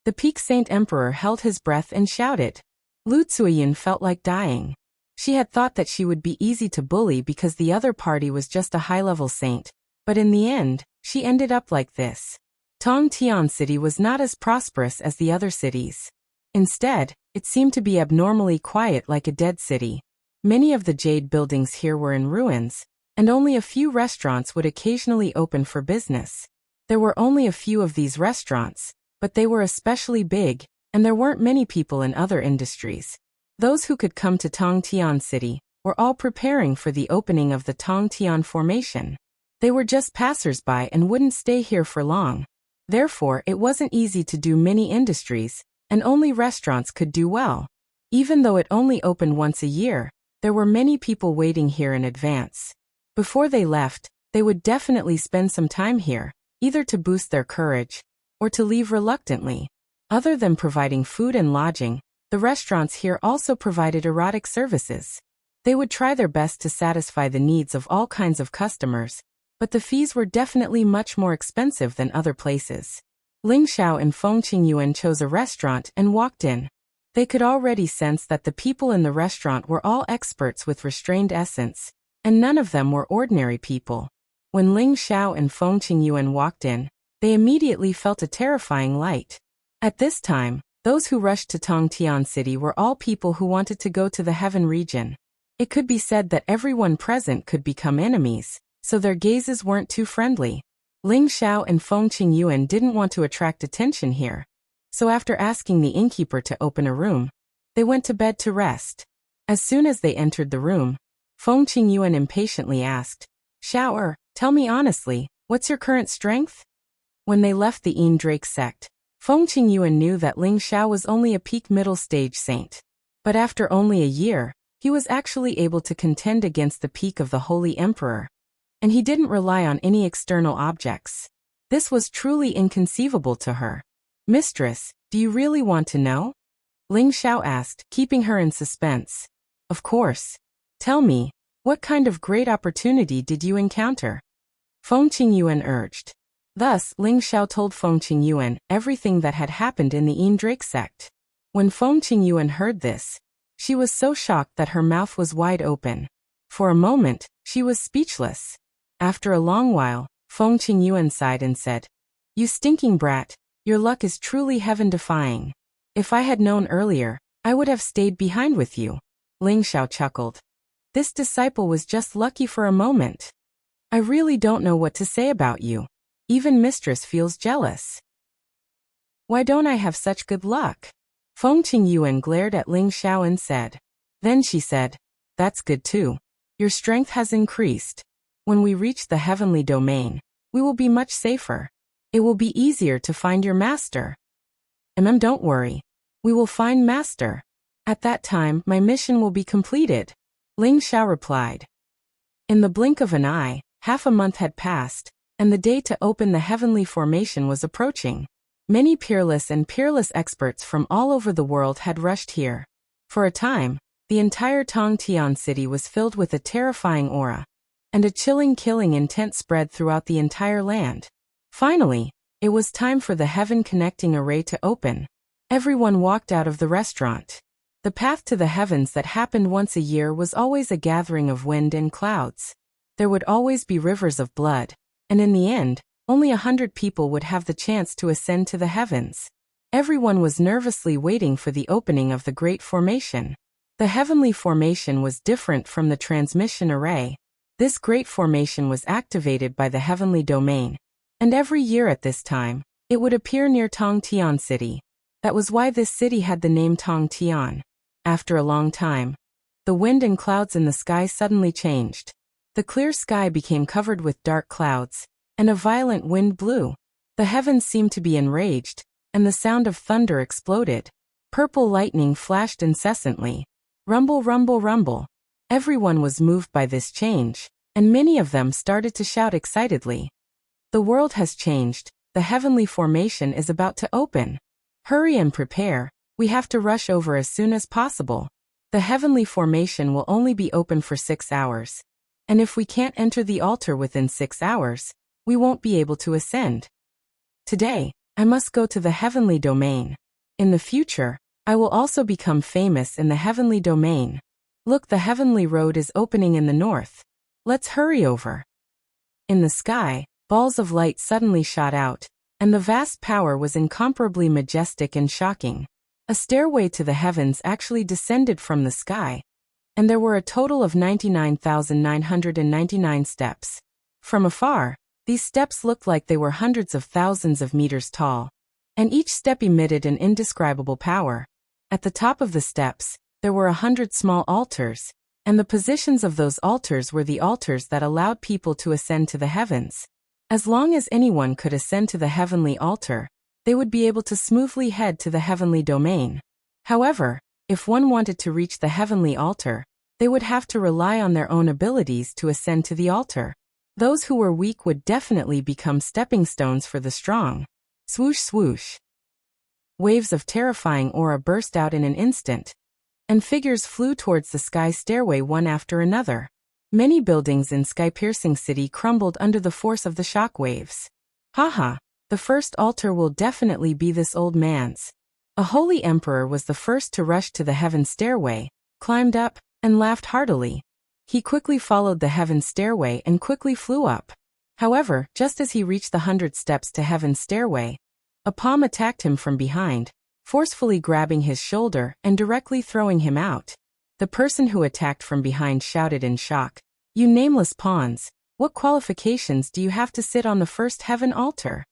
The Peak Saint Emperor held his breath and shouted. Lu Tsuyin felt like dying. She had thought that she would be easy to bully because the other party was just a high-level saint, but in the end, she ended up like this. Tongtian City was not as prosperous as the other cities. Instead, it seemed to be abnormally quiet like a dead city. Many of the jade buildings here were in ruins, and only a few restaurants would occasionally open for business. There were only a few of these restaurants, but they were especially big, and there weren't many people in other industries. Those who could come to Tongtian City were all preparing for the opening of the Tongtian formation. They were just passers-by and wouldn't stay here for long. Therefore, it wasn't easy to do many industries, and only restaurants could do well. Even though it only opened once a year, there were many people waiting here in advance. Before they left, they would definitely spend some time here, either to boost their courage, or to leave reluctantly. Other than providing food and lodging, the restaurants here also provided erotic services. They would try their best to satisfy the needs of all kinds of customers, but the fees were definitely much more expensive than other places. Ling Xiao and Feng Qingyuan chose a restaurant and walked in. They could already sense that the people in the restaurant were all experts with restrained essence, and none of them were ordinary people. When Ling Xiao and Feng Qingyuan walked in, they immediately felt a terrifying light. At this time, those who rushed to Tongtian City were all people who wanted to go to the heaven region. It could be said that everyone present could become enemies, so their gazes weren't too friendly. Ling Xiao and Feng Qingyuan didn't want to attract attention here, so after asking the innkeeper to open a room, they went to bed to rest. As soon as they entered the room, Feng Qingyuan impatiently asked, "Xiao, tell me honestly, what's your current strength?" When they left the Yin Drake sect, Feng Qingyuan knew that Ling Xiao was only a peak middle stage saint. But after only a year, He was actually able to contend against the peak of the Holy Emperor, and he didn't rely on any external objects. This was truly inconceivable to her. "Mistress, do you really want to know?" Ling Xiao asked, keeping her in suspense. "Of course. Tell me, what kind of great opportunity did you encounter?" Feng Qingyuan urged. Thus, Ling Xiao told Feng Qingyuan everything that had happened in the Drake sect. When Feng Qingyuan heard this, she was so shocked that her mouth was wide open. For a moment, she was speechless. After a long while, Feng Qingyuan sighed and said, "You stinking brat, your luck is truly heaven-defying. If I had known earlier, I would have stayed behind with you." Ling Xiao chuckled. This disciple was just lucky for a moment. "I really don't know what to say about you. Even mistress feels jealous. Why don't I have such good luck?" Feng Qingyuan glared at Ling Xiao and said. Then she said, "That's good too. Your strength has increased. When we reach the heavenly domain, we will be much safer. It will be easier to find your master." Don't worry. We will find master. At that time, my mission will be completed," Ling Xiao replied. In the blink of an eye, half a month had passed, and the day to open the heavenly formation was approaching. Many peerless and peerless experts from all over the world had rushed here. For a time, the entire Tongtian city was filled with a terrifying aura, and a chilling killing intent spread throughout the entire land. Finally, it was time for the heaven-connecting array to open. Everyone walked out of the restaurant. The path to the heavens that happened once a year was always a gathering of wind and clouds. There would always be rivers of blood, and in the end, only 100 people would have the chance to ascend to the heavens. Everyone was nervously waiting for the opening of the great formation. The heavenly formation was different from the transmission array. This great formation was activated by the heavenly domain, and every year at this time, it would appear near Tongtian City. That was why this city had the name Tongtian. After a long time, the wind and clouds in the sky suddenly changed. The clear sky became covered with dark clouds, and a violent wind blew. The heavens seemed to be enraged, and the sound of thunder exploded. Purple lightning flashed incessantly. Rumble, rumble, rumble. Everyone was moved by this change, and many of them started to shout excitedly. "The world has changed. The heavenly formation is about to open. Hurry and prepare. We have to rush over as soon as possible. The heavenly formation will only be open for 6 hours. And if we can't enter the altar within 6 hours, we won't be able to ascend. Today, I must go to the heavenly domain. In the future, I will also become famous in the heavenly domain. Look, the heavenly road is opening in the north. Let's hurry over." In the sky, balls of light suddenly shot out, and the vast power was incomparably majestic and shocking. A stairway to the heavens actually descended from the sky, and there were a total of 99,999 steps. From afar, these steps looked like they were hundreds of thousands of meters tall, and each step emitted an indescribable power. At the top of the steps, there were 100 small altars, and the positions of those altars were the altars that allowed people to ascend to the heavens. As long as anyone could ascend to the heavenly altar, they would be able to smoothly head to the heavenly domain. However, if one wanted to reach the heavenly altar, they would have to rely on their own abilities to ascend to the altar. Those who were weak would definitely become stepping stones for the strong. Swoosh, swoosh. Waves of terrifying aura burst out in an instant, and figures flew towards the sky stairway one after another. Many buildings in sky-piercing city crumbled under the force of the shock waves. Haha, the first altar will definitely be this old man's. A holy emperor was the first to rush to the heaven stairway, climbed up, and laughed heartily. He quickly followed the heaven stairway and quickly flew up. However, just as he reached the 100 steps to heaven's stairway, a palm attacked him from behind, forcefully grabbing his shoulder and directly throwing him out. The person who attacked from behind shouted in shock, "You nameless pawns, what qualifications do you have to sit on the first heaven altar?"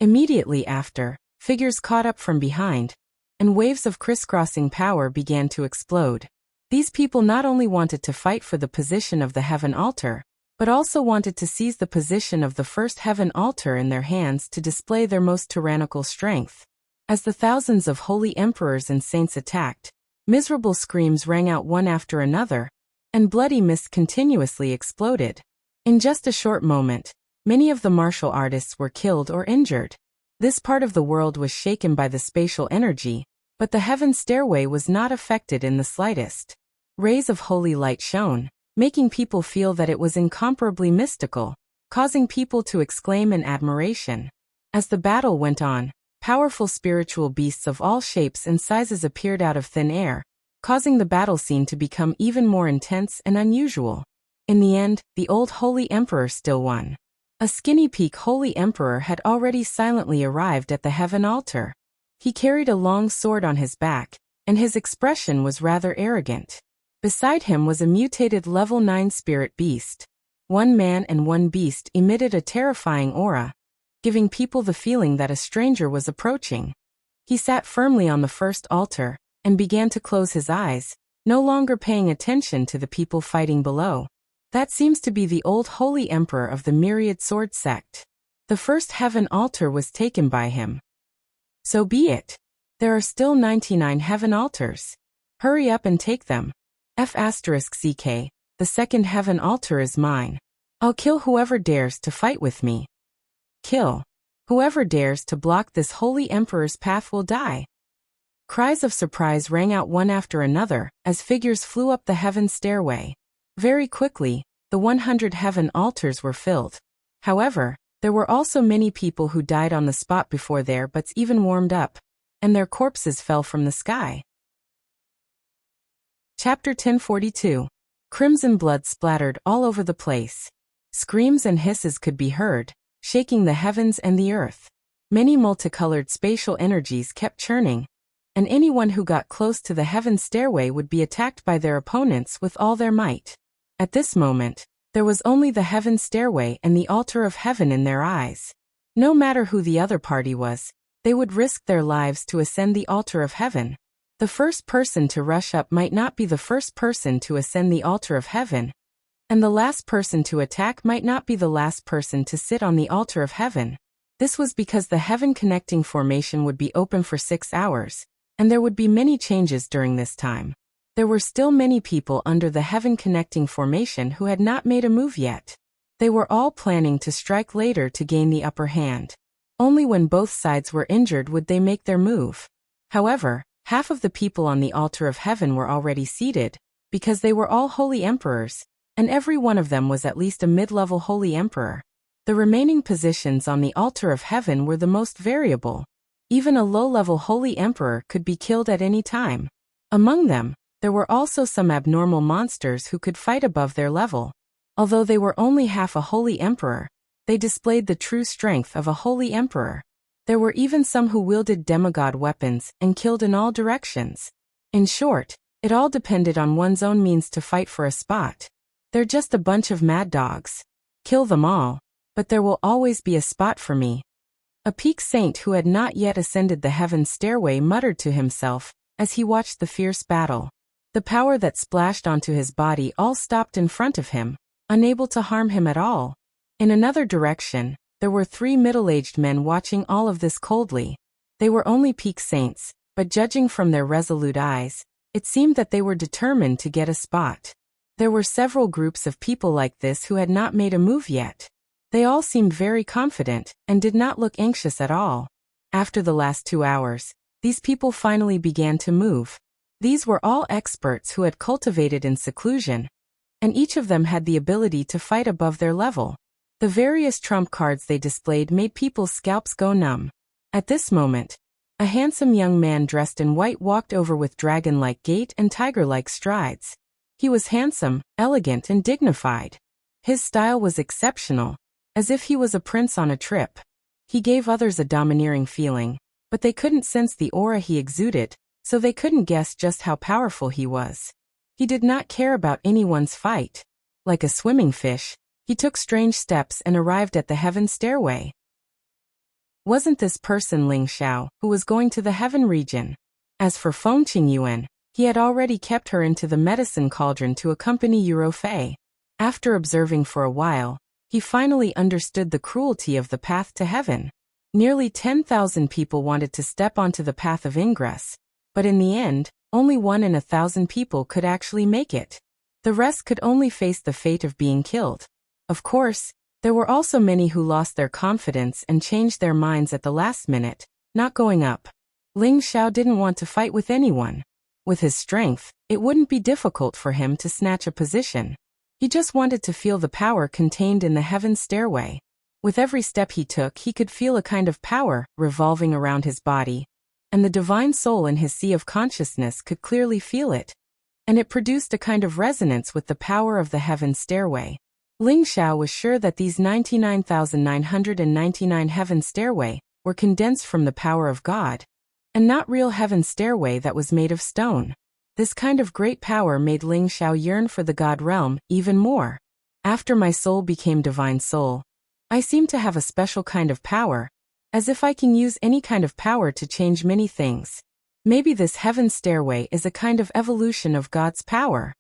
Immediately after, figures caught up from behind, and waves of crisscrossing power began to explode. These people not only wanted to fight for the position of the heaven altar, but also wanted to seize the position of the first heaven altar in their hands to display their most tyrannical strength. As the thousands of holy emperors and saints attacked, Miserable screams rang out one after another, and bloody mist continuously exploded. In just a short moment, many of the martial artists were killed or injured. This part of the world was shaken by the spatial energy, but the heaven stairway was not affected in the slightest. Rays of holy light shone, making people feel that it was incomparably mystical, causing people to exclaim in admiration. As the battle went on, powerful spiritual beasts of all shapes and sizes appeared out of thin air, causing the battle scene to become even more intense and unusual. In the end, the old Holy Emperor still won. A skinny peak Holy Emperor had already silently arrived at the heaven altar. He carried a long sword on his back, and his expression was rather arrogant. Beside him was a mutated level 9 spirit beast. One man and one beast emitted a terrifying aura, giving people the feeling that a stranger was approaching. He sat firmly on the first altar, and began to close his eyes, no longer paying attention to the people fighting below. That seems to be the old Holy Emperor of the Myriad Sword sect. The first heaven altar was taken by him. So be it. There are still 99 heaven altars. Hurry up and take them. F***CK, the second heaven altar is mine. I'll kill whoever dares to fight with me. Kill. Whoever dares to block this Holy Emperor's path will die. Cries of surprise rang out one after another as figures flew up the heaven stairway. Very quickly, the 100 heaven altars were filled. However, there were also many people who died on the spot before their butts even warmed up, and their corpses fell from the sky. Chapter 1042. Crimson blood splattered all over the place. Screams and hisses could be heard, shaking the heavens and the earth. Many multicolored spatial energies kept churning, and anyone who got close to the heaven stairway would be attacked by their opponents with all their might. At this moment, there was only the heaven stairway and the altar of heaven in their eyes. No matter who the other party was, they would risk their lives to ascend the altar of heaven. The first person to rush up might not be the first person to ascend the altar of heaven, and the last person to attack might not be the last person to sit on the altar of heaven. This was because the heaven connecting formation would be open for 6 hours, and there would be many changes during this time. There were still many people under the heaven connecting formation who had not made a move yet. They were all planning to strike later to gain the upper hand. Only when both sides were injured would they make their move. However, half of the people on the altar of heaven were already seated, because they were all holy emperors, and every one of them was at least a mid-level holy emperor. The remaining positions on the altar of heaven were the most variable. Even a low-level holy emperor could be killed at any time. Among them, there were also some abnormal monsters who could fight above their level. Although they were only half a holy emperor, they displayed the true strength of a holy emperor. There were even some who wielded demigod weapons and killed in all directions. In short, it all depended on one's own means to fight for a spot. They're just a bunch of mad dogs. Kill them all, but there will always be a spot for me. A peak saint who had not yet ascended the heaven stairway muttered to himself as he watched the fierce battle. The power that splashed onto his body all stopped in front of him, unable to harm him at all. In another direction, there were 3 middle-aged men watching all of this coldly. They were only peak saints, but judging from their resolute eyes, it seemed that they were determined to get a spot. There were several groups of people like this who had not made a move yet. They all seemed very confident and did not look anxious at all. After the last 2 hours, these people finally began to move. These were all experts who had cultivated in seclusion, and each of them had the ability to fight above their level. The various trump cards they displayed made people's scalps go numb. At this moment, a handsome young man dressed in white walked over with dragon-like gait and tiger-like strides. He was handsome, elegant, and dignified. His style was exceptional, as if he was a prince on a trip. He gave others a domineering feeling, but they couldn't sense the aura he exuded, so they couldn't guess just how powerful he was. He did not care about anyone's fight. Like a swimming fish, he took strange steps and arrived at the heaven stairway. Wasn't this person Ling Xiao, who was going to the heaven region? As for Feng Qingyuan, he had already kept her into the medicine cauldron to accompany Eurofei. After observing for a while, he finally understood the cruelty of the path to heaven. Nearly 10,000 people wanted to step onto the path of ingress, but in the end, only 1 in 1,000 people could actually make it. The rest could only face the fate of being killed. Of course, there were also many who lost their confidence and changed their minds at the last minute, not going up. Ling Xiao didn't want to fight with anyone. With his strength, it wouldn't be difficult for him to snatch a position. He just wanted to feel the power contained in the heaven stairway. With every step he took, he could feel a kind of power revolving around his body, and the divine soul in his sea of consciousness could clearly feel it, and it produced a kind of resonance with the power of the heaven stairway. Ling Xiao was sure that these 99,999 heaven stairway were condensed from the power of God, and not real heaven stairway that was made of stone. This kind of great power made Ling Xiao yearn for the God realm even more. After my soul became divine soul, I seem to have a special kind of power, as if I can use any kind of power to change many things. Maybe this heaven stairway is a kind of evolution of God's power.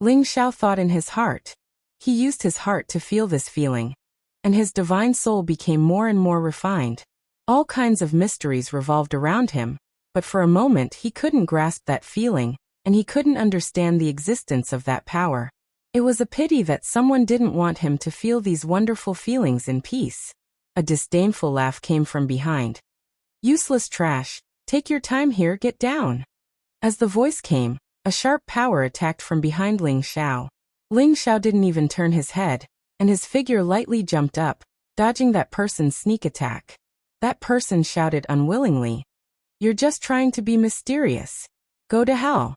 Ling Xiao thought in his heart. He used his heart to feel this feeling, and his divine soul became more and more refined. All kinds of mysteries revolved around him, but for a moment he couldn't grasp that feeling, and he couldn't understand the existence of that power. It was a pity that someone didn't want him to feel these wonderful feelings in peace. A disdainful laugh came from behind. "Useless trash, take your time here, get down." As the voice came, a sharp power attacked from behind Ling Xiao. Ling Xiao didn't even turn his head, and his figure lightly jumped up, dodging that person's sneak attack. That person shouted unwillingly, "You're just trying to be mysterious. Go to hell."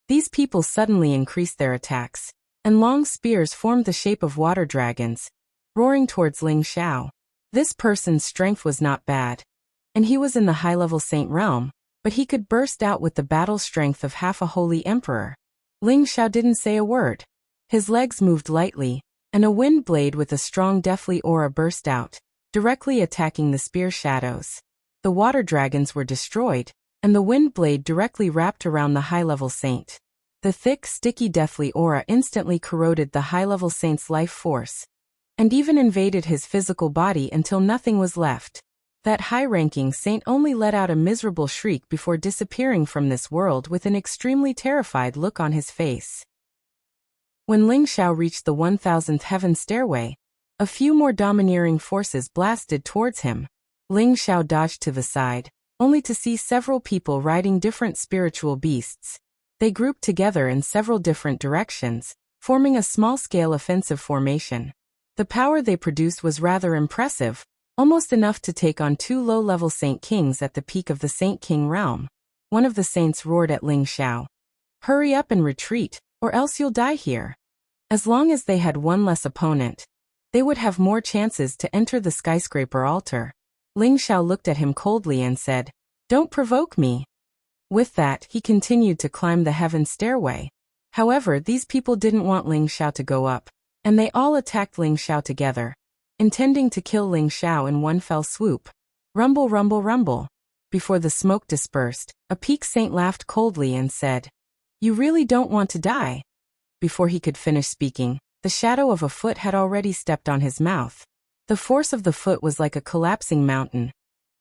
These people suddenly increased their attacks, and long spears formed the shape of water dragons, roaring towards Ling Xiao. This person's strength was not bad, and he was in the high-level saint realm, but he could burst out with the battle strength of half a holy emperor. Ling Xiao didn't say a word. His legs moved lightly, and a wind blade with a strong deathly aura burst out, directly attacking the spear shadows. The water dragons were destroyed, and the wind blade directly wrapped around the high-level saint. The thick, sticky deathly aura instantly corroded the high-level saint's life force, and even invaded his physical body until nothing was left. That high-ranking saint only let out a miserable shriek before disappearing from this world with an extremely terrified look on his face. When Ling Xiao reached the 1,000th heaven stairway, a few more domineering forces blasted towards him. Ling Xiao dodged to the side, only to see several people riding different spiritual beasts. They grouped together in several different directions, forming a small-scale offensive formation. The power they produced was rather impressive, almost enough to take on 2 low-level Saint Kings at the peak of the Saint King realm. One of the saints roared at Ling Xiao, "Hurry up and retreat, or else you'll die here." As long as they had one less opponent, they would have more chances to enter the skyscraper altar. Ling Xiao looked at him coldly and said, "Don't provoke me." With that, he continued to climb the heaven stairway. However, these people didn't want Ling Xiao to go up, and they all attacked Ling Xiao together, intending to kill Ling Xiao in one fell swoop. Rumble, rumble, rumble. Before the smoke dispersed, a peak saint laughed coldly and said, "You really don't want to die?" Before he could finish speaking, the shadow of a foot had already stepped on his mouth. The force of the foot was like a collapsing mountain,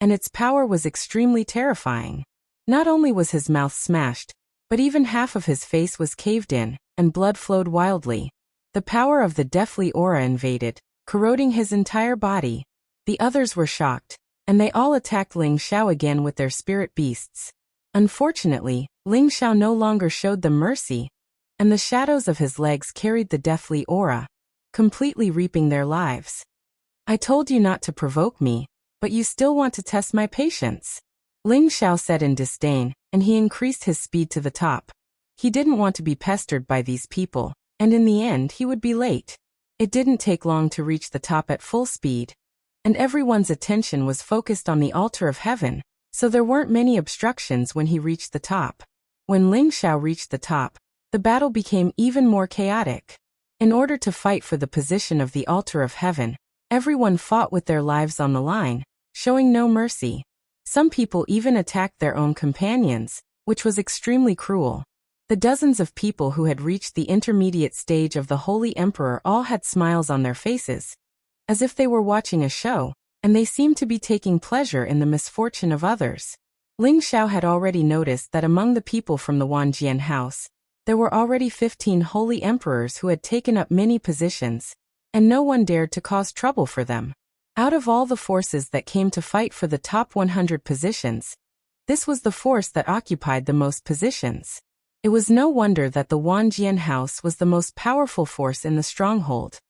and its power was extremely terrifying. Not only was his mouth smashed, but even half of his face was caved in, and blood flowed wildly. The power of the deathly aura invaded, corroding his entire body. The others were shocked, and they all attacked Ling Xiao again with their spirit beasts. Unfortunately, Ling Xiao no longer showed them mercy, and the shadows of his legs carried the deathly aura, completely reaping their lives. "I told you not to provoke me, but you still want to test my patience," Ling Xiao said in disdain, and he increased his speed to the top. He didn't want to be pestered by these people, and in the end he would be late. It didn't take long to reach the top at full speed, and everyone's attention was focused on the altar of heaven, so there weren't many obstructions when he reached the top. When Ling Xiao reached the top, the battle became even more chaotic. In order to fight for the position of the altar of heaven, everyone fought with their lives on the line, showing no mercy. Some people even attacked their own companions, which was extremely cruel. The dozens of people who had reached the intermediate stage of the Holy Emperor all had smiles on their faces, as if they were watching a show, and they seemed to be taking pleasure in the misfortune of others. Ling Xiao had already noticed that among the people from the Wanjian house, there were already 15 holy emperors who had taken up many positions, and no one dared to cause trouble for them. Out of all the forces that came to fight for the top 100 positions, this was the force that occupied the most positions. It was no wonder that the Wanjian house was the most powerful force in the stronghold.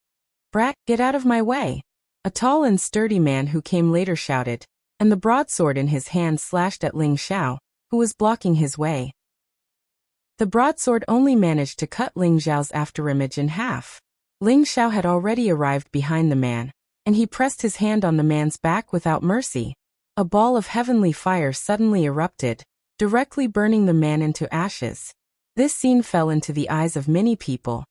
"Brat, get out of my way!" A tall and sturdy man who came later shouted, and the broadsword in his hand slashed at Ling Xiao, who was blocking his way. The broadsword only managed to cut Ling Xiao's afterimage in half. Ling Xiao had already arrived behind the man, and he pressed his hand on the man's back without mercy. A ball of heavenly fire suddenly erupted, directly burning the man into ashes. This scene fell into the eyes of many people,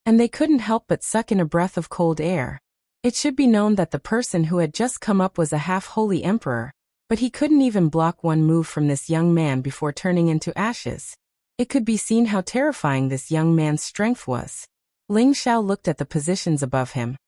and they couldn't help but suck in a breath of cold air. It should be known that the person who had just come up was a half-holy emperor, but he couldn't even block one move from this young man before turning into ashes. It could be seen how terrifying this young man's strength was. Ling Xiao looked at the positions above him,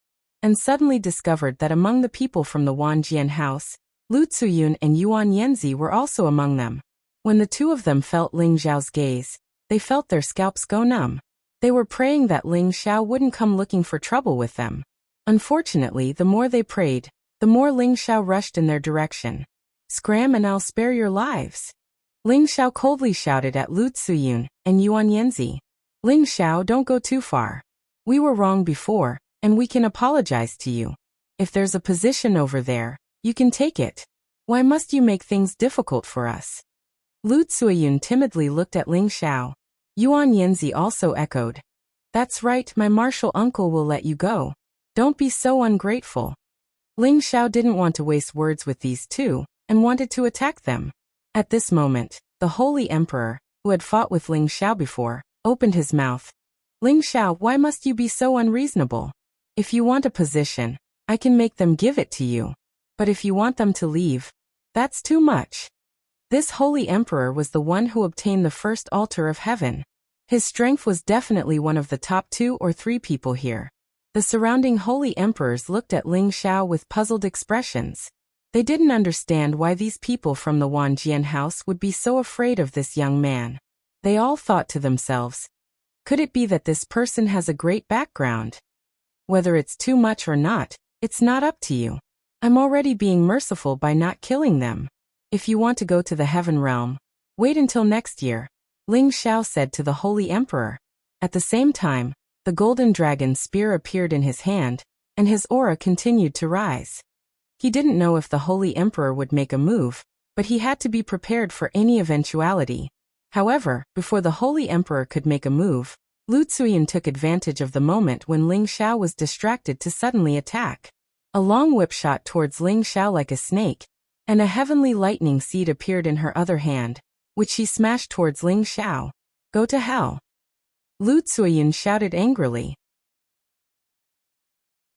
and suddenly discovered that among the people from the Wanjian house, Lu Zuyun and Yuan Yanzi were also among them. When the two of them felt Ling Xiao's gaze, they felt their scalps go numb. They were praying that Ling Xiao wouldn't come looking for trouble with them. Unfortunately, the more they prayed, the more Ling Xiao rushed in their direction. "Scram and I'll spare your lives." Ling Xiao coldly shouted at Lu Zuyun and Yuan Yanzi. "Ling Xiao, don't go too far. We were wrong before, and we can apologize to you. If there's a position over there, you can take it. Why must you make things difficult for us?" Lu Zuyun timidly looked at Ling Xiao. Yuan Yanzi also echoed, "That's right, my martial uncle will let you go. Don't be so ungrateful." Ling Xiao didn't want to waste words with these two, and wanted to attack them. At this moment, the Holy Emperor, who had fought with Ling Xiao before, opened his mouth. "Ling Xiao, why must you be so unreasonable? If you want a position, I can make them give it to you. But if you want them to leave, that's too much." This Holy Emperor was the one who obtained the first altar of heaven. His strength was definitely one of the top 2 or 3 people here. The surrounding holy emperors looked at Ling Xiao with puzzled expressions. They didn't understand why these people from the Wanjian house would be so afraid of this young man. They all thought to themselves, could it be that this person has a great background? Whether it's too much or not, it's not up to you. I'm already being merciful by not killing them. If you want to go to the heaven realm, wait until next year, Ling Xiao said to the holy emperor. At the same time, the golden dragon spear appeared in his hand, and his aura continued to rise. He didn't know if the holy emperor would make a move, but he had to be prepared for any eventuality. However, before the holy emperor could make a move, Lu Zuyun took advantage of the moment when Ling Xiao was distracted to suddenly attack. A long whip shot towards Ling Xiao like a snake, and a heavenly lightning seed appeared in her other hand, which she smashed towards Ling Xiao. "Go to hell!" Lu Zuyun shouted angrily.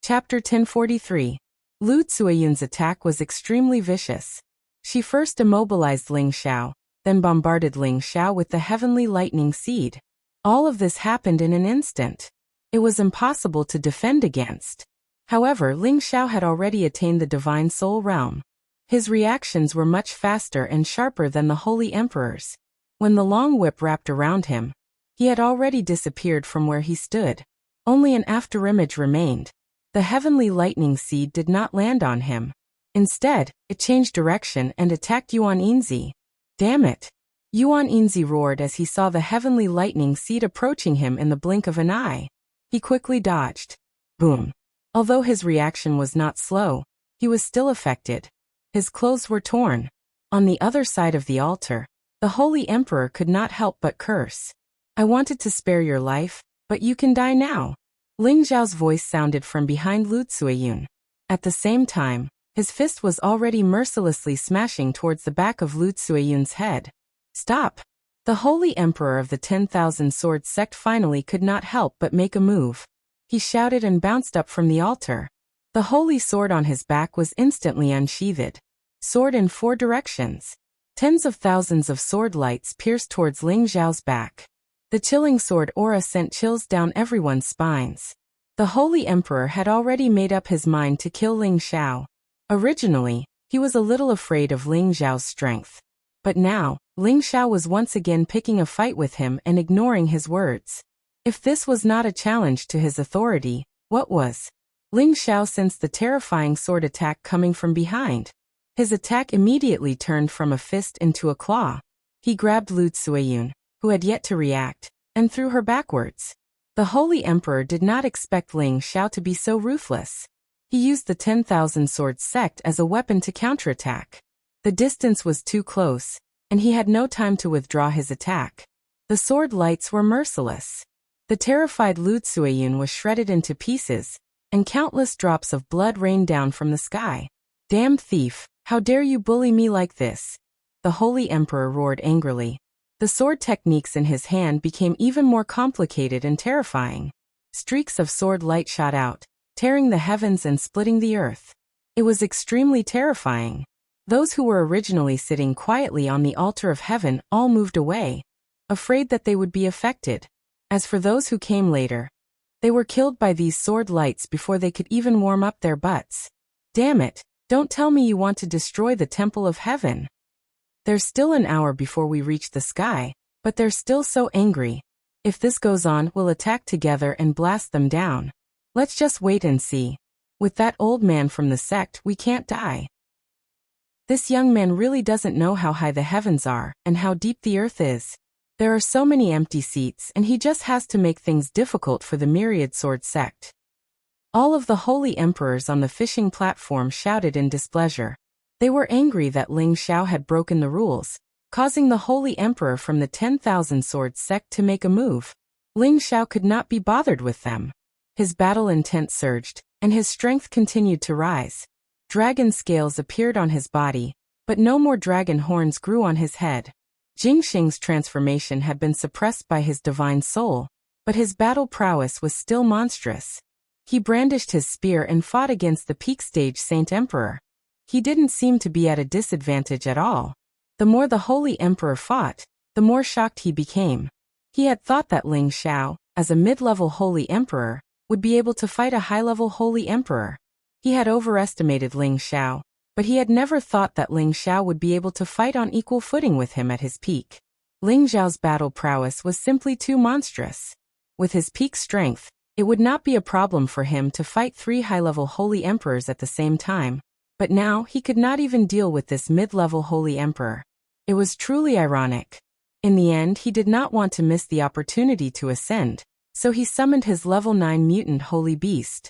Chapter 1043. Lu Zuyun's attack was extremely vicious. She first immobilized Ling Xiao, then bombarded Ling Xiao with the heavenly lightning seed. All of this happened in an instant. It was impossible to defend against. However, Ling Xiao had already attained the divine soul realm. His reactions were much faster and sharper than the holy emperor's. When the long whip wrapped around him, he had already disappeared from where he stood. Only an afterimage remained. The heavenly lightning seed did not land on him. Instead, it changed direction and attacked Yuan Yanzi. Damn it! Yuan Yanzi roared as he saw the heavenly lightning seed approaching him in the blink of an eye. He quickly dodged. Boom! Although his reaction was not slow, he was still affected. His clothes were torn. On the other side of the altar, the holy emperor could not help but curse. "I wanted to spare your life, but you can die now." Ling Xiao's voice sounded from behind Lu Zuyun. At the same time, his fist was already mercilessly smashing towards the back of Lu Zuyun's head. "Stop!" The holy emperor of the 10,000 Swords sect finally could not help but make a move. He shouted and bounced up from the altar. The holy sword on his back was instantly unsheathed. Sword in 4 directions. Tens of thousands of sword lights pierced towards Ling Xiao's back. The chilling sword aura sent chills down everyone's spines. The holy emperor had already made up his mind to kill Ling Xiao. Originally, he was a little afraid of Ling Xiao's strength. But now, Ling Xiao was once again picking a fight with him and ignoring his words. If this was not a challenge to his authority, what was? Ling Xiao sensed the terrifying sword attack coming from behind. His attack immediately turned from a fist into a claw. He grabbed Lu Tsueyun, who had yet to react, and threw her backwards. The Holy Emperor did not expect Ling Xiao to be so ruthless. He used the 10,000 Swords sect as a weapon to counterattack. The distance was too close, and he had no time to withdraw his attack. The sword lights were merciless. The terrified Lu Tsueyun was shredded into pieces, and countless drops of blood rained down from the sky. "Damned thief, how dare you bully me like this?" the Holy Emperor roared angrily. The sword techniques in his hand became even more complicated and terrifying. Streaks of sword light shot out, tearing the heavens and splitting the earth. It was extremely terrifying. Those who were originally sitting quietly on the altar of heaven all moved away, afraid that they would be affected. As for those who came later, they were killed by these sword lights before they could even warm up their butts. Damn it, don't tell me you want to destroy the temple of heaven. There's still an hour before we reach the sky, but they're still so angry. If this goes on, we'll attack together and blast them down. Let's just wait and see. With that old man from the sect, we can't die. This young man really doesn't know how high the heavens are and how deep the earth is. There are so many empty seats and he just has to make things difficult for the myriad sword sect. All of the holy emperors on the fishing platform shouted in displeasure. They were angry that Ling Xiao had broken the rules, causing the holy emperor from the 10,000 sword sect to make a move. Ling Xiao could not be bothered with them. His battle intent surged, and his strength continued to rise. Dragon scales appeared on his body, but no more dragon horns grew on his head. Jingxing's transformation had been suppressed by his divine soul, but his battle prowess was still monstrous. He brandished his spear and fought against the peak stage Saint Emperor. He didn't seem to be at a disadvantage at all. The more the Holy Emperor fought, the more shocked he became. He had thought that Ling Xiao, as a mid-level Holy Emperor, would be able to fight a high-level Holy Emperor. He had overestimated Ling Xiao, but he had never thought that Ling Xiao would be able to fight on equal footing with him at his peak. Ling Xiao's battle prowess was simply too monstrous. With his peak strength, it would not be a problem for him to fight 3 high-level Holy Emperors at the same time, but now he could not even deal with this mid-level Holy Emperor. It was truly ironic. In the end, he did not want to miss the opportunity to ascend, so he summoned his level 9 mutant Holy Beast.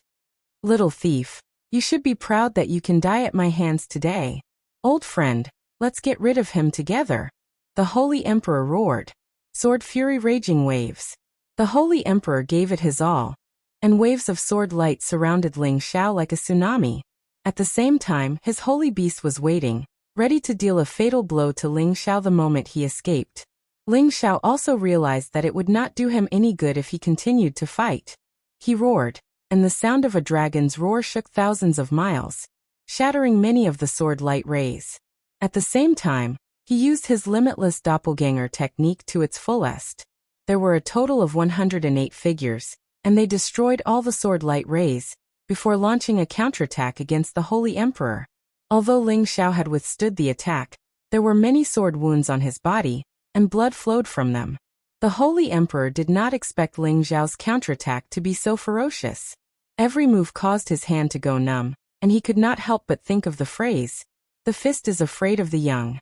"Little thief, you should be proud that you can die at my hands today. Old friend, let's get rid of him together," the Holy Emperor roared. Sword fury raging waves. The Holy Emperor gave it his all, and waves of sword light surrounded Ling Xiao like a tsunami. At the same time, his Holy Beast was waiting, ready to deal a fatal blow to Ling Xiao the moment he escaped. Ling Xiao also realized that it would not do him any good if he continued to fight. He roared, and the sound of a dragon's roar shook thousands of miles, shattering many of the sword light rays. At the same time, he used his limitless doppelganger technique to its fullest. There were a total of 108 figures, and they destroyed all the sword light rays, before launching a counterattack against the Holy Emperor. Although Ling Xiao had withstood the attack, there were many sword wounds on his body, and blood flowed from them. The Holy Emperor did not expect Ling Xiao's counterattack to be so ferocious. Every move caused his hand to go numb, and he could not help but think of the phrase, "The fist is afraid of the young."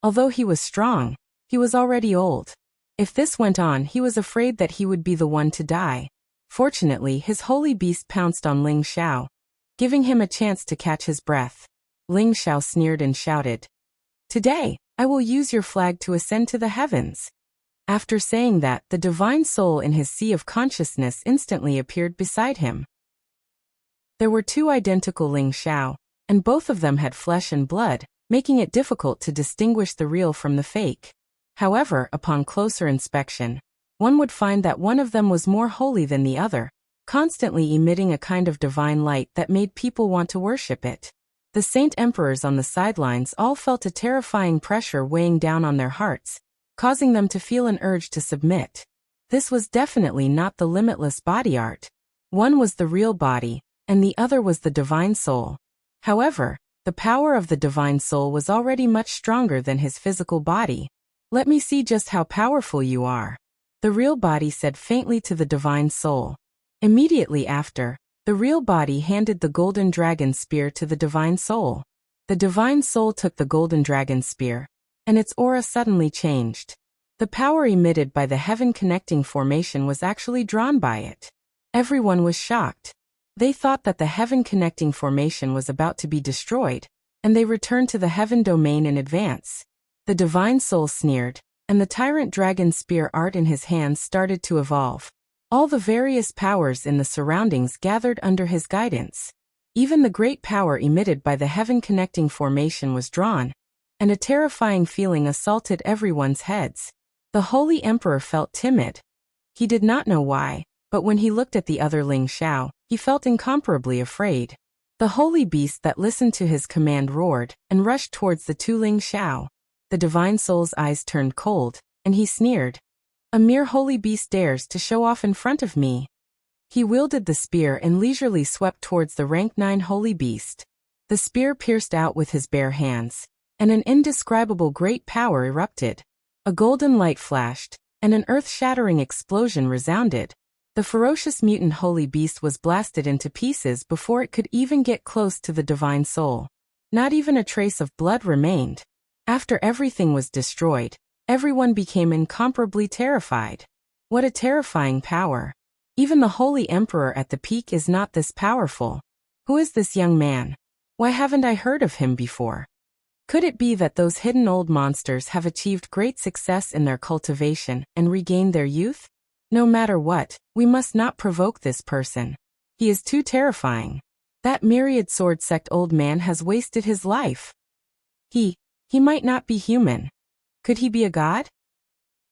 Although he was strong, he was already old. If this went on, he was afraid that he would be the one to die. Fortunately, his Holy Beast pounced on Ling Xiao, giving him a chance to catch his breath. Ling Xiao sneered and shouted, "Today, I will use your flag to ascend to the heavens." After saying that, the divine soul in his sea of consciousness instantly appeared beside him. There were 2 identical Ling Xiao, and both of them had flesh and blood, making it difficult to distinguish the real from the fake. However, upon closer inspection, one would find that one of them was more holy than the other, constantly emitting a kind of divine light that made people want to worship it. The Saint Emperors on the sidelines all felt a terrifying pressure weighing down on their hearts, causing them to feel an urge to submit. This was definitely not the limitless body art. One was the real body, and the other was the divine soul. However, The power of the divine soul was already much stronger than his physical body. Let me see just how powerful you are, the real body said faintly to the divine soul. Immediately after, the real body handed the golden dragon spear to the divine soul. The divine soul took the golden dragon spear, and its aura suddenly changed. The power emitted by the heaven-connecting formation was actually drawn by it. Everyone was shocked. They thought that the heaven-connecting formation was about to be destroyed, and they returned to the heaven domain in advance. The divine soul sneered, and the tyrant dragon spear art in his hands started to evolve. All the various powers in the surroundings gathered under his guidance. Even the great power emitted by the heaven-connecting formation was drawn, and a terrifying feeling assaulted everyone's heads. The Holy Emperor felt timid. He did not know why, but when he looked at the other Ling Xiao, he felt incomparably afraid. The holy beast that listened to his command roared and rushed towards the two Ling Xiao. The divine soul's eyes turned cold, and he sneered. A mere holy beast dares to show off in front of me. He wielded the spear and leisurely swept towards the rank 9 holy beast. The spear pierced out with his bare hands, and an indescribable great power erupted. A golden light flashed, and an earth-shattering explosion resounded. The ferocious mutant holy beast was blasted into pieces before it could even get close to the divine soul. Not even a trace of blood remained. After everything was destroyed, everyone became incomparably terrified. What a terrifying power. Even the Holy Emperor at the peak is not this powerful. Who is this young man? Why haven't I heard of him before? Could it be that those hidden old monsters have achieved great success in their cultivation and regained their youth? No matter what, we must not provoke this person. He is too terrifying. That myriad sword sect old man has wasted his life. He might not be human. Could he be a god?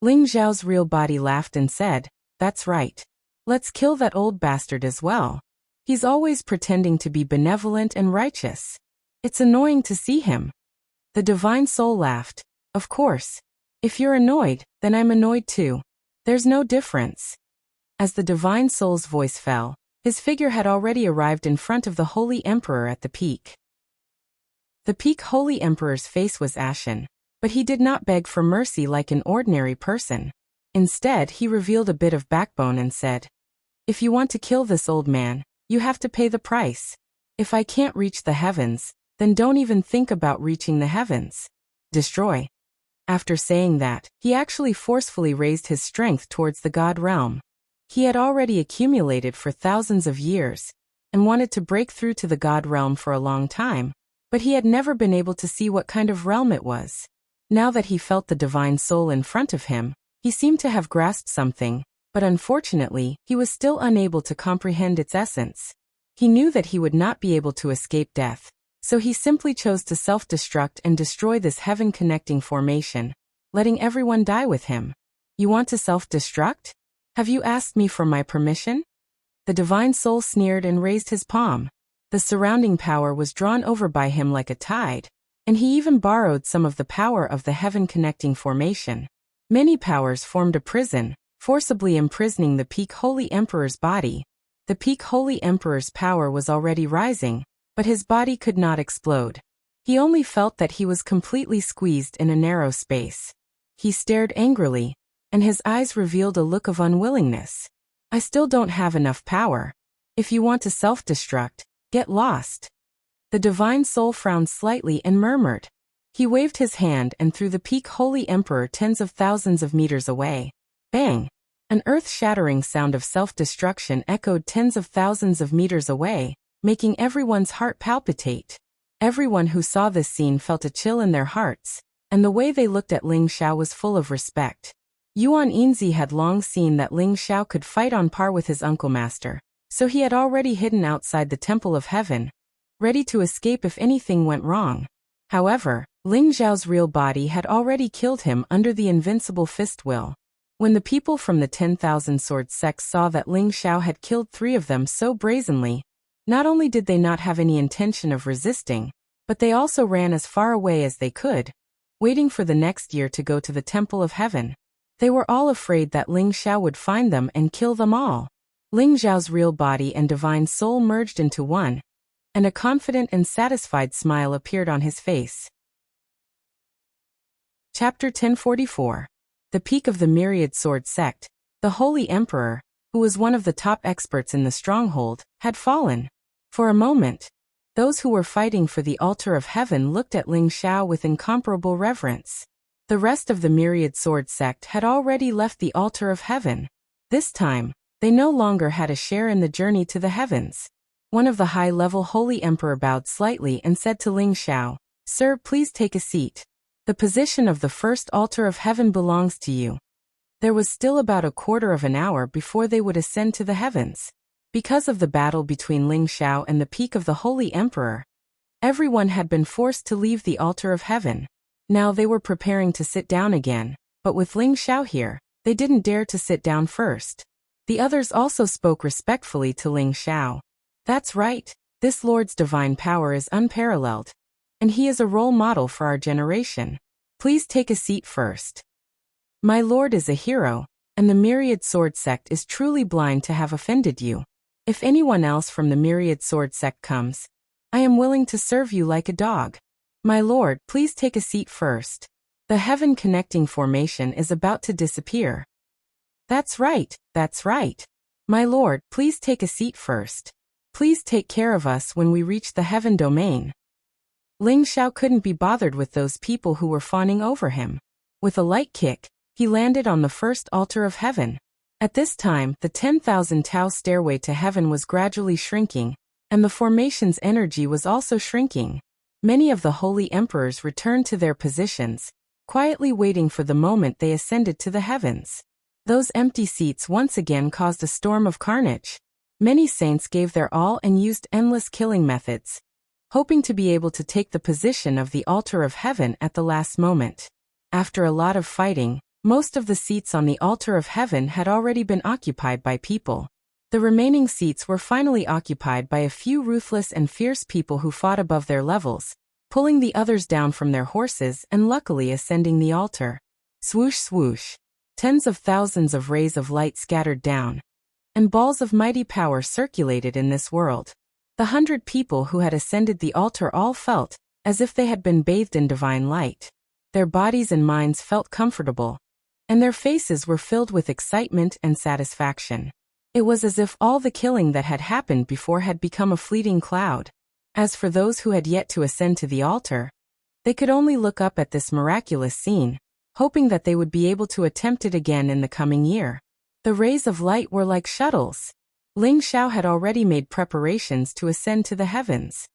Ling Xiao's real body laughed and said, "That's right. Let's kill that old bastard as well. He's always pretending to be benevolent and righteous. It's annoying to see him." The divine soul laughed. "Of course. If you're annoyed, then I'm annoyed too. There's no difference." As the divine soul's voice fell, his figure had already arrived in front of the Holy Emperor at the peak. The peak Holy Emperor's face was ashen, but he did not beg for mercy like an ordinary person. Instead, he revealed a bit of backbone and said, "If you want to kill this old man, you have to pay the price. If I can't reach the heavens, then don't even think about reaching the heavens. Destroy." After saying that, he actually forcefully raised his strength towards the god realm. He had already accumulated for thousands of years, and wanted to break through to the god realm for a long time, but he had never been able to see what kind of realm it was. Now that he felt the divine soul in front of him, he seemed to have grasped something, but unfortunately, he was still unable to comprehend its essence. He knew that he would not be able to escape death, so he simply chose to self-destruct and destroy this heaven-connecting formation, letting everyone die with him. "You want to self-destruct? Have you asked me for my permission?" The divine soul sneered and raised his palm. The surrounding power was drawn over by him like a tide, and he even borrowed some of the power of the heaven-connecting formation. Many powers formed a prison, forcibly imprisoning the peak Holy Emperor's body. The peak Holy Emperor's power was already rising, but his body could not explode. He only felt that he was completely squeezed in a narrow space. He stared angrily, and his eyes revealed a look of unwillingness. "I still don't have enough power. If you want to self-destruct, get lost." The divine soul frowned slightly and murmured. He waved his hand and threw the peak Holy Emperor tens of thousands of meters away. Bang! An earth-shattering sound of self-destruction echoed tens of thousands of meters away, making everyone's heart palpitate. Everyone who saw this scene felt a chill in their hearts, and the way they looked at Ling Xiao was full of respect. Yuan Yinzi had long seen that Ling Xiao could fight on par with his uncle master, so he had already hidden outside the Temple of Heaven, ready to escape if anything went wrong. However, Ling Xiao's real body had already killed him under the invincible fist will. When the people from the 10,000 sword sects saw that Ling Xiao had killed 3 of them so brazenly, not only did they not have any intention of resisting, but they also ran as far away as they could, waiting for the next year to go to the Temple of Heaven. They were all afraid that Ling Xiao would find them and kill them all. Ling Xiao's real body and divine soul merged into one, and a confident and satisfied smile appeared on his face. Chapter 1044. The peak of the Myriad Sword Sect. The Holy Emperor, who was one of the top experts in the stronghold, had fallen. For a moment, those who were fighting for the altar of heaven looked at Ling Xiao with incomparable reverence. The rest of the Myriad Sword Sect had already left the altar of heaven. This time, they no longer had a share in the journey to the heavens. One of the high-level Holy Emperor bowed slightly and said to Ling Xiao, "Sir, please take a seat. The position of the first altar of heaven belongs to you." There was still about a quarter of an hour before they would ascend to the heavens. Because of the battle between Ling Xiao and the peak of the Holy Emperor, everyone had been forced to leave the altar of heaven. Now they were preparing to sit down again, but with Ling Xiao here, they didn't dare to sit down first. The others also spoke respectfully to Ling Xiao. "That's right, this Lord's divine power is unparalleled, and he is a role model for our generation. Please take a seat first. My Lord is a hero, and the Myriad Sword Sect is truly blind to have offended you. If anyone else from the Myriad Sword Sect comes, I am willing to serve you like a dog. My Lord, please take a seat first. The heaven connecting formation is about to disappear." That's right, that's right. My Lord, please take a seat first. Please take care of us when we reach the heaven domain. Ling Xiao couldn't be bothered with those people who were fawning over him. With a light kick, he landed on the first altar of heaven. At this time, the 10,000 Tao stairway to heaven was gradually shrinking, and the formation's energy was also shrinking. Many of the holy emperors returned to their positions, quietly waiting for the moment they ascended to the heavens. Those empty seats once again caused a storm of carnage. Many saints gave their all and used endless killing methods, hoping to be able to take the position of the altar of heaven at the last moment. After a lot of fighting, most of the seats on the altar of heaven had already been occupied by people. The remaining seats were finally occupied by a few ruthless and fierce people who fought above their levels, pulling the others down from their horses and luckily ascending the altar. Swoosh swoosh. Tens of thousands of rays of light scattered down, and balls of mighty power circulated in this world. The 100 people who had ascended the altar all felt as if they had been bathed in divine light. Their bodies and minds felt comfortable, and their faces were filled with excitement and satisfaction. It was as if all the killing that had happened before had become a fleeting cloud. As for those who had yet to ascend to the altar, they could only look up at this miraculous scene, hoping that they would be able to attempt it again in the coming year. The rays of light were like shuttles. Ling Xiao had already made preparations to ascend to the heavens.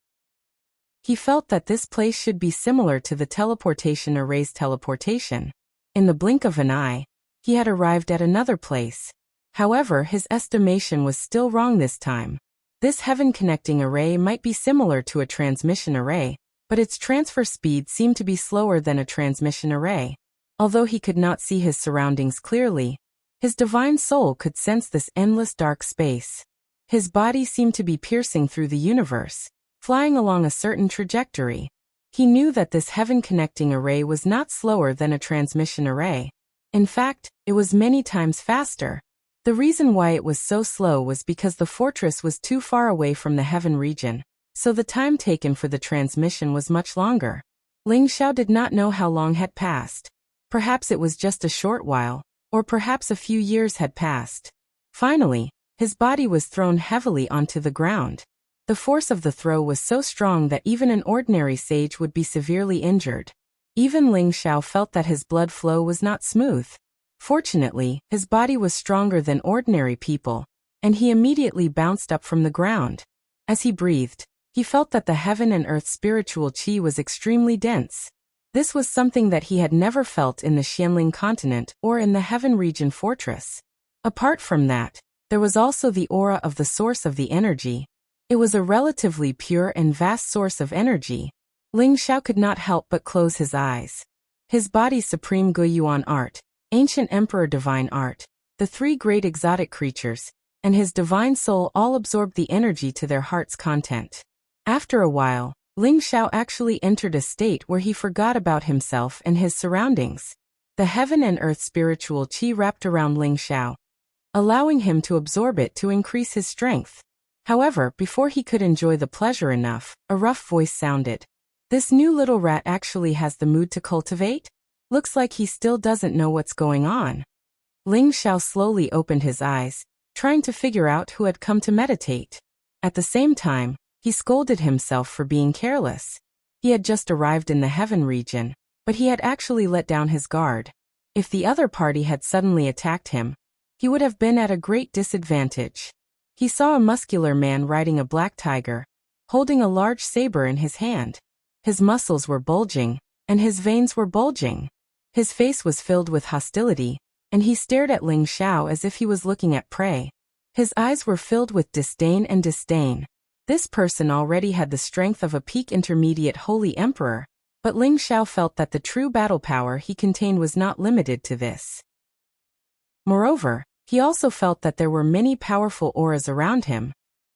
He felt that this place should be similar to the teleportation array's teleportation. In the blink of an eye, he had arrived at another place. However, his estimation was still wrong this time. This heaven-connecting array might be similar to a transmission array, but its transfer speed seemed to be slower than a transmission array. Although he could not see his surroundings clearly, his divine soul could sense this endless dark space. His body seemed to be piercing through the universe, flying along a certain trajectory. He knew that this heaven-connecting array was not slower than a transmission array. In fact, it was many times faster. The reason why it was so slow was because the fortress was too far away from the heaven region, so the time taken for the transmission was much longer. Ling Xiao did not know how long had passed. Perhaps it was just a short while, or perhaps a few years had passed. Finally, his body was thrown heavily onto the ground. The force of the throw was so strong that even an ordinary sage would be severely injured. Even Ling Xiao felt that his blood flow was not smooth. Fortunately, his body was stronger than ordinary people, and he immediately bounced up from the ground. As he breathed, he felt that the heaven and earth spiritual qi was extremely dense. This was something that he had never felt in the Xianling continent or in the Heaven Region fortress. Apart from that, there was also the aura of the source of the energy. It was a relatively pure and vast source of energy. Ling Xiao could not help but close his eyes. His body's supreme Guiyuan art, ancient emperor divine art, the three great exotic creatures, and his divine soul all absorbed the energy to their heart's content. After a while, Ling Xiao actually entered a state where he forgot about himself and his surroundings. The heaven and earth spiritual qi wrapped around Ling Xiao, allowing him to absorb it to increase his strength. However, before he could enjoy the pleasure enough, a rough voice sounded. This new little rat actually has the mood to cultivate? Looks like he still doesn't know what's going on. Ling Xiao slowly opened his eyes, trying to figure out who had come to meditate. At the same time, he scolded himself for being careless. He had just arrived in the heaven region, but he had actually let down his guard. If the other party had suddenly attacked him, he would have been at a great disadvantage. He saw a muscular man riding a black tiger, holding a large saber in his hand. His muscles were bulging, and his veins were bulging. His face was filled with hostility, and he stared at Ling Xiao as if he was looking at prey. His eyes were filled with disdain and disdain. This person already had the strength of a peak intermediate holy emperor, but Ling Xiao felt that the true battle power he contained was not limited to this. Moreover, he also felt that there were many powerful auras around him,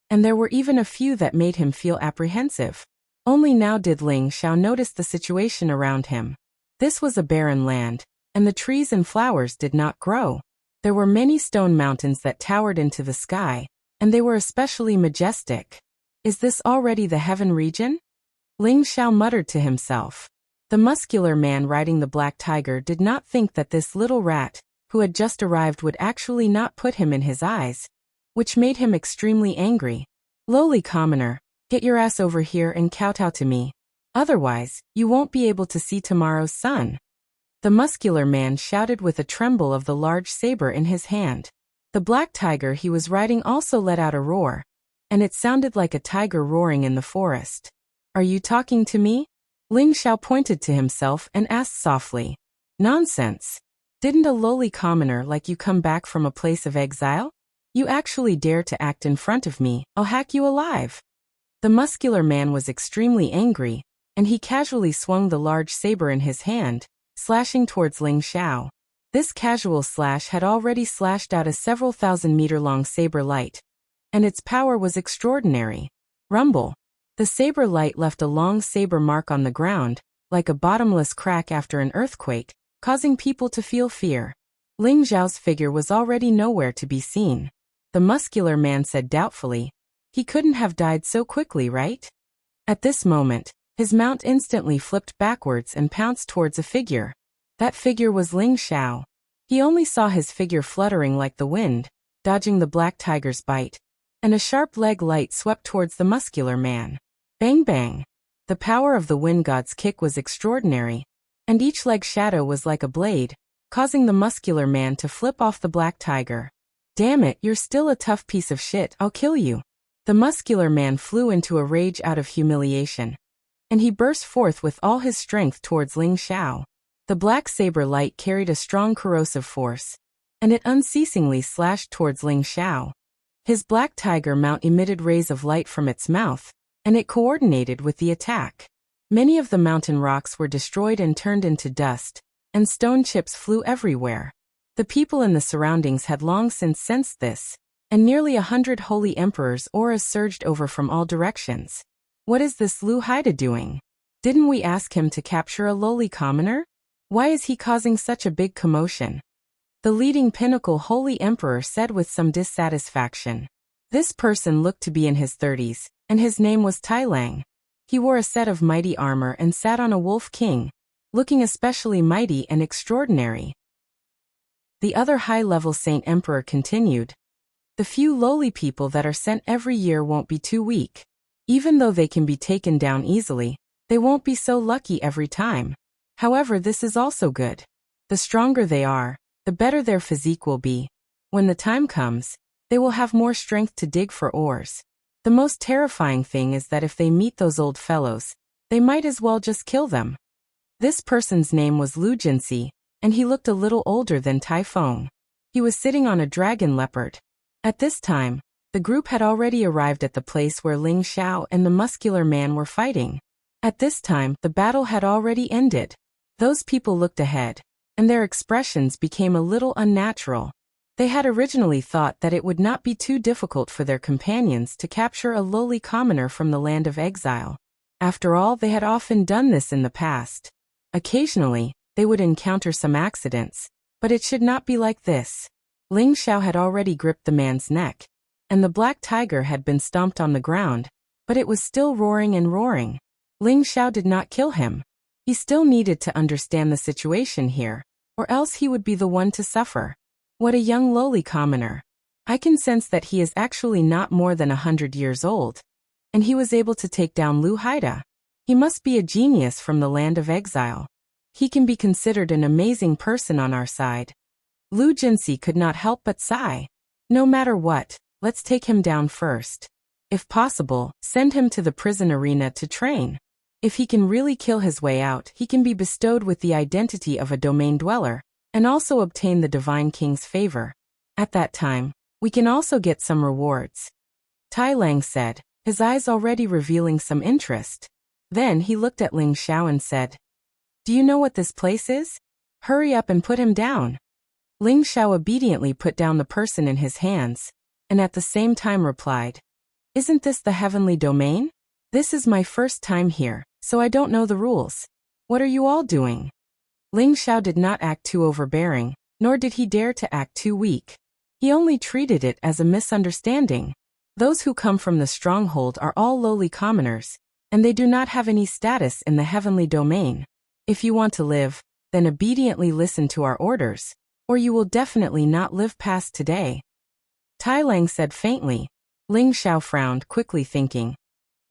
and there were even a few that made him feel apprehensive. Only now did Ling Xiao notice the situation around him. This was a barren land, and the trees and flowers did not grow. There were many stone mountains that towered into the sky, and they were especially majestic. Is this already the heaven region? Ling Xiao muttered to himself. The muscular man riding the black tiger did not think that this little rat, who had just arrived, would actually not put him in his eyes, which made him extremely angry. Lowly commoner, get your ass over here and kowtow to me. Otherwise, you won't be able to see tomorrow's sun. The muscular man shouted with a tremble of the large saber in his hand. The black tiger he was riding also let out a roar, and it sounded like a tiger roaring in the forest. Are you talking to me? Ling Xiao pointed to himself and asked softly. Nonsense. Didn't a lowly commoner like you come back from a place of exile? You actually dare to act in front of me, I'll hack you alive. The muscular man was extremely angry, and he casually swung the large saber in his hand, slashing towards Ling Xiao. This casual slash had already slashed out a several thousand-meter-long saber light, and its power was extraordinary. Rumble. The saber light left a long saber mark on the ground, like a bottomless crack after an earthquake, causing people to feel fear. Ling Xiao's figure was already nowhere to be seen. The muscular man said doubtfully, he couldn't have died so quickly, right? At this moment, his mount instantly flipped backwards and pounced towards a figure. That figure was Ling Xiao. He only saw his figure fluttering like the wind, dodging the black tiger's bite, and a sharp leg light swept towards the muscular man. Bang bang! The power of the wind god's kick was extraordinary, and each leg shadow was like a blade, causing the muscular man to flip off the black tiger. Damn it, you're still a tough piece of shit, I'll kill you. The muscular man flew into a rage out of humiliation, and he burst forth with all his strength towards Ling Xiao. The black saber light carried a strong corrosive force, and it unceasingly slashed towards Ling Xiao. His black tiger mount emitted rays of light from its mouth, and it coordinated with the attack. Many of the mountain rocks were destroyed and turned into dust, and stone chips flew everywhere. The people in the surroundings had long since sensed this, and nearly 100 holy emperors' auras surged over from all directions. What is this Lu Haida doing? Didn't we ask him to capture a lowly commoner? Why is he causing such a big commotion? The leading pinnacle holy emperor said with some dissatisfaction. This person looked to be in his 30s, and his name was Tai Lang. He wore a set of mighty armor and sat on a wolf king, looking especially mighty and extraordinary. The other high-level saint emperor continued. The few lowly people that are sent every year won't be too weak. Even though they can be taken down easily, they won't be so lucky every time. However, this is also good. The stronger they are, the better their physique will be. When the time comes, they will have more strength to dig for ores. The most terrifying thing is that if they meet those old fellows, they might as well just kill them. This person's name was Lu Jinxi, and he looked a little older than Tai Feng. He was sitting on a dragon leopard. At this time, the group had already arrived at the place where Ling Xiao and the muscular man were fighting. At this time, the battle had already ended. Those people looked ahead, and their expressions became a little unnatural. They had originally thought that it would not be too difficult for their companions to capture a lowly commoner from the land of exile. After all, they had often done this in the past. Occasionally, they would encounter some accidents, but it should not be like this. Ling Xiao had already gripped the man's neck, and the black tiger had been stomped on the ground, but it was still roaring and roaring. Ling Xiao did not kill him. He still needed to understand the situation here, or else he would be the one to suffer. What a young lowly commoner. I can sense that he is actually not more than 100 years old, and he was able to take down Lu Haida. He must be a genius from the land of exile. He can be considered an amazing person on our side. Lu Jinsi could not help but sigh. No matter what, let's take him down first. If possible, send him to the prison arena to train. If he can really kill his way out, he can be bestowed with the identity of a domain dweller, and also obtain the Divine King's favor. At that time, we can also get some rewards. Tai Lang said, his eyes already revealing some interest. Then he looked at Ling Xiao and said, "Do you know what this place is? Hurry up and put him down." Ling Xiao obediently put down the person in his hands, and at the same time replied, "Isn't this the heavenly domain? This is my first time here, so I don't know the rules. What are you all doing?" Ling Xiao did not act too overbearing, nor did he dare to act too weak. He only treated it as a misunderstanding. Those who come from the stronghold are all lowly commoners, and they do not have any status in the heavenly domain. If you want to live, then obediently listen to our orders, or you will definitely not live past today." Tai Lang said faintly. Ling Xiao frowned, quickly thinking,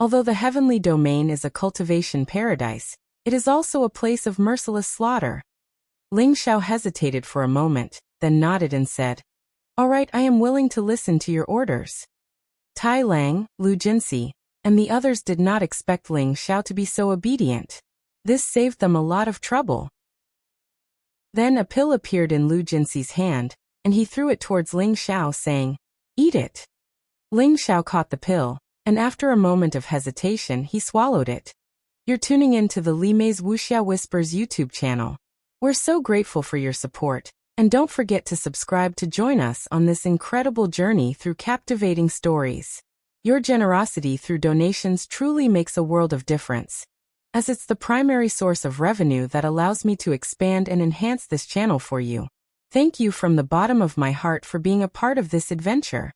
although the heavenly domain is a cultivation paradise, it is also a place of merciless slaughter. Ling Xiao hesitated for a moment, then nodded and said, "All right, I am willing to listen to your orders." Tai Lang, Lu Jinsi, and the others did not expect Ling Xiao to be so obedient. This saved them a lot of trouble. Then a pill appeared in Lu Jinsi's hand, and he threw it towards Ling Xiao, saying, "Eat it." Ling Xiao caught the pill, and after a moment of hesitation he swallowed it. You're tuning in to the Li Mei's Wuxia Whispers YouTube channel. We're so grateful for your support, and don't forget to subscribe to join us on this incredible journey through captivating stories. Your generosity through donations truly makes a world of difference, as it's the primary source of revenue that allows me to expand and enhance this channel for you. Thank you from the bottom of my heart for being a part of this adventure.